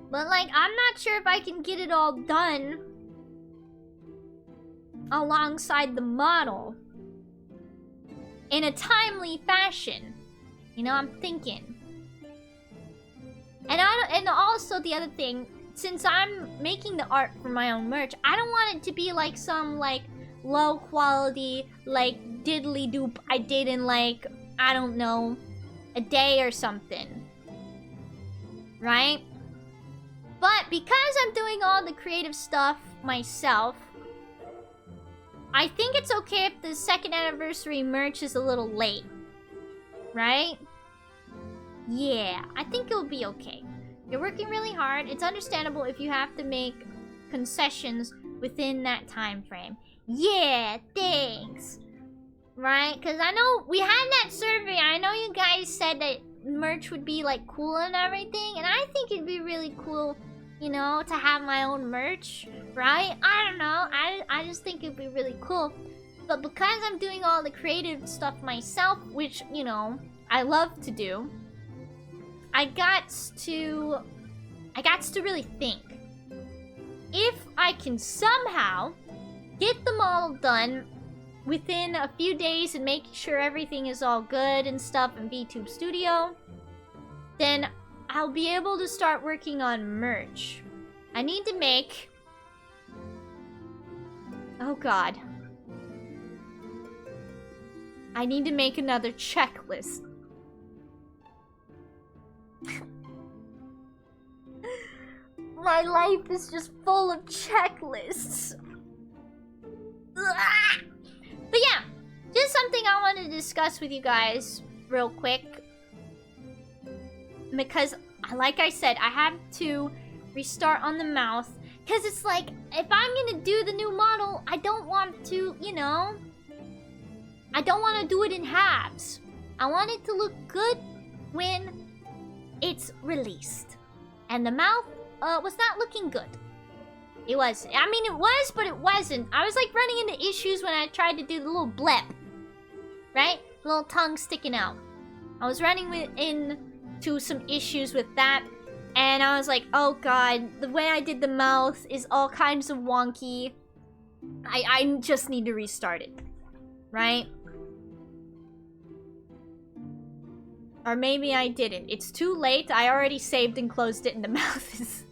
But, like, I'm not sure if I can get it all done alongside the model in a timely fashion. You know, I'm thinking. And also the other thing, since I'm making the art for my own merch, I don't want it to be like some, like, low quality, like, diddly doop I did in, like, I don't know, a day or something. Right? But because I'm doing all the creative stuff myself, I think it's okay if the 2nd anniversary merch is a little late. Right? Yeah, I think it'll be okay. You're working really hard. It's understandable if you have to make concessions within that time frame. Yeah, thanks. Right? Because I know we had that survey. I know you guys said that merch would be, like, cool and everything. And I think it'd be really cool, you know, to have my own merch. Right? I don't know. I just think it'd be really cool. But because I'm doing all the creative stuff myself, which, you know, I love to do, I got to really think. If I can somehow get them all done within a few days and make sure everything is all good and stuff in VTube Studio, then I'll be able to start working on merch. I need to make... Oh god. I need to make another checklist. My life is just full of checklists. But yeah, just something I want to discuss with you guys real quick. Because, like I said, I have to restart on the mouth. Because it's like, if I'm going to do the new model, I don't want to, you know... I don't want to do it in halves. I want it to look good when it's released. And the mouth was not looking good. It was. I mean, it was, but it wasn't. I was like running into issues when I tried to do the little blep. Right? Little tongue sticking out. I was running into some issues with that. And I was like, oh god, the way I did the mouth is all kinds of wonky. I just need to restart it. Right? Or maybe I didn't. It's too late. I already saved and closed it and the mouth is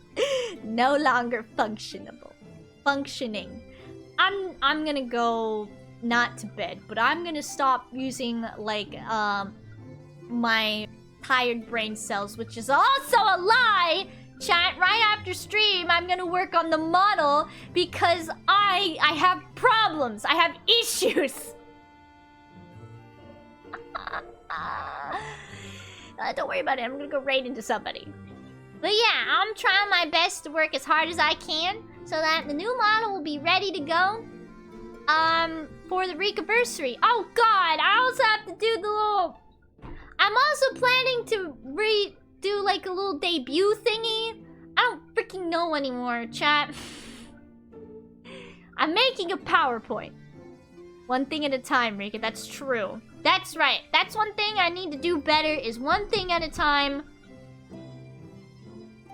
no longer functioning. I'm gonna go not to bed, but I'm gonna stop using like my tired brain cells, which is also a lie. Chat, right after stream, I'm gonna work on the model because I have problems. I have issues. Don't worry about it. I'm gonna go right into somebody. But yeah, I'm trying my best to work as hard as I can so that the new model will be ready to go for the Reconversary. Oh god, I also have to do the little... I'm also planning to do like a little debut thingy. I don't freaking know anymore, chat. I'm making a PowerPoint. One thing at a time, Rika. That's true. That's right. That's one thing I need to do better, is one thing at a time.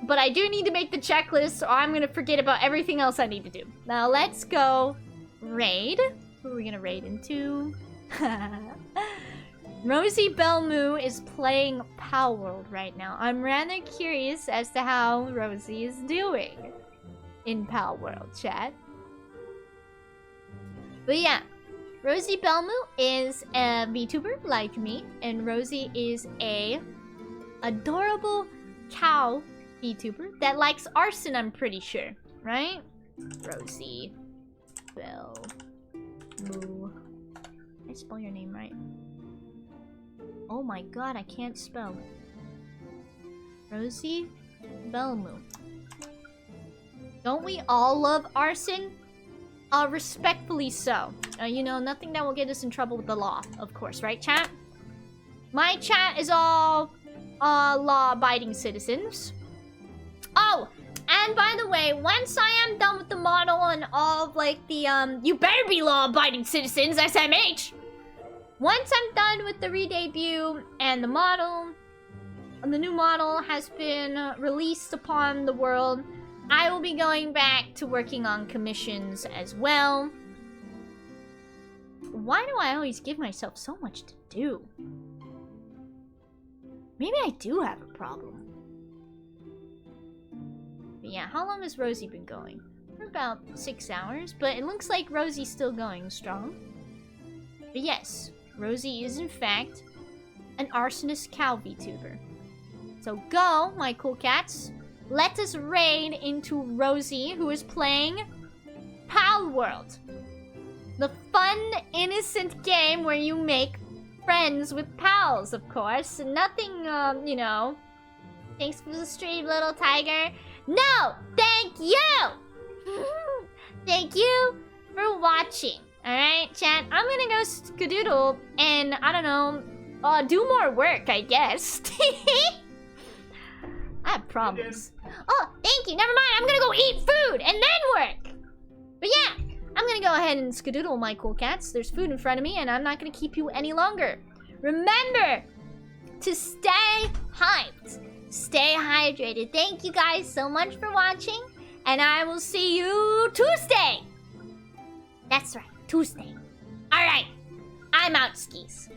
but I do need to make the checklist, or I'm gonna forget about everything else I need to do. Now let's go raid. Who are we gonna raid into? Rosie Belmu is playing Pal World right now. I'm rather curious as to how Rosie is doing in Pal World, chat. But yeah, Rosie Belmu is a VTuber like me, and Rosie is a adorable cow VTuber that likes arson, I'm pretty sure, right? Rosie Belmu. Did I spell your name right? Oh my god, I can't spell. Rosie Belmu. Don't we all love arson? Respectfully so. You know, nothing that will get us in trouble with the law, of course, right, chat? My chat is all law-abiding citizens. Oh, and by the way, once I am done with the model and all of, like, the, you better be law-abiding citizens, SMH! Once I'm done with the re-debut and the model, the new model has been released upon the world, I will be going back to working on commissions as well. Why do I always give myself so much to do? Maybe I do have a problem. But yeah, how long has Rosie been going? For about 6 hours, but it looks like Rosie's still going strong. But yes, Rosie is in fact an arsonist cow VTuber. So go, my cool cats. Let us raid into Rosie, who is playing Pal World. The fun, innocent game where you make friends with pals, of course. Nothing, you know. Thanks for the stream, little tiger. No! Thank you! Thank you for watching. Alright, chat? I'm gonna go skedoodle and, I don't know, do more work, I guess. I have problems. Oh, thank you. Never mind. I'm gonna go eat food and then work. But yeah, I'm gonna go ahead and skedoodle, my cool cats. There's food in front of me and I'm not gonna keep you any longer. Remember to stay hyped. Stay hydrated. Thank you guys so much for watching. And I will see you Tuesday. That's right, Tuesday. Alright, I'm out, skis.